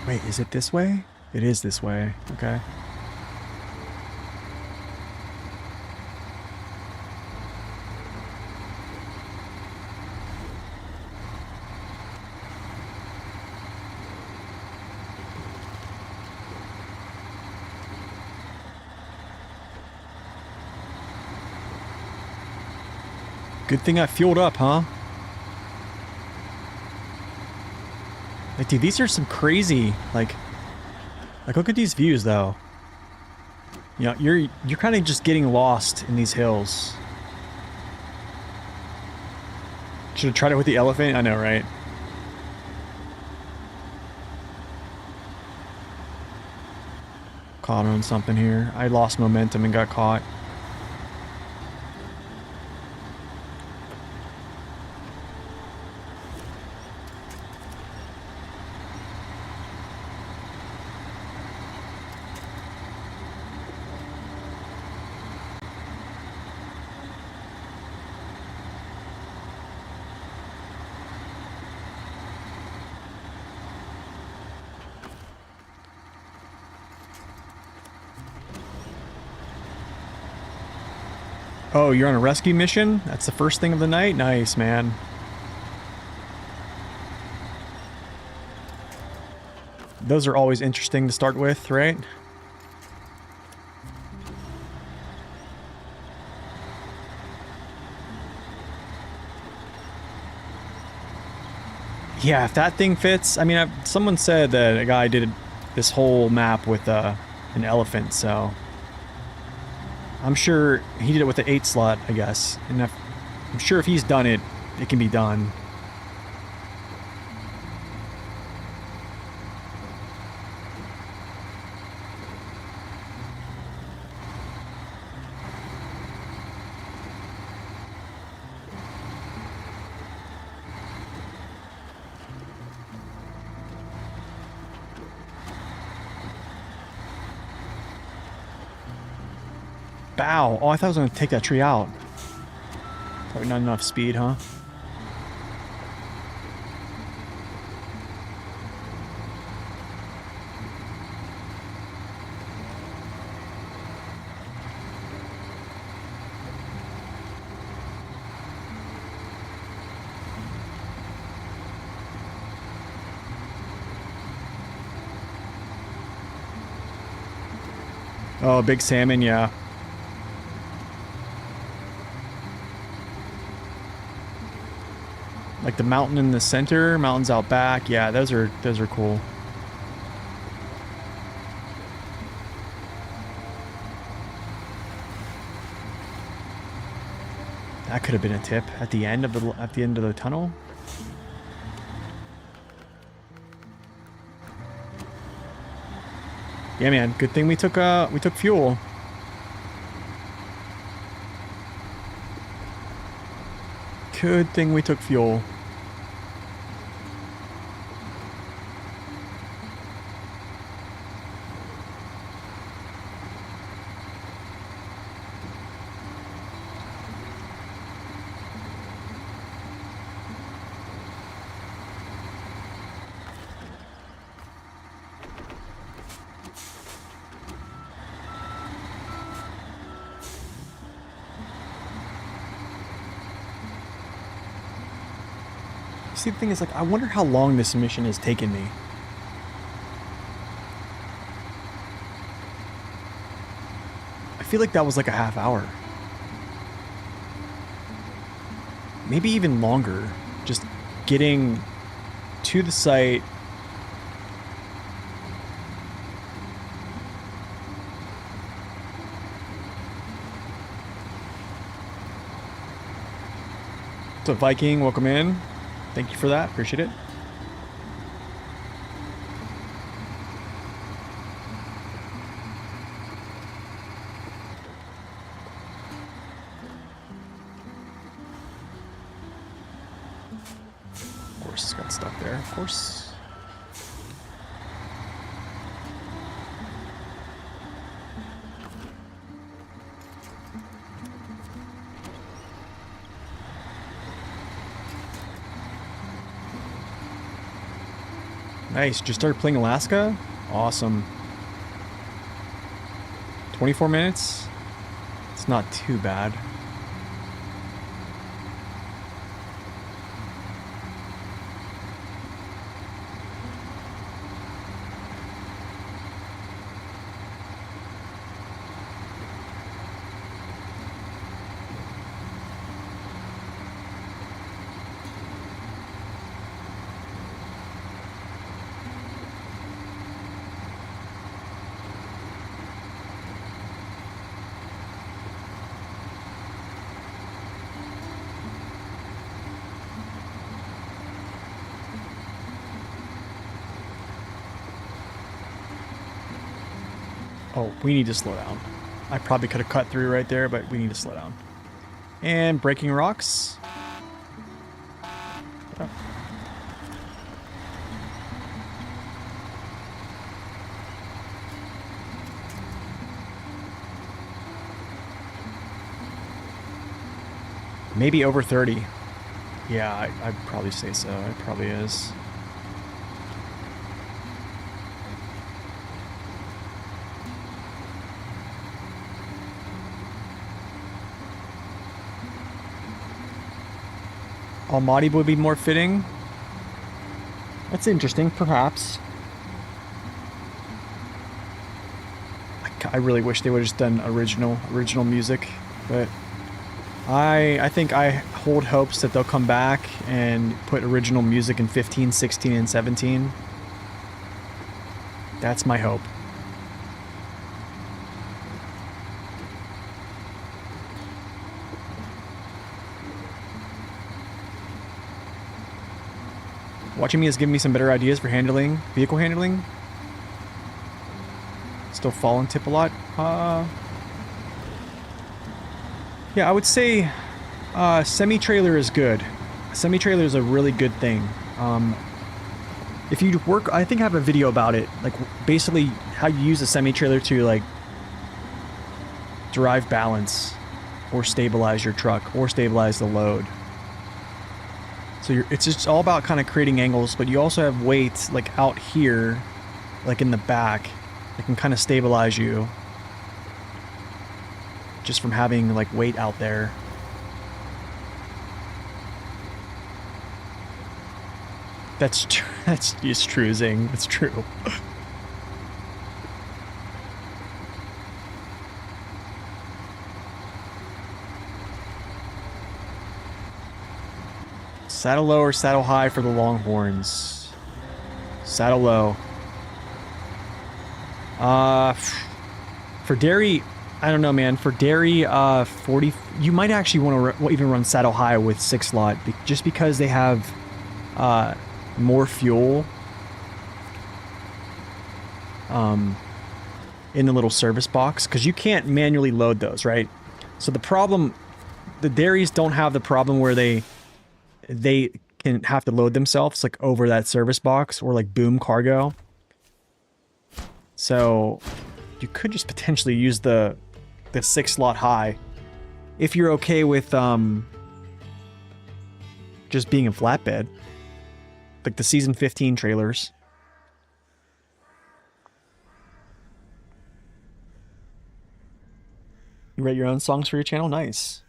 Wait, is it this way? It is this way. Okay. Good thing I fueled up, huh? Like, dude, these are some crazy, like look at these views, though. You know, you're kind of just getting lost in these hills. Should have tried it with the elephant. I know, right? Caught on something here. I lost momentum and got caught. Oh, you're on a rescue mission? That's the first thing of the night? Nice, man. Those are always interesting to start with, right? Yeah, if that thing fits... I mean, someone said that a guy did this whole map with an elephant, so... I'm sure he did it with the 8 slot, I guess. And I'm sure if he's done it, it can be done. Bow. Oh, I thought I was going to take that tree out. Probably not enough speed, huh? Oh, big salmon, yeah. Like the mountain in the center, mountains out back. Yeah, those are cool. That could have been a tip at the end of the tunnel. Yeah, man. Good thing we took fuel. Good thing we took fuel. See, the thing is, like, I wonder how long this mission has taken me. I feel like that was like a half hour. Maybe even longer. Just getting to the site. What's up, Viking? Welcome in. Thank you for that. Appreciate it. Of course, it's got stuck there. Of course. Nice. Just started playing Alaska? Awesome. 24 minutes? It's not too bad. Oh, we need to slow down. I probably could have cut through right there, but we need to slow down. And breaking rocks. Oh. Maybe over 30. Yeah, I'd probably say so. It probably is. Almaty would be more fitting. That's interesting, perhaps. I really wish they would have just done original music, but I think I hold hopes that they'll come back and put original music in 15, 16, and 17. That's my hope. Watching me has given me some better ideas for vehicle handling. Still fall and tip a lot. Yeah, I would say semi-trailer is good. Semi-trailer is a really good thing. If you work, I think I have a video about it. Like basically how you use a semi-trailer to like derive balance or stabilize your truck or stabilize the load. So it's just all about kind of creating angles, but you also have weights like out here, like in the back, that can kind of stabilize you just from having like weight out there. It's true, Zing. It's true. Saddle low or saddle high for the Longhorns? Saddle low. For dairy, I don't know, man. For dairy, 40. You might actually want to even run saddle high with 6-slot, just because they have more fuel in the little service box, because you can't manually load those, right? So the problem, the dairies don't have the problem where they can have to load themselves like over that service box or like boom cargo. So you could just potentially use the 6-slot high if you're okay with just being a flatbed, like the season 15 trailers. You write your own songs for your channel? Nice.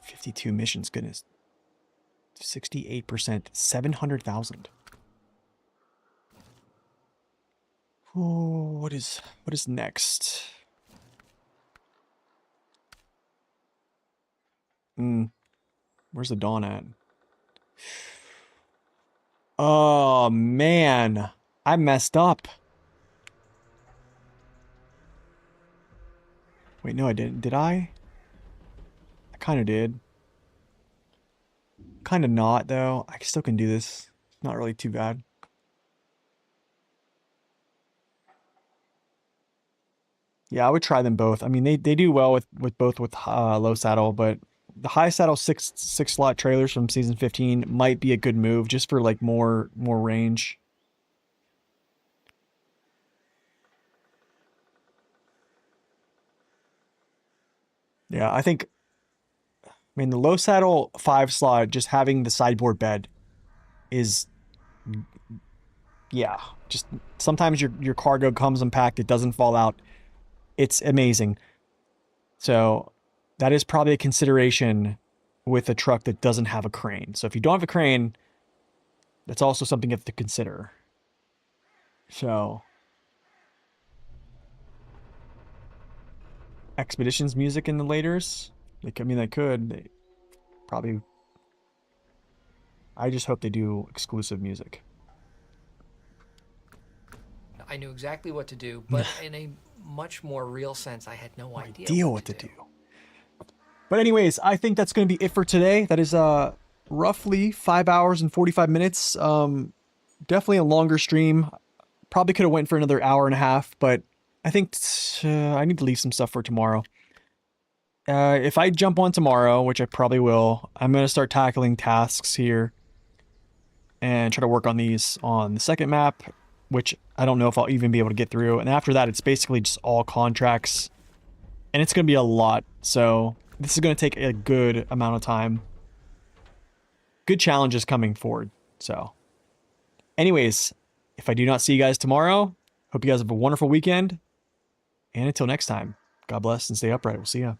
$52 missions, goodness. 68%, 700,000. Oh, what is next? Where's the Dawn at? Oh man, I messed up. Wait, no, I didn't. Did I? I kind of did. Kind of not, though. I still can do this. Not really too bad. Yeah, I would try them both. I mean, they do well with both with low saddle, but the high saddle six slot trailers from season 15 might be a good move just for like more range. Yeah, I mean the low saddle 5 slot just having the sideboard bed is yeah, just sometimes your cargo comes unpacked, it doesn't fall out. It's amazing. So that is probably a consideration with a truck that doesn't have a crane. So if you don't have a crane, that's also something you have to consider. So expeditions music in the laters, I mean they could. They probably I just hope they do exclusive music. I knew exactly what to do, No but in a much more real sense, I had no idea idea what what to to do. do. But anyways, I think that's going to be it for today. That is roughly 5 hours and 45 minutes. Definitely a longer stream. Probably could have went for another hour and a half, but I think I need to leave some stuff for tomorrow. If I jump on tomorrow, which I probably will, I'm going to start tackling tasks here and try to work on these on the second map, which I don't know if I'll even be able to get through. And after that, it's basically just all contracts, and it's going to be a lot. So this is going to take a good amount of time. Good challenges coming forward. So anyways, if I do not see you guys tomorrow, hope you guys have a wonderful weekend. And until next time, God bless and stay upright. We'll see ya.